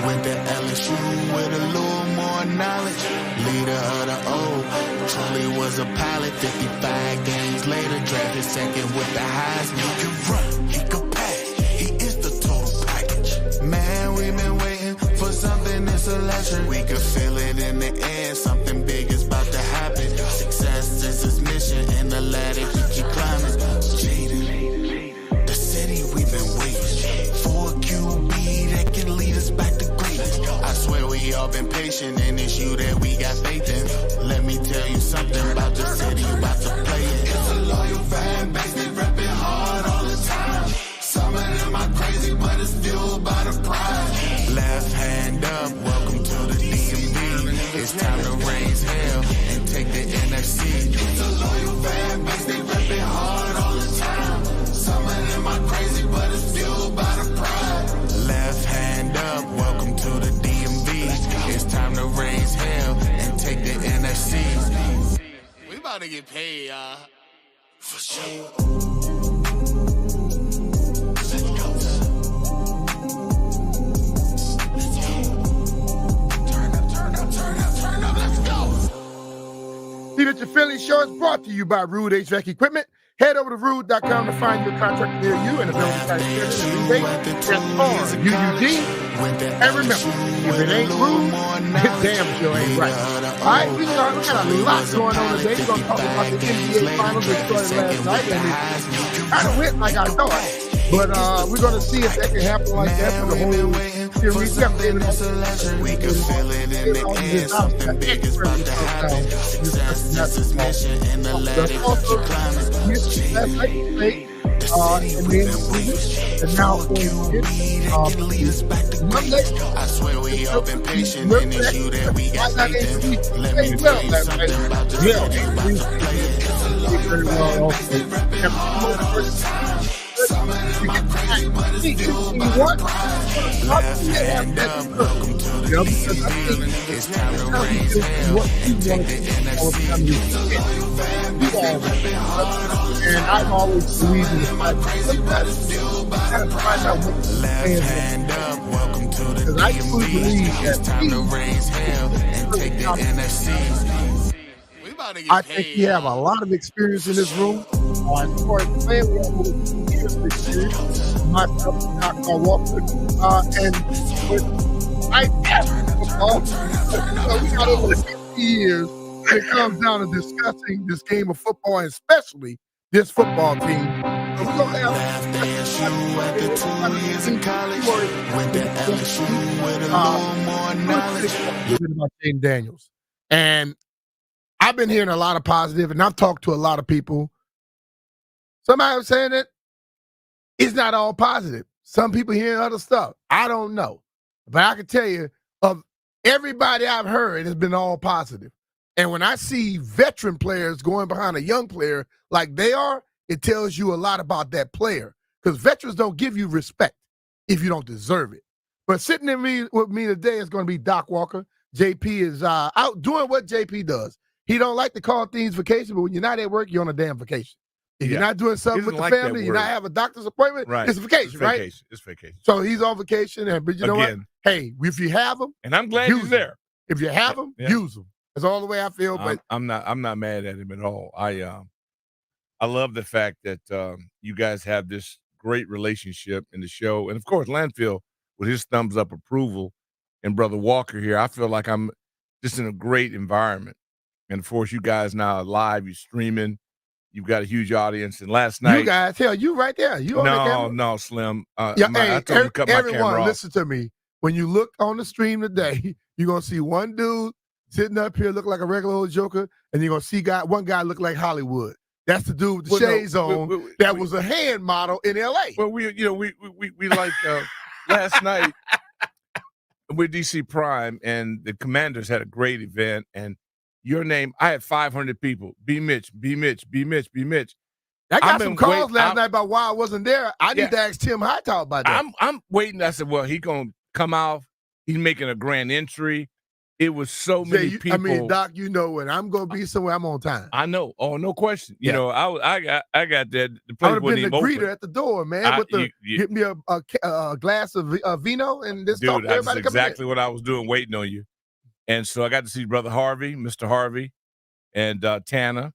Went to LSU with a little more knowledge. Leader of the O, truly was a pilot. 55 games later, drafted second with the Heisman. He could run, he could pass, he is the total package. Man, we've been waiting for something that's electric. We could feel it in the air, something big is about to happen. Success is his mission, and the ladder he keep climbing. Jaden, the city we've been waiting for a QB that can lead us back to greatness. I swear we all been patient, and it's you that we got faith in. Let me tell you something about the city you about to play in. It's a loyal fan base, they reppin' hard all the time. Some of them are crazy, but it's fueled by the pride. Left hand up, welcome to the DMV. It's time to raise hell and take the NFC. It's a loyal fan base, they reppin' hard all the time. Some of them are crazy, but it's fueled by the pride. Left hand up, welcome to the DMV. It's time to raise hell and take the NFC. We about to get paid, y'all. For sure. See That Your Feelings show is brought to you by Rude HVAC Equipment. Head over to rude.com to find your contract near you and the building site service and rebate. That's R-U-U-D. And remember, if it ain't rude, it damn sure ain't right. All right, we got a lot going on today. We're going to talk about the NBA Finals that started last night, and it kind of went like I thought. But we're going to see if that can happen like that for the whole series. We can feel it in the air, something big is about to happen. Success is his mission, and the ladder keep climbing. And now Monday, I swear we all been patient, and it's you that we got faith in. Let me tell you something about the city you about to play it. It's a loyal fan base, they reppin' hard all the time. Some of them are crazy, but it's fueled by the pride. Left hand up, welcome to the DMV. It's time to raise hell and take the NFC. It's a loyal fan base, they reppin' hard all the time. and I've always believed in the Left hand up, welcome to the DMV. It's time to raise hell and take the NFC. I think we have a lot of experience in this room. As far as playing, we have more years of experience. Myself, Dr. Walker, and I football. So we got over 50 years when it comes down to discussing this game of football, and especially this football team. So we're going to have at the 2 years in college. Went to LSU with a little more knowledge. About Jaden Daniels. And I've been hearing a lot of positive, and I've talked to a lot of people. Somebody was saying that it's not all positive. Some people hearing other stuff. I don't know. But I can tell you, of everybody I've heard, it's been all positive. And when I see veteran players going behind a young player like they are, it tells you a lot about that player. Because veterans don't give you respect if you don't deserve it. But sitting with me today is going to be Doc Walker. JP is out doing what JP does. He don't like to call things vacation, but when you're not at work, you're on a damn vacation. If you're not doing something with the family, you're not have a doctor's appointment, it's vacation, right? It's vacation. So he's on vacation, but you know what? Hey, if you have them, and I'm glad he's there. If you have them, use them. That's all the way I feel. But I'm not mad at him at all. I love the fact that you guys have this great relationship in the show, and of course, Landfill with his thumbs up approval, and Brother Walker here. I feel like I'm just in a great environment. And, of course, you guys now are live. You're streaming. You've got a huge audience. And last night – you guys, hell, you right there. You on the camera? No, Slim. I told you to cut my camera off. Listen to me. When you look on the stream today, you're going to see one dude sitting up here look like a regular old joker, and you're going to see one guy look like Hollywood. That's the dude with the shades on that was a hand model in L.A. Well, we like last night with DC Prime, and the Commanders had a great event, and your name, I had 500 people. B. Mitch. I got some calls last night about why I wasn't there. I need to ask Tim Hightower about that. I'm waiting. I said, well, he's going to come out. He's making a grand entry. It was so many people. I mean, Doc, you know when I'm gonna be somewhere, I'm on time. I know. Oh, no question. You know, I got that. The I place would have been the wasn't even greeter open. at the door, man. Get me a glass of vino and just talk Dude, to everybody. that's exactly what I was doing, waiting on you. And so I got to see Brother Harvey, Mr. Harvey, and Tana.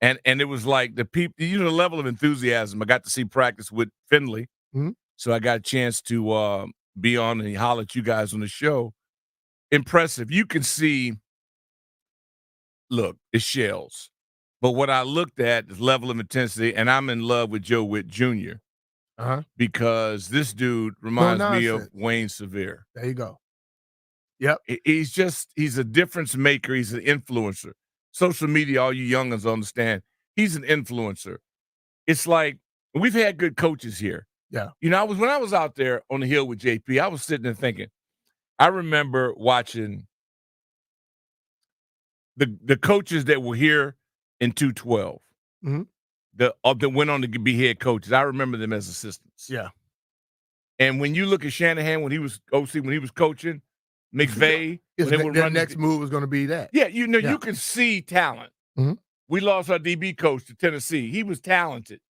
And it was like the people, the level of enthusiasm. I got to see practice with Finley. Mm-hmm. So I got a chance to be on and holler at you guys on the show. Impressive. You can see, look, it's shells. But what I looked at is level of intensity, and I'm in love with Joe Witt Jr. Because this dude reminds me of Wayne Sevier. There you go. Yep. He's a difference maker. He's an influencer. Social media, all you youngins understand, he's an influencer. It's like, we've had good coaches here. Yeah. When I was out there on the hill with JP, I was sitting there thinking, I remember watching the coaches that were here in 212 that went on to be head coaches. I remember them as assistants. Yeah. And when you look at Shanahan when he was OC, when he was coaching, McVay, their next move was going to be that. Yeah, you can see talent. Mm-hmm. We lost our DB coach to Tennessee. He was talented.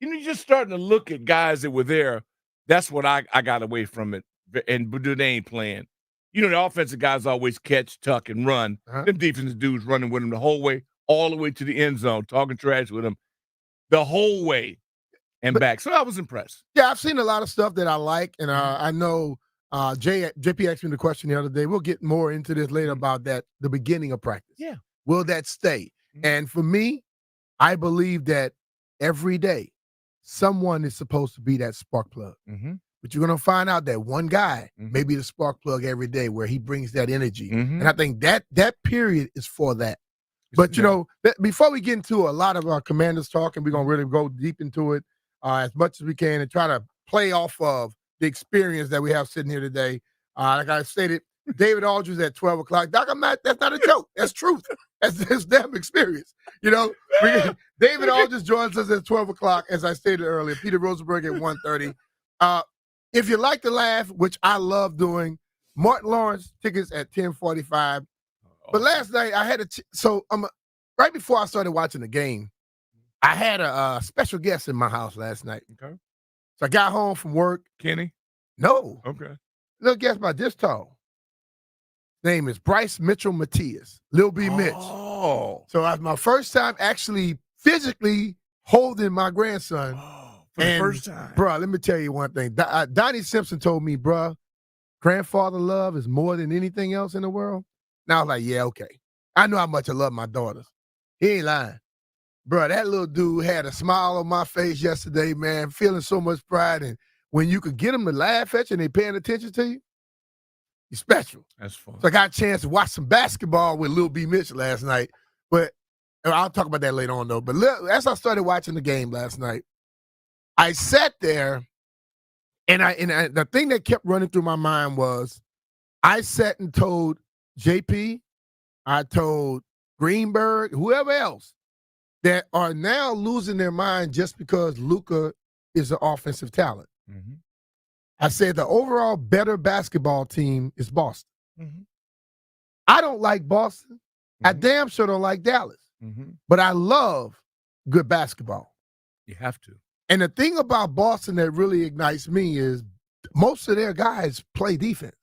You're just starting to look at guys that were there. That's what I got away from it. And they ain't playing. The offensive guys always catch, tuck, and run. Them defensive dudes running with them the whole way, all the way to the end zone, talking trash with them the whole way and back. So I was impressed. Yeah, I've seen a lot of stuff that I like, and I know JP asked me the question the other day. We'll get more into this later about that, the beginning of practice. Yeah. Will that stay? And for me, I believe that every day someone is supposed to be that spark plug. But you're going to find out that one guy may be the spark plug every day where he brings that energy. And I think that period is for that. But, before we get into a lot of our Commanders talk, and we're going to really go deep into it as much as we can and try to play off of the experience that we have sitting here today. Like I stated, David Aldridge at 12 o'clock. Doc, that's not a joke. That's truth. That's his damn experience. David Aldridge joins us at 12 o'clock, as I stated earlier. Peter Rosenberg at 1:30. If you like to laugh, which I love doing, Martin Lawrence tickets at 10:45. But last night I had right before I started watching the game, I had a special guest in my house last night. Okay. So I got home from work. Kenny? No. Okay. Little guest about this tall. Name is Bryce Mitchell Matias. Lil B. Mitch. Oh. So it was my first time actually physically holding my grandson. For the first time. Bro, let me tell you one thing. Donnie Simpson told me, bro, grandfather love is more than anything else in the world. Now I was like, yeah, okay. I know how much I love my daughters. He ain't lying. Bro, that little dude had a smile on my face yesterday, man, feeling so much pride. And when you could get them to laugh at you and they paying attention to you, you're special. That's fun. So I got a chance to watch some basketball with Lil B. Mitch last night. But I'll talk about that later on, though. But as I started watching the game last night, I sat there, and the thing that kept running through my mind was I sat and told JP, I told Greenberg, whoever else, that are now losing their mind just because Luka is an offensive talent. I said the overall better basketball team is Boston. I don't like Boston. I damn sure don't like Dallas. But I love good basketball. You have to. And the thing about Boston that really ignites me is most of their guys play defense.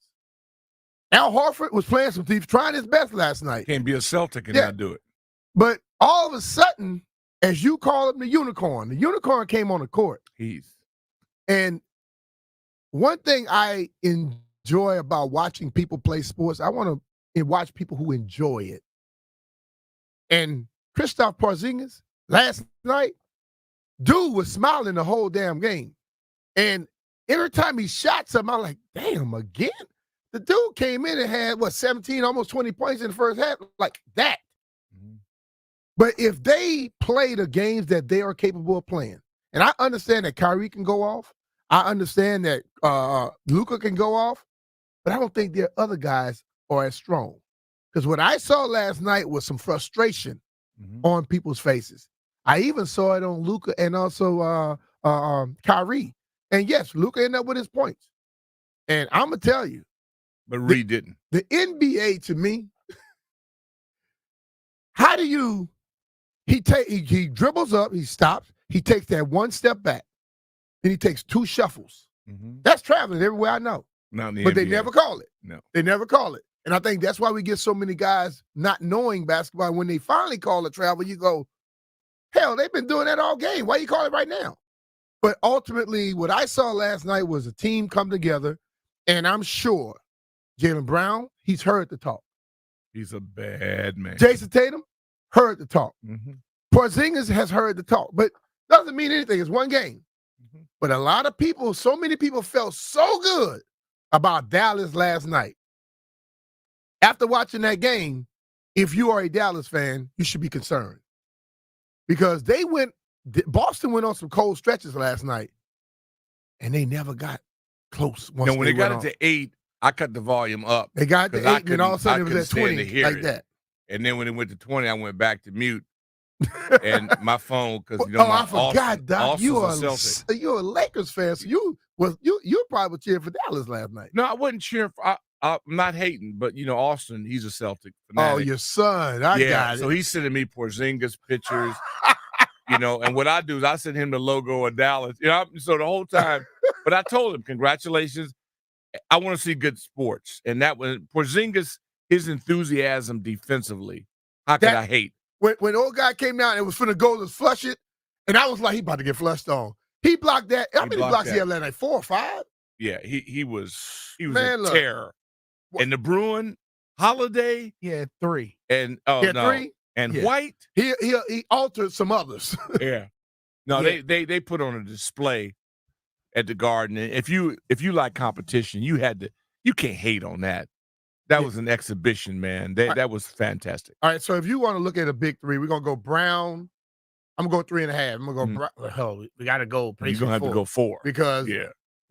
Al Horford was playing some defense, trying his best last night. Can't be a Celtic and not do it. But all of a sudden, as you call him, the unicorn came on the court. And one thing I enjoy about watching people play sports, I want to watch people who enjoy it. And Kristaps Porzingis, last night, dude was smiling the whole damn game. And every time he shot something, I'm like, damn, again? The dude came in and had, 17, almost 20 points in the first half, like that. But if they play the games that they are capable of playing, and I understand that Kyrie can go off, I understand that Luka can go off, but I don't think their other guys are as strong. Because what I saw last night was some frustration on people's faces. I even saw it on Luka and also Kyrie. And yes, Luka ended up with his points. And I'm going to tell you, But Reed didn't. The NBA, to me, how do you he dribbles up, he stops, he takes that one step back, then he takes 2 shuffles. Mm-hmm. That's traveling everywhere I know. Not in the but NBA. They never call it. No. They never call it. And I think that's why we get so many guys not knowing basketball. When they finally call it travel, you go, hell, they've been doing that all game. Why you call it right now? But ultimately, what I saw last night was a team come together, and I'm sure Jaylen Brown, he's heard the talk. He's a bad man. Jason Tatum heard the talk. Mm-hmm. Porzingis has heard the talk, but doesn't mean anything. It's one game. Mm-hmm. But a lot of people, so many people felt so good about Dallas last night. After watching that game, if you are a Dallas fan, you should be concerned. Because Boston went on some cold stretches last night, and they never got close. When they got it to 8, I cut the volume up. They got to 8, and all of a sudden it was at 20, like that. And then when it went to 20, I went back to mute. And my phone, because I forgot, Doc. Austin's You're a Lakers fan, so you probably cheering for Dallas last night. No, I wasn't cheering for. I'm not hating, but Austin, he's a Celtic fanatic. Oh, your son, I got it. So he's sending me Porzingis pictures, and what I do is I send him the logo of Dallas. So the whole time, but I told him, congratulations. I want to see good sports, and that was Porzingis. His enthusiasm defensively, how could I hate? When old guy came down and was finna go to flush it, and I was like, he about to get flushed on. He blocked that. How many blocks he had last night? 4 or 5? Yeah, he was Man, a terror. And the Bruin Holiday, he had 3. And 3? And White, he altered some others. Yeah, no, yeah. They put on a display at the Garden. And if you like competition, you can't hate on that. That was an exhibition, man. That was fantastic. All right, so if you want to look at a big 3, we're gonna go Brown. I'm gonna go 3.5. I'm gonna go Brown. Hell, we gotta go. You're gonna have to go 4 because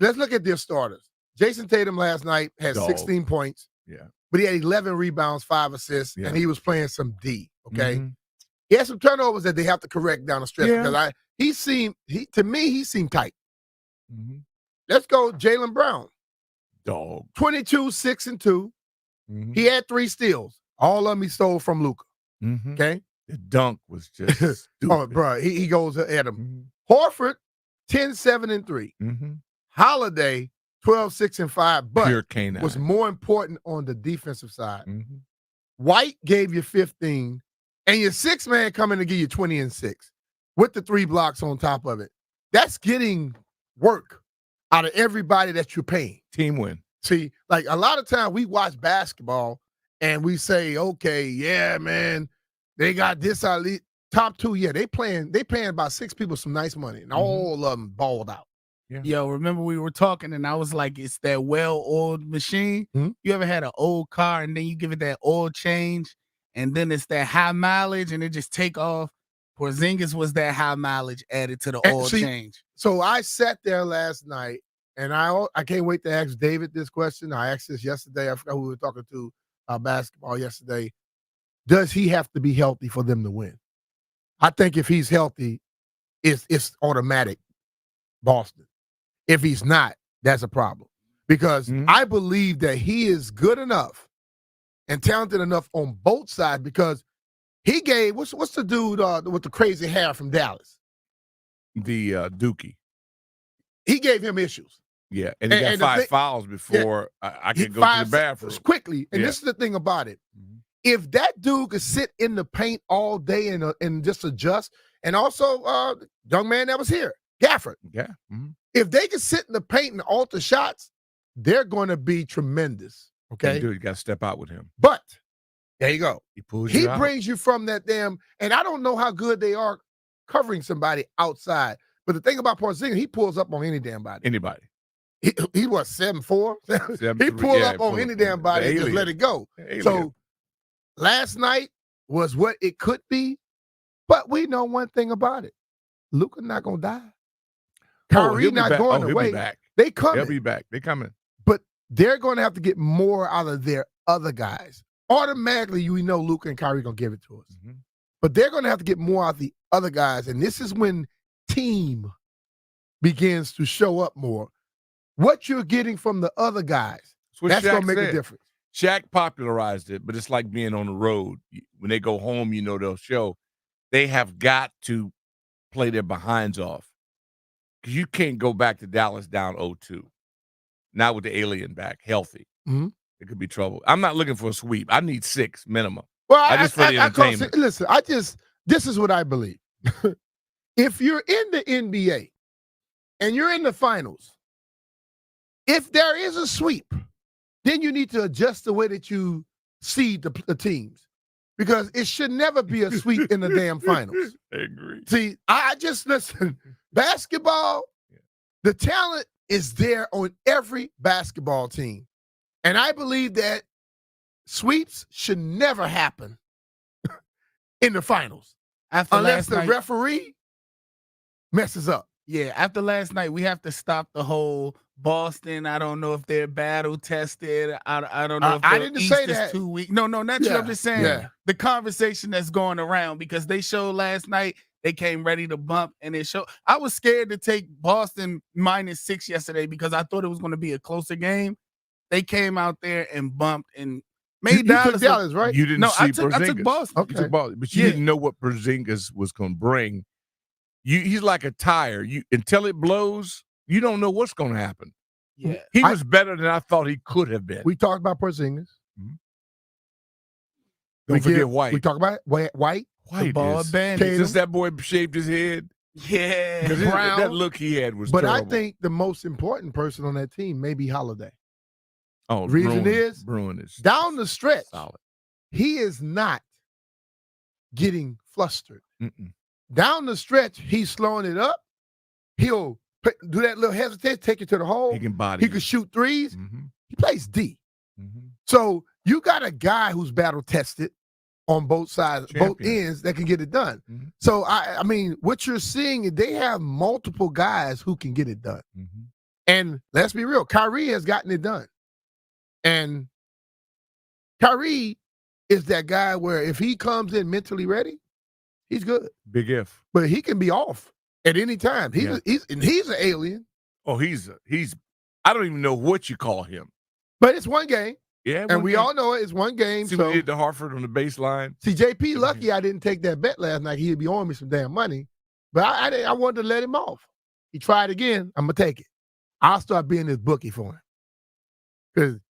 let's look at their starters. Jason Tatum last night had 16 points. Yeah, but he had 11 rebounds, 5 assists, and he was playing some D. Okay, mm-hmm. He had some turnovers that they have to correct down the stretch because he seemed tight. Mm-hmm. Let's go, Jaylen Brown. Dog. 22, 6 and 2. Mm-hmm. He had 3 steals. All of them he stole from Luka. Mm-hmm. Okay? The dunk was just stupid. Oh, bro, he goes at him. Mm-hmm. Horford, 10, 7 and 3. Mm-hmm. Holiday, 12, 6 and 5, but pure canine. Was more important on the defensive side. Mm-hmm. White gave you 15, and your 6th man coming to give you 20 and 6 with the 3 blocks on top of it. That's getting work out of everybody that you're paying. Team win. See, like a lot of times we watch basketball and we say, okay, yeah, man, they got this elite top 2. Yeah, they paying about 6 people some nice money, and all of them balled out. Yeah. Yo, remember we were talking and I was like, it's that well-oiled machine. Mm-hmm. You ever had an old car and then you give it that oil change and then it's that high mileage and it just take off? Porzingis was that high mileage added to the oil change. So I sat there last night and I can't wait to ask David this question. I asked this yesterday. I forgot who we were talking to basketball yesterday. Does he have to be healthy for them to win? I think if he's healthy, it's automatic Boston. If he's not, that's a problem. Because I believe that he is good enough and talented enough on both sides because he gave, what's the dude with the crazy hair from Dallas? The Dookie. He gave him issues. Yeah, and he got 5 fouls before I could go to the bathroom. Quickly, and this is the thing about it. Mm-hmm. If that dude could sit in the paint all day and just adjust, and also young man that was here, Gafford. Yeah. Mm-hmm. If they can sit in the paint and alter shots, they're going to be tremendous. Okay, dude, you got to step out with him. But there you go. He brings you from that damn. And I don't know how good they are covering somebody outside. But the thing about Porzingis, he pulls up on any damn body. Anybody. He was 7'4". He pulled up on any damn body and just let it go. So last night was what it could be. But we know one thing about it. Luka not gonna die. Kyrie not going away. They coming. They'll be back. They coming. But they're going to have to get more out of their other guys. Automatically, we know Luka and Kyrie going to give it to us. Mm-hmm. But they're going to have to get more out of the other guys. And this is when team begins to show up more. What you're getting from the other guys. That's what That's Shaq gonna make said. a difference. Shaq popularized it, but it's like being on the road. When they go home, they'll show. They have got to play their behinds off. Because you can't go back to Dallas down 0-2. Not with the alien back, healthy. Mm-hmm. It could be trouble. I'm not looking for a sweep. I need 6 minimum. Well, I just for the entertainment. Listen, this is what I believe. If you're in the NBA and you're in the finals, if there is a sweep, then you need to adjust the way that you seed the teams. Because it should never be a sweep in the damn finals. I agree. See, I just listen. Basketball, the talent is there on every basketball team. And I believe that sweeps should never happen in the finals. Unless the referee messes up. Yeah, after last night, we have to stop the whole Boston. I don't know if they're battle tested. I don't know if I didn't say that. Too weak. No, not you. I'm just saying the conversation that's going around because they showed last night they came ready to bump and it showed. I was scared to take Boston -6 yesterday because I thought it was going to be a closer game. They came out there and bumped and made Dallas, right? You didn't see Porzingis. I took Boston. Okay. But you didn't know what Porzingis was going to bring. He's like a tire. Until it blows, you don't know what's going to happen. Yeah, he was better than I thought he could have been. We talked about Porzingis. Mm-hmm. Don't forget White. We talked about White. White ball bandit. Since that boy shaved his head. Yeah, Brown. That look he had was But terrible. I think the most important person on that team may be Holiday. Oh, reason is Bruin is down the stretch. Solid. He is not getting flustered. Mm-mm. Down the stretch, he's slowing it up. He'll do that little hesitate, take it to the hole. He can body. He can shoot threes. Mm-hmm. He plays D. Mm-hmm. So you got a guy who's battle tested on both sides, both ends that can get it done. Mm-hmm. So I mean, what you're seeing is they have multiple guys who can get it done. Mm-hmm. And let's be real, Kyrie has gotten it done. And Kyrie is that guy where if he comes in mentally ready, he's good. Big if. But he can be off at any time. He's an alien. Oh, he's I don't even know what you call him. But it's one game. Yeah. And we all know it's one game. See what he did to Hartford on the baseline. See, JP lucky I didn't take that bet last night. He'd be owing me some damn money. But I wanted to let him off. He tried again. I'm going to take it. I'll start being his bookie for him. Because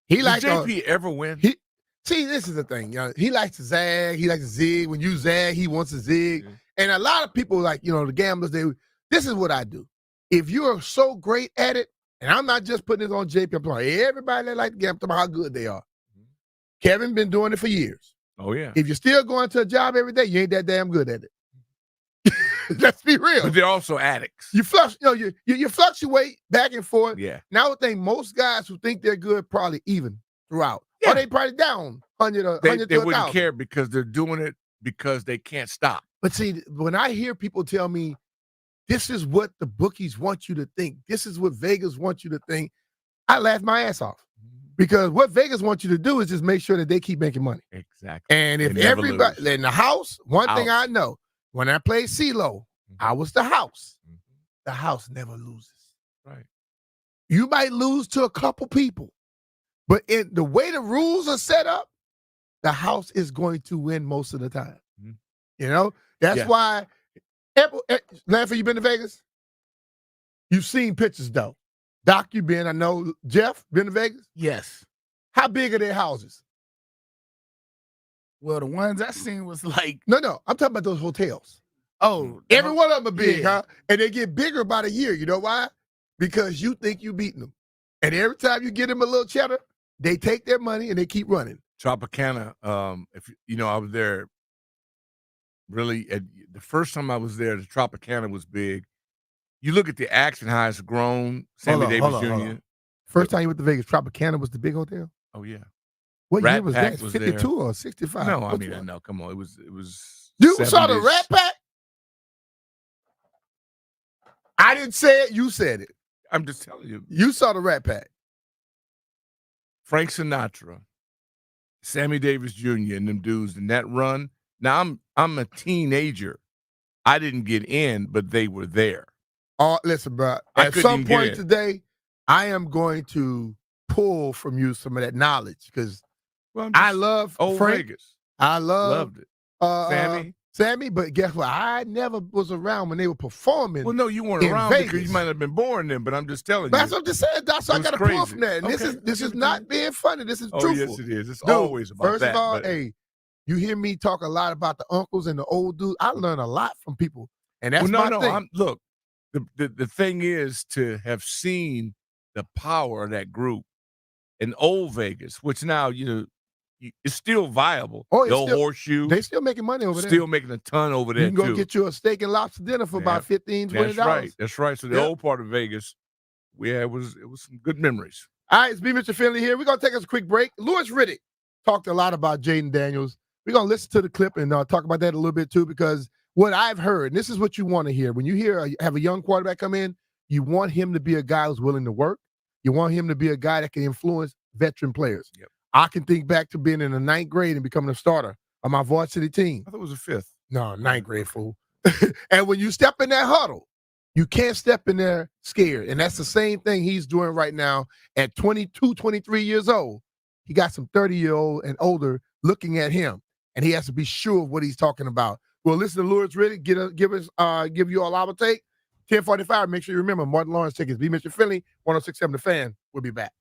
he likes JP ever win? See, this is the thing. He likes to zag. He likes to zig. When you zag, he wants to zig. Yeah. And a lot of people, like, the gamblers, this is what I do. If you're so great at it, and I'm not just putting this on JP, I'm talking everybody that like to gamble, about how good they are. Mm-hmm. Kevin been doing it for years. Oh, yeah. If you're still going to a job every day, you ain't that damn good at it. Let's be real. But they're also addicts. You fluctuate back and forth. Yeah. Now I would think most guys who think they're good probably even throughout. Yeah. Or they probably down 100 or 100 They to wouldn't 1,000. care because they're doing it because they can't stop. But see, when I hear people tell me, this is what the bookies want you to think, this is what Vegas wants you to think, I laugh my ass off. Because what Vegas wants you to do is just make sure that they keep making money. Exactly. And if everybody in the house, one thing I know, when I played CeeLo, I was the house. The house never loses. Right. You might lose to a couple people, but in the way the rules are set up, the house is going to win most of the time. Mm-hmm. That's why. Lanford, you been to Vegas? You've seen pictures though. Doc, you been? I know. Jeff, been to Vegas? Yes. How big are their houses? Well, the ones I seen was like no. I'm talking about those hotels. Oh, every one of them are big, huh? And they get bigger by the year. You know why? Because you think you beating them, and every time you get them a little cheddar, they take their money and they keep running. Tropicana. I was there. Really, the first time I was there, the Tropicana was big. You look at the action, how it's grown. Sammy Davis Jr. First time you went to Vegas, Tropicana was the big hotel? Oh, yeah. What Rat year was Pack that? was 52 there. or 65? No, I mean, no, come on. It was You 70s. saw the Rat Pack? I didn't say it. You said it. I'm just telling you. You saw the Rat Pack. Frank Sinatra, Sammy Davis Jr. and them dudes in that run. Now, I'm a teenager. I didn't get in, but they were there. Listen, bro. At some point today, I am going to pull from you some of that knowledge because Well, I love old Frank. Vegas. I loved it. Sammy. Sammy, but guess what? I never was around when they were performing. Well, no, you weren't around Vegas. because you might have been born then, but I'm just telling you. That's what I'm just saying. That's why I got to pull from that. And okay, this is not being funny. This is truthful. truthful. Yes, it is. It's Dude, always about first that. First of all, hey, you hear me talk a lot about the uncles and the old dudes. I learn a lot from people, and that's my thing. Look, the thing is to have seen the power of that group in old Vegas, which now it's still viable. Oh, the old horseshoe. They still making money over there. Still making a ton over there, you can go get you a steak and lobster dinner for about $15, $20. That's right. So the old part of Vegas, it was some good memories. All right, it's me, Mr. Finley here. We're going to take us a quick break. Louis Riddick talked a lot about Jaden Daniels. We're going to listen to the clip and talk about that a little bit too, because what I've heard, and this is what you want to hear. When you have a young quarterback come in, you want him to be a guy who's willing to work. You want him to be a guy that can influence veteran players. Yep. I can think back to being in the 9th grade and becoming a starter on my varsity team. I thought it was the 5th. No, 9th grade, fool. And when you step in that huddle, you can't step in there scared. And that's the same thing he's doing right now at 22, 23 years old. He got some 30-year-old and older looking at him, and he has to be sure of what he's talking about. Well, listen to Louis Riddick. Give you all our take. 10:45. Make sure you remember Martin Lawrence tickets. Be Mr. Finley, 106.7 The Fan. We'll be back.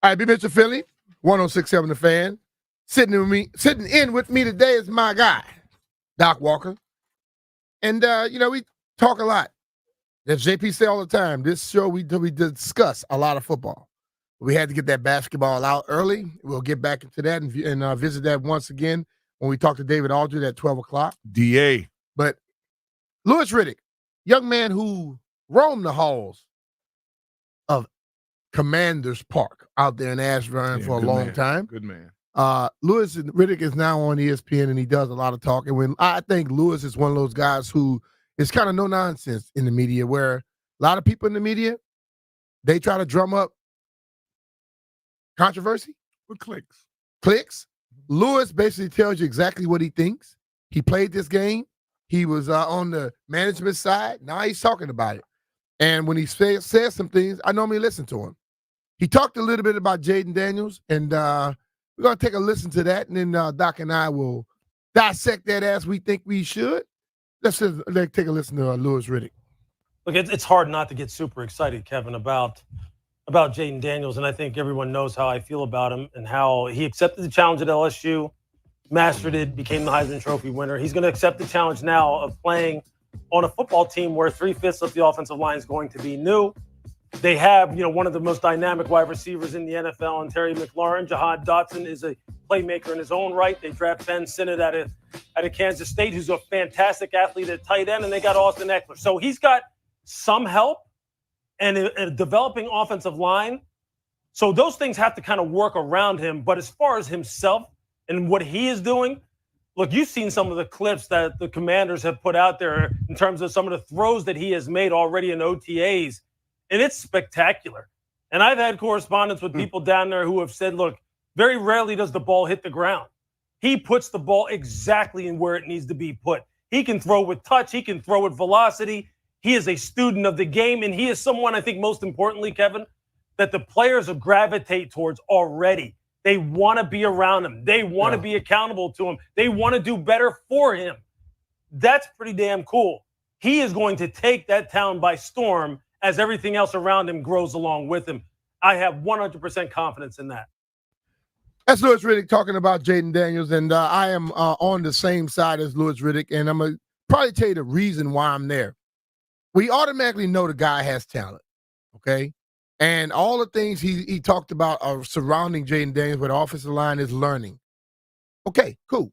All right, be Mr. Philly, 106.7 The Fan. Sitting in with me today is my guy, Doc Walker. And, we talk a lot. As JP say all the time, this show we discuss a lot of football. We had to get that basketball out early. We'll get back into that and visit that once again when we talk to David Aldridge at 12 o'clock. DA. But Louis Riddick, young man who roamed the halls of Commanders Park out there in Ashburn for a long time. Good man. Louis Riddick is now on ESPN, and he does a lot of talking. When I think Louis is one of those guys who is kind of no nonsense in the media, where a lot of people in the media, they try to drum up controversy with clicks. Louis basically tells you exactly what he thinks. He played this game. He was on the management side. Now he's talking about it. And when he says some things, I normally listen to him. He talked a little bit about Jaden Daniels, and we're going to take a listen to that, and then Doc and I will dissect that as we think we should. Let's take a listen to Louis Riddick. Look, it's hard not to get super excited, Kevin, about Jaden Daniels, and I think everyone knows how I feel about him and how he accepted the challenge at LSU, mastered it, became the Heisman Trophy winner. He's going to accept the challenge now of playing on a football team where 3/5 of the offensive line is going to be new. They have, one of the most dynamic wide receivers in the NFL, and Terry McLaurin. Jahad Dotson is a playmaker in his own right. They draft Ben Sinnott out of Kansas State, who's a fantastic athlete at tight end, and they got Austin Eckler. So he's got some help and a developing offensive line. So those things have to kind of work around him. But as far as himself and what he is doing, look, you've seen some of the clips that the Commanders have put out there in terms of some of the throws that he has made already in OTAs. And it's spectacular. And I've had correspondence with people down there who have said, look, very rarely does the ball hit the ground. He puts the ball exactly in where it needs to be put. He can throw with touch. He can throw with velocity. He is a student of the game. And he is someone, I think most importantly, Kevin, that the players will gravitate towards already. They want to be around him. They want to be accountable to him. They want to do better for him. That's pretty damn cool. He is going to take that town by storm as everything else around him grows along with him. I have 100% confidence in that. That's Louis Riddick talking about Jaden Daniels, and I am on the same side as Louis Riddick, and I'm going to probably tell you the reason why I'm there. We automatically know the guy has talent, okay? And all the things he talked about are surrounding Jaden Daniels with the offensive line is learning. Okay, cool.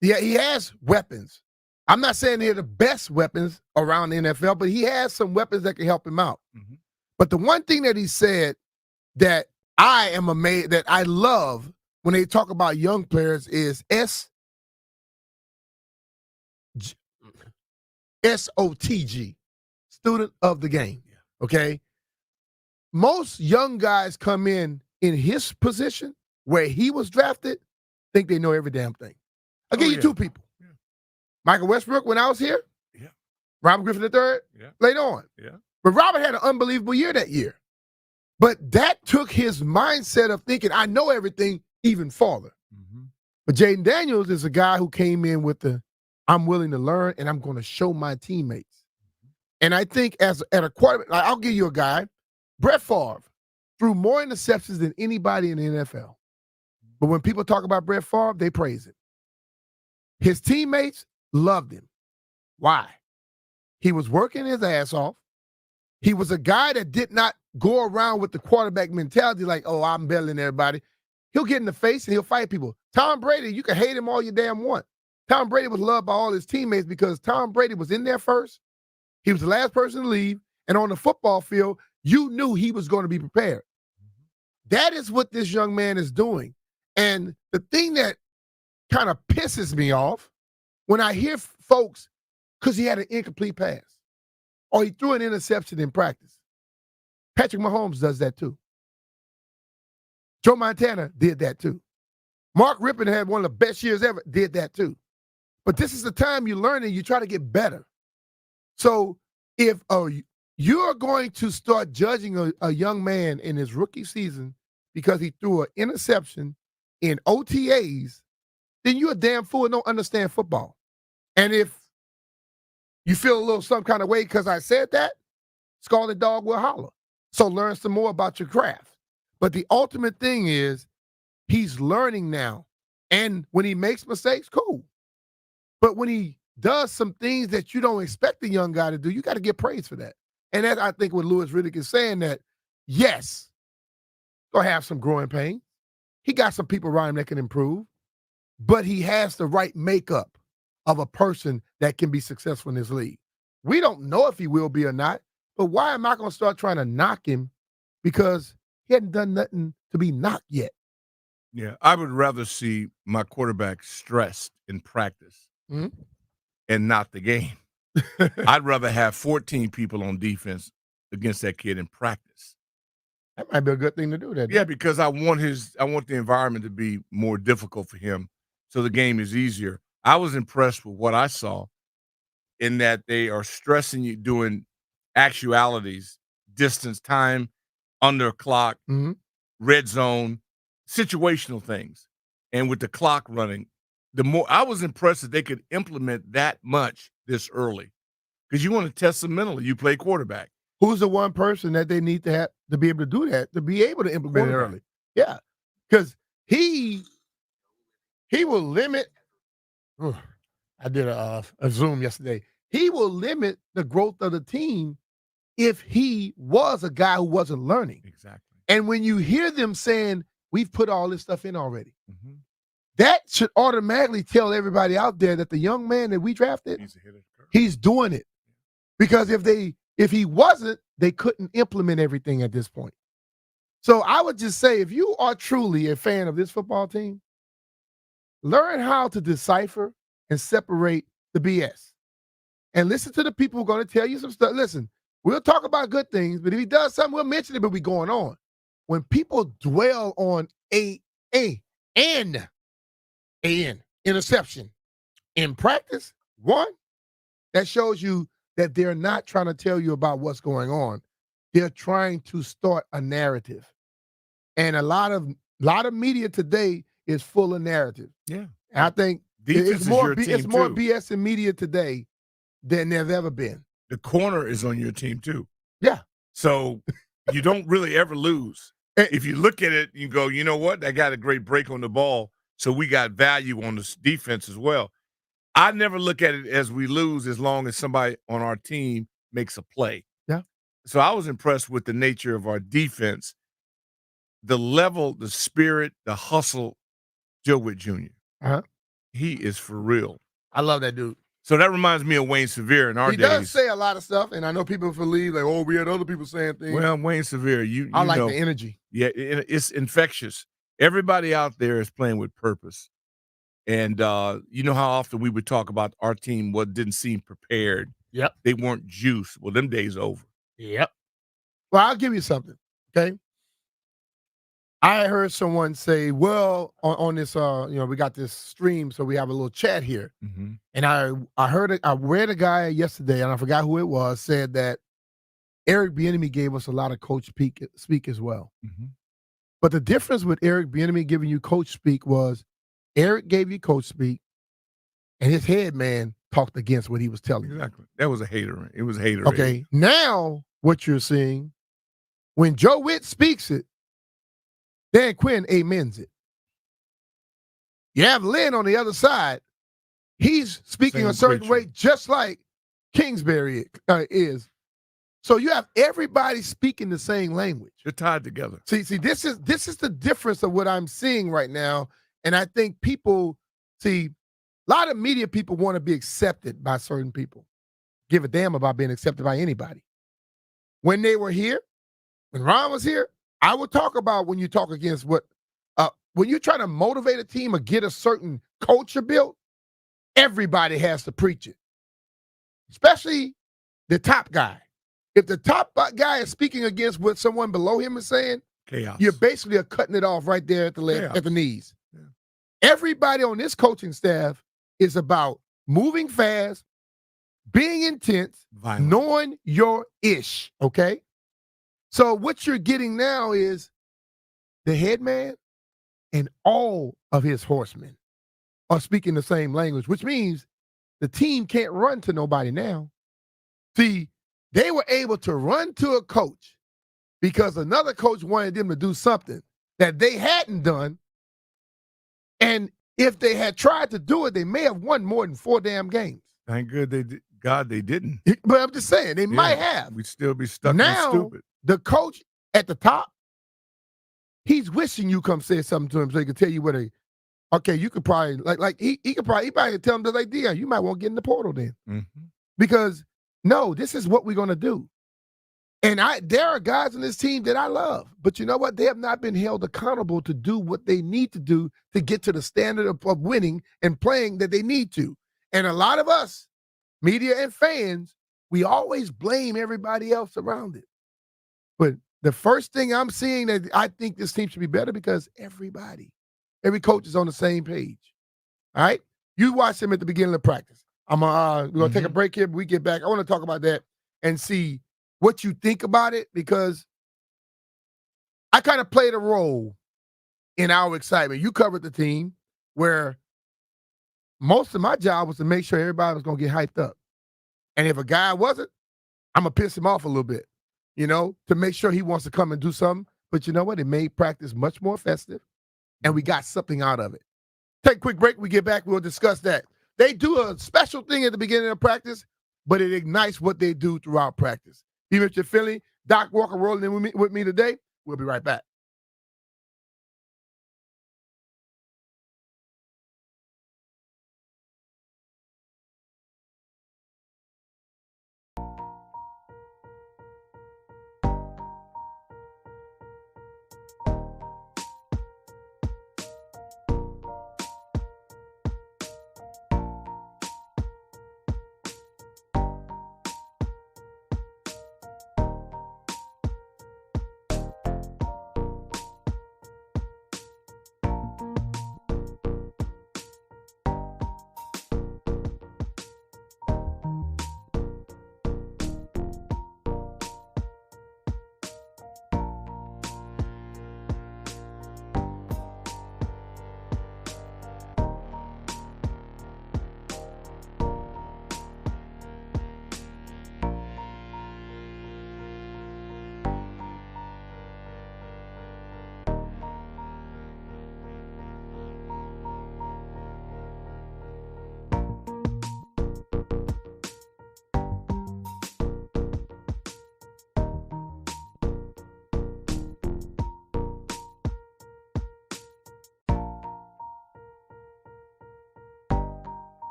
Yeah, he has weapons. I'm not saying they're the best weapons around the NFL, but he has some weapons that can help him out. Mm-hmm. But the one thing that he said that I am amazed, that I love when they talk about young players is SOTG, student of the game, okay? Most young guys come in his position where he was drafted, think they know every damn thing. I'll give you two people. Michael Westbrook, when I was here. Yeah. Robert Griffin III, later on. Yeah. But Robert had an unbelievable year that year. But that took his mindset of thinking, I know everything, even farther. Mm-hmm. But Jaden Daniels is a guy who came in with I'm willing to learn, and I'm going to show my teammates. Mm-hmm. And I think at a quarterback, I'll give you a guy, Brett Favre threw more interceptions than anybody in the NFL. But when people talk about Brett Favre, they praise him. His teammates loved him. Why? He was working his ass off. He was a guy that did not go around with the quarterback mentality like, oh, I'm better than everybody. He'll get in the face and he'll fight people. Tom Brady, you can hate him all you damn want. Tom Brady was loved by all his teammates because Tom Brady was in there first. He was the last person to leave. And on the football field, you knew he was going to be prepared. That is what this young man is doing. And the thing that kind of pisses me off when I hear folks, because he had an incomplete pass or he threw an interception in practice. Patrick Mahomes does that too. Joe Montana did that too. Mark Rippon had one of the best years ever, did that too. But this is the time you learn and you try to get better. So if you're going to start judging a young man in his rookie season because he threw an interception in OTAs, then you're a damn fool and don't understand football. And if you feel a little some kind of way because I said that, Scarlet Dog will holler. So learn some more about your craft. But the ultimate thing is he's learning now. And when he makes mistakes, cool. But when he does some things that you don't expect the young guy to do, you got to get praise for that. And that, I think, what Louis Riddick is saying, that, yes, gonna have some growing pains. He got some people around him that can improve, but he has the right makeup of a person that can be successful in this league. We don't know if he will be or not, but why am I going to start trying to knock him because he hadn't done nothing to be knocked yet? Yeah, I would rather see my quarterback stressed in practice and not the game. I'd rather have 14 people on defense against that kid in practice. That might be a good thing to do. That yeah, because I want the environment to be more difficult for him, so the game is easier. I was impressed with what I saw, in that they are stressing you doing actualities, distance, time, under a clock, red zone, situational things, and with the clock running. The more I was impressed that they could implement that much this early, because you want to test them mentally. You play quarterback. Who's the one person that they need to have to be able to do that, to be able to implement it early? Yeah, because he will limit. I did a Zoom yesterday. He will limit the growth of the team if he was a guy who wasn't learning. Exactly. And when you hear them saying, we've put all this stuff in already, that should automatically tell everybody out there that the young man that we drafted, he's doing it. Because if he wasn't, they couldn't implement everything at this point. So I would just say, if you are truly a fan of this football team, learn how to decipher and separate the BS. And listen to the people who are going to tell you some stuff. Listen, we'll talk about good things, but if he does something, we'll mention it, but we're going on. When people dwell on an interception in practice, one, that shows you that they're not trying to tell you about what's going on. They're trying to start a narrative. And a lot of media today is full of narrative. Yeah. And I think it's more BS in media today than there's ever been. The corner is on your team too. Yeah. So you don't really ever lose. If you look at it, you go, you know what? I got a great break on the ball, so we got value on the defense as well. I never look at it as we lose as long as somebody on our team makes a play. Yeah. So I was impressed with the nature of our defense, the level, the spirit, the hustle. Joe Witt Jr. He is for real. I love that dude. So that reminds me of Wayne Sevier in our days. He does say a lot of stuff, and I know people believe, like, oh, we had other people saying things. Well, Wayne Sevier, I like the energy. Yeah, it's infectious. Everybody out there is playing with purpose. And you know how often we would talk about our team didn't seem prepared. Yep. They weren't juiced. Well, them days over. Yep. Well, I'll give you something, okay? I heard someone say, well, on this, we got this stream, so we have a little chat here. And I read a guy yesterday, and I forgot who it was, said that Eric Bieniemy gave us a lot of coach speak as well. But the difference with Eric Bieniemy giving you coach speak was Eric gave you coach speak, and his head man talked against what he was telling you. Exactly. That was a hater. It was a hater. Okay. Now what you're seeing, when Joe Witt speaks it, Dan Quinn amens it. You have Lynn on the other side. He's speaking a certain way, just like Kingsbury is. So you have everybody speaking the same language. They're tied together. See, this is the difference of what I'm seeing right now. And I think people, a lot of media people want to be accepted by certain people. Give a damn about being accepted by anybody. When they were here, when Ron was here, I would talk about when you talk against when you're trying to motivate a team or get a certain culture built, everybody has to preach it, especially the top guy. If the top guy is speaking against what someone below him is saying, chaos. You're basically cutting it off right there at the knees. Yeah. Everybody on this coaching staff is about moving fast, being intense, violent, knowing your ish, okay? So what you're getting now is the head man and all of his horsemen are speaking the same language, which means the team can't run to nobody now. See, they were able to run to a coach because another coach wanted them to do something that they hadn't done. And if they had tried to do it, they may have won more than 4 damn games. Thank God they didn't. But I'm just saying, they might have. We'd still be stuck now, in stupid. The coach at the top, he's wishing you come say something to him so he can tell you what okay, you could probably, he could probably tell him, like, Dion, you might want to get in the portal then. Mm-hmm. Because, no, this is what we're going to do. And there are guys on this team that I love. But you know what? They have not been held accountable to do what they need to do to get to the standard of winning and playing that they need to. And a lot of us, media and fans, we always blame everybody else around it. But the first thing I'm seeing that I think this team should be better because every coach is on the same page. All right? You watch them at the beginning of practice. We're going to take a break here, but we get back. I want to talk about that and see what you think about it, because I kind of played a role in our excitement. You covered the team where most of my job was to make sure everybody was going to get hyped up. And if a guy wasn't, I'm going to piss him off a little bit, to make sure he wants to come and do something. But you know what? It made practice much more festive, and we got something out of it. Take a quick break. We get back. We'll discuss that. They do a special thing at the beginning of practice, but it ignites what they do throughout practice. Even if you're Philly, Doc Walker rolling in with me today. We'll be right back.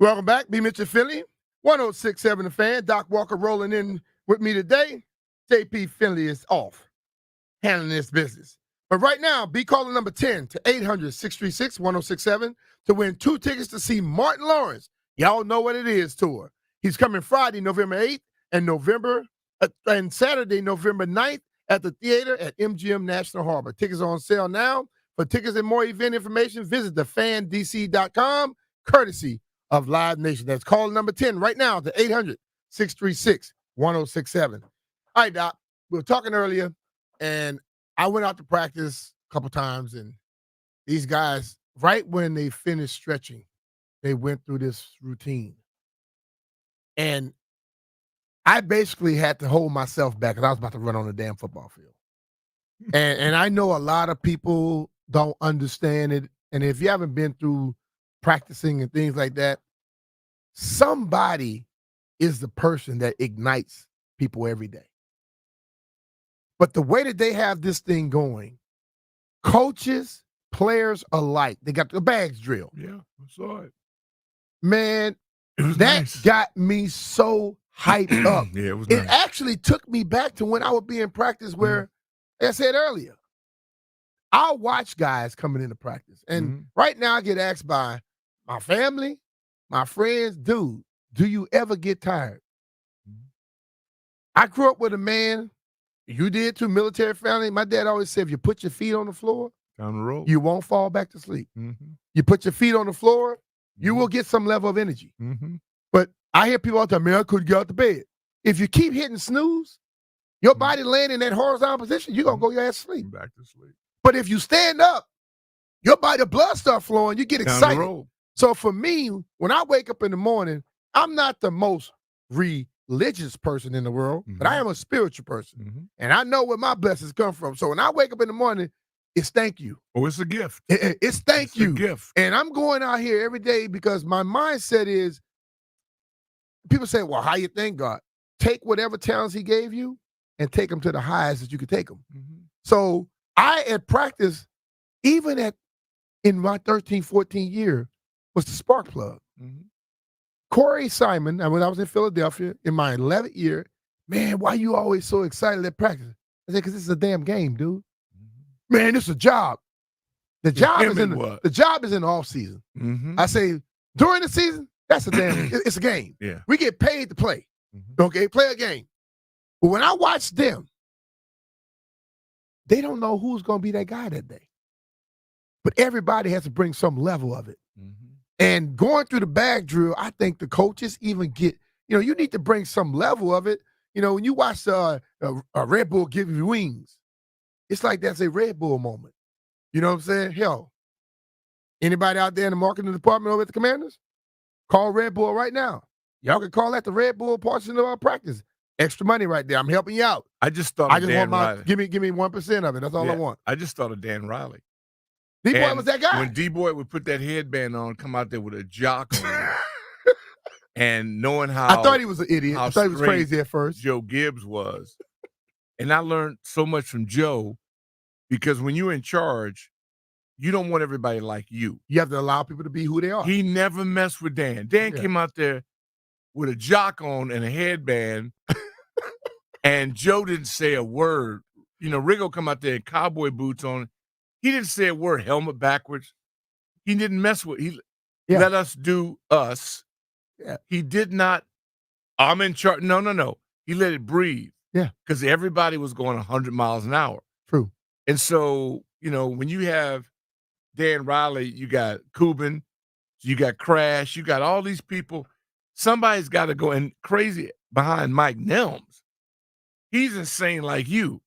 Welcome back. B. Mitchell Finley, 106.7 The Fan. Doc Walker rolling in with me today. JP Finley is off, handling this business. But right now, be calling number 10 to 800-636-1067 to win 2 tickets to see Martin Lawrence. Y'all know what it is tour. He's coming Friday, November 8th, and Saturday, November 9th at the theater at MGM National Harbor. Tickets are on sale now. For tickets and more event information, visit thefandc.com, courtesy of Live Nation. That's call number 10 right now to 800-636-1067. All right, Doc, we were talking earlier, and I went out to practice a couple times, and these guys, right when they finished stretching, they went through this routine. And I basically had to hold myself back because I was about to run on the damn football field. And I know a lot of people don't understand it. And if you haven't been through practicing and things like that, somebody is the person that ignites people every day. But the way that they have this thing going, coaches, players alike, they got the bags drilled. Yeah, I saw it. Man, that nice. Got me so hyped up. Yeah, it was It nice. actually took me back to when I would be in practice where, like I said earlier, I'll watch guys coming into practice. And right now I get asked by my family, my friends, dude, do you ever get tired? I grew up with a man, you did too, military family. My dad always said, if you put your feet on the floor, down the road, you won't fall back to sleep. You put your feet on the floor, you will get some level of energy. But I hear people all the time, man, I couldn't get out the bed. If you keep hitting snooze, your body laying in that horizontal position, you're going to go your ass to sleep. Back to sleep. But if you stand up, your body, the blood starts flowing, you get excited. So for me, when I wake up in the morning, I'm not the most religious person in the world, but I am a spiritual person. And I know where my blessings come from. So when I wake up in the morning, it's thank you. Oh, it's a gift. It's thank you. A gift. And I'm going out here every day because my mindset is, people say, well, how you thank God? Take whatever talents he gave you and take them to the highest that you could take them. So I, at practice, even in my 13, 14 year, was the spark plug. Corey Simon, when I was in Philadelphia in my 11th year, man, why you always so excited at practice? I said, because this is a damn game, dude. Man, this is a job. The job is in the off season. I say, during the season, that's a damn, it's a game. Yeah. We get paid to play. Okay, play a game. But when I watch them, they don't know who's going to be that guy that day. But everybody has to bring some level of it. And going through the bag drill, I think the coaches even get, you need to bring some level of it. When you watch a Red Bull give you wings, it's like that's a Red Bull moment. You know what I'm saying? Hell, anybody out there in the marketing department over at the Commanders? Call Red Bull right now. Y'all can call that the Red Bull portion of our practice. Extra money right there. I'm helping you out. I just thought of Dan Riley. Give me 1% of it. That's all I want. I just thought of Dan Riley. D-Boy was that guy. When D-Boy would put that headband on, come out there with a jock on it, and knowing how I thought he was an idiot. I thought he was crazy at first. Joe Gibbs was. And I learned so much from Joe because when you're in charge, you don't want everybody like you. You have to allow people to be who they are. He never messed with Dan. Dan came out there with a jock on and a headband, and Joe didn't say a word. Riggo come out there in cowboy boots on. He didn't say a word, helmet backwards. He didn't mess with He let us do us. Yeah. He did not, I'm in charge. No. He let it breathe. Yeah. Because everybody was going 100 miles an hour. True. And so, when you have Dan Riley, you got Cuban, you got Crash, you got all these people. Somebody's got to go, and crazy behind Mike Nelms. He's insane like you.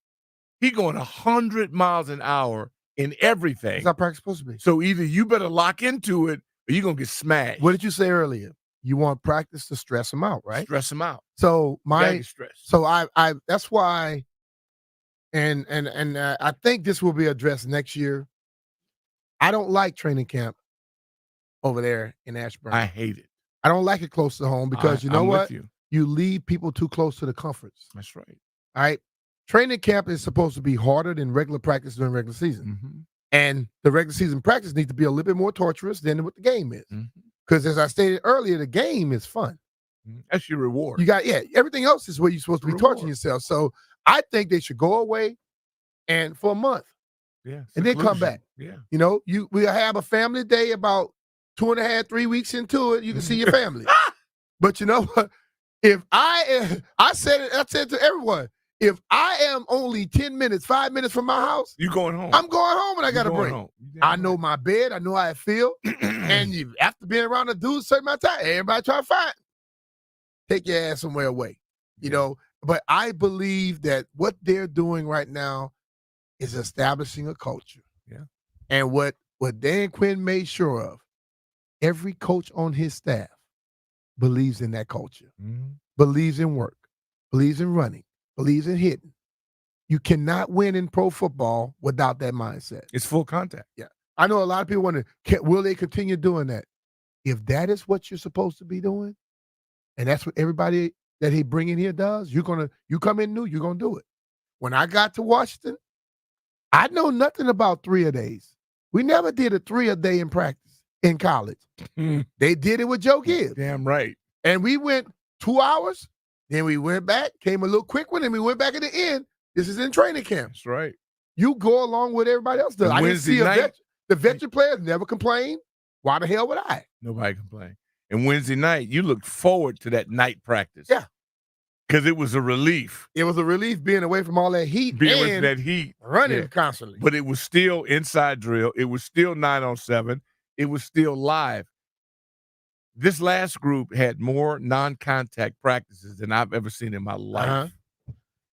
He going 100 miles an hour in everything. That's how practice supposed to be. So either you better lock into it or you're going to get smashed. What did you say earlier? You want practice to stress them out, right? Stress them out. So I that's why, and I think this will be addressed next year. I don't like training camp over there in Ashburn. I hate it. I don't like it close to home because I'm what? You leave people too close to the comforts. That's right. All right. Training camp is supposed to be harder than regular practice during regular season. And the regular season practice needs to be a little bit more torturous than what the game is. Because as I stated earlier, the game is fun. That's your reward. You got everything else is where you're supposed to be torturing yourself. So I think they should go away and for a month. Yeah. And then come back. Yeah. You know, we'll have a family day about 2.5-3 weeks into it. You can see your family. But you know what? If I said to everyone, if I am only 10 minutes, 5 minutes from my house, you going home. I'm going home and I got a break. I know right. my bed. I know how I feel. And you, after being around a dude a certain amount of time, everybody try to find. Take your ass somewhere away. You know, but I believe that what they're doing right now is establishing a culture. Yeah. And what Dan Quinn made sure of, every coach on his staff believes in that culture, believes in work, believes in running, believes in hitting. You cannot win in pro football without that mindset. It's full contact. Yeah. I know a lot of people wonder, will they continue doing that? If that is what you're supposed to be doing, and that's what everybody that he bring in here does, you come in new, you're going to do it. When I got to Washington, I know nothing about 3-a-days. We never did a 3-a-day in practice in college. They did it with Joe Gibbs. Damn right. And we went 2 hours, then we went back, came a little quick one, and we went back at the end. This is in training camp. That's right. You go along with everybody else does. And I didn't see the veteran players never complain. Why the hell would I? Nobody complained. And Wednesday night, you looked forward to that night practice. Yeah. Because it was a relief. It was a relief being away from all that heat. Being away from that heat. Running constantly. But it was still inside drill. It was still 9-on-7. It was still live. This last group had more non-contact practices than I've ever seen in my life.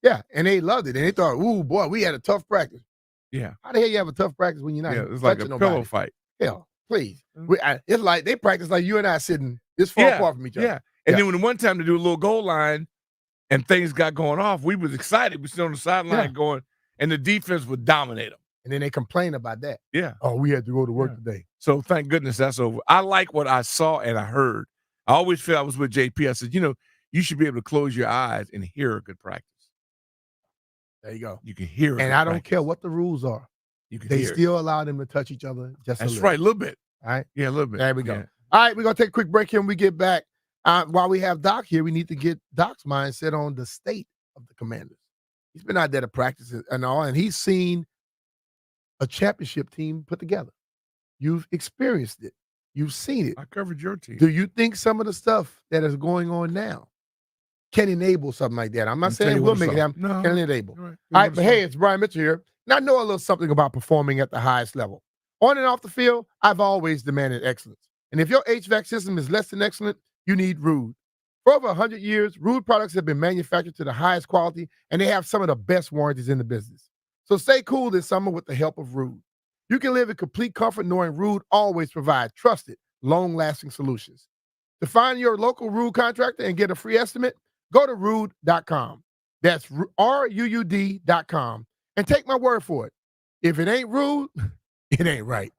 Yeah, and they loved it. And they thought, ooh, boy, we had a tough practice. Yeah. How the hell you have a tough practice when you're not it's like a pillow fight. Hell, please. It's like they practice like you and I sitting this far apart from each other. Yeah. And then when the one time to do a little goal line and things got going off, we was excited. We stood on the sideline going, and the defense would dominate them. And then they complain about that. Yeah. Oh, we had to go to work today. So thank goodness that's over. I like what I saw and I heard. I always felt I was with JP. I said, you should be able to close your eyes and hear a good practice. There you go. You can hear it. And I don't care what the rules are. You can they hear still allow them to touch each other just That's a little. right, a little bit. All right? Yeah, a little bit. There we go. Yeah. All right, we're going to take a quick break here. When we get back, while we have Doc here, we need to get Doc's mindset on the state of the Commanders. He's been out there to practice and all, and he's seen a championship team put together. You've experienced it. You've seen it. I covered your team. Do you think some of the stuff that is going on now can enable something like that? I'm not saying we'll make it happen. No. Can enable. Right. All right, but hey, it's Brian Mitchell here. And I know a little something about performing at the highest level. On and off the field, I've always demanded excellence. And if your HVAC system is less than excellent, you need Rude. For over 100 years, Rude products have been manufactured to the highest quality, and they have some of the best warranties in the business. So stay cool this summer with the help of Rude. You can live in complete comfort knowing Rude always provides trusted, long-lasting solutions. To find your local Rude contractor and get a free estimate, go to Rude.com. That's RUUD.com. And take my word for it. If it ain't Rude, it ain't right.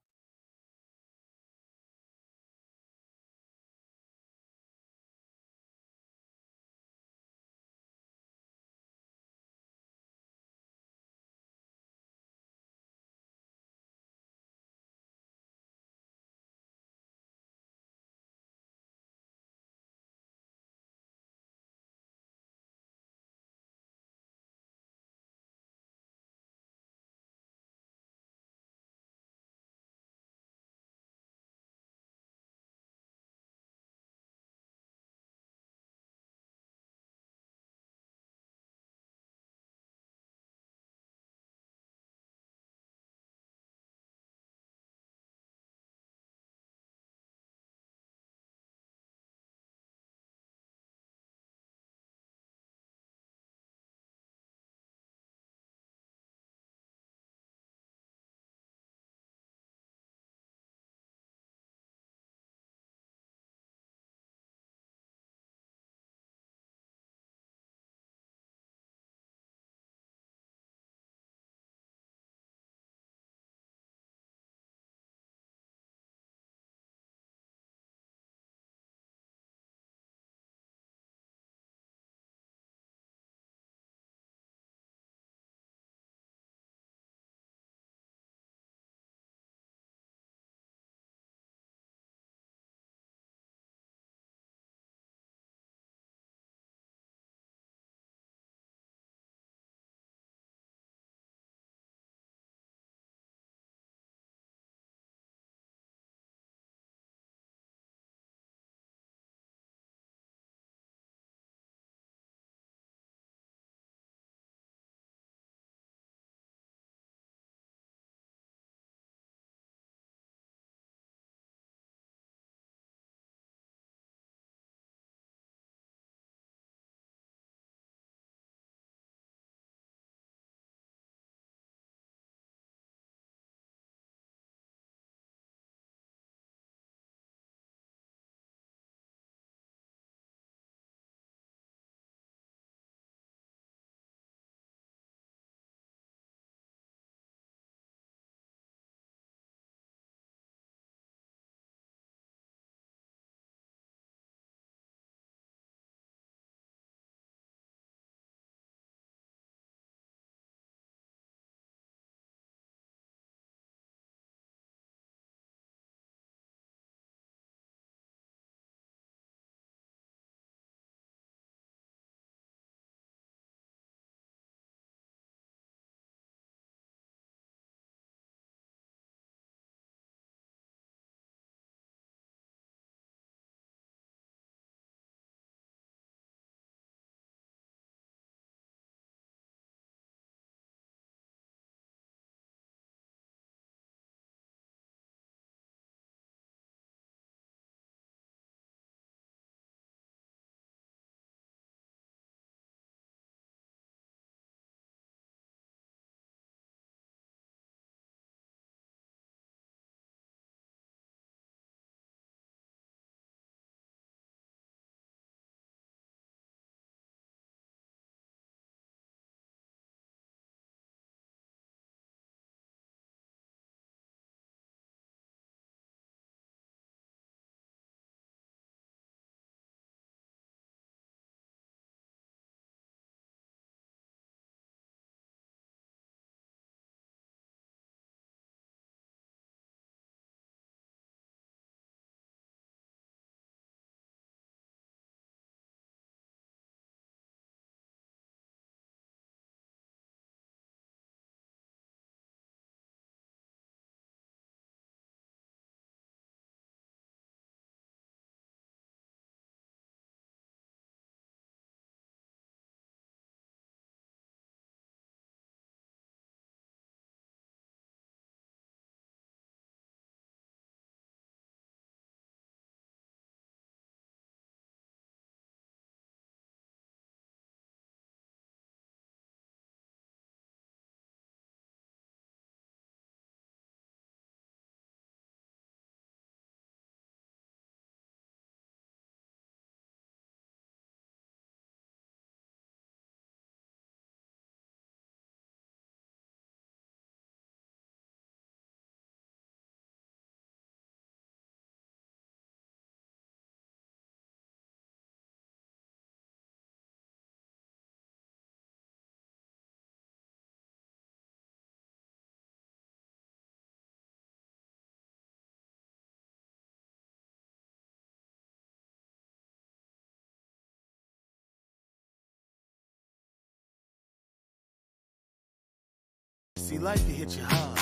See, life can hit you hard,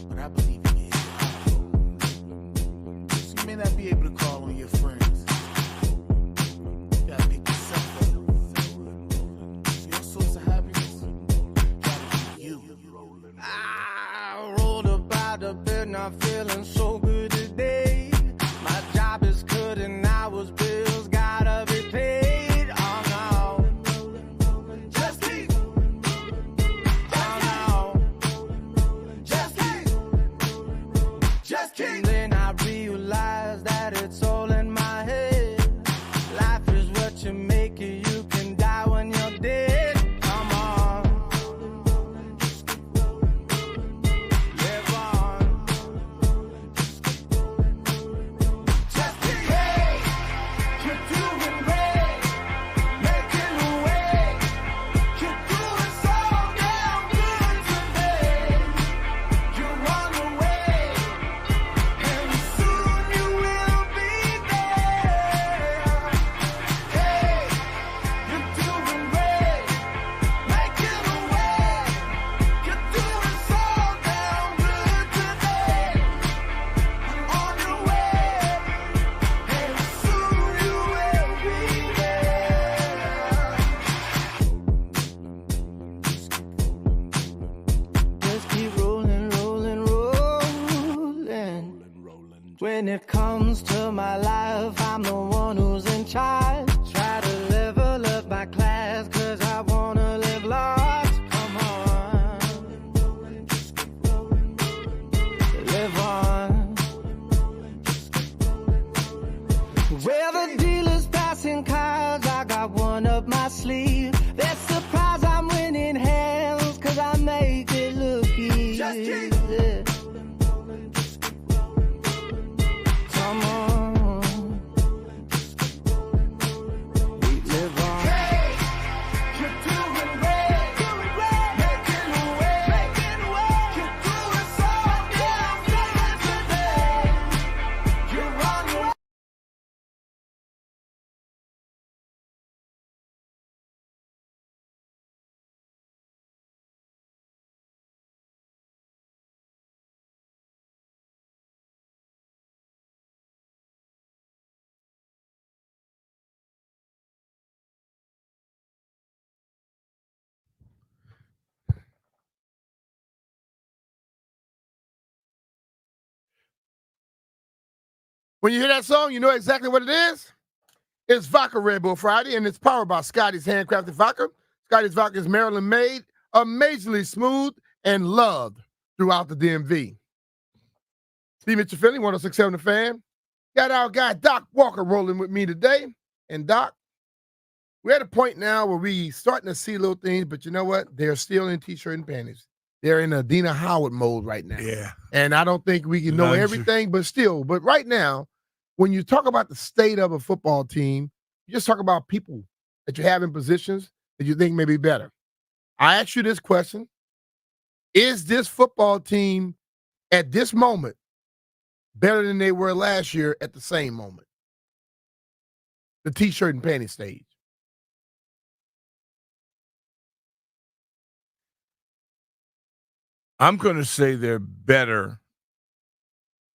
but I believe it can hit you hard. So you may not be able to call on your friends. You gotta pick yourself up. Your source of happiness gotta be you. I rolled about a bed, not feeling so good today. My job is cutting hours, bills gotta be paid. Oh no. Just keep. Oh no. Just keep. Just keep. And then I realize that it's all in my head. Life is what you make it. You can die when you're dead. Come on. Live on. Just keep. Hey, you're doing great. Making a way. You're doing so damn good today. You're on the way. And soon you will be there. Hey, you're doing great. Making a way. You're doing so damn good today. You're on your way. And soon you will be there. Just keep rolling, rolling, rolling. When it comes to my life, I'm the one who's in charge. Try to level up my class, cause I wanna live large. Come on. Live on. Well, the dealer's passing cards, I got one up my sleeve. They're surprised I'm winning hands, cause I make it look easy. Come on. We live on. Hey, you're doing great. Making a way. You're doing so damn good today. You're on your way. When you hear that song, you know exactly what it is. It's Vodka Red Bull Friday, and it's powered by Scotty's handcrafted vodka. Scotty's vodka is Maryland made, amazingly smooth, and loved throughout the DMV. Steve Mitchell Finley, 106.7 The Fan. Got our guy Doc Walker rolling with me today. And Doc, we're at a point now where we starting to see little things, but you know what? They're still in t-shirt and panties. They're in a Dina Howard mode right now. Yeah. And I don't think we can know everything, but still. But right now, when you talk about the state of a football team, you just talk about people that you have in positions that you think may be better. I ask you this question. Is this football team at this moment better than they were last year at the same moment? The t-shirt and panty stage. I'm going to say they're better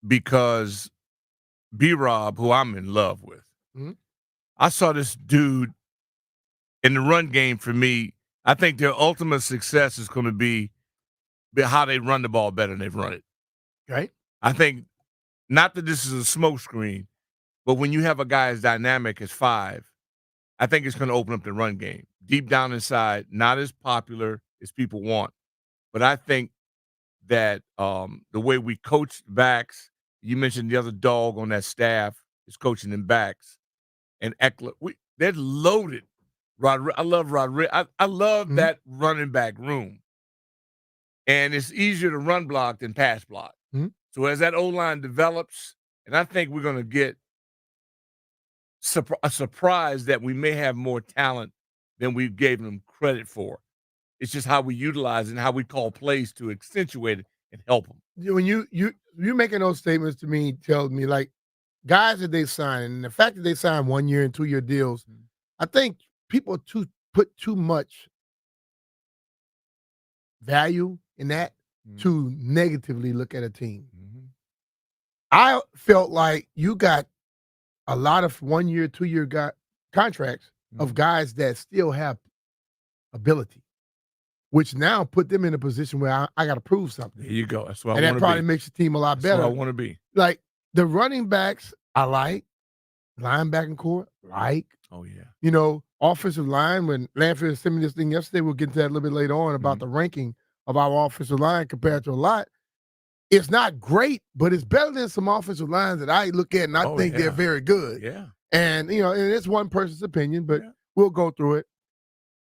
because B-Rob, who I'm in love with, I saw this dude in the run game for me. I think their ultimate success is going to be how they run the ball better than they've run it. Okay. I think, not that this is a smokescreen, but when you have a guy as dynamic as 5, I think it's going to open up the run game. Deep down inside, not as popular as people want, but I think that the way we coach backs, you mentioned the other dog on that staff is coaching them backs, and Eckler, they're loaded. I love Roderick. I love that running back room, and it's easier to run block than pass block. So as that O-line develops, and I think we're going to get a surprise that we may have more talent than we gave them credit for. It's just how we utilize it and how we call plays to accentuate it and help them. When you making those statements to me tells me, like, guys that they sign, and the fact that they sign 1 year and 2 year deals, I think people put too much value in that Mm-hmm. to negatively look at a team. Mm-hmm. I felt like you got a lot of 1 year, 2 year contracts of guys that still have ability, which now put them in a position where I got to prove something. There you go. That's what I and want to that be. probably makes the team a lot That's better. what I want to be. Like the running backs, I like. Linebacking core, like. Oh, yeah. You know, offensive line, when Landfield sent me this thing yesterday, we'll get into that a little bit later on about the ranking of our offensive line compared to a lot. It's not great, but it's better than some offensive lines that I look at and I think they're very good. Yeah. And, you know, and it's one person's opinion, but we'll go through it.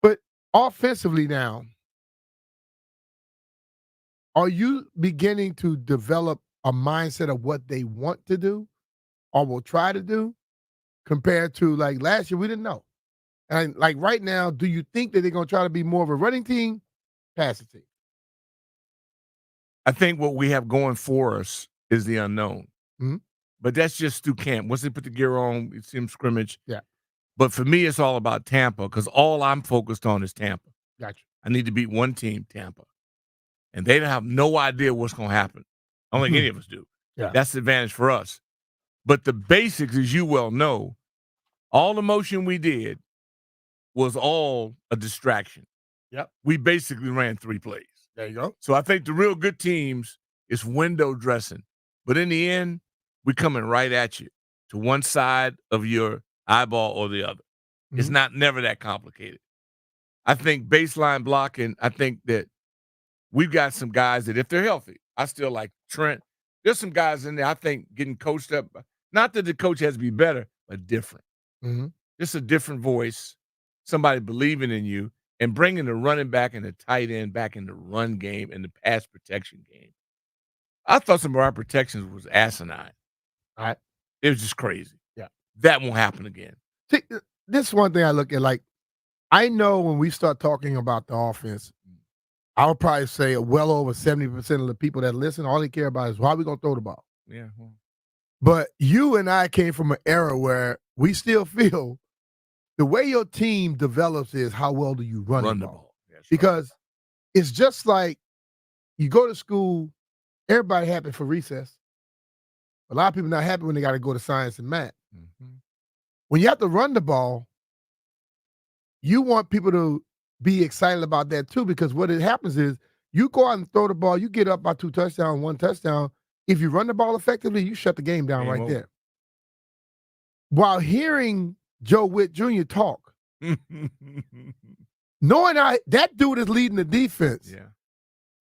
But offensively now, are you beginning to develop a mindset of what they want to do or will try to do compared to like last year? We didn't know. And like right now, do you think that they're going to try to be more of a running team, passing team? I think what we have going for us is the unknown. Mm-hmm. But that's just through camp. Once they put the gear on, we see them scrimmage. Yeah. But for me, it's all about Tampa because all I'm focused on is Tampa. Gotcha. I need to beat one team, Tampa. And they have no idea what's going to happen. I don't think any of us do. Yeah. That's the advantage for us. But the basics, as you well know, all the motion we did was all a distraction. Yep. We basically ran 3 plays. There you go. So I think the real good teams is window dressing. But in the end, we're coming right at you to one side of your eyeball or the other. It's not never that complicated. I think baseline blocking, I think that we've got some guys that if they're healthy, I still like Trent. There's some guys in there I think getting coached up. Not that the coach has to be better, but different. Just a different voice, somebody believing in you, and bringing the running back and the tight end back in the run game and the pass protection game. I thought some of our protections was asinine. It was just crazy. Yeah. That won't happen again. See, this is one thing I look at. Like, I know when we start talking about the offense, I would probably say well over 70% of the people that listen, all they care about is how we going to throw the ball. Yeah. But you and I came from an era where we still feel the way your team develops is how well do you run the ball. Because it's just like you go to school, everybody happy for recess. A lot of people not happy when they got to go to science and math. When you have to run the ball, you want people to be excited about that too, because what it happens is you go out and throw the ball, you get up by 2 touchdowns, 1 touchdown. If you run the ball effectively, you shut the game down right there. While hearing Joe Witt Jr. talk, knowing that dude is leading the defense. Yeah.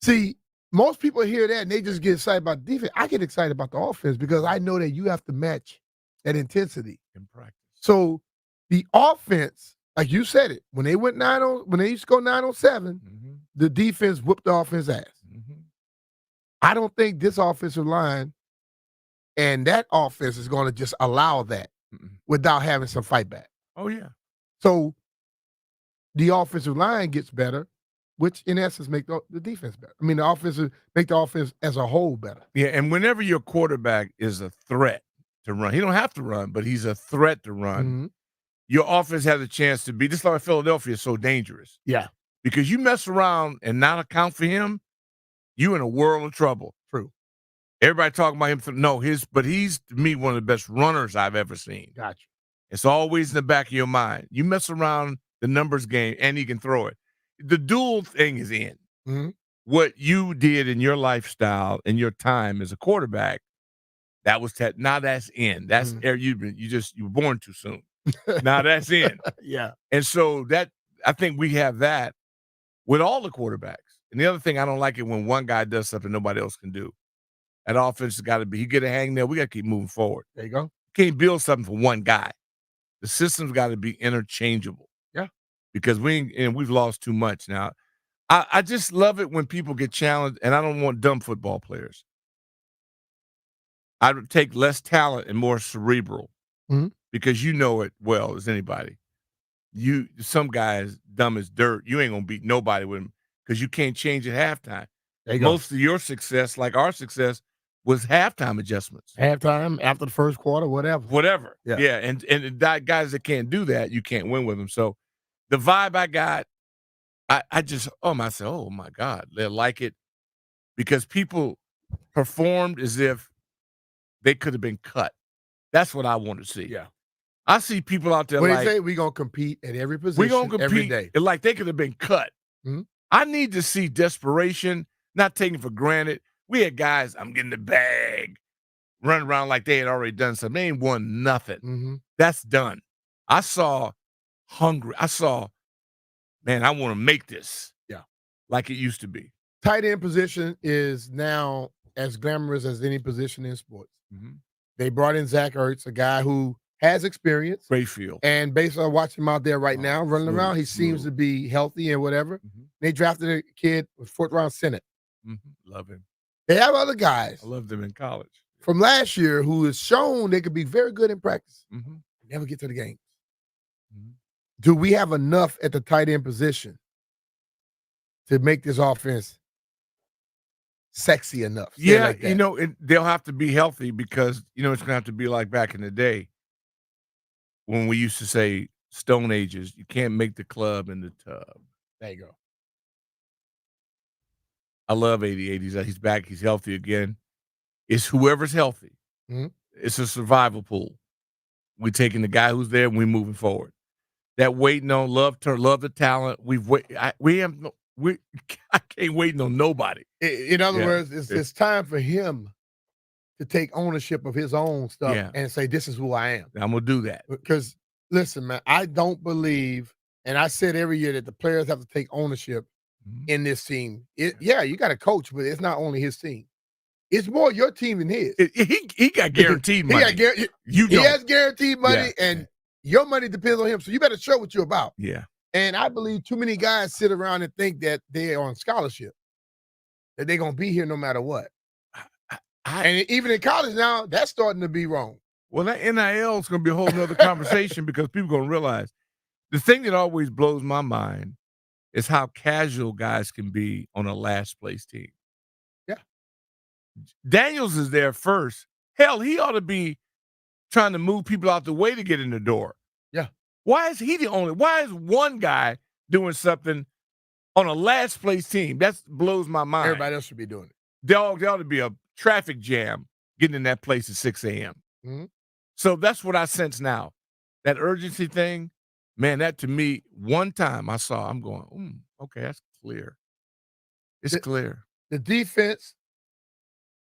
See, most people hear that and they just get excited about the defense. I get excited about the offense because I know that you have to match that intensity in practice. So the offense, like you said it, when they went when they used to go 9 on 7, the defense whooped the offense ass. I don't think this offensive line and that offense is going to just allow that without having some fight back. Oh, yeah. So the offensive line gets better, which in essence make the defense better. I mean, the offensive make the offense as a whole better. Yeah, and whenever your quarterback is a threat to run, he don't have to run, but he's a threat to run. Your offense has a chance to be, just like Philadelphia is so dangerous. Yeah. Because you mess around and not account for him, you in a world of trouble. True. Everybody talking about him. No, but he's, to me, one of the best runners I've ever seen. Gotcha. It's always in the back of your mind. You mess around the numbers game, and he can throw it. The dual thing is in. What you did in your lifestyle and your time as a quarterback, that was now that's in. That's you were born too soon. Now that's in. Yeah. And so that I think we have that with all the quarterbacks. And the other thing, I don't like it when one guy does something nobody else can do. That offense has got to be, he get a hang there. We got to keep moving forward. There you go. You can't build something for one guy. The system's got to be interchangeable. Yeah. Because we've lost too much now. I just love it when people get challenged, and I don't want dumb football players. I would take less talent and more cerebral because you know it well as anybody. Some guys dumb as dirt. You ain't gonna beat nobody with them because you can't change at halftime. Most of your success, like our success, was halftime adjustments. Halftime, after the first quarter, whatever. Yeah. And guys that can't do that, you can't win with them. So the vibe I got, I just, I said, oh my God, they like it. because people performed as if they could have been cut. That's what I want to see. Yeah. I see people out there What like, they say, we're going to compete at every position, we're going to every compete day. like they could have been cut. Mhm. I need to see desperation, not taken for granted. We had guys, I'm getting the bag, running around like they had already done something. They ain't won nothing. Mm-hmm. That's done. I saw hungry. I saw, man, I want to make this. Yeah. Like it used to be. Tight end position is now as glamorous as any position in sports. Mm-hmm. They brought in Zach Ertz, a guy who has experience. Great field. And based on watching him out there right now, running around, he seems to be healthy and whatever. Mm-hmm. They drafted a kid with 4th-round Senate. Mm-hmm. Love him. They have other guys. I loved them in college. From last year who has shown they could be very good in practice. Mm-hmm. Never get to the games. Mm-hmm. Do we have enough at the tight end position to make this offense sexy enough? Yeah, like you know, they'll have to be healthy because, you know, it's going to have to be like back in the day when we used to say Stone Ages, you can't make the club in the tub. There you go. I love 80s. He's back. He's healthy again. It's whoever's healthy. Mm-hmm. It's a survival pool. We're taking the guy who's there and we're moving forward. That waiting on love the talent. I can't wait on nobody. In other words, it's time for him to take ownership of his own stuff and say, this is who I am. I'm going to do that. Because, listen, man, I don't believe, and I said every year that the players have to take ownership in this team. You got a coach, but it's not only his team. It's more your team than his. He got guaranteed money. He has guaranteed money, and your money depends on him. So you better show what you're about. Yeah. And I believe too many guys sit around and think that they are on scholarship, that they're going to be here no matter what. And even in college now, that's starting to be wrong. Well, that NIL is going to be a whole nother conversation because people are going to realize the thing that always blows my mind is how casual guys can be on a last place team. Yeah. Daniels is there first. Hell, he ought to be trying to move people out the way to get in the door. Yeah. Why is he the only? Why is one guy doing something on a last place team? That blows my mind. Everybody else should be doing it. There ought to be a traffic jam getting in that place at 6 a.m. Mm-hmm. So that's what I sense now. That urgency thing, man, that to me, one time I saw, I'm going, okay, that's clear. It's clear. The defense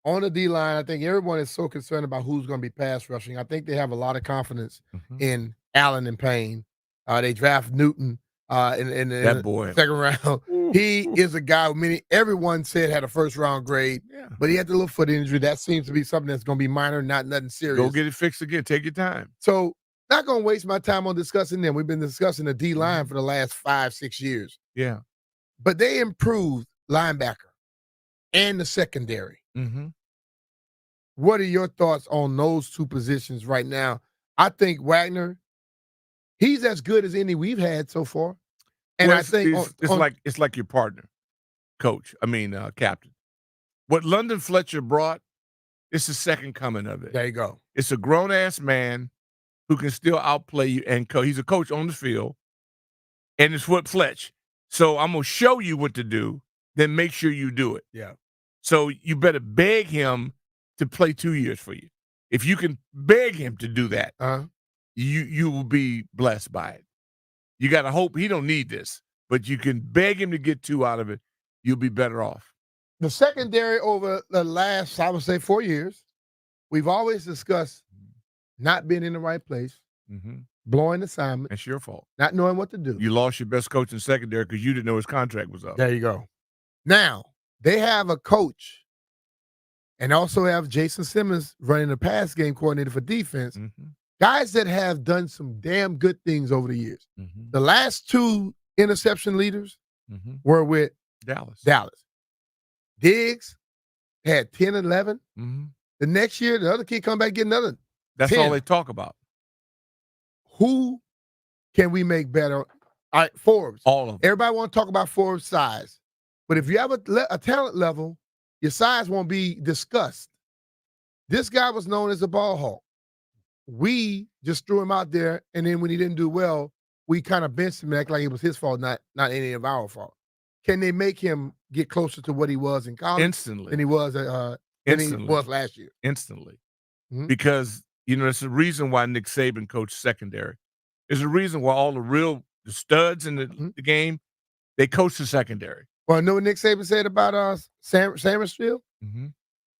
on the D-line, I think everyone is so concerned about who's going to be pass rushing. I think they have a lot of confidence in Allen and Payne. They draft Newton in the second round. He is a guy who everyone said had a first-round grade, but he had the little foot injury. That seems to be something that's going to be minor, not nothing serious. Go get it fixed again. Take your time. So not going to waste my time on discussing them. We've been discussing the D-line for the last 5-6 years. Yeah. But they improved linebacker and the secondary. Mm-hmm. What are your thoughts on those two positions right now? I think Wagner, he's as good as any we've had so far. And well, I think it's like your partner, coach. Captain. What London Fletcher brought, it's the second coming of it. There you go. It's a grown ass man who can still outplay you, and he's a coach on the field, and it's what Fletch. So I'm gonna show you what to do, then make sure you do it. Yeah. So you better beg him to play 2 years for you. If you can beg him to do that, you will be blessed by it. You got to hope he don't need this, but you can beg him to get 2 out of it. You'll be better off. The secondary over the last, I would say, 4 years, we've always discussed not being in the right place, blowing assignments. That's your fault. Not knowing what to do. You lost your best coach in secondary because you didn't know his contract was up. There you go. Now, they have a coach and also have Jason Simmons running the pass game coordinator for defense. Guys that have done some damn good things over the years. The last 2 interception leaders were with Dallas. Diggs had 10, 11. The next year, the other kid come back and get another. That's 10. all they talk about. Who can we make better? All right, Forbes. All of them. Everybody want to talk about Forbes' size. But if you have a talent level, your size won't be discussed. This guy was known as a ball hawk. We just threw him out there, and then when he didn't do well, we kind of benched him and act like it was his fault, not any of our fault. Can they make him get closer to what he was in college instantly than he was last year. instantly. Mhm. Because, there's a reason why Nick Saban coached secondary. There's a reason why all the studs in the game, they coach the secondary. Well, I know what Nick Saban said about Sanders-Field? Mm-hmm.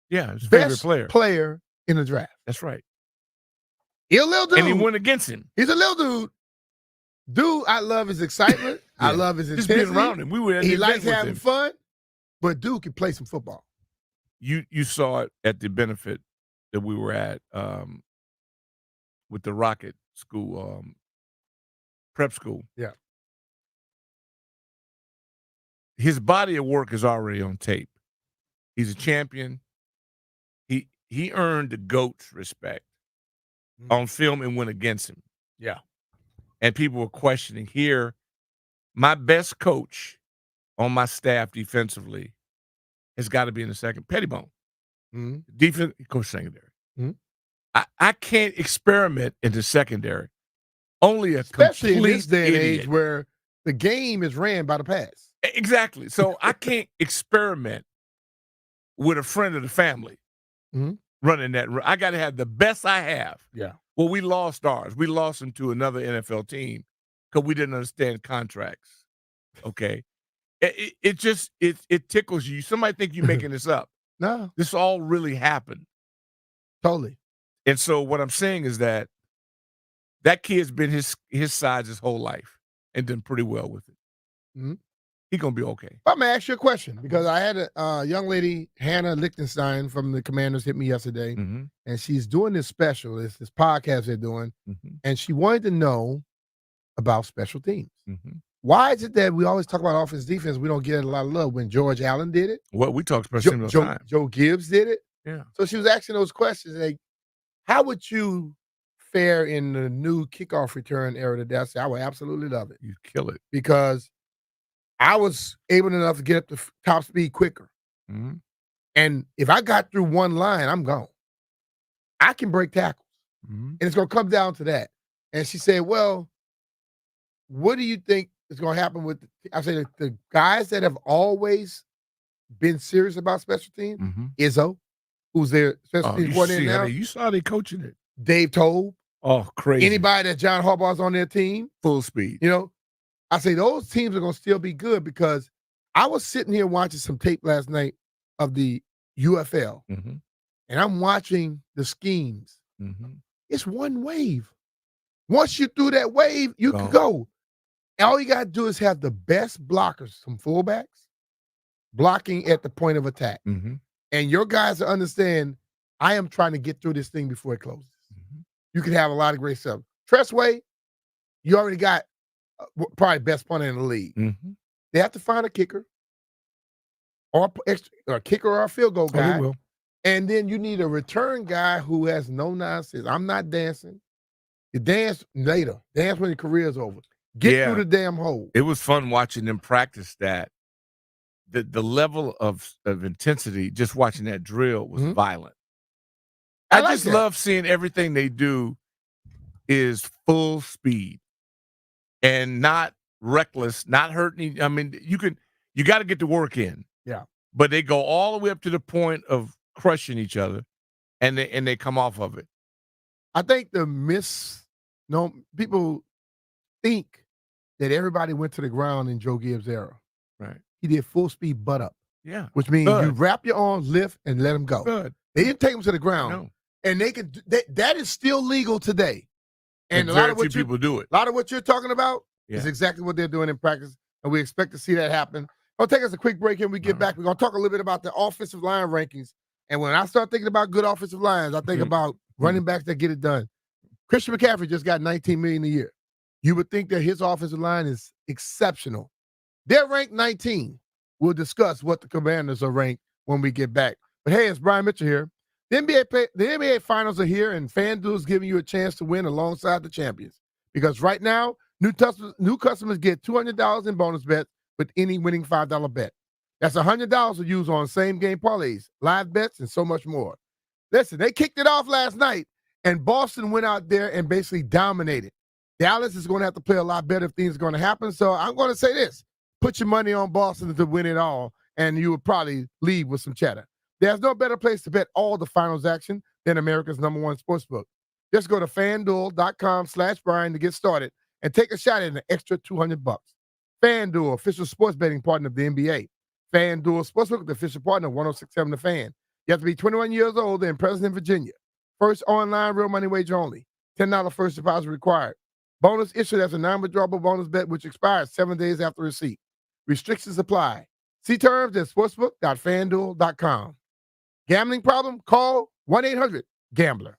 Yeah, his Best favorite player in the draft. That's right. He's a little dude. And he went against him. He's a little dude. Dude, I love his excitement. Yeah. I love his intensity. Just being around him. We were at he the likes event with having him. fun, but dude can play some football. You saw it at the benefit that we were at with the Rocket School, prep school. Yeah. His body of work is already on tape. He's a champion. He earned the GOAT's respect on film and went against him. Yeah. And people were questioning here. My best coach on my staff defensively has got to be in the second. Pettibone. Mm-hmm. Defense, coach secondary. Mm-hmm. I can't experiment in the secondary. Only Especially complete in this day and idiot. age where the game is ran by the pass. Exactly. So I can't experiment with a friend of the family running that. I got to have the best I have. Yeah. Well, we lost ours. We lost them to another NFL team because we didn't understand contracts. Okay. It tickles you. Somebody think you're making this up. No. This all really happened. Totally. And so what I'm saying is that kid's been his size his whole life and done pretty well with it. Mm-hmm. He's going to be okay. I'm going to ask you a question because I had a young lady, Hannah Lichtenstein from the Commanders, hit me yesterday, and she's doing this special, this podcast they're doing, and she wanted to know about special teams. Why is it that we always talk about offense, defense, we don't get a lot of love when George Allen did it? Well, we talk special teams all the time. Joe Gibbs did it. Yeah. So she was asking those questions like, how would you fare in the new kickoff return era today? I said, I would absolutely love it. You'd kill it. Because I was able enough to get up to top speed quicker. And if I got through one line, I'm gone. I can break tackles. And it's going to come down to that. And she said, well, what do you think is going to happen with, I said, the guys that have always been serious about special teams, Izzo, who's their special teams coordinator now. You saw they coaching it. Dave Tobe. Oh, crazy. Anybody that John Harbaugh's on their team. Full speed. I say those teams are going to still be good because I was sitting here watching some tape last night of the UFL, and I'm watching the schemes. It's one wave. Once you through that wave, you can go. All you got to do is have the best blockers, some fullbacks, blocking at the point of attack. And your guys understand, I am trying to get through this thing before it closes. You can have a lot of great stuff. Tressway, you already got probably best punter in the league. They have to find a kicker or a kicker or a field goal guy. Will. And then you need a return guy who has no nonsense. I'm not dancing. You dance later. Dance when your career's over. Get through the damn hole. It was fun watching them practice that. The level of intensity, just watching that drill was violent. I just love seeing everything they do is full speed and not reckless, not hurting. I mean, you got to get the work in. Yeah. But they go all the way up to the point of crushing each other, and they come off of it. I think people think that everybody went to the ground in Joe Gibbs' era. Right. He did full speed butt up. Yeah. Which means you wrap your arms, lift, and let him go. Good. They didn't take him to the ground. No. And that is still legal today. And a very lot of what few people do it. A lot of what you're talking about is exactly what they're doing in practice. And we expect to see that happen. I'll take us a quick break here. When we get back, we're going to talk a little bit about the offensive line rankings. And when I start thinking about good offensive lines, I think about running backs that get it done. Christian McCaffrey just got $19 million a year. You would think that his offensive line is exceptional. They're ranked 19. We'll discuss what the Commanders are ranked when we get back. But hey, it's Brian Mitchell here. The NBA Finals are here, and FanDuel is giving you a chance to win alongside the champions. Because right now, new customers get $200 in bonus bets with any winning $5 bet. That's $100 to use on same-game parlays, live bets, and so much more. Listen, they kicked it off last night, and Boston went out there and basically dominated. Dallas is going to have to play a lot better if things are going to happen. So I'm going to say this. Put your money on Boston to win it all. and you would probably leave with some cheddar. There's no better place to bet all the finals action than America's #1 sportsbook. Just go to FanDuel.com/Brian to get started and take a shot at an extra $200. FanDuel, official sports betting partner of the NBA. FanDuel Sportsbook, the official partner of 106.7 The Fan. You have to be 21 years old and present in Virginia. First online real money wager only. $10 first deposit required. Bonus issued as a non-withdrawable bonus bet which expires 7 days after receipt. Restrictions apply. See terms at sportsbook.fanduel.com. Gambling problem? Call 1-800-GAMBLER.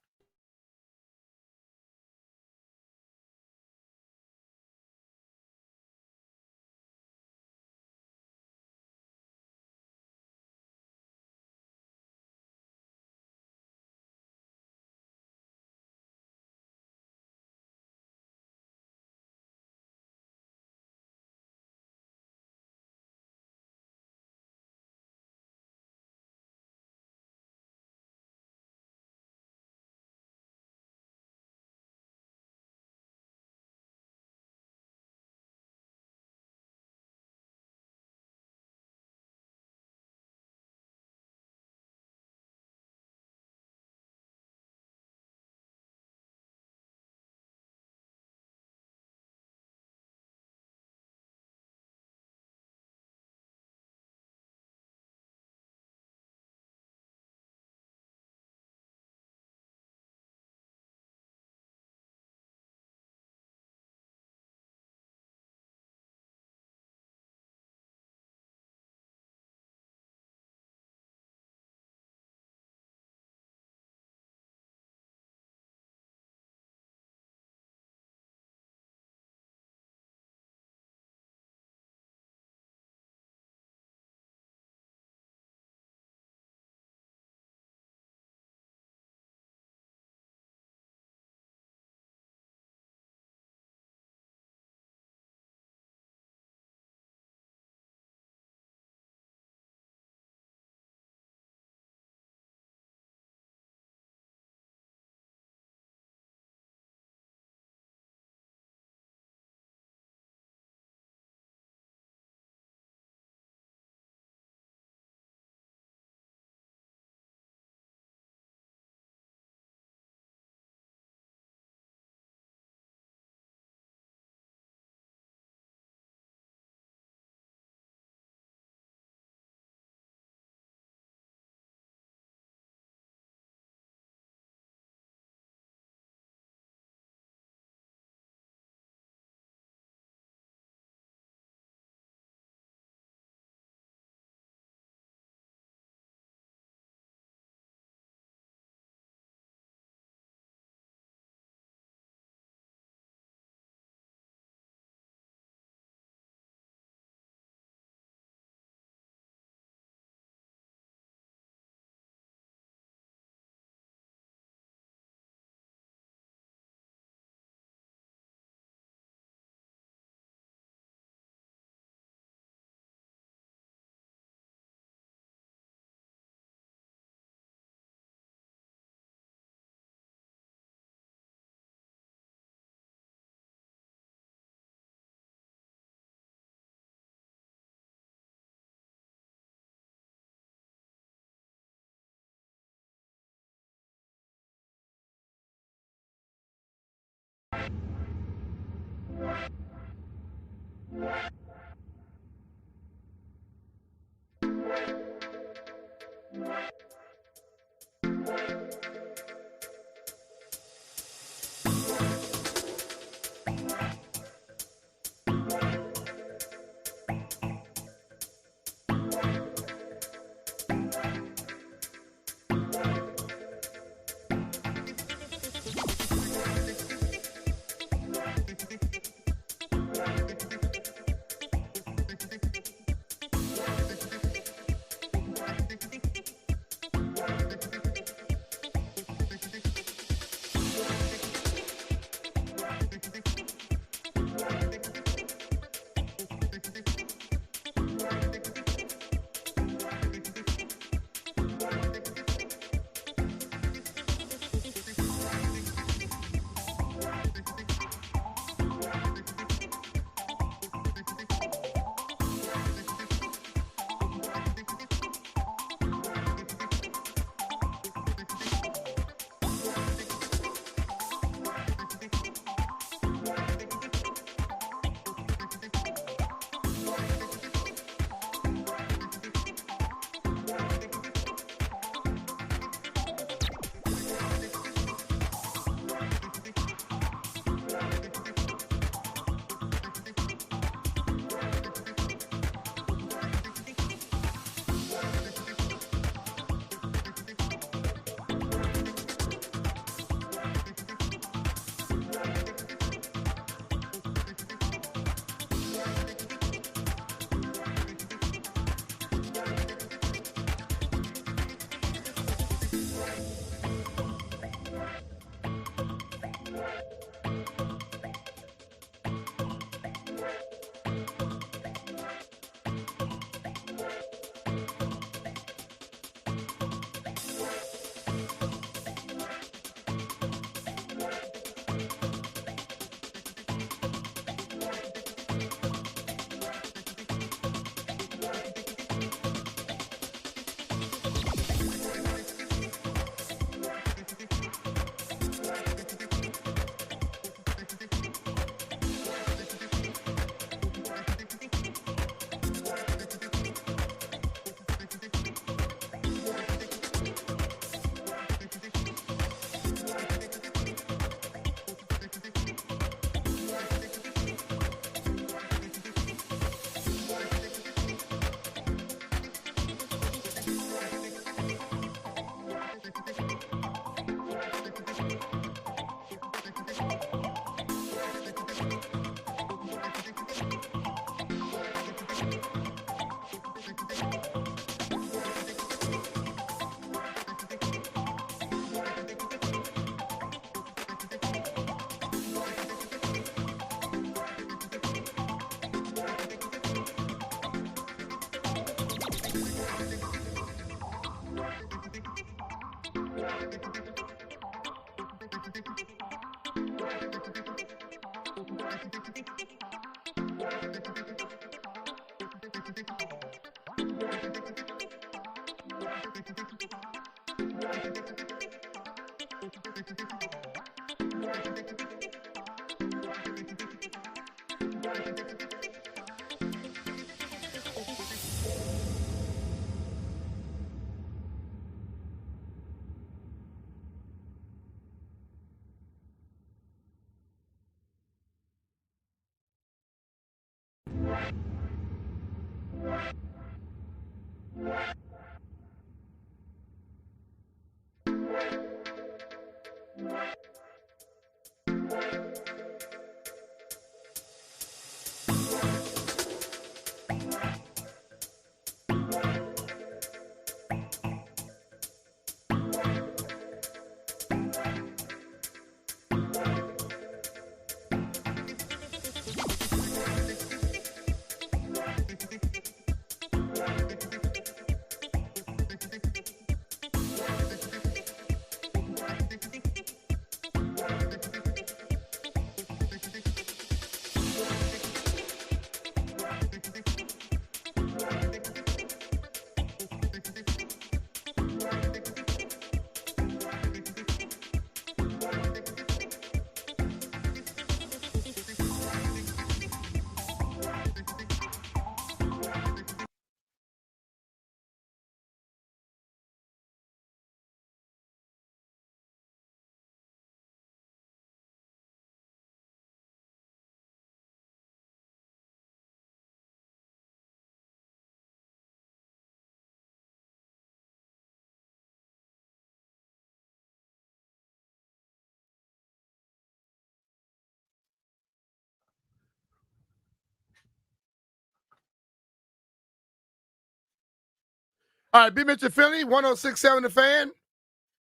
All right, B. Mitchell Philly, 106.7 The Fan.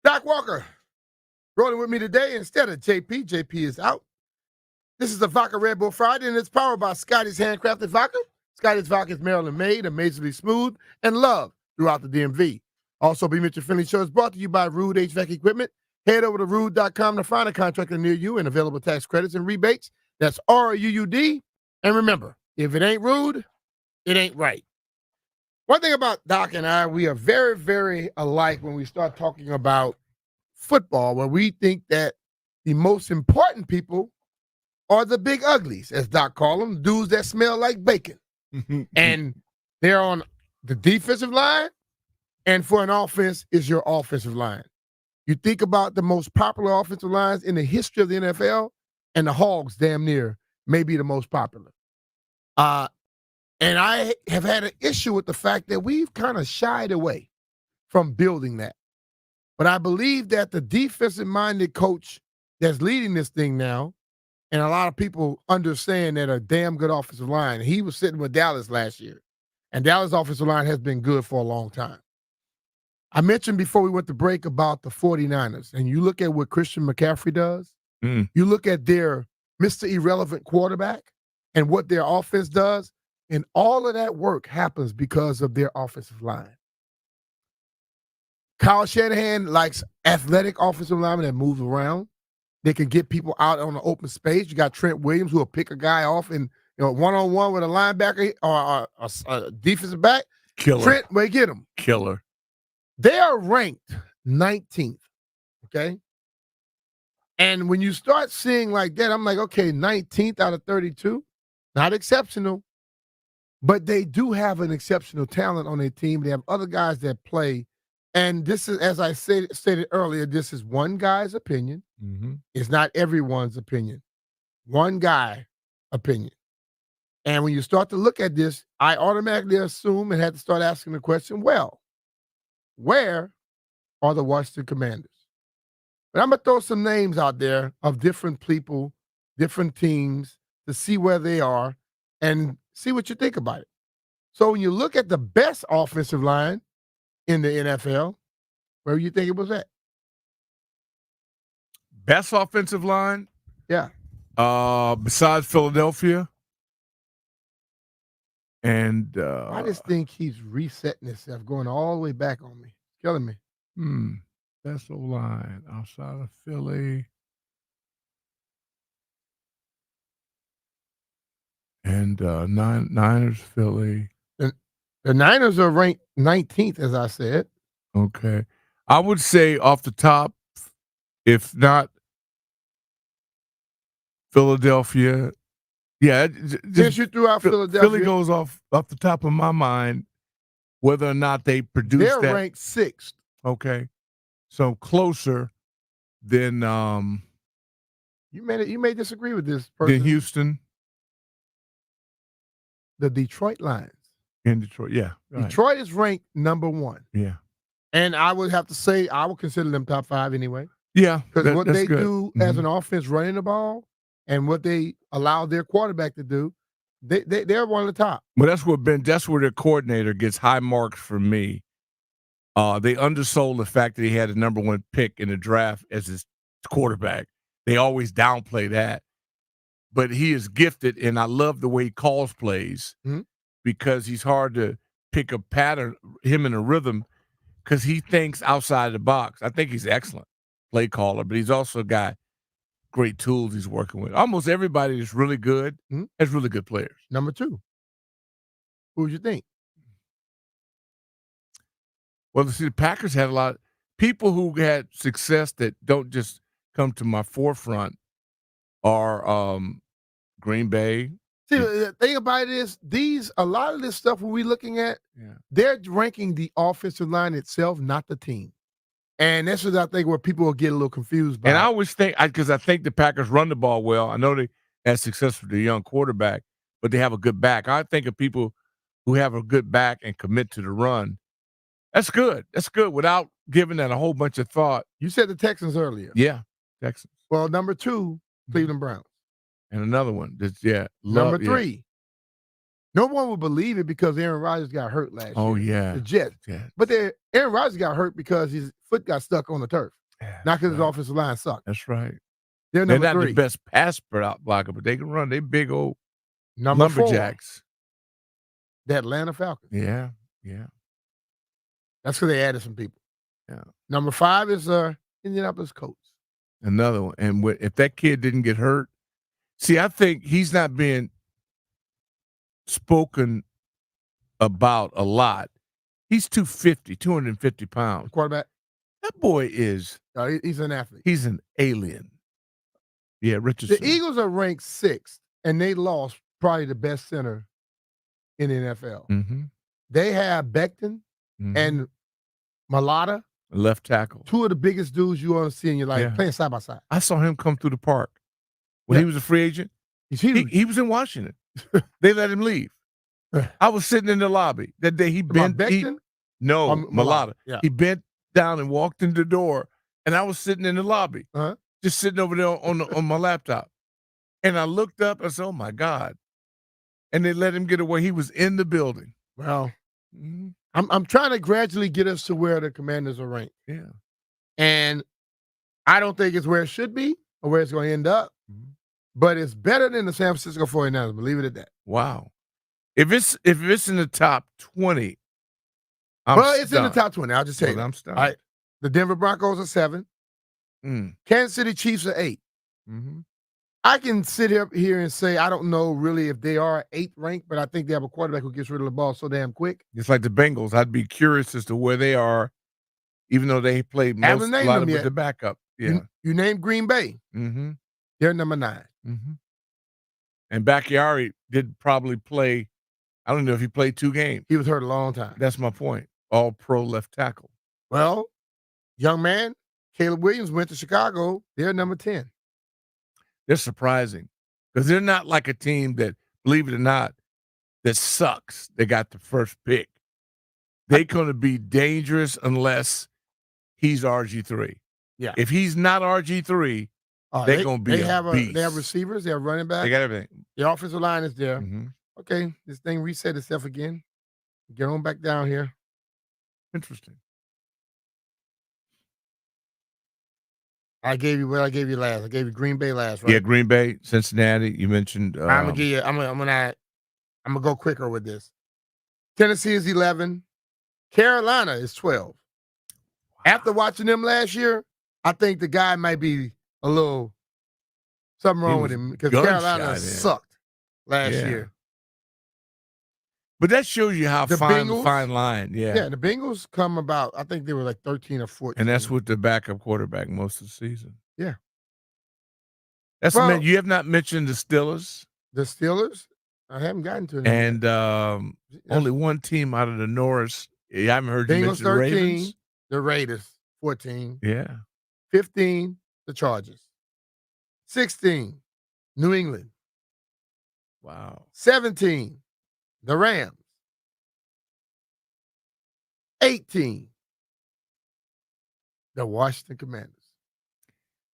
Doc Walker rolling with me today instead of JP. JP is out. This is the Vodka Red Bull Friday, and it's powered by Scotty's Handcrafted Vodka. Scotty's Vodka is Maryland-made, amazingly smooth, and loved throughout the DMV. Also, B. Mitchell Philly Show is brought to you by Rude HVAC Equipment. Head over to rude.com to find a contractor near you and available tax credits and rebates. That's RUUD. And remember, if it ain't rude, it ain't right. One thing about Doc and I, we are very, very alike when we start talking about football, where we think that the most important people are the big uglies, as Doc call them, dudes that smell like bacon. And they're on the defensive line, and for an offense is your offensive line. You think about the most popular offensive lines in the history of the NFL, and the Hogs damn near may be the most popular. And I have had an issue with the fact that we've kind of shied away from building that. But I believe that the defensive-minded coach that's leading this thing now, and a lot of people understand that a damn good offensive line. He was sitting with Dallas last year, and Dallas' offensive line has been good for a long time. I mentioned before we went to break about the 49ers, and you look at what Christian McCaffrey does, you look at their Mr. Irrelevant quarterback and what their offense does, and all of that work happens because of their offensive line. Kyle Shanahan likes athletic offensive linemen that move around. They can get people out on the open space. You got Trent Williams, who will pick a guy off and one-on-one with a linebacker or a defensive back. Killer. Trent may get him. Killer. They are ranked 19th, okay? And when you start seeing like that, I'm like, okay, 19th out of 32, not exceptional, but they do have an exceptional talent on their team. They have other guys that play. And this is, as I stated earlier, this is one guy's opinion. It's not everyone's opinion. One guy opinion. And when you start to look at this, I automatically assume and had to start asking the question, well, where are the Washington Commanders? But I'm going to throw some names out there of different people, different teams, to see where they are and see what you think about it. So when you look at the best offensive line in the NFL, where do you think it was at? Best offensive line? Yeah. Besides Philadelphia. And I just think he's resetting himself, going all the way back on me. It's killing me. Best O-line outside of Philly. And Niners, Philly. The Niners are ranked 19th, as I said. Okay. I would say off the top, if not Philadelphia. Yeah. Since you threw out Philadelphia. Philly goes off the top of my mind, whether or not they produce they're that. ranked 6th. Okay. So closer than you may disagree with this person. Than Houston. the Detroit Lions. In Detroit, yeah. Right. Detroit is ranked number 1. Yeah. And I would have to say I would consider them top 5 anyway. Yeah. Because what they good. do as an offense running the ball and what they allow their quarterback to do, they're one of the top. Well, that's where their coordinator gets high marks from me. They undersold the fact that he had the number 1 pick in the draft as his quarterback. They always downplay that. But he is gifted, and I love the way he calls plays because he's hard to pick a pattern, him in a rhythm, because he thinks outside the box. I think he's excellent play caller, but he's also got great tools he's working with. Almost everybody that's really good has really good players. Number 2. Who would you think? Well, see, the Packers had a lot of people who had success that don't just come to my forefront are Green Bay. See, the thing about it is a lot of this stuff we're looking at, they're ranking the offensive line itself, not the team. And that's what I think where people will get a little confused by. And I always think, because I think the Packers run the ball well. I know they had success with the young quarterback, but they have a good back. I think of people who have a good back and commit to the run. That's good. That's good without giving that a whole bunch of thought. You said the Texans earlier. Yeah, Texans. Well, number 2, Cleveland Browns. And another one. Number 3. No one would believe it because Aaron Rodgers got hurt last year. Oh, yeah. The Jets. Yeah. But Aaron Rodgers got hurt because his foot got stuck on the turf. Yeah, not because his offensive line sucked. That's right. They're not 3. The best pass blocker, but they can run. They big old number lumberjacks. 4, the Atlanta Falcons. Yeah. That's because they added some people. Yeah. Number 5 is Indianapolis Colts. Another one. And if that kid didn't get hurt, see, I think he's not being spoken about a lot. He's 250 pounds. The quarterback. That boy is. He's an athlete. He's an alien. Yeah, Richardson. The Eagles are ranked 6th, and they lost probably the best center in the NFL. Mm-hmm. They have Becton and Malata. Left tackle. 2 of the biggest dudes you want to see in your life playing side by side. I saw him come through the park when he was a free agent. He was in Washington. They let him leave. I was sitting in the lobby that day. He bent. Malata. Yeah. He bent down and walked in the door, and I was sitting in the lobby, just sitting over there on my laptop. And I looked up and said, "Oh my God!" And they let him get away. He was in the building. Well, I'm trying to gradually get us to where the Commanders are ranked. Yeah, and I don't think it's where it should be or where it's going to end up. But it's better than the San Francisco 49ers. Believe it at that. Wow. If it's in the top 20, it's in the top 20. I'll just tell you. I'm stunned. All right. The Denver Broncos are 7. Kansas City Chiefs are 8. I can sit here and say I don't know really if they are 8th ranked, but I think they have a quarterback who gets rid of the ball so damn quick. It's like the Bengals. I'd be curious as to where they are, even though they played a lot of with the backup. Yeah. You named Green Bay. They're number 9. And Bakhtiari did probably play. I don't know if he played 2 games. He was hurt a long time. That's my point. All pro left tackle. Well, young man, Caleb Williams went to Chicago. They're number 10. They're surprising because they're not like a team that, believe it or not, that sucks. They got the first pick. They're going to be dangerous unless he's RG3. Yeah. If he's not RG3, they're going to be beast. They have receivers. They have running back. They got everything. The offensive line is there. Okay, this thing reset itself again. Get on back down here. Interesting. I gave you what I gave you last. I gave you Green Bay last, right? Yeah, Green Bay, Cincinnati. You mentioned. I'm gonna give you. I'm gonna go quicker with this. Tennessee is 11. Carolina is 12. Wow. After watching them last year, I think the guy might be a little something wrong with him because Carolina sucked last year. But that shows you how fine line. Yeah. Yeah, the Bengals come about, I think they were like 13 or 14. And that's with the backup quarterback most of the season. Yeah. You have not mentioned the Steelers. The Steelers? I haven't gotten to them. And only one team out of the Norris. I haven't heard you mention 13, the Ravens. The Raiders, 14. Yeah. 15, the Chargers. 16, New England. Wow. 17, the Rams. 18, the Washington Commanders.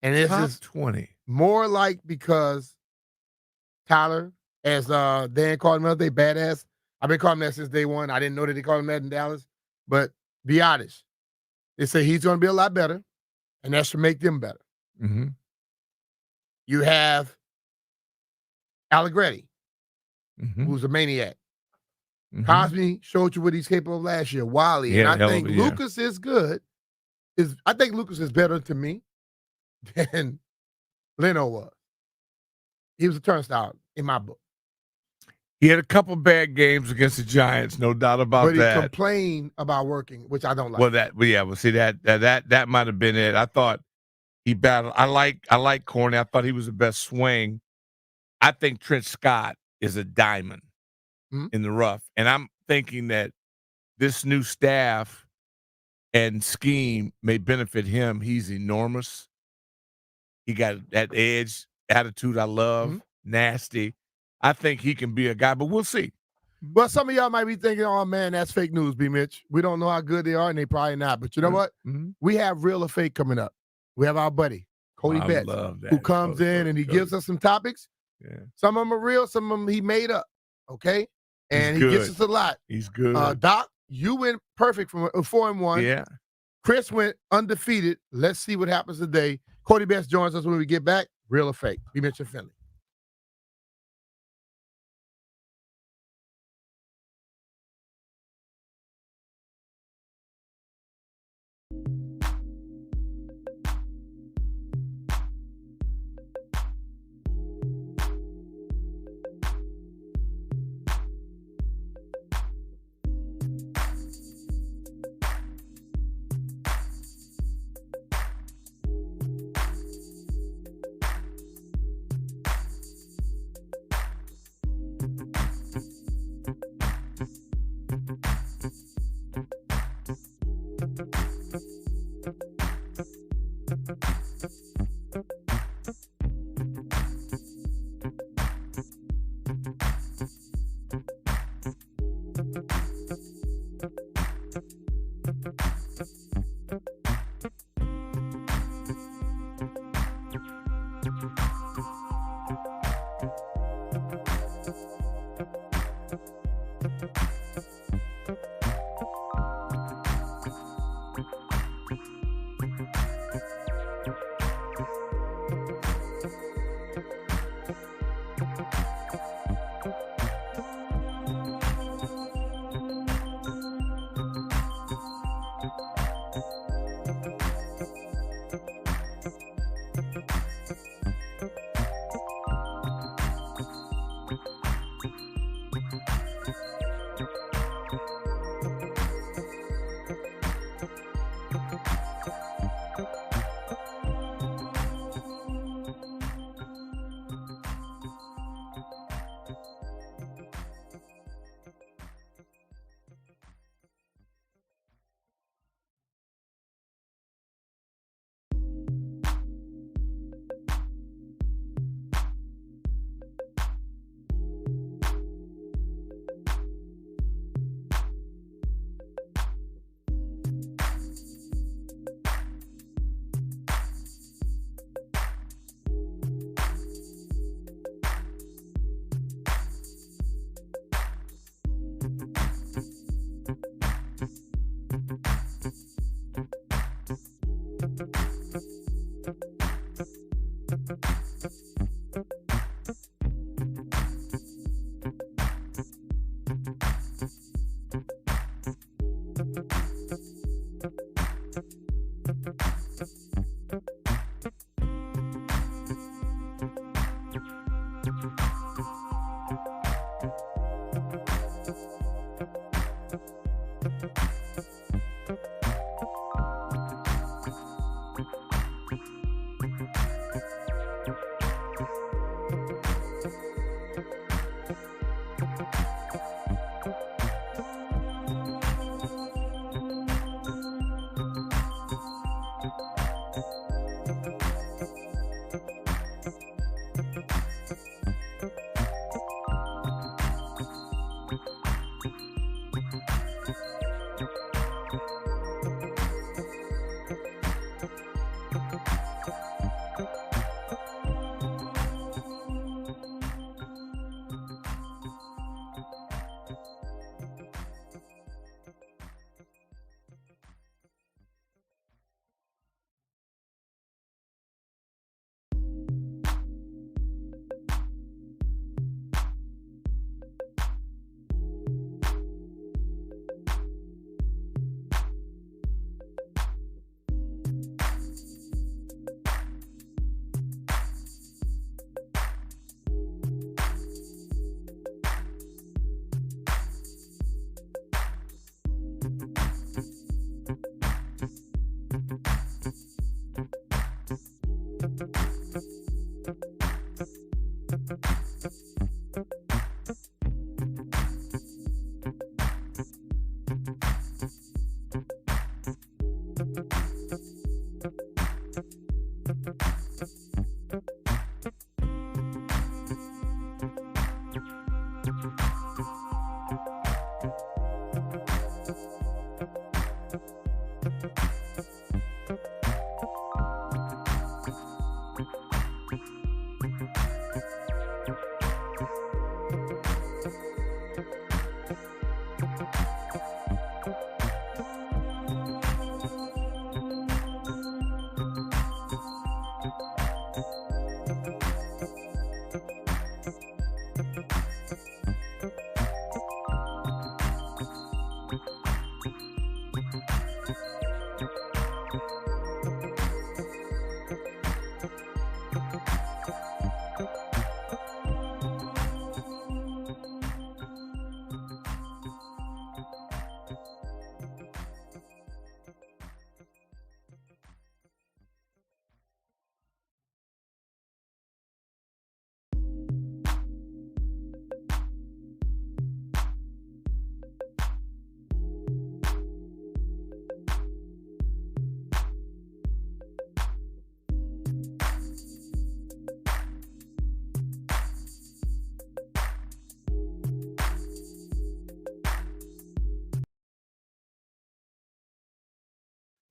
And this Top is 20. more like because Tyler, as Dan called him the other day, badass. I've been calling him that since day one. I didn't know that they called him that in Dallas. But be honest. They say he's going to be a lot better, and that should make them better. Mm-hmm. You have Allegretti, Mm-hmm. who's a maniac. Mm-hmm. Cosme showed you what he's capable of last year. Wiley. Yeah, and I think Lucas is good. I think Lucas is better to me than Leno was. He was a turnstile in my book. He had a couple bad games against the Giants, no doubt about that. But he complained about working, which I don't like. Well, see that might have been it. I thought he battled. I like Corny. I thought he was the best swing. I think Trent Scott is a diamond in the rough, and I'm thinking that this new staff and scheme may benefit him. He's enormous. He got that edge, attitude I love, nasty. I think he can be a guy, but we'll see. But some of y'all might be thinking, oh, man, that's fake news, B. Mitch. We don't know how good they are, and they probably not. But you know what? We have real or fake coming up. We have our buddy, Cody Betts, who comes in and he gives us some topics. Yeah. Some of them are real. Some of them he made up, okay? And he gets us a lot. He's good. Doc, you went perfect from 4-1. Yeah. Chris went undefeated. Let's see what happens today. Cody Betts joins us when we get back. Real or fake? B. Mitch and Finley.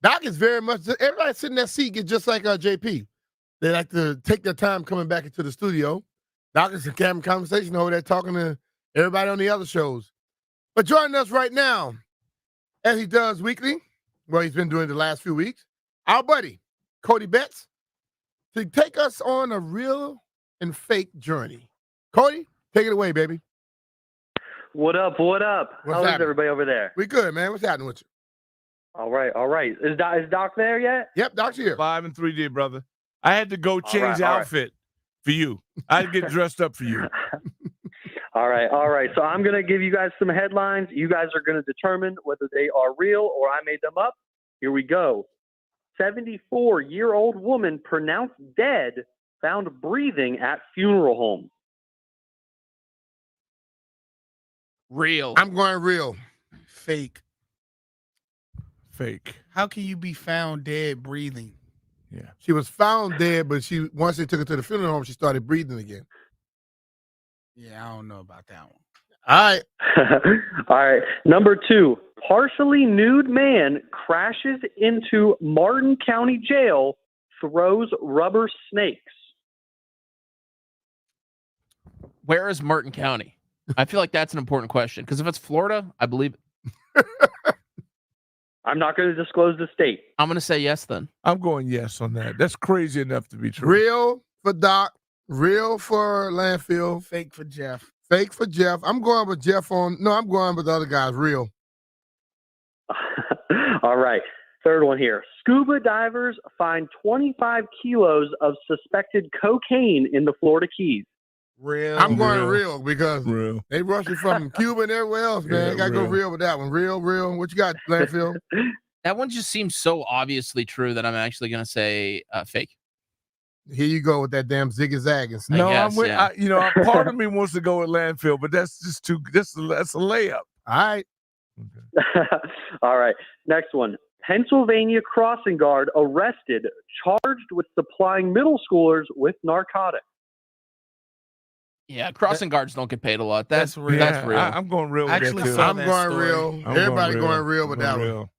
Doc is very much, everybody sitting in that seat gets just like JP. They like to take their time coming back into the studio. Doc is having a conversation over there talking to everybody on the other shows. But joining us right now, as he does weekly, well, he's been doing the last few weeks, our buddy, Cody Betts, to take us on a real and fake journey. Cody, take it away, baby. What up? What up? What's How is happening? everybody over there? We good, man. What's happening with you? All right, all right. Is Doc there yet? Yep, Doc's here. 5 and 3D, brother. I had to go change all right. outfit for you. I had to get dressed up for you. All right, all right. So I'm going to give you guys some headlines. You guys are going to determine whether they are real or I made them up. Here we go. 74-year-old woman pronounced dead, found breathing at funeral home. Real. I'm going real. Fake. Fake. How can you be found dead breathing? Yeah. She was found dead, but once they took her to the funeral home, she started breathing again. Yeah, I don't know about that one. All right. All right. Number 2, partially nude man crashes into Martin County Jail, throws rubber snakes. Where is Martin County? I feel like that's an important question because if it's Florida, I believe it. I'm not going to disclose the state. I'm going to say yes then. I'm going yes on that. That's crazy enough to be true. Real for Doc, real for Landfill, Fake for Jeff. fake for Jeff. I'm going with Jeff on. No, I'm going with the other guys. Real. All right. Third one here. Scuba divers find 25 kilos of suspected cocaine in the Florida Keys. Real. I'm going Real. real because Real. they rushing from Cuba and everywhere else, man. Yeah, Gotta go real. real with that one. Real. What you got, Landfill? That one just seems so obviously true that I'm actually going to say fake. Here you go with that damn zig-zag and stuff. No, guess, I'm with, yeah. part of me wants to go with landfill, but that's just that's a layup. All right. All right. Next one. Pennsylvania crossing guard arrested, charged with supplying middle schoolers with narcotics. Yeah, crossing guards don't get paid a lot. That's real. That's real. I'm going real with Actually, that too. saw I'm that going story. real. I'm Everybody going real with that one. real.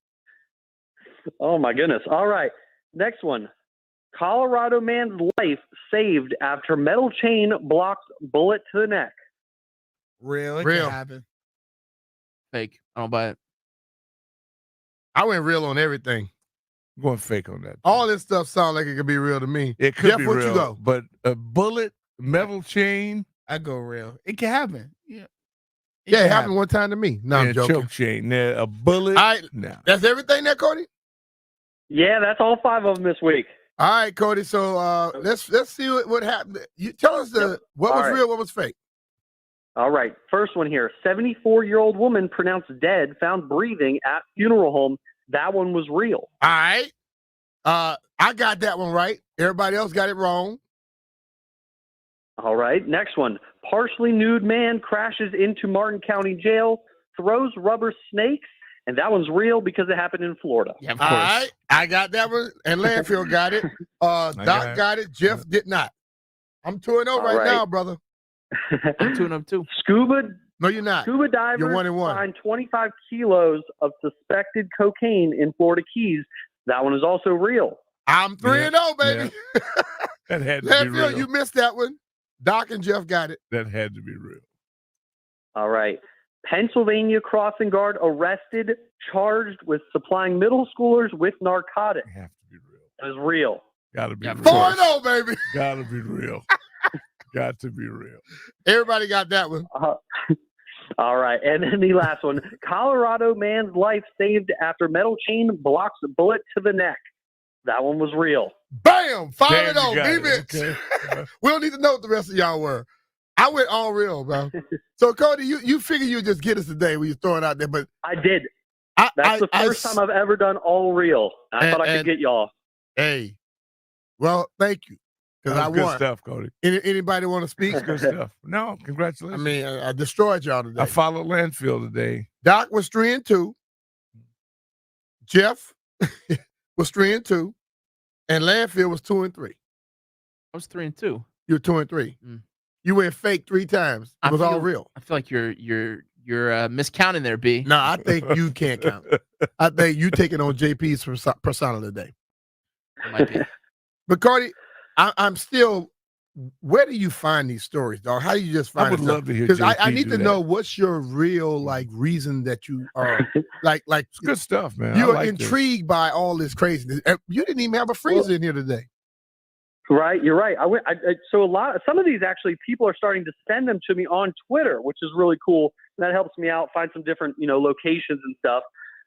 Oh, my goodness. All right. Next one. Colorado man's life saved after metal chain blocks bullet to the neck. Real. It Real. can happen. Fake. I don't buy it. I went real on everything. I'm going fake on that. All this stuff sounds like it could be real to me. It could Jeff, be where'd real, you go? but a bullet, metal chain, I go real. It can happen. Yeah. Yeah, it can happened one time to me. No, and I'm a joking. choke chain. Now, a bullet. All right. No. That's everything there, Cody? Yeah, that's all 5 of them this week. All right, Cody. So let's see what happened. You tell us what All was right. real, what was fake. All right. First one here. 74-year-old woman pronounced dead, found breathing at funeral home. That one was real. All right. I got that one right. Everybody else got it wrong. All right. Next one. Partially nude man crashes into Martin County Jail, throws rubber snakes, and that one's real because it happened in Florida. Yeah, of All course. right. I got that one. And Landfill got it. Doc got it. Jeff did not. I'm 2-0 right right. now, brother. I'm 2-2 too. No, you're not. Scuba divers You're 1-1. find 25 kilos of suspected cocaine in Florida Keys. That one is also real. I'm 3-0, baby. Yeah. That had to be real. You missed that one. Doc and Jeff got it. That had to be real. All right. Pennsylvania crossing guard arrested, charged with supplying middle schoolers with narcotics. It have to be real. It was real. Got to be real. 4-0, baby. Got to be real. Got to be real. Everybody got that one. All right. And then the last one. Colorado man's life saved after metal chain blocks a bullet to the neck. That one was real. Bam! 5-0. Damn, Defense. okay. We don't need to know what the rest of y'all were. I went all real, bro. So, Cody, you figure you'd just get us today when you throw it out there, but I did. That's the first time I've ever done all real. I thought I could get y'all. Hey, well, thank you. Because I good won. stuff, Cody. Anybody want to speak? That's good stuff. No, congratulations. I mean, I destroyed y'all today. I followed Landfill today. Doc was 3-2. Jeff was 3-2. And Landfill was 2-3. I was 3-2. You were 2-3. Mm. You went fake 3 times. It was all real. I feel like you're miscounting there, B. No, I think you can't count. I think you taking on JP's persona today. Might be. But Cardi, I'm still. Where do you find these stories, dog? How do you just find? I would love to hear. Because JP I need do to that. know what's your real reason that you are like. It's good stuff, man. You I are like intrigued by all this craziness. You didn't even have a freezer in here today. Right, you're right. So some of these actually people are starting to send them to me on Twitter, which is really cool. That helps me out find some different locations and stuff.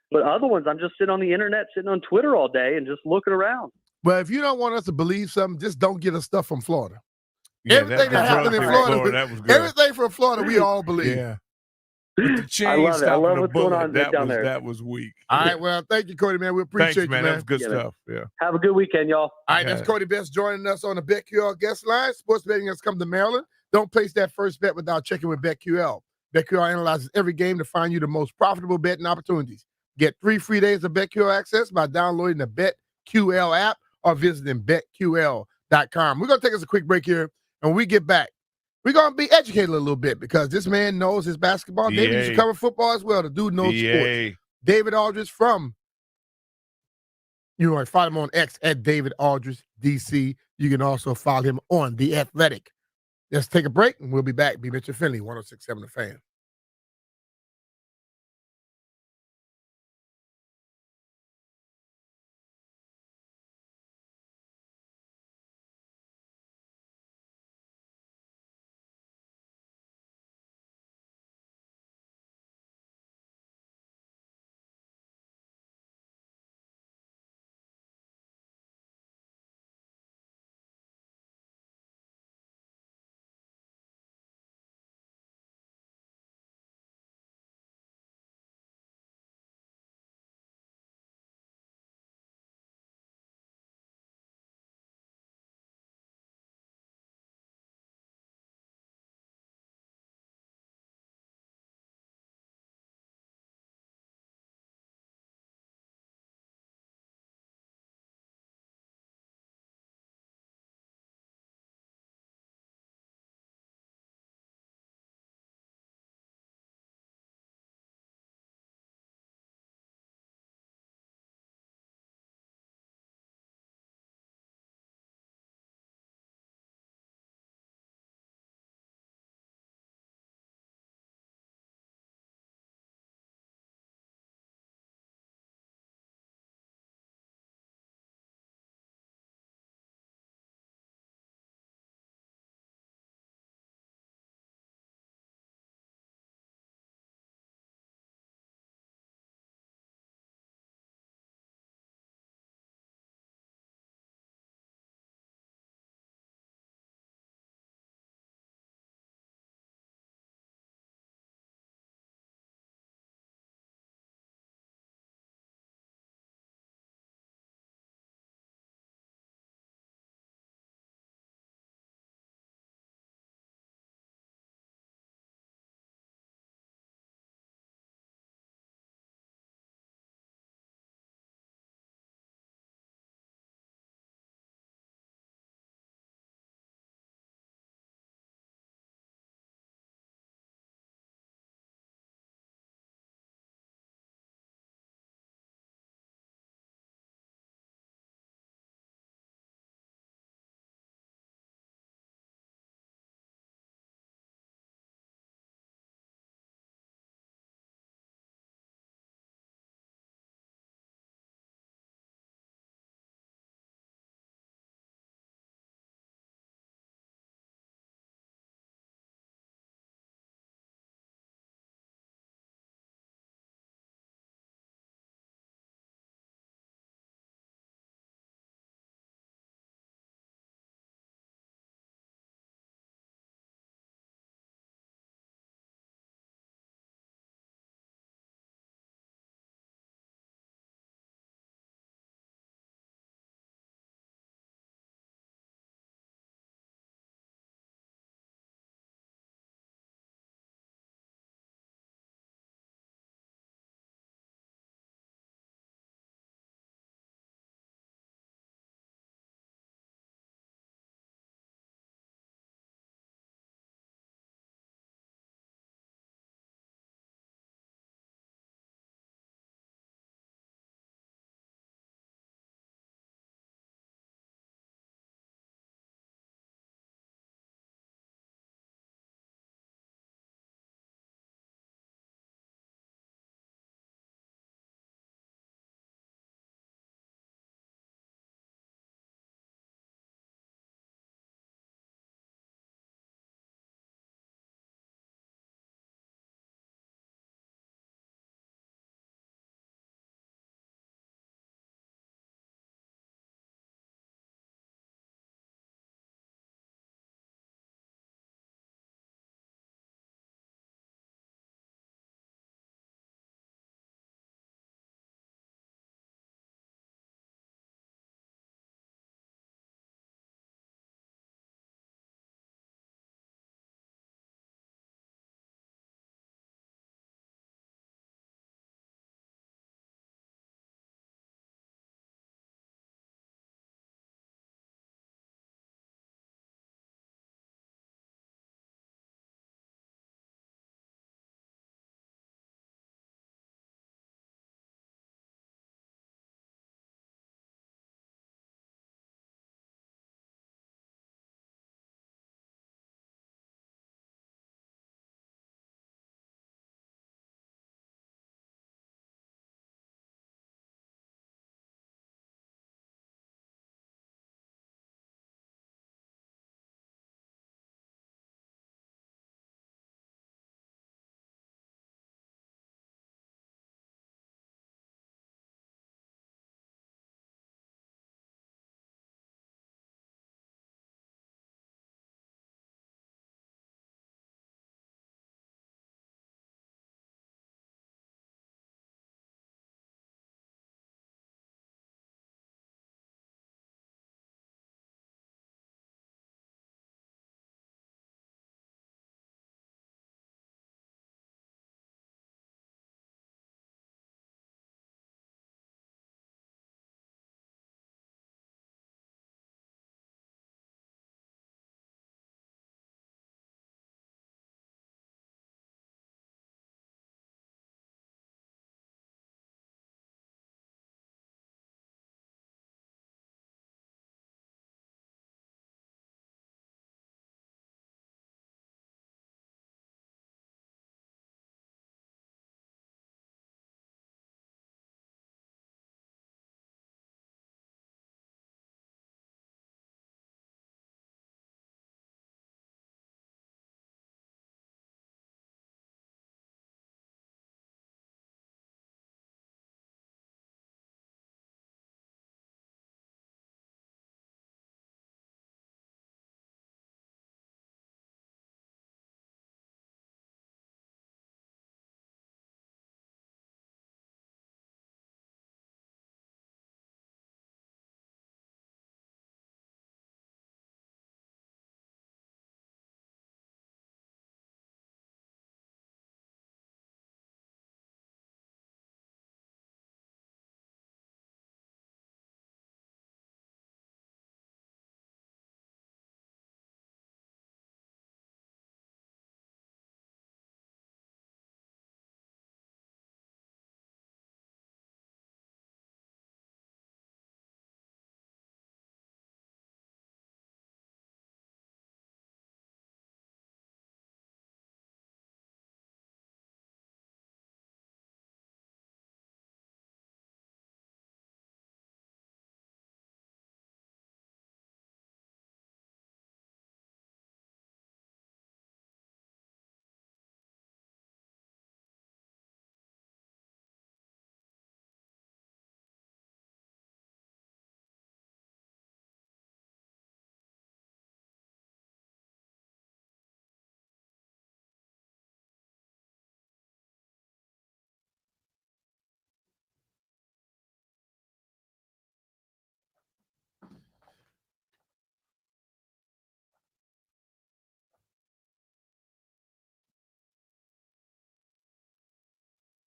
But other ones, I'm just sitting on the internet, sitting on Twitter all day and just looking around. But if you don't want us to believe something, just don't get us stuff from Florida. Yeah, Everything that happened in Florida, that was good. everything from Florida, we all believe. Yeah. With the chain I love it. I love stopping what's the going bullet, on that down was, there. That was weak. All right, well, thank you, Cody, man. We appreciate Thanks, man. you, man. That was good stuff. Yeah. Have a good weekend, y'all. All right, that's Cody Best joining us on the BetQL guest line. Sports betting has come to Maryland. Don't place that first bet without checking with BetQL. BetQL analyzes every game to find you the most profitable betting opportunities. Get 3 free days of BetQL access by downloading the BetQL app or visiting BetQL.com. We're going to take us a quick break here, and when we get back, we're going to be educated a little bit because this man knows his basketball. David used to cover football as well. The dude knows sports. David Aldridge from, follow him on X at David Aldridge, DC. You can also follow him on The Athletic. Let's take a break, and we'll be back. Be Mitchell Finley, 106.7 The Fan.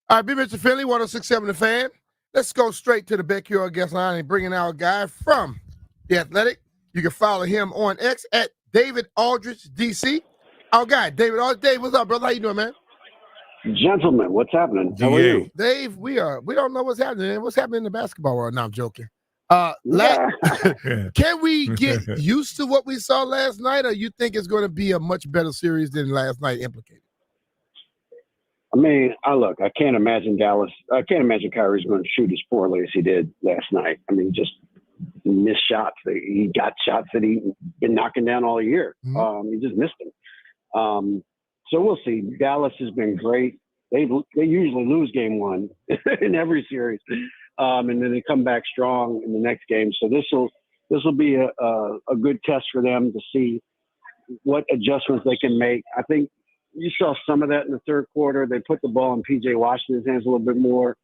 All right, be Mr. Finley, 106.7 The Fan. Let's go straight to the backyard guest line and bring in our guy from The Athletic. You can follow him on X at David Aldridge, DC. Our guy, David Aldridge. Dave, what's up, brother? How you doing, man? Gentlemen, what's happening? How are you? Dave, we don't know what's happening. What's happening in the basketball world? No, I'm joking. Can we get used to what we saw last night, or you think it's going to be a much better series than last night implicated? I mean, I can't imagine Kyrie's going to shoot as poorly as he did last night. I mean, just missed shots. He got shots that he's been knocking down all year. He just missed them. So we'll see. Dallas has been great. They usually lose game one in every series, and then they come back strong in the next game. So this will be a good test for them to see what adjustments they can make. I think you saw some of that in the third quarter. They put the ball in P.J. Washington's hands a little bit more,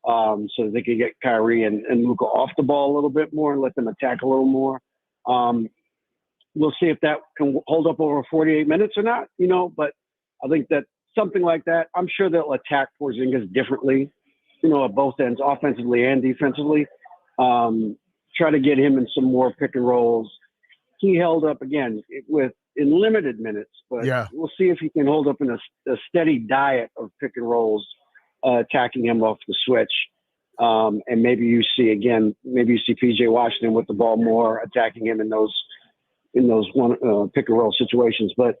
so they could get Kyrie and Luka off the ball a little bit more and let them attack a little more. We'll see if that can hold up over 48 minutes or not, but I think that something like that, I'm sure they'll attack Porzingis differently, at both ends, offensively and defensively. Try to get him in some more pick and rolls. He held up again in limited minutes, but we'll see if he can hold up in a steady diet of pick and rolls, attacking him off the switch. And maybe you see PJ Washington with the ball more, attacking him in those one pick and roll situations. But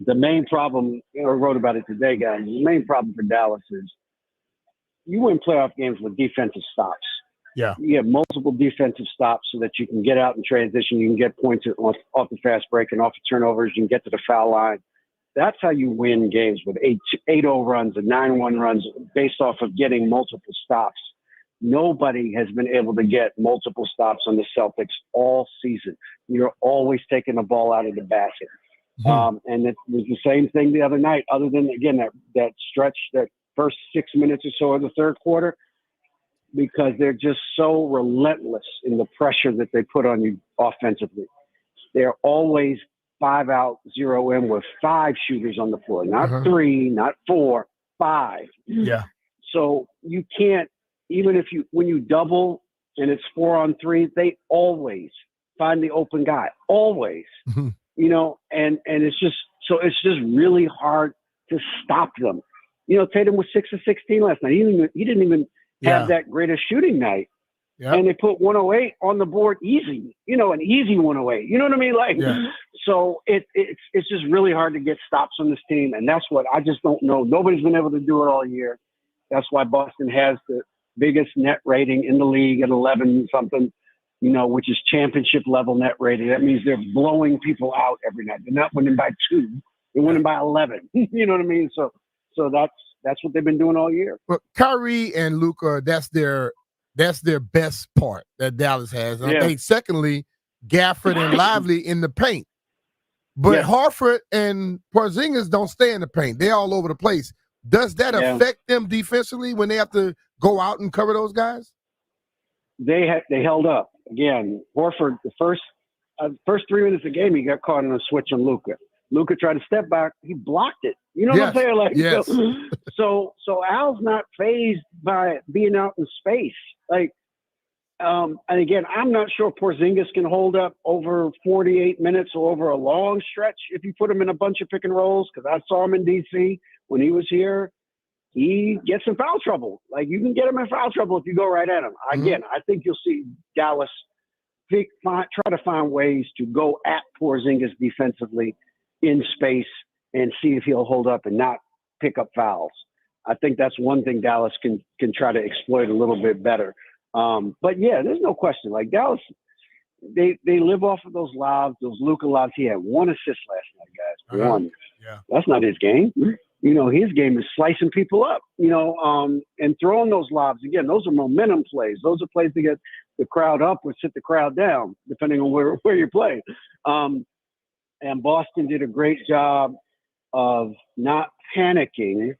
the main problem, I wrote about it today, guys, the main problem for Dallas is you win playoff games with defensive stops. Yeah. You have multiple defensive stops so that you can get out in transition. You can get points off the fast break and off the turnovers. You can get to the foul line. That's how you win games with 8-0 runs and 9-1 runs based off of getting multiple stops. Nobody has been able to get multiple stops on the Celtics all season. You're always taking the ball out of the basket. And it was the same thing the other night, other than, again, that stretch, that first 6 minutes or so of the third quarter, because they're just so relentless in the pressure that they put on you offensively. They're always 5 out, 0 in with 5 shooters on the floor, not 3, not 4, 5. Yeah. So you can't, even when you double and it's 4 on 3, they always find the open guy, always. And it's just really hard to stop them. Tatum was 6 of 16 last night. He didn't even have that great a shooting night. Yep. And they put 108 on the board easy, an easy 108. You know what I mean? So it's just really hard to get stops on this team. And that's what I just don't know. Nobody's been able to do it all year. That's why Boston has the biggest net rating in the league at 11 something. Which is championship level net rating. That means they're blowing people out every night. They're not winning by 2. They're winning by 11. You know what I mean? So that's what they've been doing all year. But Kyrie and Luka, that's their best part that Dallas has. And I think secondly, Gafford and Lively in the paint. But Horford and Porzingis don't stay in the paint. They're all over the place. Does that affect them defensively when they have to go out and cover those guys? They held up. Again, Horford, the first 3 minutes of the game, he got caught in a switch on Luka. Luka tried to step back. He blocked it. You know what I'm saying? So Al's not fazed by being out in space. And again, I'm not sure Porzingis can hold up over 48 minutes or over a long stretch if you put him in a bunch of pick and rolls, because I saw him in D.C. when he was here. He gets in foul trouble. You can get him in foul trouble if you go right at him. Again, I think you'll see Dallas try to find ways to go at Porzingis defensively in space and see if he'll hold up and not pick up fouls. I think that's one thing Dallas can try to exploit a little bit better. But there's no question. Dallas, they live off of those lobs, those Luka lobs. He had 1 assist last night, guys. 1. Yeah. That's not his game. His game is slicing people up, and throwing those lobs. Again, those are momentum plays. Those are plays to get the crowd up or sit the crowd down, depending on where you play. And Boston did a great job of not panicking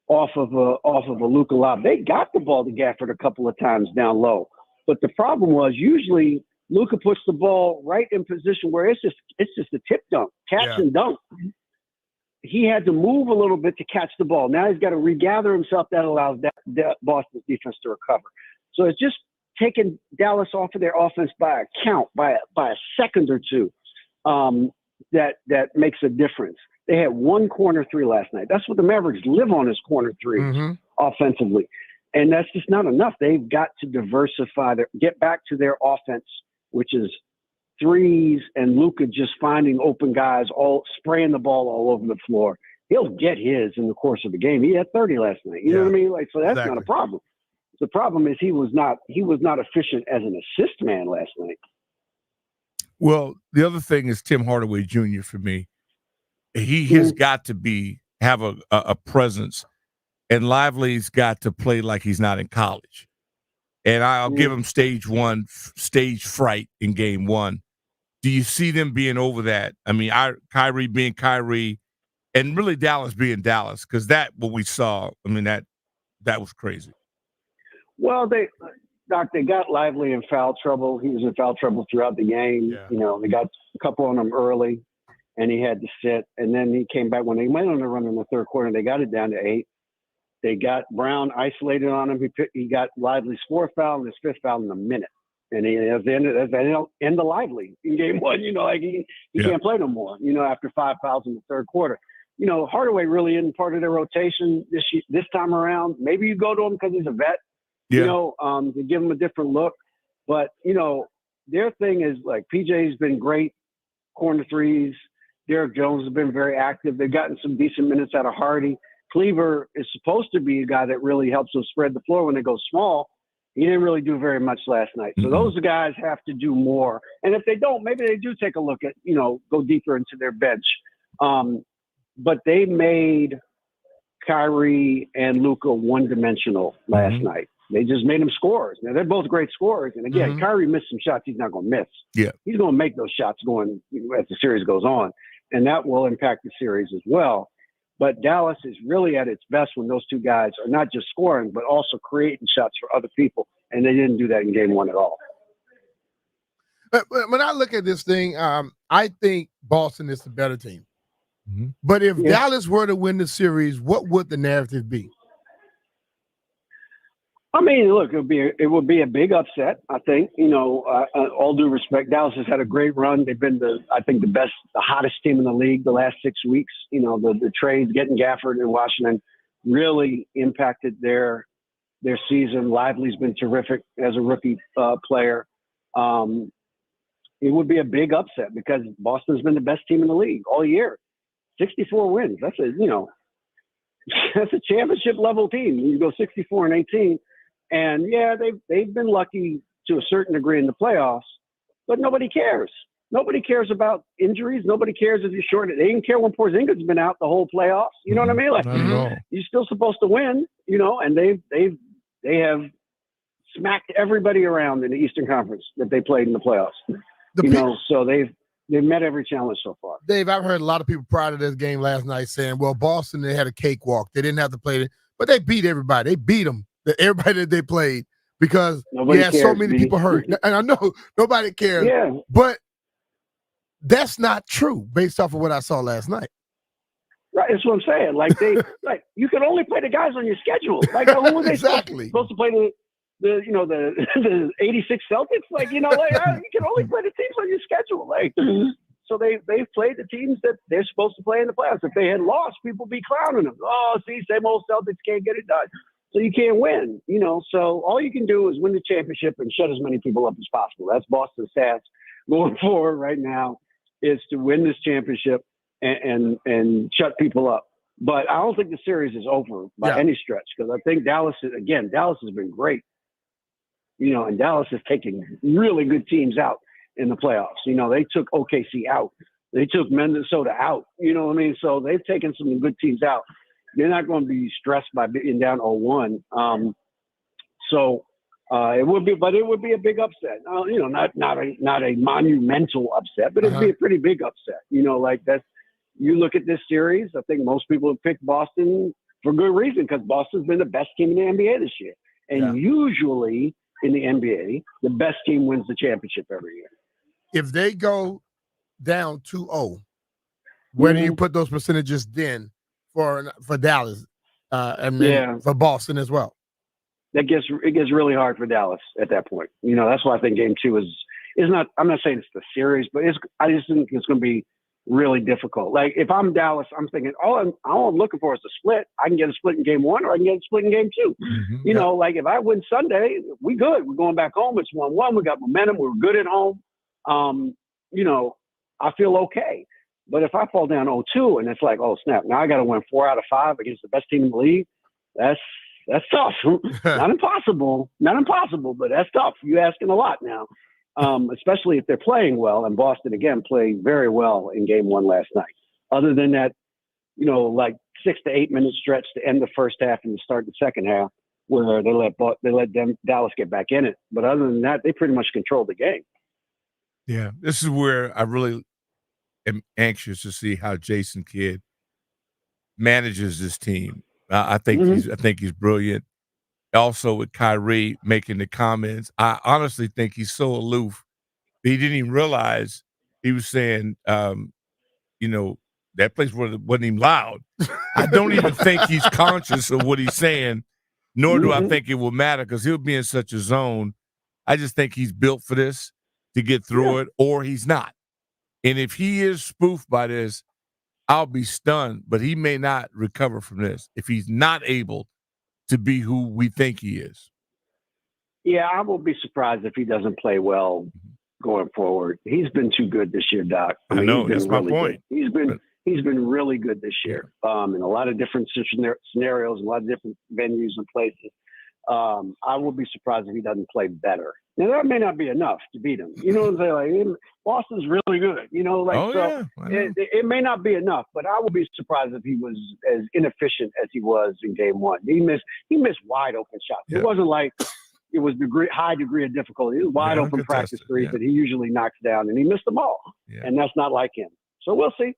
off of a Luka lob. They got the ball to Gafford a couple of times down low. But the problem was usually Luka puts the ball right in position where it's just a tip dunk, catch and dunk. he had to move a little bit to catch the ball. Now he's got to regather himself. That allows Boston's defense to recover. So it's just taking Dallas off of their offense by a count, by a second or two. That makes a difference. They had one corner three last night. That's what the Mavericks live on, is corner threes offensively. And that's just not enough. They've got to diversify, get back to their offense, which is threes and Luka just finding open guys, all spraying the ball all over the floor. He'll get his in the course of the game. He had 30 last night. You know what I mean? Like, so that's not a problem. The problem is he was not efficient as an assist man last night. Well, the other thing is Tim Hardaway Jr. for me. He has got to have a presence, and Lively's got to play like he's not in college. And I'll give him stage fright in game one. Do you see them being over that? I mean, Kyrie being Kyrie, and really Dallas being Dallas, because what we saw, I mean, that was crazy. Well, they got Lively in foul trouble. He was in foul trouble throughout the game. Yeah. You know, they got a couple on him early, and he had to sit. And then he came back when they went on the run in the third quarter. They got it down to 8. They got Brown isolated on him. He got Lively's 4th foul and his 5th foul in a minute. And he has the end of Lively in game one. You know, like he can't play no more, you know, after 5 fouls in the third quarter. You know, Hardaway really isn't part of their rotation this time around. Maybe you go to him because he's a vet, you know, to give him a different look. But, you know, their thing is like PJ's been great, corner threes. Derek Jones has been very active. They've gotten some decent minutes out of Hardy. Cleaver is supposed to be a guy that really helps them spread the floor when they go small. He didn't really do very much last night. So those guys have to do more. And if they don't, maybe they do take a look at, you know, go deeper into their bench. But they made Kyrie and Luka one-dimensional last night. They just made them scorers. Now, they're both great scorers. And again, Kyrie missed some shots he's not going to miss. Yeah, he's going to make those shots going as the series goes on. And that will impact the series as well. But Dallas is really at its best when those two guys are not just scoring, but also creating shots for other people. And they didn't do that in game one at all. But when I look at this thing, I think Boston is the better team. But if Dallas were to win the series, what would the narrative be? I mean, look, it would be a big upset. I think, you know, all due respect, Dallas has had a great run. They've been the hottest team in the league the last 6 weeks. You know, the trades, getting Gafford in Washington really impacted their season. Lively's been terrific as a rookie player. It would be a big upset because Boston's been the best team in the league all year. 64 wins. That's a championship level team. You go 64-18. And yeah, they've been lucky to a certain degree in the playoffs, but nobody cares. Nobody cares about injuries. Nobody cares if you're short. They didn't care when Porzingis has been out the whole playoffs. You know what I mean? Like, you're still supposed to win, you know, and they have smacked everybody around in the Eastern Conference that they played in the playoffs. So they've met every challenge so far. Dave, I've heard a lot of people prior to this game last night saying, well, Boston, they had a cakewalk. They didn't have to play it, but they beat everybody. They beat them. Everybody that they played because they had so many people hurt. And I know nobody cares, but that's not true based off of what I saw last night. Right, that's what I'm saying. Like you can only play the guys on your schedule. Like who were they supposed to play the 86 Celtics? Like, you know, like you can only play the teams on your schedule. Like so they've played the teams that they're supposed to play in the playoffs. If they had lost, people would be clowning them. Oh, see, same old Celtics can't get it done. So you can't win, you know. So all you can do is win the championship and shut as many people up as possible. That's Boston's task going forward right now, is to win this championship and shut people up. But I don't think the series is over by any stretch, because I think Dallas has been great, you know, and Dallas has taken really good teams out in the playoffs. You know, they took OKC out. They took Minnesota out. You know what I mean? So they've taken some good teams out. They're not going to be stressed by being down 0-1. It would be a big upset. You know, not a monumental upset, but it'd be a pretty big upset. You know, like that's, you look at this series, I think most people have picked Boston for good reason, because Boston's been the best team in the NBA this year. And usually in the NBA, the best team wins the championship every year. If they go down 2-0, Where do you put those percentages then for Dallas and for Boston as well? It gets really hard for Dallas at that point. That's why I think Game 2 is not. I'm not saying it's the series, but I just think it's going to be really difficult. Like if I'm Dallas, I'm thinking, all I'm looking for is a split. I can get a split in Game 1, or I can get a split in Game 2. Like if I win Sunday, we good. We're going back home. It's 1-1. We got momentum. We're good at home. I feel okay. But if I fall down 0-2 and it's like, oh snap, now I got to win 4 out of 5 against the best team in the league. That's tough. Not impossible, but that's tough. You're asking a lot now, especially if they're playing well. And Boston again played very well in Game 1 last night. Other than that, like 6 to 8 minute stretch to end the first half and to start the second half, where they let Dallas get back in it. But other than that, they pretty much controlled the game. Yeah, this is where I really am anxious to see how Jason Kidd manages this team. I think he's brilliant. Also, with Kyrie making the comments, I honestly think he's so aloof that he didn't even realize he was saying, that place wasn't even loud. I don't even think he's conscious of what he's saying, nor do I think it will matter because he'll be in such a zone. I just think he's built for this to get through it, or he's not. And if he is spoofed by this, I'll be stunned, but he may not recover from this if he's not able to be who we think he is. Yeah, I will be surprised if he doesn't play well going forward. He's been too good this year, Doc. I know, that's my point. Good. He's been really good this year in a lot of different scenarios, a lot of different venues and places. I will be surprised if he doesn't play better. Now, that may not be enough to beat him. You know what I'm saying? Like, Boston's really good. It may not be enough, but I will be surprised if he was as inefficient as he was in Game 1. He missed wide open shots. Yeah. It wasn't like it was high degree of difficulty. It was wide open practice threes that he usually knocks down, and he missed them all. Yeah. And that's not like him. So we'll see.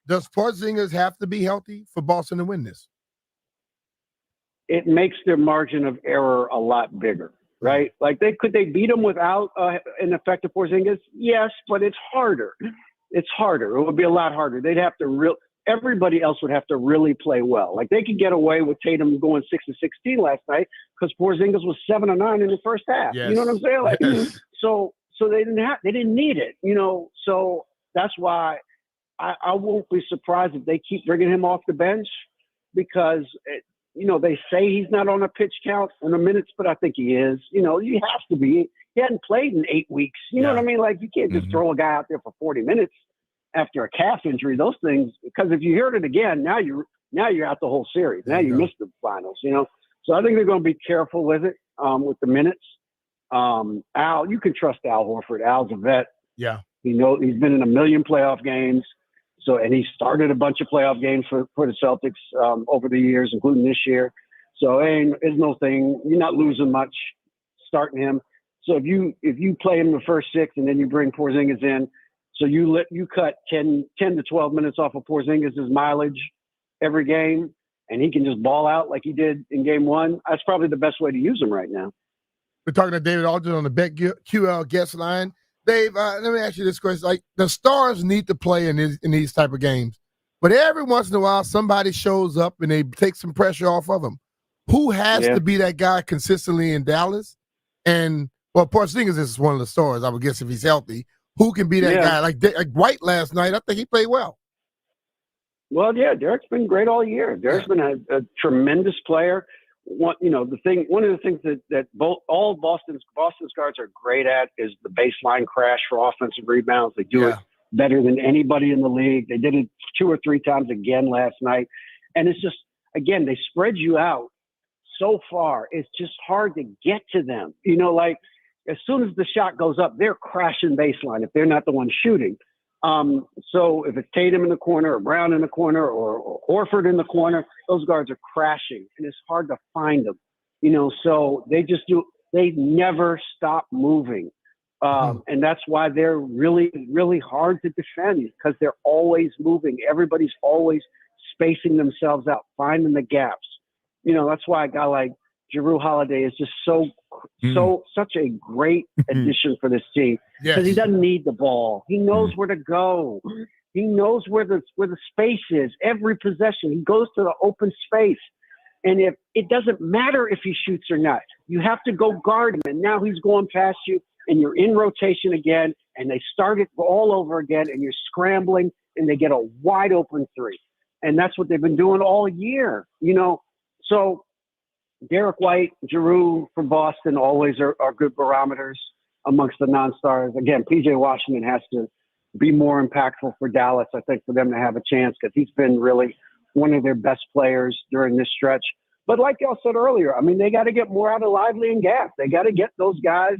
Does Porzingis have to be healthy for Boston to win this? It makes their margin of error a lot bigger, right? Like could they beat them without an effective Porzingis? Yes, but it's harder. It would be a lot harder. They'd have to everybody else would have to really play well. Like they could get away with Tatum going 6-16 last night because Porzingis was 7 or 9 in the first half. Yes. You know what I'm saying? Like, yes. So they didn't need it, So that's why I won't be surprised if they keep bringing him off the bench because they say he's not on a pitch count in the minutes, but I think he is. He has to be. He hadn't played in 8 weeks. You know what I mean? Like you can't just throw a guy out there for 40 minutes after a calf injury. Those things, because if you heard it again, now you're out the whole series. Now you missed the finals. So I think they're going to be careful with it, with the minutes. Al, you can trust Al Horford. Al's a vet. Yeah, he's been in a million playoff games. So, and he started a bunch of playoff games for the Celtics over the years, including this year. So, there's no thing. You're not losing much starting him. So, if you play him the first 6 and then you bring Porzingis in, so you cut 10 to 12 minutes off of Porzingis' mileage every game, and he can just ball out like he did in Game 1. That's probably the best way to use him right now. We're talking to David Aldridge on the BetQL guest line. Dave, let me ask you this question. Like, the stars need to play in these type of games, but every once in a while, somebody shows up and they take some pressure off of them. Who has to be that guy consistently in Dallas? And, well, Porzingis is one of the stars, I would guess, if he's healthy. Who can be that guy? Like White last night, I think he played well. Well, yeah, Derek's been great all year. Derek's been a tremendous player. One of the things that all Boston's guards are great at is the baseline crash for offensive rebounds. They do it better than anybody in the league. They did it 2 or 3 times again last night. And it's just, again, they spread you out so far. It's just hard to get to them. Like as soon as the shot goes up, they're crashing baseline if they're not the one shooting. So if it's Tatum in the corner or Brown in the corner or Horford in the corner, those guards are crashing and it's hard to find them, so they never stop moving. And that's why they're really, really hard to defend because they're always moving. Everybody's always spacing themselves out, finding the gaps. That's why a guy like Jrue Holiday is just such a great addition for this team because he doesn't need the ball. He knows where to go. He knows where the space is. Every possession, he goes to the open space. And if it doesn't matter if he shoots or not, you have to go guard him. And now he's going past you, and you're in rotation again, and they start it all over again, and you're scrambling, and they get a wide open three. And that's what they've been doing all year, you know. So Derek White, Giroux from Boston always are good barometers amongst the non-stars. Again, P.J. Washington has to be more impactful for Dallas, I think, for them to have a chance, because he's been really one of their best players during this stretch. But like y'all said earlier, I mean, they got to get more out of Lively and Gaff. They got to get those guys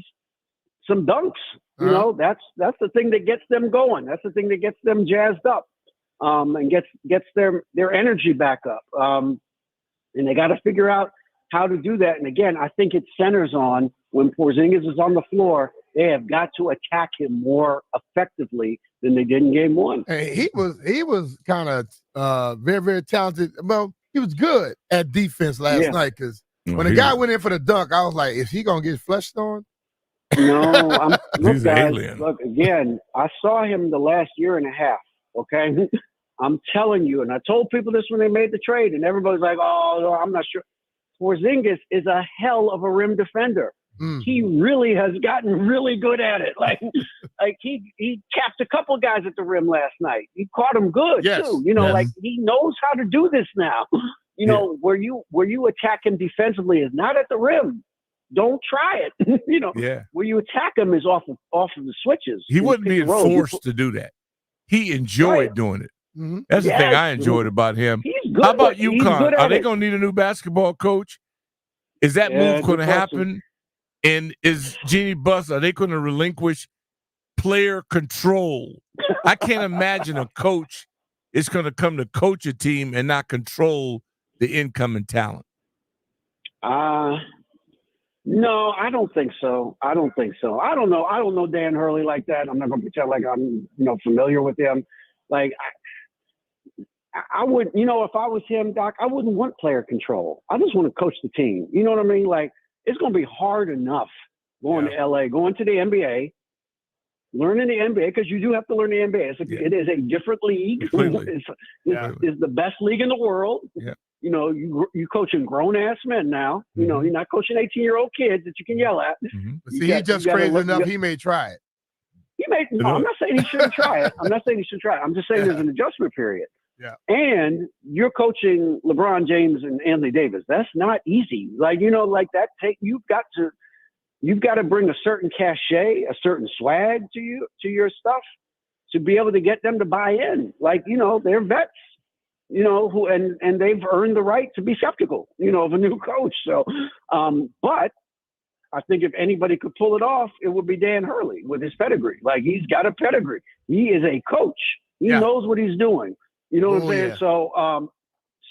some dunks. You know, that's the thing that gets them going. That's the thing that gets them jazzed up, and gets their energy back up. And they got to figure out how to do that. And again, I think it centers on when Porzingis is on the floor, they have got to attack him more effectively than they did in game one. And he was kind of very, very talented. Well, he was good at defense last night, because when the guy went in for the dunk, I was like, is he going to get fleshed on? No, he's an alien. Look, again, I saw him the last year and a half, okay? I'm telling you, and I told people this when they made the trade, and everybody's like, oh, no, I'm not sure. Porzingis is a hell of a rim defender. He really has gotten really good at it. Like he tapped a couple guys at the rim last night. He caught them good too. You know, like he knows how to do this now. You know, where you attack him defensively is not at the rim. Don't try it. You know, where you attack him is off of the switches. He wasn't being forced to do that. He enjoyed doing it. That's the thing I enjoyed about him. How about UConn? Are they going to need a new basketball coach? Is that move going to happen? And is Jeannie Buss, are they going to relinquish player control? I can't imagine a coach is going to come to coach a team and not control the incoming talent. No, I don't think so. I don't know. I don't know Dan Hurley like that. I'm not going to pretend like I'm, familiar with him. Like, I would, if I was him, Doc, I wouldn't want player control. I just want to coach the team. You know what I mean? Like, it's going to be hard enough going to LA, going to the NBA, learning the NBA, because you do have to learn the NBA. It is a different league. It's the best league in the world. Yeah. You know, you coaching grown-ass men now. You know, you're not coaching 18-year-old kids that you can yell at. See, he's just crazy enough. He may try it. I'm not saying he shouldn't try it. I'm just saying there's an adjustment period. Yeah. And you're coaching LeBron James and Anthony Davis. That's not easy. Like, that you've got to bring a certain cachet, a certain swag to your stuff to be able to get them to buy in. Like, they're vets, who and they've earned the right to be skeptical, of a new coach. So, but I think if anybody could pull it off, it would be Dan Hurley with his pedigree. Like, he's got a pedigree. He is a coach. He knows what he's doing. You know what I'm saying? Yeah.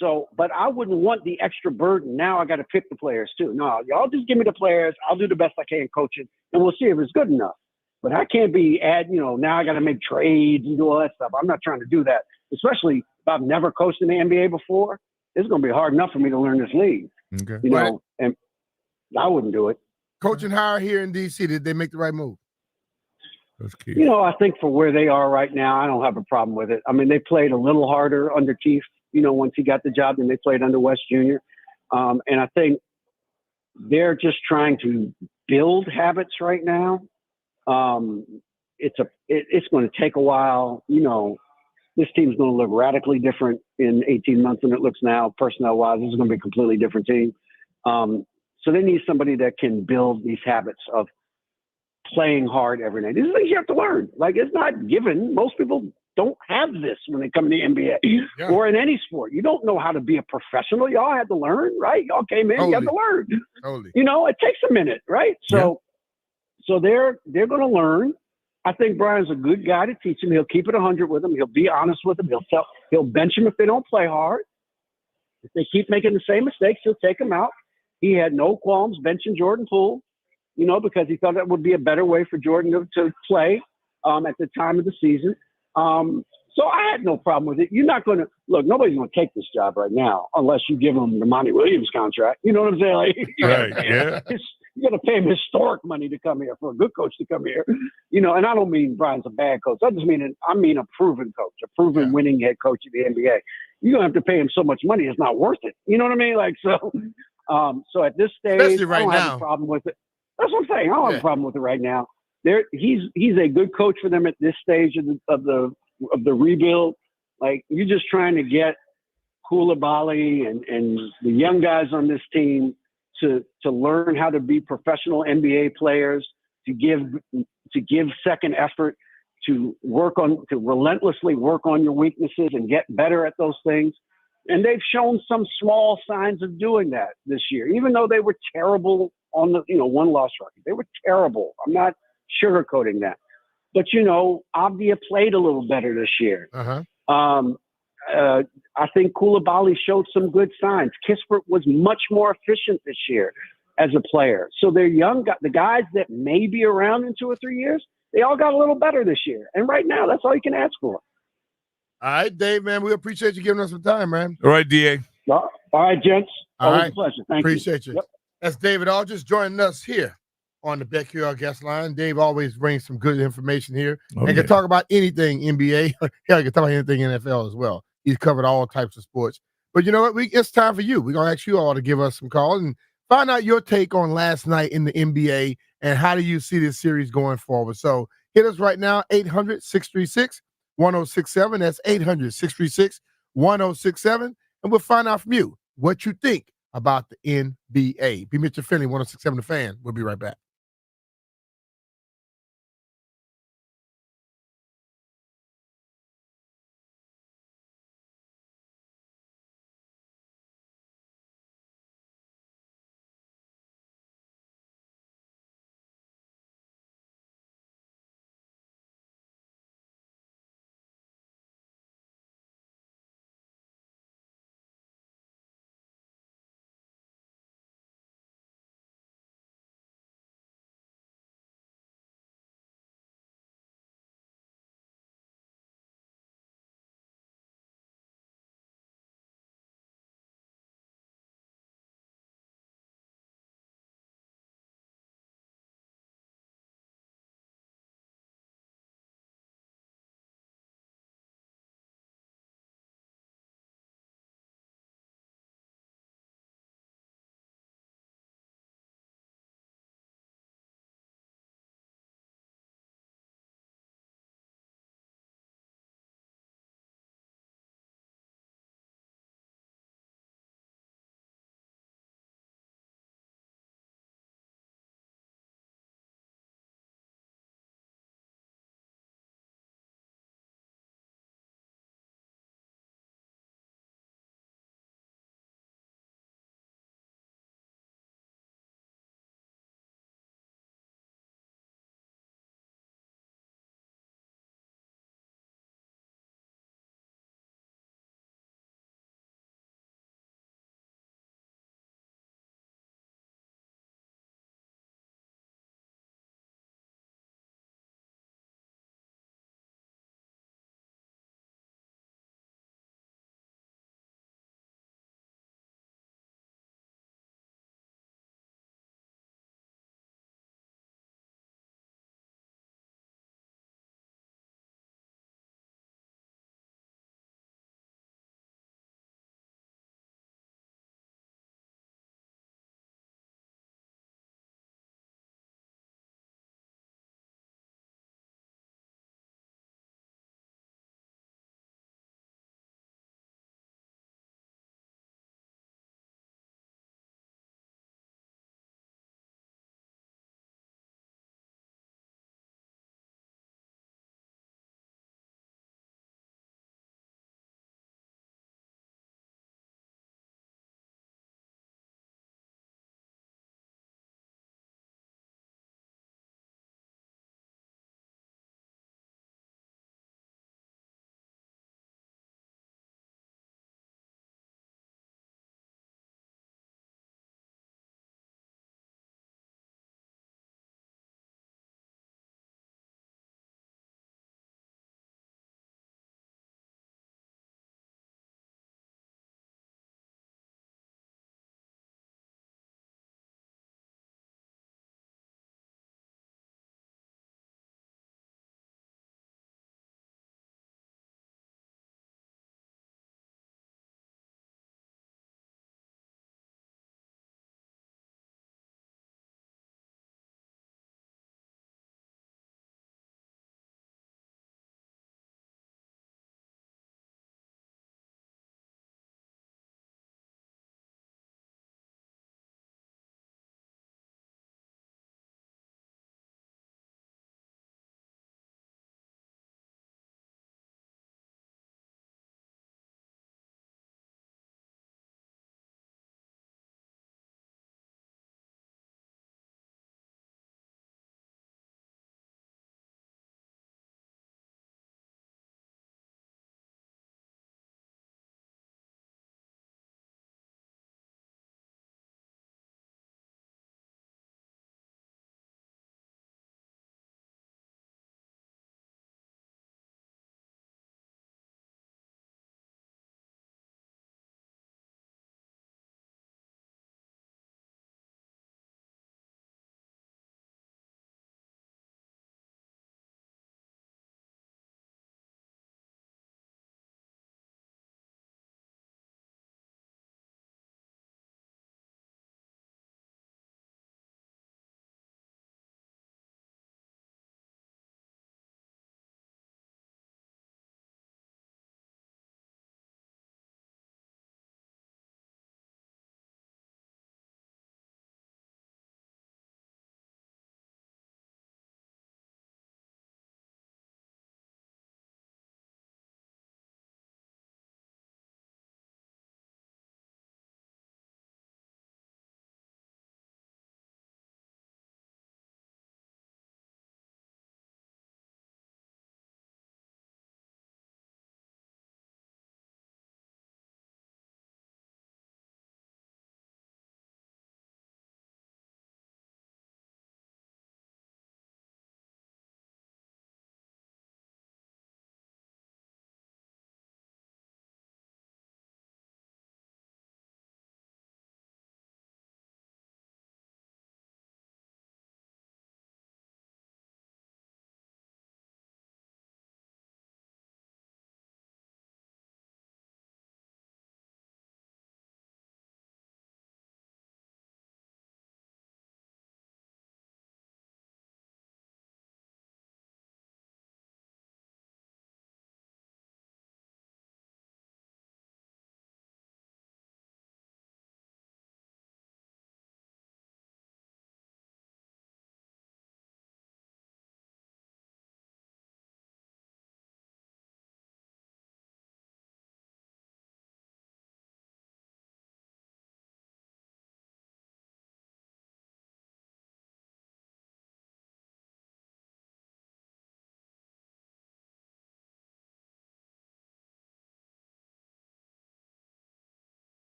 So, but I wouldn't want the extra burden. Now I got to pick the players too. No, y'all just give me the players. I'll do the best I can coaching, and we'll see if it's good enough. But I can't be now I got to make trades and do all that stuff. I'm not trying to do that, especially if I've never coached in the NBA before. It's going to be hard enough for me to learn this league. Okay. And I wouldn't do it. Coaching hire here in DC, did they make the right move? I think for where they are right now, I don't have a problem with it. I mean, they played a little harder under Keefe, once he got the job than they played under West Jr. And I think they're just trying to build habits right now. It's going to take a while. This team's going to look radically different in 18 months than it looks now. Personnel-wise, this is going to be a completely different team. So they need somebody that can build these habits of playing hard every night. These are things you have to learn. Like, it's not given. Most people don't have this when they come to the NBA or in any sport. You don't know how to be a professional. Y'all had to learn, right? Y'all came in, you had to learn. It takes a minute, right? So they're going to learn. I think Brian's a good guy to teach him. He'll keep it 100 with them. He'll be honest with them. He'll bench them if they don't play hard. If they keep making the same mistakes, he'll take them out. He had no qualms benching Jordan Poole, because he thought that would be a better way for Jordan to play at the time of the season. So I had no problem with it. You're not going to – look, nobody's going to take this job right now unless you give him the Monty Williams contract. You know what I'm saying? Like, right, yeah. You got to pay him historic money to come here for a good coach to come here. And I don't mean Brian's a bad coach. I mean a proven coach, a proven winning head coach of the NBA. You're gonna have to pay him so much money; it's not worth it. You know what I mean? Like so. So at this stage, Especially right I don't now. have a problem with it. That's what I'm saying. I don't have a problem with it right now. He's a good coach for them at this stage of the rebuild. Like you're just trying to get Koulibaly and the young guys on this team to learn how to be professional NBA players, to give second effort, to relentlessly work on your weaknesses and get better at those things. And they've shown some small signs of doing that this year, even though they were terrible on the one-loss record. They were terrible. I'm not sugarcoating that. But Avdia played a little better this year. I think Koulibaly showed some good signs. Kispert was much more efficient this year as a player. So they're young. The guys that may be around in 2 or 3 years, they all got a little better this year. And right now, that's all you can ask for. All right, Dave, man. We appreciate you giving us some time, man. All right, DA. All right, gents. Always right. a pleasure. Thank Appreciate you. Yep. That's David Aldridge joining us here on the BetQL guest line. Dave always brings some good information here and can talk about anything NBA. Hell, he can talk about anything NFL as well. He's covered all types of sports. But you know what? It's time for you. We're going to ask you all to give us some calls and find out your take on last night in the NBA and how do you see this series going forward. So hit us right now, 800-636-1067. That's 800-636-1067. And we'll find out from you what you think about the NBA. Be Mitchell Finley, 1067 The Fan. We'll be right back.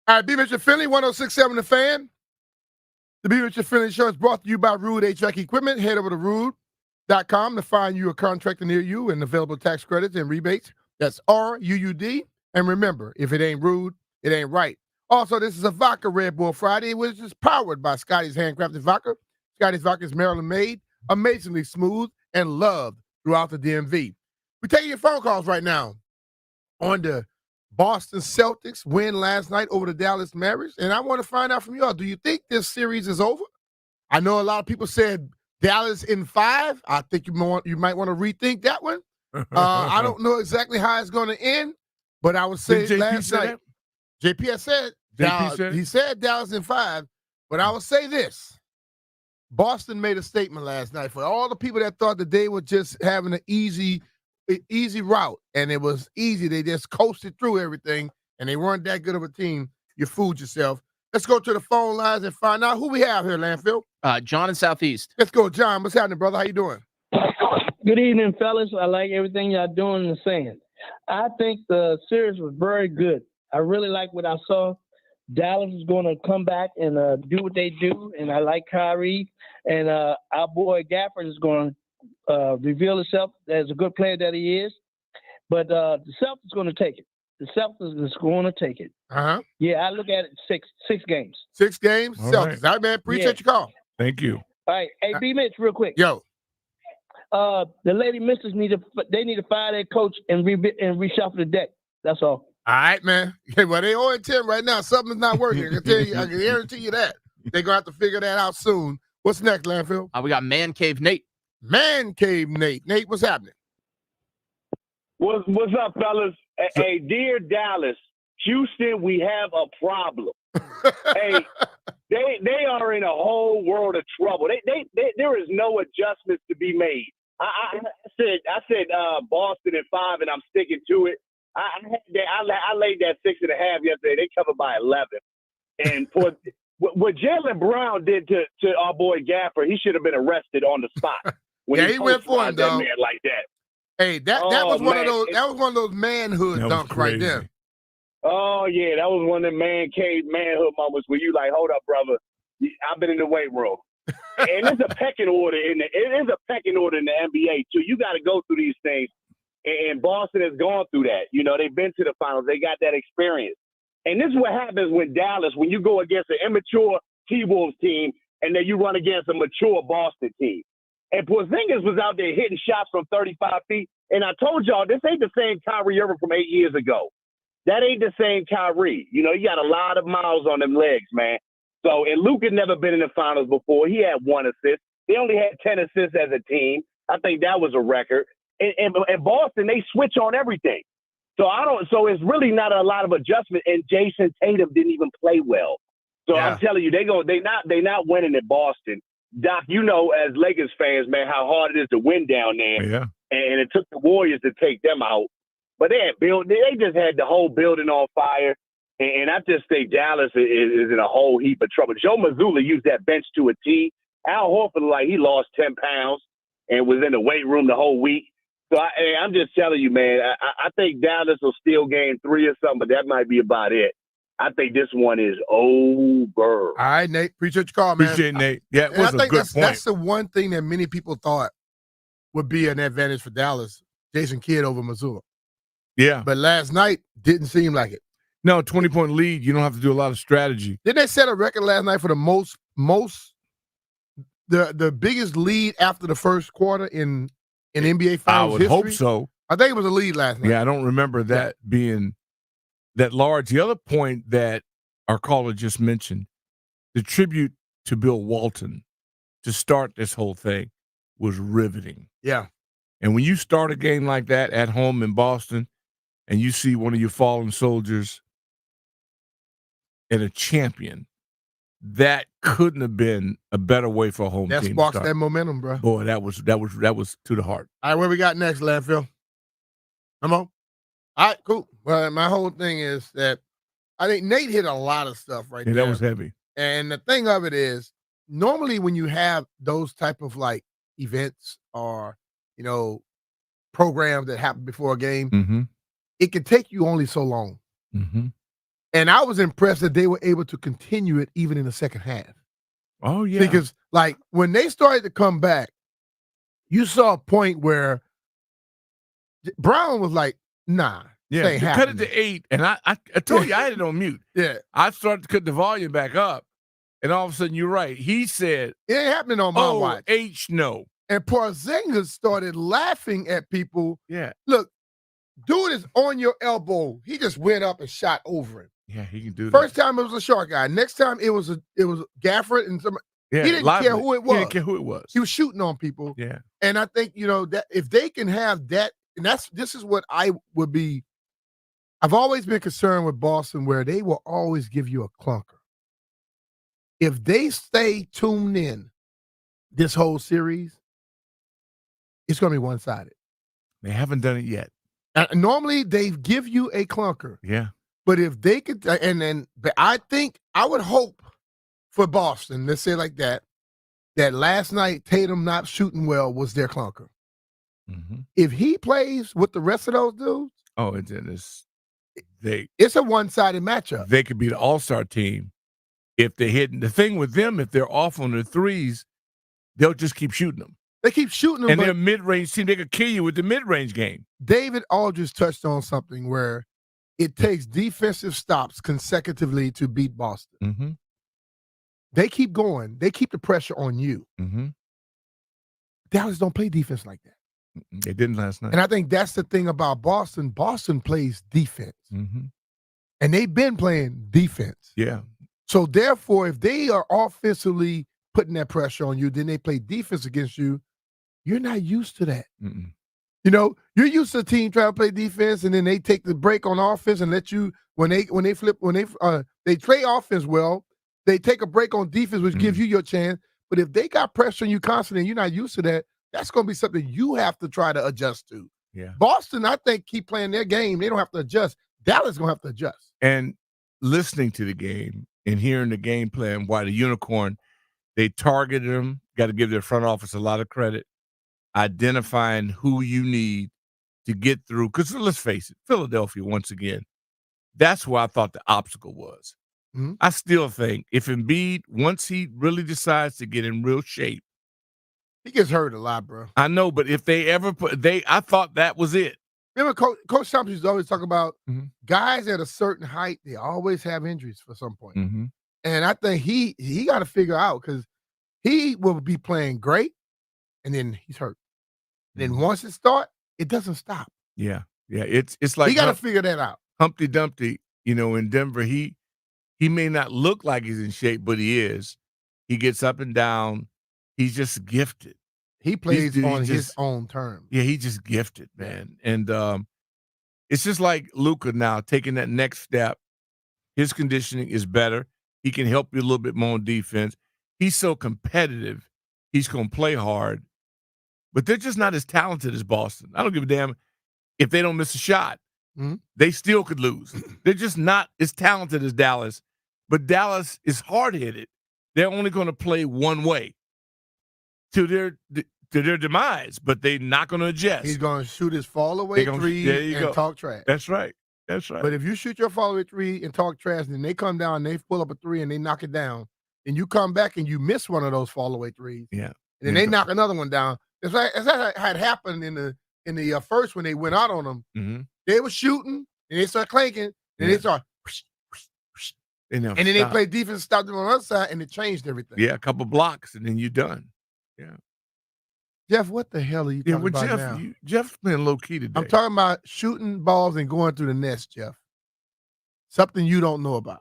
All right, B. Mitchell Finley, 106.7 The Fan. The B. Mitchell Finley Show is brought to you by Rude HVAC Equipment. Head over to rude.com to find you a contractor near you and available tax credits and rebates. That's RUUD. And remember, if it ain't rude, it ain't right. Also, this is a Vodka Red Bull Friday, which is powered by Scotty's Handcrafted Vodka. Scotty's Vodka is Maryland-made, amazingly smooth, and loved throughout the DMV. We're taking your phone calls right now on the Boston Celtics win last night over the Dallas Mavericks, and I want to find out from y'all, do you think this series is over? I know a lot of people said Dallas in 5. I think you might want to rethink that one. I don't know exactly how it's going to end, but I would say last night, JP has said, he said Dallas in 5, but I would say this. Boston made a statement last night for all the people that thought that they were just having an easy route, and it was easy. They just coasted through everything, and they weren't that good of a team. You fooled yourself. Let's go to the phone lines and find out who we have here, Landfill. John in Southeast. Let's go, John. What's happening, brother? How you doing? Good evening, fellas. I like everything y'all doing and saying. I think the series was very good. I really like what I saw. Dallas is going to come back and do what they do, and I like Kyrie. And our boy Gafford is going to reveal himself as a good player that he is. But the Celtics going to take it. The Celtics is going to take it. Uh-huh. Yeah, I look at it six games. 6 games, All Celtics. right. All right, man. Appreciate your call. Thank you. All right. Hey, B. Mitch, real quick. Yo. The Lady Misters need to fire their coach and reshuffle the deck. That's all. All right, man. Okay, well, they 0-10 right now. Something's not working. I can guarantee you that. They're going to have to figure that out soon. What's next, Landfill? We got Man Cave Nate. Man Cave Nate. Nate, what's happening? What's up, fellas? Hey, dear Dallas, Houston, we have a problem. Hey, they are in a whole world of trouble. There is no adjustments to be made. I said Boston at 5, and I'm sticking to it. I laid that 6.5 yesterday. They covered by 11, and for what Jaylen Brown did to our boy Gaffer, he should have been arrested on the spot. When he went for him, though. Man like that. Hey, that was one of those. That was one of those manhood dunks right there. Oh yeah, that was one of the manhood moments where you like, hold up, brother. I've been in the weight room, and there's a pecking order in the NBA too. You got to go through these things, and Boston has gone through that. You know, they've been to the finals. They got that experience, and this is what happens when you go against an immature T-Wolves team, and then you run against a mature Boston team. And Porzingis was out there hitting shots from 35 feet. And I told y'all, this ain't the same Kyrie Irving from 8 years ago. That ain't the same Kyrie. You know, you got a lot of miles on them legs, man. So, and Luke had never been in the finals before. He had 1 assist. They only had 10 assists as a team. I think that was a record. And Boston, they switch on everything. So it's really not a lot of adjustment. And Jason Tatum didn't even play well. So yeah. I'm telling you, they not winning at Boston. Doc, you know, as Lakers fans, man, how hard it is to win down there. Yeah. And it took the Warriors to take them out. But they just had the whole building on fire. And I just think Dallas is in a whole heap of trouble. Joe Mazzulla used that bench to a T. Al Horford, like, he lost 10 pounds and was in the weight room the whole week. So I'm just telling you, man, I think Dallas will still gain 3 or something, but that might be about it. I think this one is over. All right, Nate. Appreciate your call, man. Appreciate Nate. Yeah, it was a good point. That's the one thing that many people thought would be an advantage for Dallas. Jason Kidd over Mazzulla. Yeah. But last night didn't seem like it. No, 20-point lead. You don't have to do a lot of strategy. Didn't they set a record last night for the biggest lead after the first quarter in NBA Finals history? I would hope so. I think it was a lead last night. Yeah, I don't remember that being that large. The other point that our caller just mentioned, the tribute to Bill Walton to start this whole thing was riveting. Yeah. And when you start a game like that at home in Boston and you see one of your fallen soldiers and a champion, that couldn't have been a better way for a home team. That sparks that momentum, bro. Boy, that was to the heart. All right, what we got next, Landfill? Come on. All right, cool. Well, my whole thing is that I think Nate hit a lot of stuff right there. That was heavy. And the thing of it is, normally when you have those type of like events or, you know, programs that happen before a game, Mm-hmm. it can take you only so long. Mm-hmm. And I was impressed that they were able to continue it even in the second half. Oh, yeah. Because, like, when they started to come back, you saw a point where Brown was like, nah. Yeah, they cut it to 8, and I told you I had it on mute. Yeah. I started to cut the volume back up, and all of a sudden, you're right. He said, it ain't happening on my watch. no. And Porzingis started laughing at people. Yeah. Look, dude is on your elbow. He just went up and shot over him. Yeah, he can do that. First time it was a short guy. Next time it was Gafford and somebody. Yeah, he didn't care who it was. He didn't care who it was. He was shooting on people. Yeah. And I think, that if they can have that, and this is what I would be. I've always been concerned with Boston where they will always give you a clunker. If they stay tuned in this whole series, it's going to be one-sided. They haven't done it yet. Normally, they give you a clunker. Yeah. But if they could, but I think, I would hope for Boston, let's say it like that last night Tatum not shooting well was their clunker. Mm-hmm. If he plays with the rest of those dudes, it's a one-sided matchup. They could be the all-star team if they're hitting. The thing with them, if they're off on their threes, they'll just keep shooting them. They keep shooting them. And they're a mid-range team. They could kill you with the mid-range game. David Aldridge touched on something where it takes defensive stops consecutively to beat Boston. Mm-hmm. They keep going. They keep the pressure on you. Mm-hmm. Dallas don't play defense like that. They didn't last night. And I think that's the thing about Boston. Boston plays defense. Mm-hmm. And they've been playing defense. Yeah. So therefore, if they are offensively putting that pressure on you, then they play defense against you. You're not used to that. Mm-mm. You're used to a team trying to play defense, and then they take the break on offense and let you when they trade offense well, they take a break on defense, which gives you your chance. But if they got pressure on you constantly and you're not used to that, that's going to be something you have to try to adjust to. Yeah. Boston, I think, keep playing their game. They don't have to adjust. Dallas is going to have to adjust. And listening to the game and hearing the game plan, why the Unicorn, they targeted them. Got to give their front office a lot of credit. Identifying who you need to get through. Because let's face it, Philadelphia, once again, that's where I thought the obstacle was. Mm-hmm. I still think if Embiid, once he really decides to get in real shape, he gets hurt a lot, bro. I know, but if they ever I thought that was it. Remember, Coach Thompson used to always talk about guys at a certain height, they always have injuries for some point. Mm-hmm. And I think he got to figure out because he will be playing great, and then he's hurt. Then once it starts, it doesn't stop. Yeah. It's like he got to figure that out. Humpty Dumpty, in Denver, he may not look like he's in shape, but he is. He gets up and down. He's just gifted. He plays on his own terms. Yeah, he's just gifted, man. And it's just like Luka now taking that next step. His conditioning is better. He can help you a little bit more on defense. He's so competitive. He's going to play hard. But they're just not as talented as Boston. I don't give a damn if they don't miss a shot. Mm-hmm. They still could lose. They're just not as talented as Dallas. But Dallas is hard-headed. They're only going to play one way to their demise, but they're not going to adjust. He's going to shoot his fall-away three and talk trash. That's right. But if you shoot your fall-away three and talk trash, and then they come down and they pull up a three and they knock it down, and you come back and you miss one of those fall-away threes, yeah, and then they knock another one down. It's like that had happened in the first when they went out on them. Mm-hmm. They were shooting and they start clanking and they start, and then they play defense, stopped them on the other side, and it changed everything. Yeah, a couple blocks and then you're done. Yeah. Jeff, what the hell are you talking about Jeff, now? Jeff's been low key today. I'm talking about shooting balls and going through the nest, Jeff. Something you don't know about.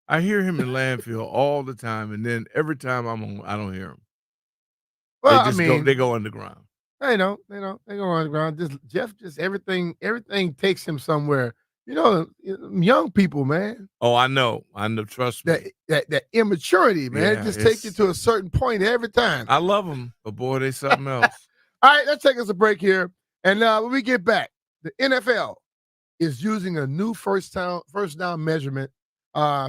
I hear him in landfill all the time, and then every time I'm on, I don't hear him. Well, they go underground. They go underground. Jeff, everything takes him somewhere. Young people, man. Oh, I know. Trust me. That immaturity, man. Yeah, it just takes you to a certain point every time. I love them, but boy, they something else. All right, let's take us a break here. And when we get back, the NFL is using a new first down measurement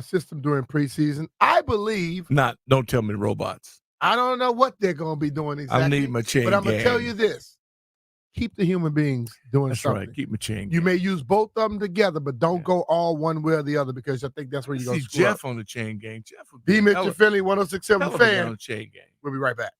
system during preseason. I believe. Don't tell me robots. I don't know what they're going to be doing exactly. I need my chain. But I'm going to tell you this. keep the human beings doing That's something. right. Keep my chain. You may use both of them together, but don't go all one way or the other because I think that's where you're going to see screw Jeff up. on the chain gang. Jeff would D. be Mitchell Finley, 1067 The hell of a guy on Fan. the chain gang. We'll be right back.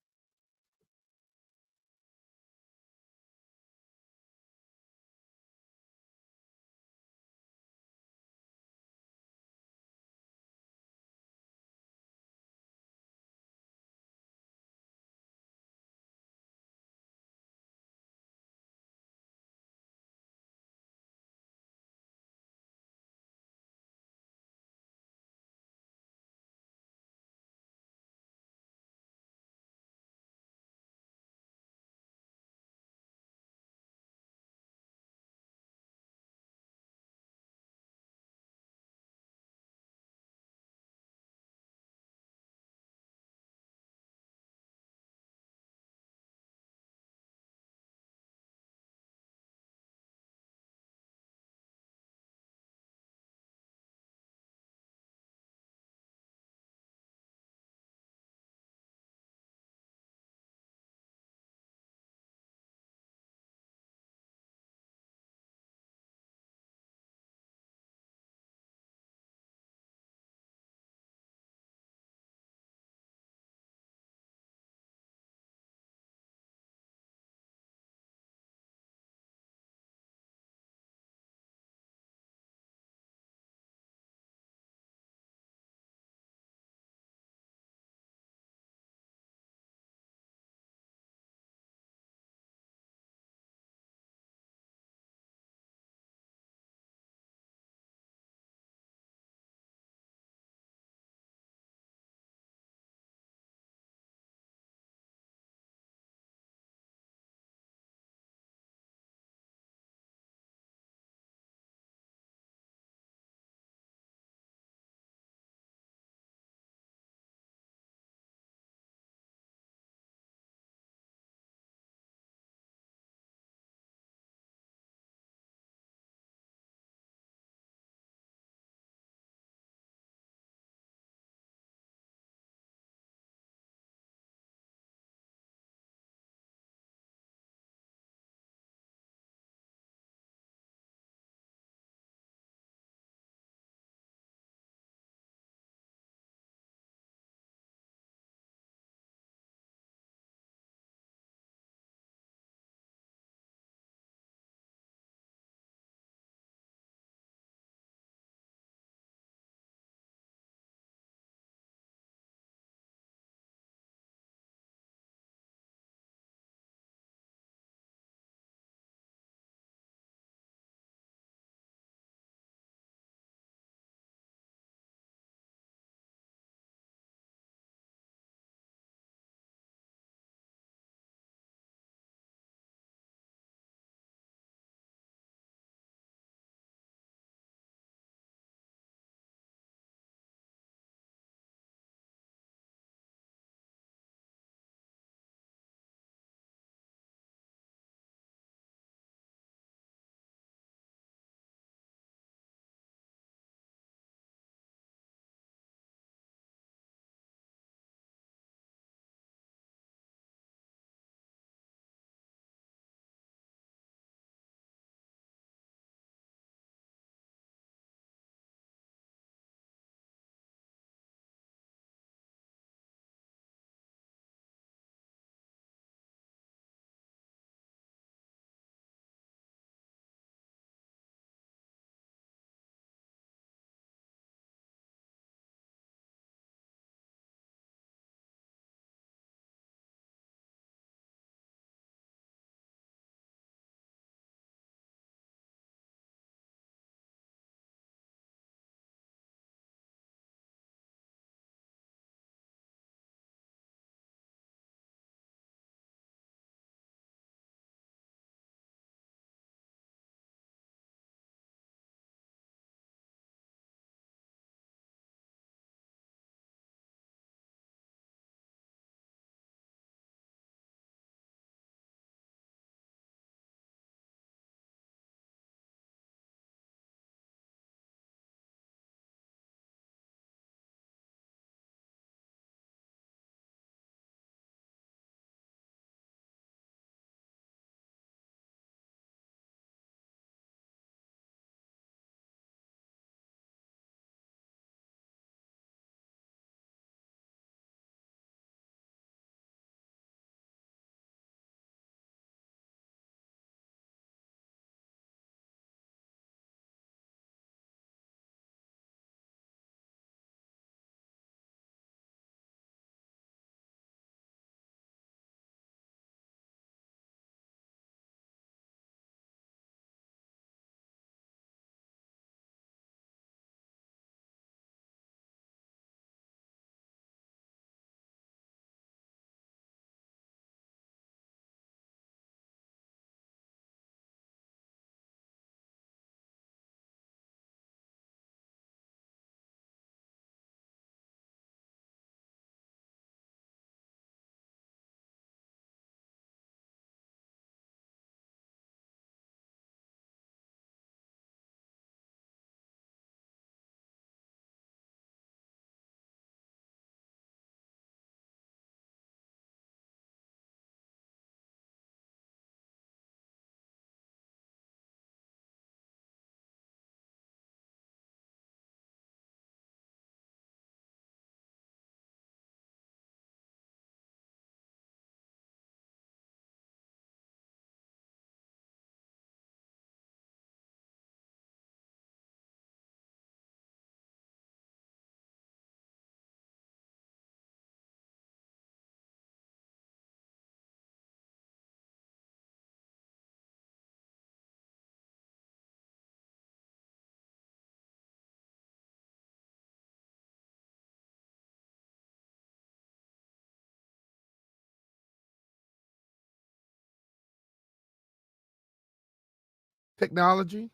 technology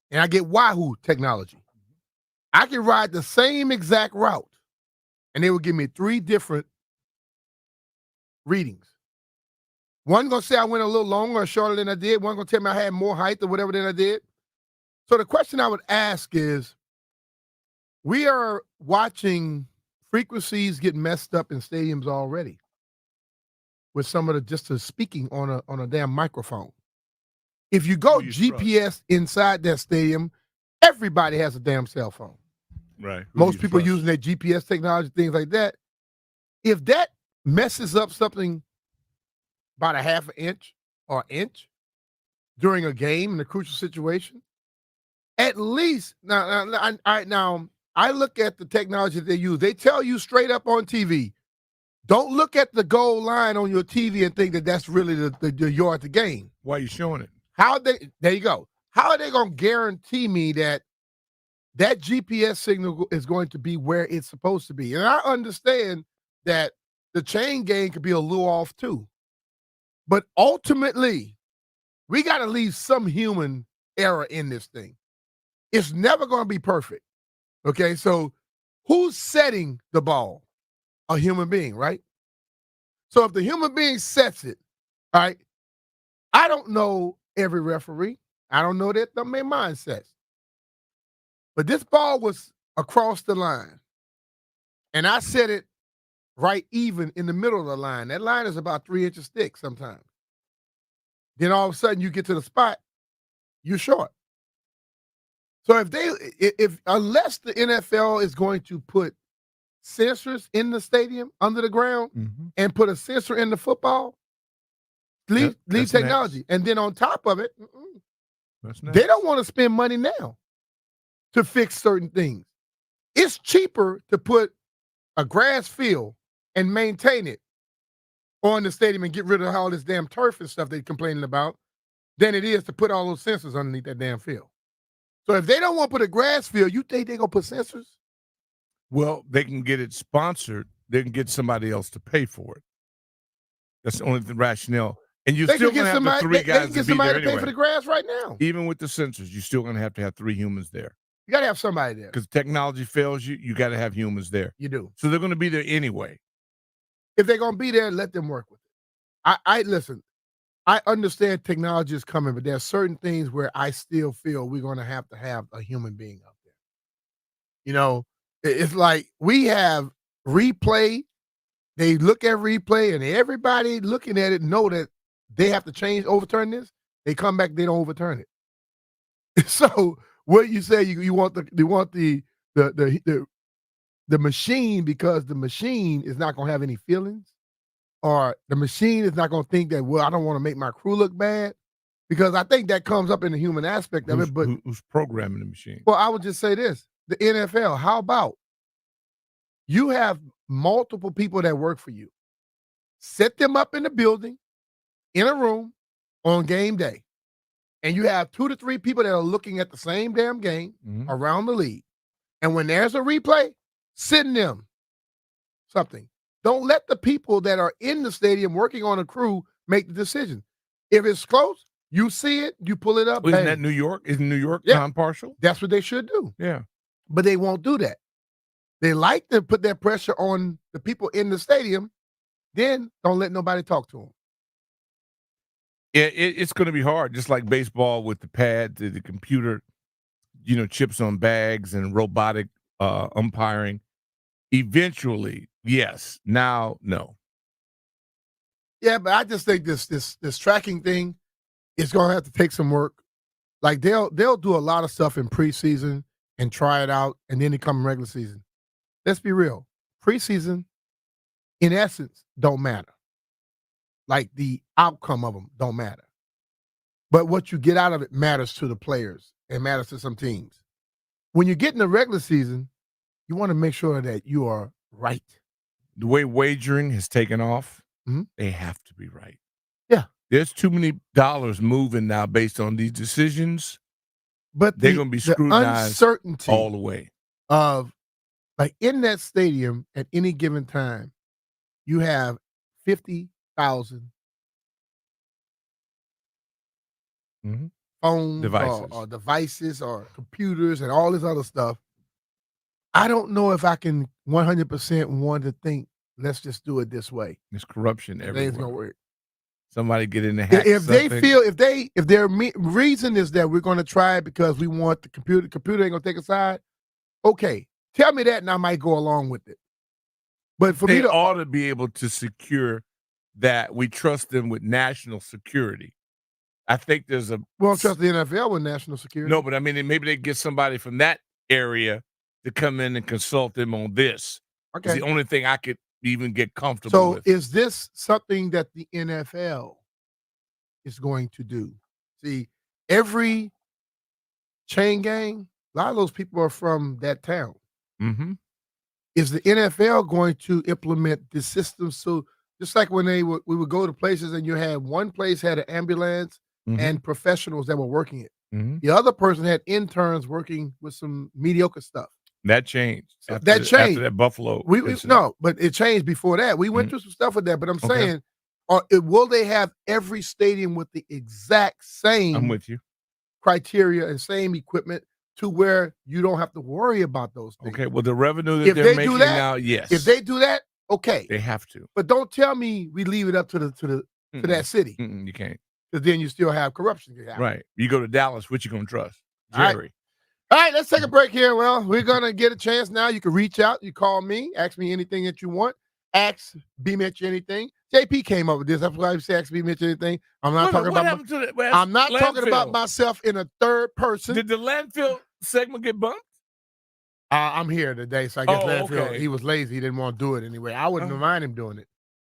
and I get Wahoo technology, I can ride the same exact route and they will give me 3 different readings. One gonna say I went a little longer or shorter than I did. One gonna tell me I had more height or whatever than I did. So the question I would ask is, we are watching frequencies get messed up in stadiums already with some of the speaking on a damn microphone. If you go GPS inside that stadium, everybody has a damn cell phone. Right. Most people using their GPS technology, things like that. If that messes up something about a half an inch or an inch during a game in a crucial situation, at least now I look at the technology that they use. They tell you straight up on TV, don't look at the goal line on your TV and think that that's really the yard to gain. Why are you showing it? There you go. How are they going to guarantee me that GPS signal is going to be where it's supposed to be? And I understand that the chain gang could be a little off too. But ultimately, we got to leave some human error in this thing. It's never going to be perfect. Okay, so who's setting the ball? A human being, right? So if the human being sets it, all right, I don't know every referee. I don't know their mindsets. But this ball was across the line, and I set it right even in the middle of the line. That line is about 3 inches thick sometimes. Then all of a sudden you get to the spot, you're short. So unless the NFL is going to put sensors in the stadium under the ground and put a sensor in the football, leave technology. Next. And then on top of it, they don't want to spend money now to fix certain things. It's cheaper to put a grass field and maintain it on the stadium and get rid of all this damn turf and stuff they're complaining about than it is to put all those sensors underneath that damn field. So if they don't want to put a grass field, you think they're going to put sensors? Well, they can get it sponsored. They can get somebody else to pay for it. That's the only rationale. And you're still going to have the 3 guys to be there anyway. They can get somebody to pay for the grass right now. Even with the sensors, you're still going to have 3 humans there. You got to have somebody there. Because technology fails you, you got to have humans there. You do. So they're going to be there anyway. If they're going to be there, let them work with it. I listen, I understand technology is coming, but there are certain things where I still feel we're going to have a human being out there. You know, it's like we have replay. They look at replay, and everybody looking at it know that they have to overturn this. They come back, they don't overturn it. So what you say, you want the machine, because the machine is not going to have any feelings, or the machine is not going to think that, well, I don't want to make my crew look bad, because I think that comes up in the human aspect of it. But who's programming the machine? Well, I would just say this: the NFL. How about you have multiple people that work for you, set them up in the building, in a room, on game day, and you have 2 to 3 people that are looking at the same damn game around the league, and when there's a replay, send them something. Don't let the people that are in the stadium working on a crew make the decision. If it's close, you see it, you pull it up. Well, isn't that New York? Isn't New York non-partial? That's what they should do. Yeah. But they won't do that. They like to put that pressure on the people in the stadium, then don't let nobody talk to them. Yeah, it's going to be hard, just like baseball with the pad, the computer, chips on bags and robotic umpiring. Eventually, yes. Now, no. Yeah, but I just think this tracking thing is going to have to take some work. Like they'll do a lot of stuff in preseason and try it out, and then they come in regular season. Let's be real. Preseason, in essence, don't matter. Like the outcome of them don't matter. But what you get out of it matters to the players and matters to some teams. When you get in the regular season, you want to make sure that you are right. The way wagering has taken off, they have to be right. Yeah. There's too many dollars moving now based on these decisions. But they're going to be scrutinized uncertainty all the way. Of, like, in that stadium at any given time, you have 50,000 phones or devices or computers and all this other stuff. I don't know if I can 100% want to think, let's just do it this way. There's corruption everywhere. It ain't gonna work. Somebody get in the hack. If they feel, if their reason is that we're going to try it because we want the computer ain't going to take a side, okay, tell me that and I might go along with it. But for they me to ought to be able to secure that we trust them with national security. I think there's a... We don't trust the NFL with national security. No, but I mean, maybe they get somebody from that area to come in and consult them on this. Okay. It's the only thing I could even get comfortable with. So is this something that the NFL is going to do? See, every chain gang, a lot of those people are from that town. Mm-hmm. Is the NFL going to implement this system? So just like when we would go to places and you had one place had an ambulance and professionals that were working it. The other person had interns working with some mediocre stuff. That changed. So that changed after that Buffalo. No, but it changed before that. We went through some stuff with that, but I'm saying, will they have every stadium with the exact same I'm with you. criteria and same equipment to where you don't have to worry about those things? Okay, well, the revenue that they're making now, yes. If they do that, okay. They have to. But don't tell me we leave it up to that city. You can't. Because then you still have corruption. Right. You go to Dallas, what you going to trust? All Jerry. All right, let's take a break here. Well, we're going to get a chance now. You can reach out. You call me. Ask me anything that you want. Ask B. Mitch anything. JP came up with this. That's why I say ask B. Mitch anything. I'm not talking about myself in a third person. Did the landfill segment get bumped? I'm here today, so I guess landfill. Okay. He was lazy. He didn't want to do it anyway. I wouldn't mind him doing it.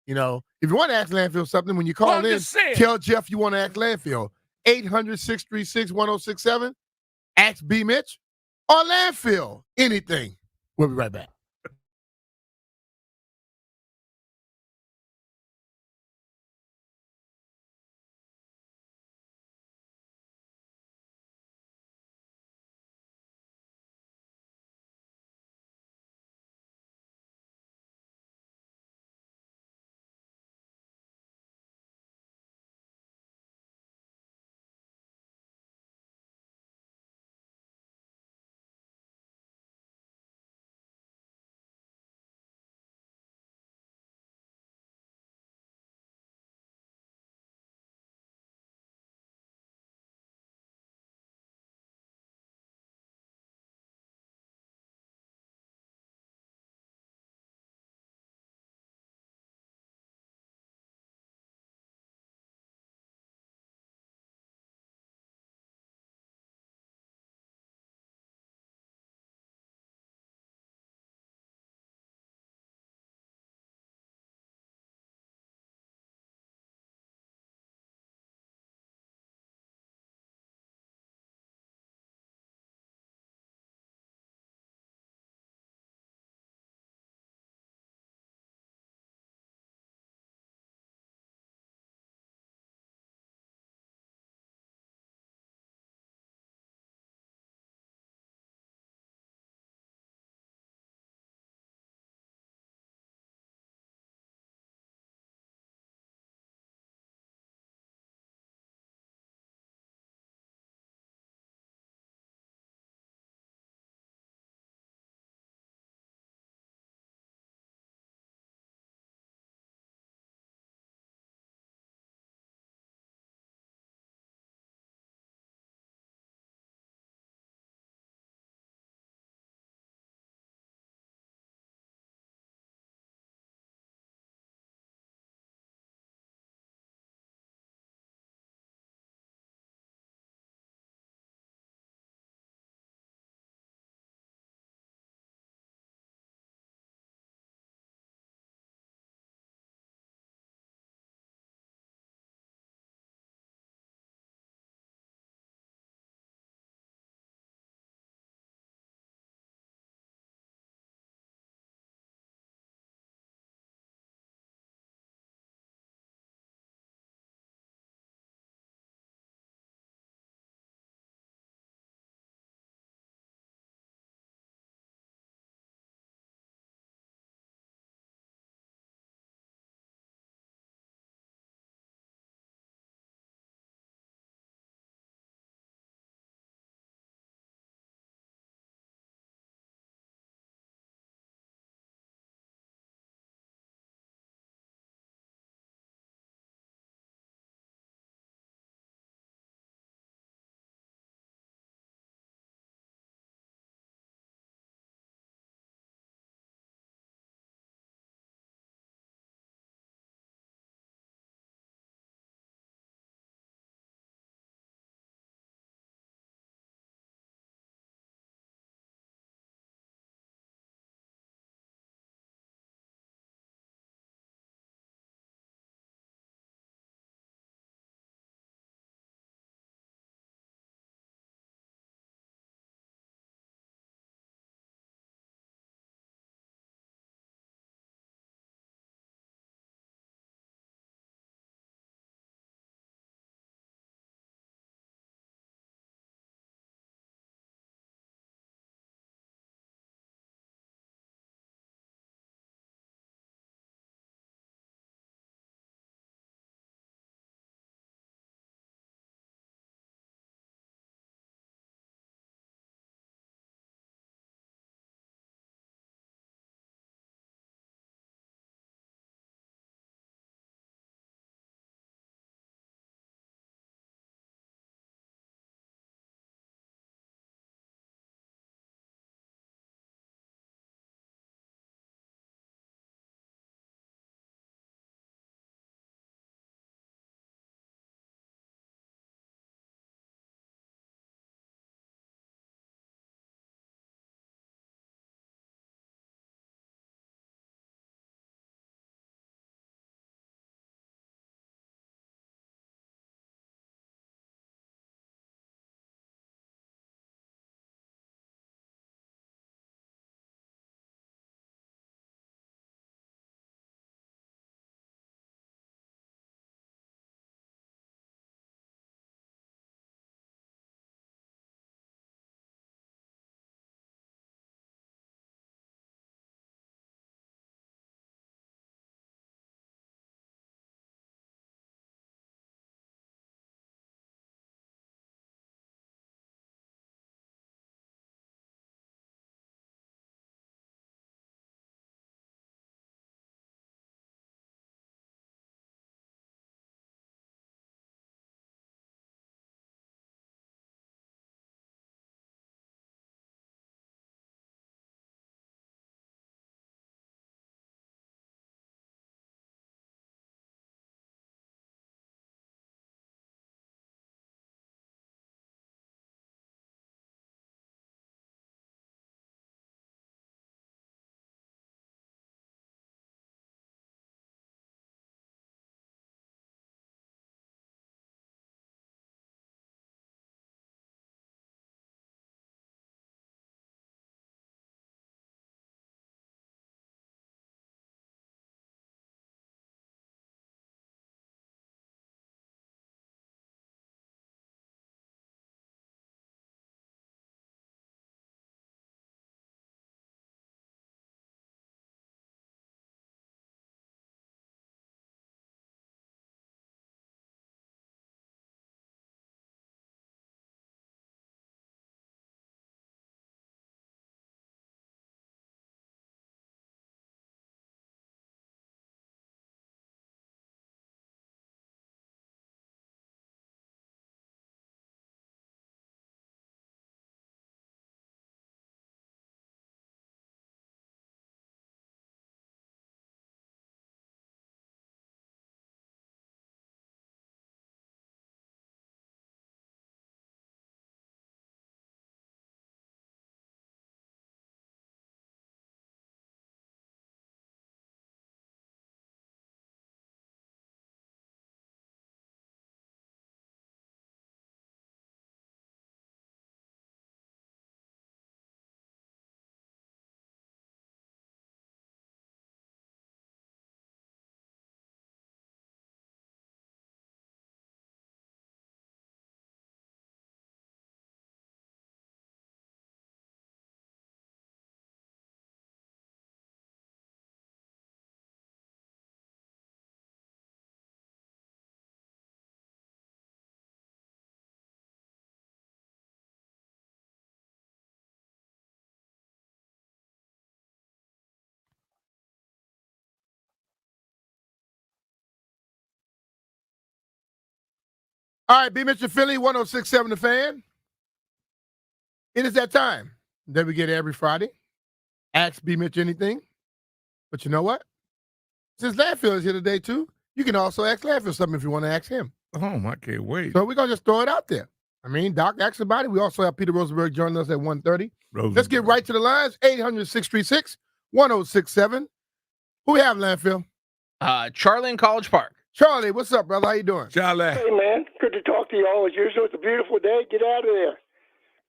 You know, if you want to ask landfill something, when you call in, tell Jeff you want to ask landfill. 800-636-1067. Ask B. Mitch or landfill. Anything. We'll be right back. All right, B. Mitchell Philly, 106.7 The Fan. It is that time that we get every Friday. Ask B. Mitch anything. But you know what? Since Landfill is here today, too, you can also ask Landfill something if you want to ask him. Oh, I can't wait. So we're going to just throw it out there. I mean, Doc asked about it. We also have Peter Rosenberg joining us at 1:30. Let's get right to the lines. 800-636-1067. Who we have, Landfill? Charlie in College Park. Charlie, what's up, brother? How you doing? Charlie. Hey, man. Good to talk to you all as usual. It's a beautiful day. Get out of there.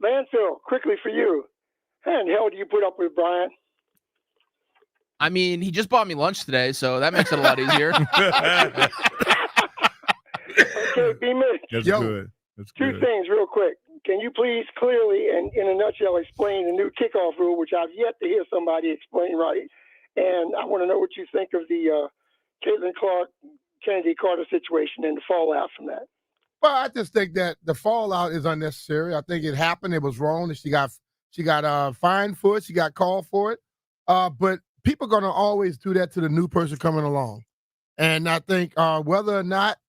Landfill, quickly for you. How in the hell do you put up with Brian? I mean, he just bought me lunch today, so that makes it a lot easier. Okay, B-Mitch. That's good. That's good. Two things real quick. Can you please clearly and in a nutshell explain the new kickoff rule, which I've yet to hear somebody explain right? And I want to know what you think of the Caitlin Clark, Kennedy Carter situation and the fallout from that. Well, I just think that the fallout is unnecessary. I think it happened. It was wrong. And she got fined for it. She got called for it. But people are going to always do that to the new person coming along. And I think whether or not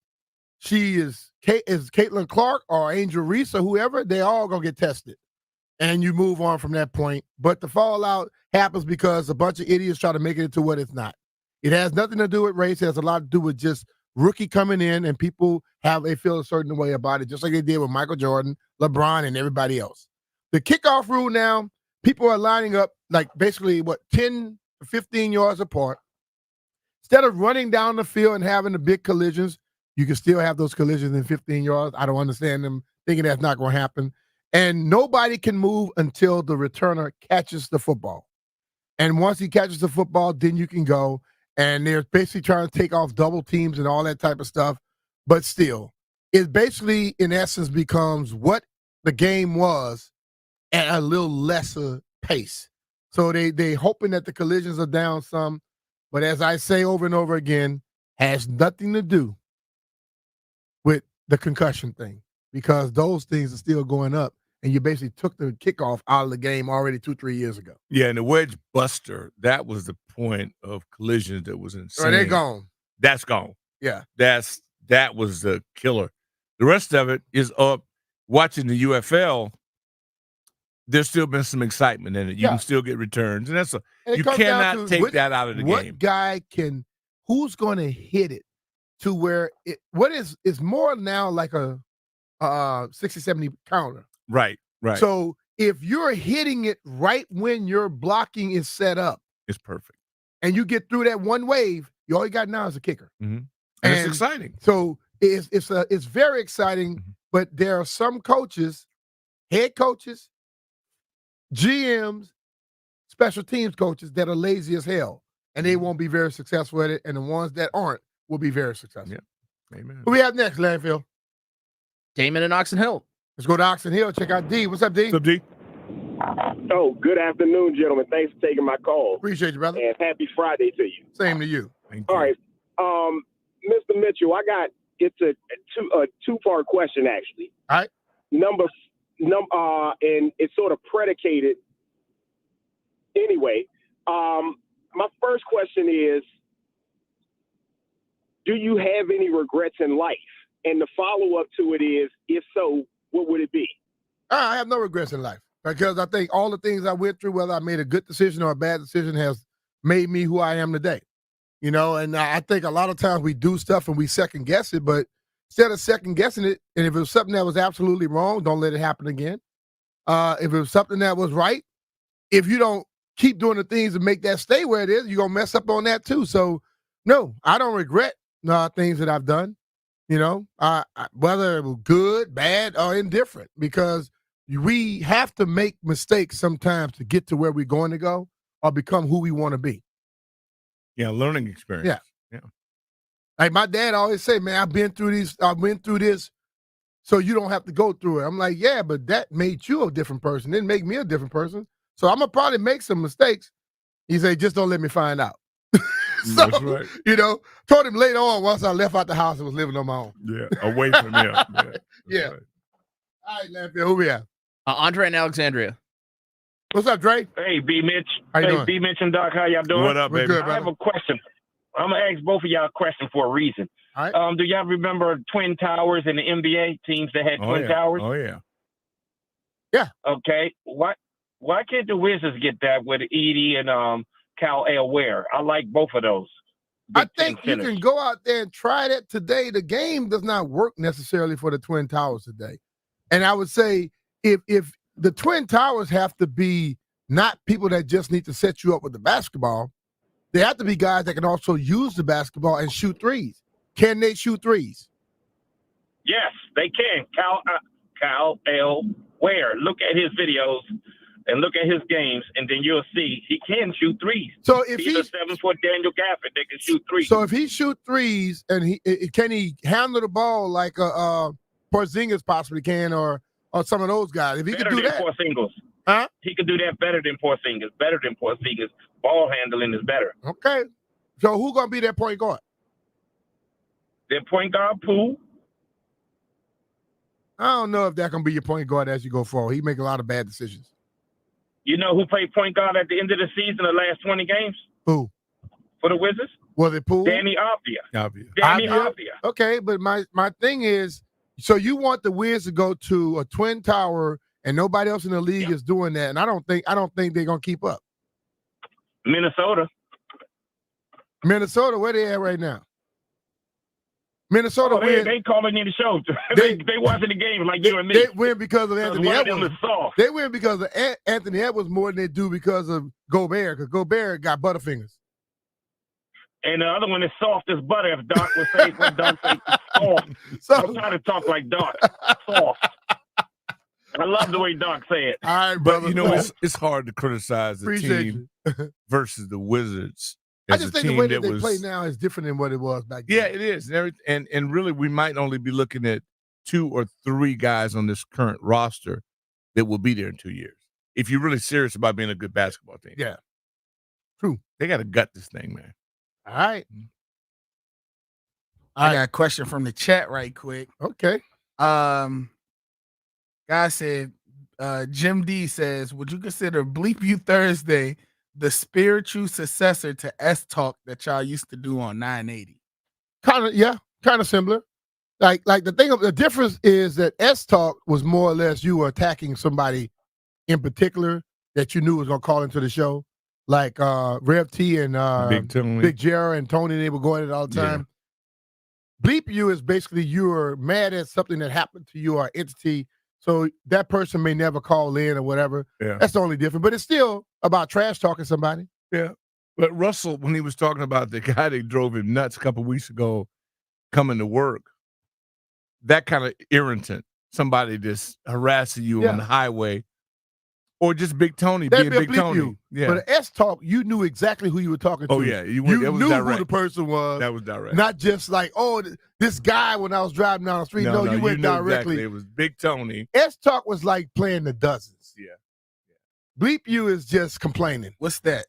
she is Caitlin Clark or Angel Reese or whoever, they all going to get tested. And you move on from that point. But the fallout happens because a bunch of idiots try to make it into what it's not. It has nothing to do with race. It has a lot to do with just rookie coming in and people they feel a certain way about it, just like they did with Michael Jordan, LeBron, and everybody else. The kickoff rule now, people are lining up like basically 10 to 15 yards apart. Instead of running down the field and having the big collisions, you can still have those collisions in 15 yards. I don't understand them thinking that's not going to happen. And nobody can move until the returner catches the football. And once he catches the football, then you can go. And they're basically trying to take off double teams and all that type of stuff. But still, it basically, in essence, becomes what the game was at a little lesser pace. So they hoping that the collisions are down some. But as I say over and over again, has nothing to do with the concussion thing because those things are still going up. And you basically took the kickoff out of the game already 2-3 years ago. Yeah, and the wedge buster, that was the point of collisions that was insane. Right, they're gone. That's gone. Yeah. That was the killer. The rest of it is up. Watching the UFL, there's still been some excitement in it. You can still get returns. And you cannot take that out of the game. What guy who's going to hit it to where it's more now like a 60-70 counter. Right. So if you're hitting it right when your blocking is set up, it's perfect. And you get through that one wave, all you got now is a kicker. Mm-hmm. And it's exciting. So it's very exciting, mm-hmm. But there are some coaches, head coaches, GMs, special teams coaches that are lazy as hell, and they won't be very successful at it, and the ones that aren't will be very successful. Yeah. Amen. Who we have next, Landfill? Damon and Oxon Hill. Let's go to Oxon Hill. Check out D. What's up, D? What's up, D? Oh, good afternoon, gentlemen. Thanks for taking my call. Appreciate you, brother. And happy Friday to you. Same to you. All right. Mr. Mitchell, it's a two-part question, actually. All right. And it's sort of predicated anyway. My first question is, do you have any regrets in life? And the follow-up to it is, if so, what would it be? I have no regrets in life because I think all the things I went through, whether I made a good decision or a bad decision, has made me who I am today. You know, and I think a lot of times we do stuff and we second guess it, but instead of second guessing it, and if it was something that was absolutely wrong, don't let it happen again. If it was something that was right, if you don't keep doing the things to make that stay where it is, you're going to mess up on that too. So, no, I don't regret things that I've done. You know, whether it was good, bad, or indifferent, because we have to make mistakes sometimes to get to where we're going to go or become who we want to be. Yeah, learning experience. Yeah. Like my dad always say, man, I went through this so you don't have to go through it. I'm like, yeah, but that made you a different person. Didn't make me a different person. So I'm going to probably make some mistakes. He said, just don't let me find out. So, that's right. You know, told him later on once I left out the house and was living on my own. Yeah, away from him. Yeah. Right. All right, Landfill, who we have? Andre and Alexandria. What's up, Dre? Hey, B. Mitch. How you doing? B. Mitch and Doc, how y'all doing? What up, baby? Good, I have a question. I'm going to ask both of y'all a question for a reason. All right. Do y'all remember Twin Towers in the NBA teams that had Twin Towers? Oh yeah. Yeah. Okay. Why can't the Wizards get that with Edie and Cal L. Ware? I like both of those. I think you can go out there and try that today. The game does not work necessarily for the Twin Towers today. And I would say if the Twin Towers have to be not people that just need to set you up with the basketball, they have to be guys that can also use the basketball and shoot threes. Can they shoot threes? Yes, they can. Cal L. Ware. Look at his videos and look at his games, and then you'll see he can shoot threes. So if he's a 7-foot Daniel Gafford, they can shoot threes. So if he shoot threes, and can he handle the ball like Porzingis possibly can, or some of those guys? If he better can do than that, Porzingis. Huh? He could do that better than Porzingis. Better than Porzingis. Ball handling is better. Okay. So who's gonna be their point guard? Their point guard, Poole. I don't know if that's gonna be your point guard as you go forward. He make a lot of bad decisions. You know who played point guard at the end of the season, the last 20 games? Who? For the Wizards? Was it Poole? Danny Avdia. Danny Avdia. Okay, but my thing is, so you want the Wiz to go to a Twin Tower and nobody else in the league is doing that, and I don't think they're gonna keep up. Minnesota, where they at right now? Minnesota win. They calling in the show. they watching the game like you and me. They win because of Anthony Edwards. They win because of Anthony Edwards more than they do because of Gobert, because Gobert got butterfingers. And the other one is soft as butter. If Doc would say what Doc say, soft. I'm trying to talk like Doc. Soft. I love the way Doc say it. All right, but brother. you know it's hard to criticize the team versus the Wizards. I just think the way that they play now is different than what it was back then. Yeah, it is. And really, we might only be looking at 2 or 3 guys on this current roster that will be there in 2 years. If you're really serious about being a good basketball team. Yeah. True. They got to gut this thing, man. All right. I got a question from the chat right quick. Okay. Guy said, Jim D says, would you consider Bleep You Thursday the spiritual successor to S Talk that y'all used to do on 980? Kind of similar. Like the difference is that S Talk was more or less you were attacking somebody in particular that you knew was gonna call into the show, like Rev T and Big Jerry and Tony. They were going at it all the time. Bleep You is basically you're mad at something that happened to you or entity. So that person may never call in or whatever. Yeah. That's the only difference. But it's still about trash talking somebody. Yeah. But Russell, when he was talking about the guy that drove him nuts a couple of weeks ago coming to work, that kind of irritant, somebody just harassing you on the highway, or just Big Tony being Big Tony. You. Yeah. But S Talk, you knew exactly who you were talking to. Oh, yeah. You knew who the person was. That was direct. Not just like, this guy when I was driving down the street. No, you went directly. Exactly. It was Big Tony. S Talk was like playing the dozens. Yeah. Bleep You is just complaining. What's that?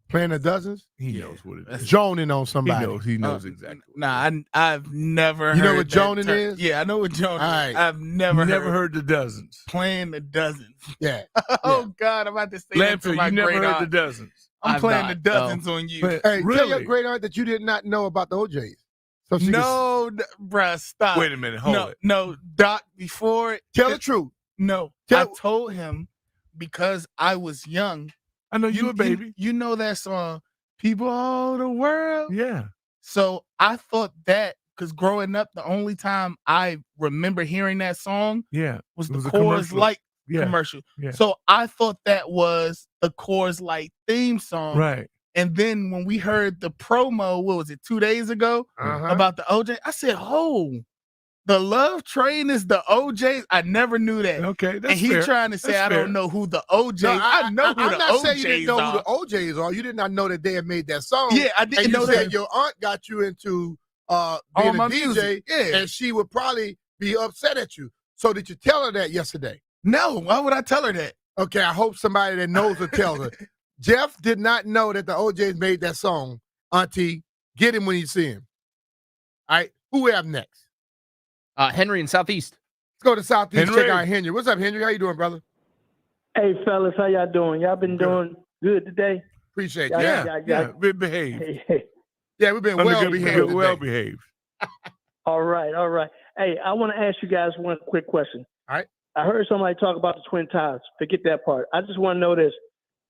Playing the dozens? He knows what it is. Joning on somebody. He knows exactly. Nah, I've never heard. You know what joning is? Yeah, I know what joning is. I've never heard the dozens. Playing the dozens. Yeah. Oh, God, I'm about to say that to my you never great heard aunt. the dozens. I'm playing the dozens on you. Hey, tell your great aunt that you did not know about the OJs. So bruh, stop. Wait a minute, hold it. No, Doc, before. Tell the truth. No, I told him because I was young. I know you a baby. You know that song, People All Over the World? Yeah. So I thought that, because growing up, the only time I remember hearing that song was the Coors Light commercial. Yeah. So I thought that was the Coors Light theme song. Right. And then when we heard the promo, what was it, 2 days ago, about the OJ, I said, the Love Train is the OJ. I never knew that. Okay, that's fair. And trying to say I don't know who the OJ. No, I know who I'm the not OJs saying you didn't know are. who the OJs are. You did not know that they had made that song. Yeah, I didn't and you know said that. your aunt got you into being a DJ, music. Yeah. and she would probably be upset at you. So did you tell her that yesterday? No. Why would I tell her that? Okay, I hope somebody that knows her tells her. Jeff did not know that the OJs made that song. Auntie, get him when you see him. All right, who we have next? Henry in Southeast. Let's go to Southeast. Check out Henry. What's up, Henry? How you doing, brother? Hey, fellas, how y'all doing? Y'all been doing good today? Appreciate y'all, it. Yeah, we've behaved. Hey. Yeah, we've been well behaved. Well behaved. All right. Hey, I want to ask you guys one quick question. All right. I heard somebody talk about the Twin Towers. Forget that part. I just want to know this.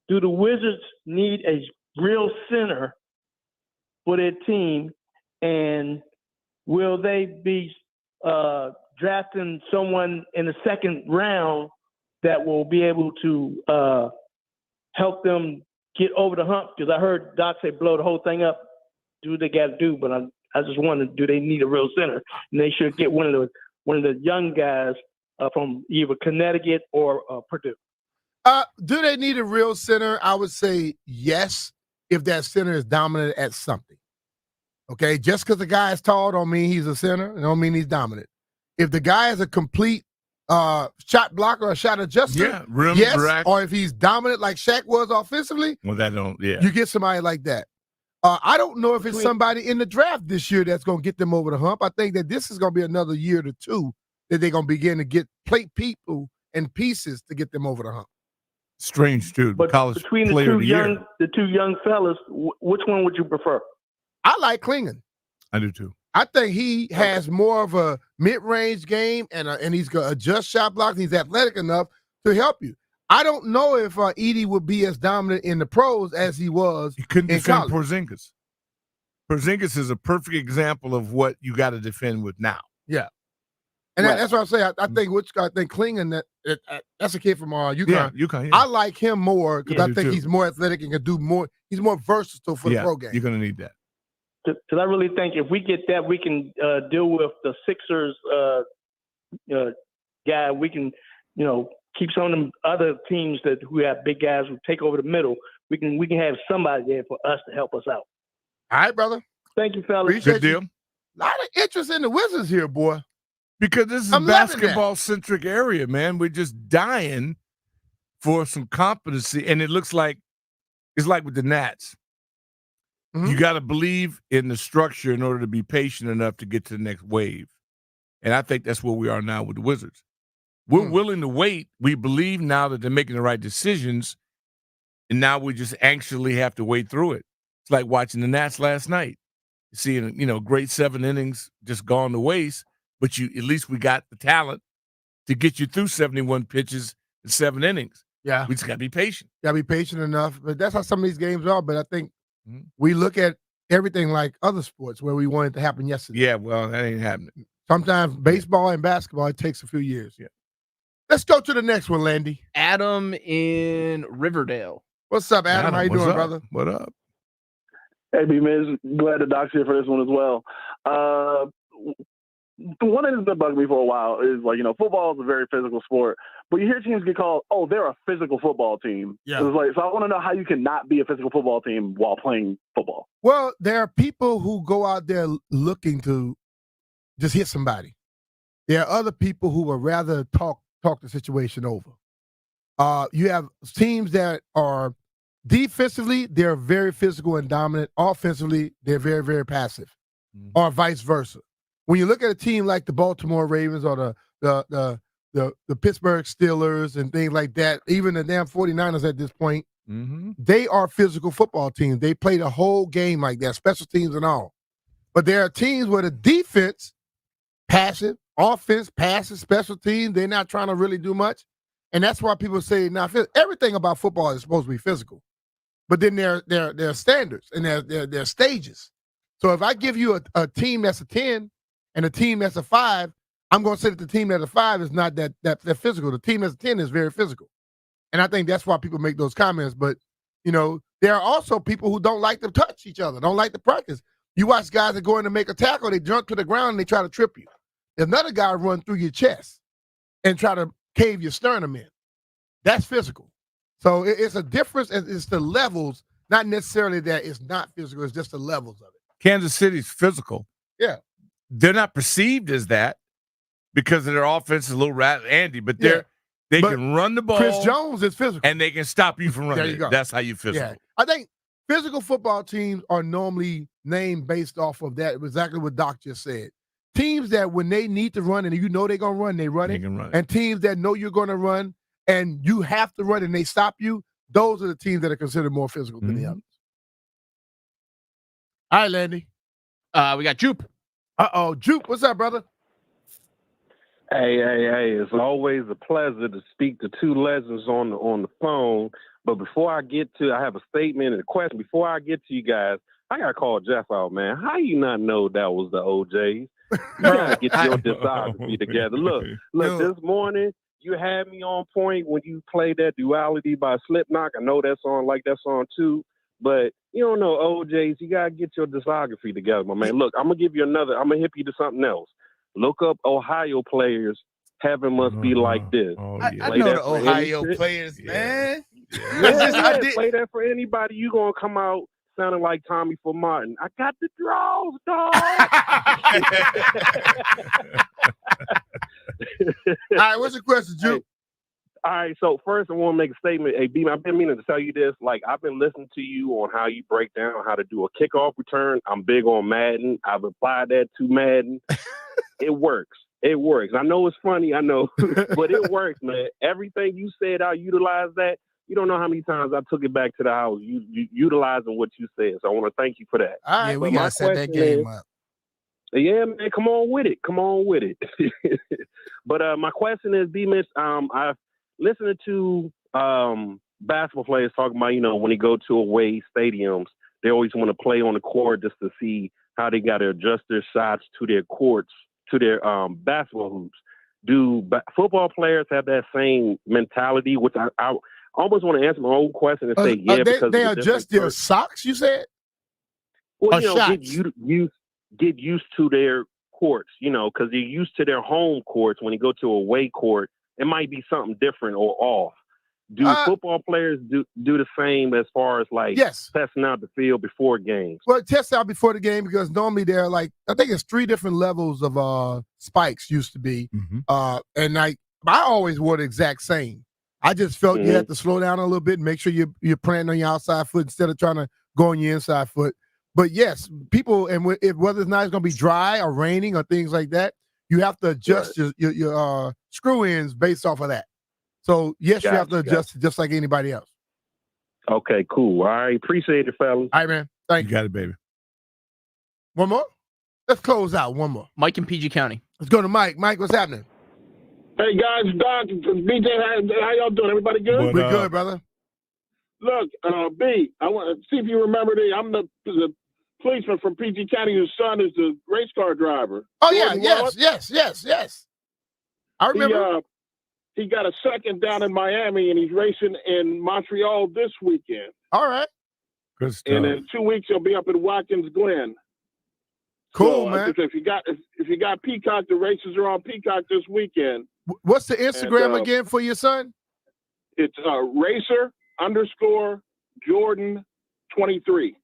Do the Wizards need a real center for their team, and will they be drafting someone in the second round that will be able to help them get over the hump? Because I heard Doc say blow the whole thing up, do what they got to do, but I just wonder, do they need a real center? And they should get one of the young guys from either Connecticut or Purdue. Do they need a real center? I would say yes, if that center is dominant at something. Okay, just because the guy is tall don't mean he's a center. It don't mean he's dominant. If the guy is a complete shot blocker or shot adjuster, yes, or if he's dominant like Shaq was offensively, you get somebody like that. I don't know if it's somebody in the draft this year that's going to get them over the hump. I think that this is going to be another year to two that they're going to begin to get plate people and pieces to get them over the hump. Strange, too. But between the two young fellas, which one would you prefer? I like Klingon. I do too. I think he has more of a mid-range game, and he's going to adjust shot blocks. He's athletic enough to help you. I don't know if Edey would be as dominant in the pros as he was. He couldn't in defend college. Porzingis. Porzingis is a perfect example of what you got to defend with now. Yeah, and that's what I'm saying. I think Klingon, that's a kid from UConn. Yeah, UConn. Yeah. I like him more because I think he's more athletic and can do more. He's more versatile for the pro game. You're going to need that. Because I really think if we get that, we can deal with the Sixers guy. We can, keep some of them other teams who have big guys who take over the middle. We can have somebody there for us to help us out. All right, brother. Thank you, fellas. Good deal. A lot of interest in the Wizards here, boy. Because this is a basketball-centric area, man. We're just dying for some competency, and it looks like it's like with the Nats. Mm-hmm. You got to believe in the structure in order to be patient enough to get to the next wave. And I think that's where we are now with the Wizards. We're willing to wait. We believe now that they're making the right decisions, and now we just anxiously have to wait through it. It's like watching the Nats last night. Seeing, great 7 innings just gone to waste, but at least we got the talent to get you through 71 pitches in 7 innings. Yeah. We just got to be patient. Got to be patient enough. But that's how some of these games are. But I think we look at everything like other sports where we want it to happen yesterday. Yeah, well, that ain't happening. Sometimes baseball and basketball, it takes a few years. Yeah. Let's go to the next one, Landy. Adam in Riverdale. What's up, Adam? How you doing, brother? What up? Hey, B-Miz. Glad the Doc's here for this one as well. One thing that's been bugging me for a while is, football is a very physical sport. But you hear teams get called, they're a physical football team. Yeah. So I want to know how you can not be a physical football team while playing football. Well, there are people who go out there looking to just hit somebody. There are other people who would rather talk the situation over. You have teams that are defensively, they're very physical and dominant. Offensively, they're very, very passive, or vice versa. When you look at a team like the Baltimore Ravens or the Pittsburgh Steelers and things like that, even the damn 49ers at this point, they are physical football teams. They play the whole game like that, special teams and all. But there are teams where the defense, passive, offense, passive, special teams, they're not trying to really do much. And that's why people say, now, everything about football is supposed to be physical. But then there are standards and there are stages. So if I give you a team that's a 10 and a team that's a 5, I'm going to say that the team that's a 5 is not that physical. The team that's a 10 is very physical. And I think that's why people make those comments. But, there are also people who don't like to touch each other, don't like to practice. You watch guys that go in to make a tackle, they jump to the ground and they try to trip you. There's another guy run through your chest and try to cave your sternum in. That's physical. So it's a difference. It's the levels, not necessarily that it's not physical. It's just the levels of it. Kansas City's physical. Yeah. They're not perceived as that because of their offense is a little Andy, but they can run the ball. Chris Jones is physical. And they can stop you from running. There you go. That's how you physical. Yeah. I think physical football teams are normally named based off of that, exactly what Doc just said. Teams that when they need to run and they're going to run, they run it. And teams that know you're going to run and you have to run and they stop you, those are the teams that are considered more physical than the others. All right, Landy. We got Jupe. Juke, what's up, brother? Hey, it's always a pleasure to speak to two legends on the phone. But before I have a statement and a question. Before I get to you guys, I got to call Jeff out, man. How you not know that was the OJs? You got to get your discography together. Look, this morning, you had me on point when you played that Duality by Slipknot. I know that song, like that song too. But you don't know OJs. You got to get your discography together, my man. Look, I'm going to hip you to something else. Look up Ohio players. Heaven must be like this. I know the Ohio players, man. Yeah, play that for anybody. You gonna come out sounding like Tommy for Martin. I got the draws, dog. All right, what's your question, Juke? All right, so first I want to make a statement. Hey, B, I've been meaning to tell you this. Like, I've been listening to you on how you break down how to do a kickoff return. I'm big on Madden. I've applied that to Madden. It works. It works. I know it's funny, I know, but it works, man. Everything you said, I utilize that. You don't know how many times I took it back to the house, utilizing what you said. So I want to thank you for that. All right, we got to set that game up. Yeah, man, come on with it. But my question is, B-Mitch, I've listened to basketball players talking about, when they go to away stadiums, they always want to play on the court just to see how they got to adjust their shots to their courts, to their basketball hoops. Do football players have that same mentality? Which I almost want to answer my own question and say, because they adjust their socks, you said? Well, get used to their courts, because they're used to their home courts. When you go to a away court, it might be something different or off. Do football players do the same as far as testing out the field before games? Well, test out before the game because normally they're I think it's 3 different levels of spikes used to be. Mm-hmm. And I always wore the exact same. I just felt you had to slow down a little bit and make sure you're planting on your outside foot instead of trying to go on your inside foot. But yes, people, and whether it's not going to be dry or raining or things like that, you have to adjust your screw ends based off of that. So, yes, you have to adjust it just like anybody else. Okay, cool. All right. Appreciate it, fellas. All right, man. Thank you. You got it, baby. One more? Let's close out. One more. Mike in PG County. Let's go to Mike. Mike, what's happening? Hey, guys. Doc, BJ, how y'all doing? Everybody good? We're good, brother. Look, B, I want to see if you remember I'm the policeman from PG County whose son is the race car driver. Oh, yes. I remember. He got a second down in Miami, and he's racing in Montreal this weekend. All right. Good stuff. And in 2 weeks, he'll be up in Watkins Glen. Cool, man. If you got Peacock, the races are on Peacock this weekend. What's the Instagram again for your son? It's Racer_Jordan23.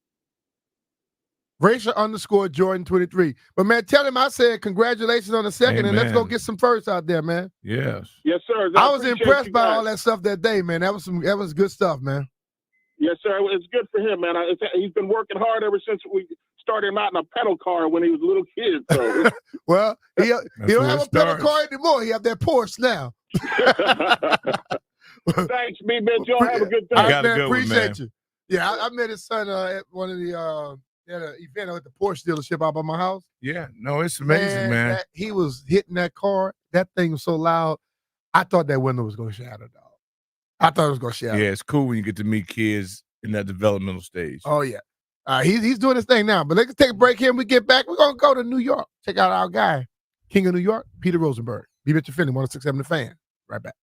Racer_Jordan23. But, man, tell him I said congratulations on the second, and let's go get some firsts out there, man. Yes. Yes, sir. I was impressed by all that stuff that day, man. That was good stuff, man. Yes, sir. It's good for him, man. He's been working hard ever since we started him out in a pedal car when he was a little kid. So. Well, he don't have a pedal car anymore. He have that Porsche now. Thanks, B-Mitch. Y'all have a good day. All right, man. Appreciate you. Yeah, I met his son at one of the event at the Porsche dealership out by my house. Yeah, no, it's amazing, man. He was hitting that car. That thing was so loud. I thought that window was going to shatter, dog. I thought it was going to shatter. Yeah, it's cool when you get to meet kids in that developmental stage. Oh, yeah. He's doing his thing now. But let's take a break here and we get back. We're going to go to New York. Check out our guy, King of New York, Peter Rosenberg. Be Mitchell Finley, 106.7 The Fan. Right back.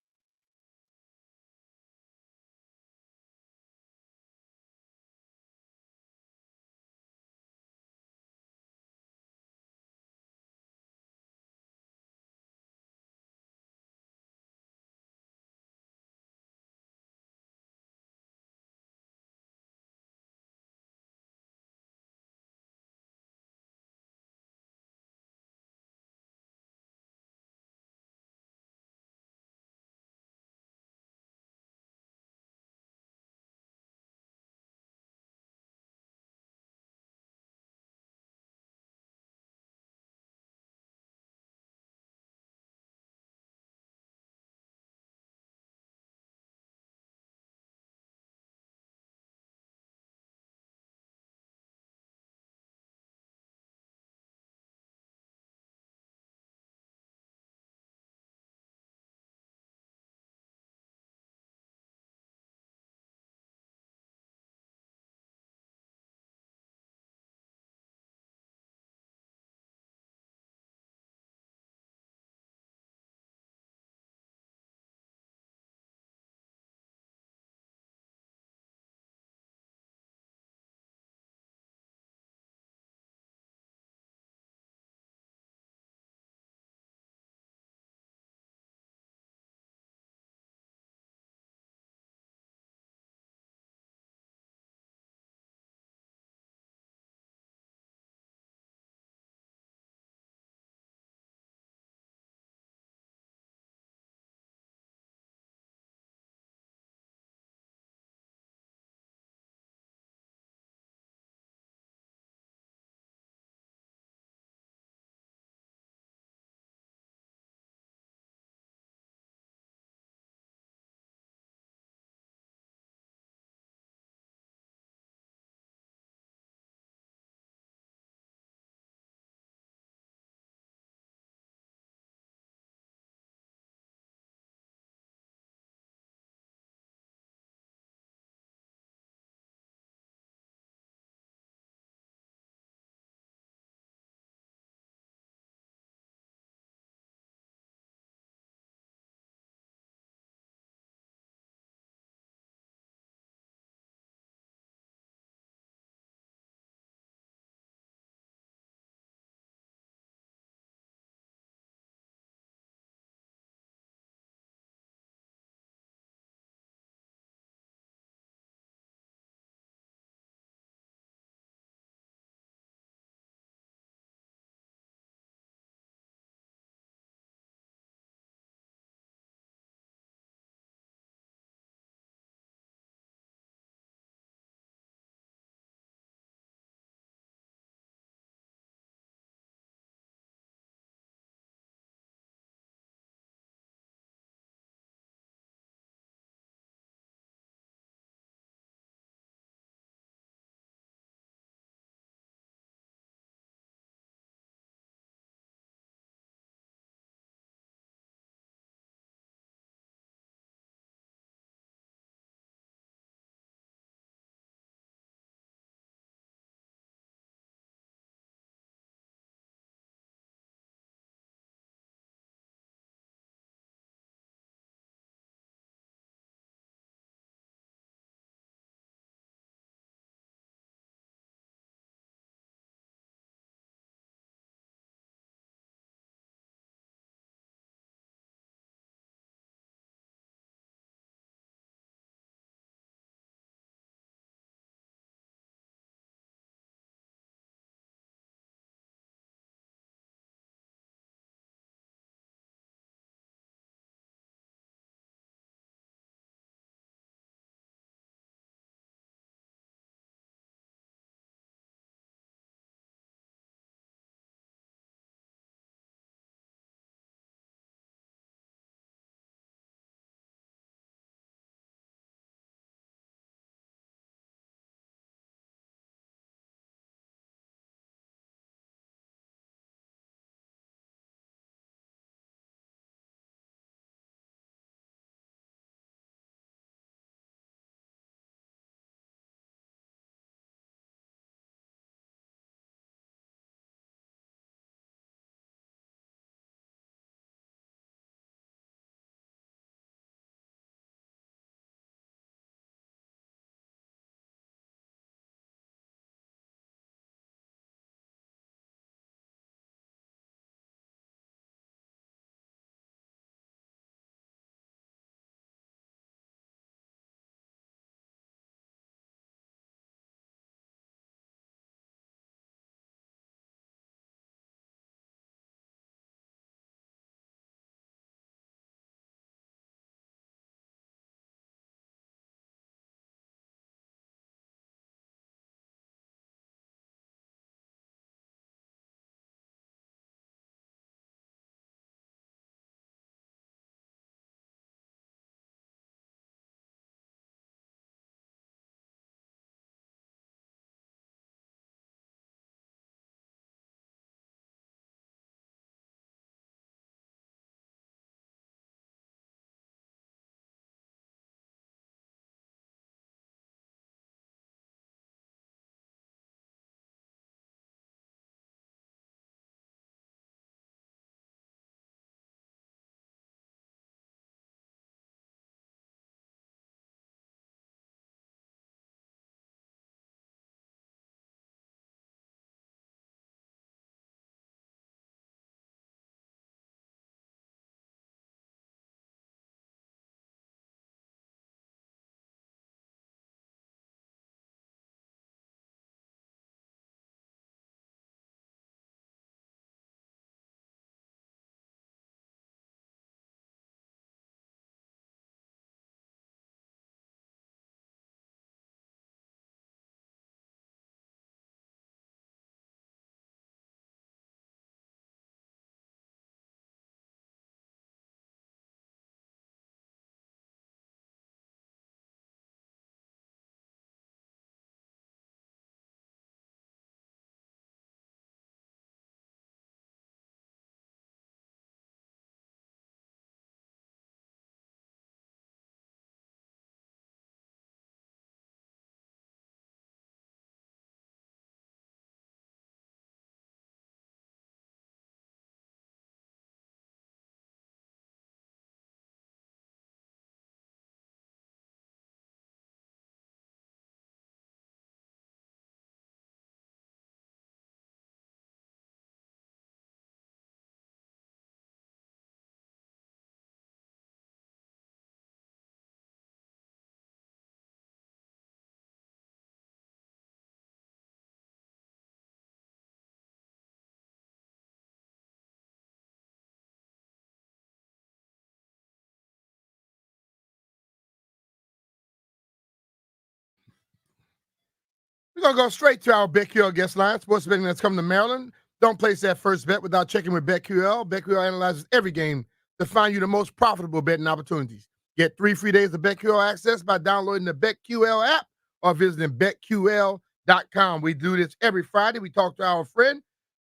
We're going to go straight to our BetQL guest line. Sports betting that's coming to Maryland. Don't place that first bet without checking with BetQL. BetQL analyzes every game to find you the most profitable betting opportunities. Get 3 free days of BetQL access by downloading the BetQL app or visiting BetQL.com. We do this every Friday. We talk to our friend,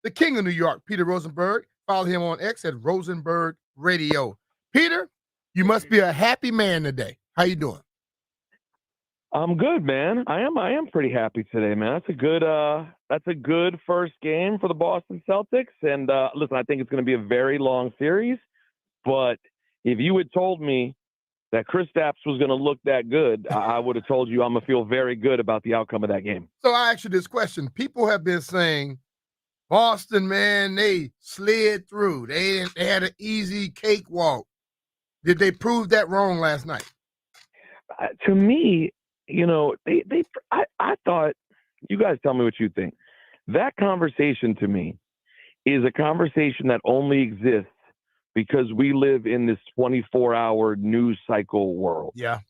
the king of New York, Peter Rosenberg. Follow him on X at Rosenberg Radio. Peter, you must be a happy man today. How you doing? I'm good, man. I am pretty happy today, man. That's a good first game for the Boston Celtics. And listen, I think it's going to be a very long series. But if you had told me that Kristaps was going to look that good, I would have told you I'm going to feel very good about the outcome of that game. So I asked you this question. People have been saying, Boston, man, they slid through. They had an easy cakewalk. Did they prove that wrong last night? To me, I thought, you guys tell me what you think. That conversation to me is a conversation that only exists because we live in this 24-hour news cycle world. Yeah.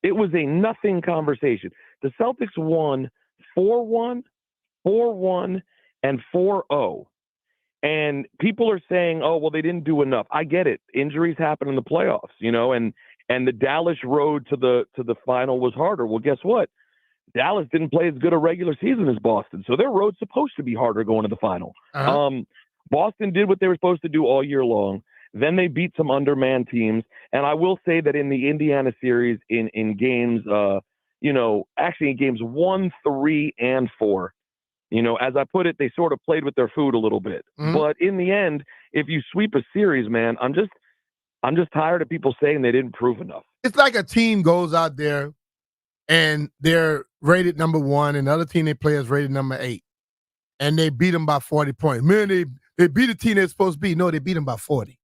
It was a nothing conversation. The Celtics won 4-1, 4-1, and 4-0. And people are saying, oh, well, they didn't do enough. I get it. Injuries happen in the playoffs, and the Dallas road to the final was harder. Well, guess what? Dallas didn't play as good a regular season as Boston, so their road's supposed to be harder going to the final. Uh-huh. Boston did what they were supposed to do all year long. Then they beat some undermanned teams. And I will say that in the Indiana series, in games, actually in games 1, 3, and 4, as I put it, they sort of played with their food a little bit. Mm-hmm. But in the end, if you sweep a series, man, I'm just tired of people saying they didn't prove enough. It's like a team goes out there and they're rated number 1, and the other team they play is rated number 8, and they beat them by 40 points. Man, they beat a team they're supposed to beat. No, they beat them by 40.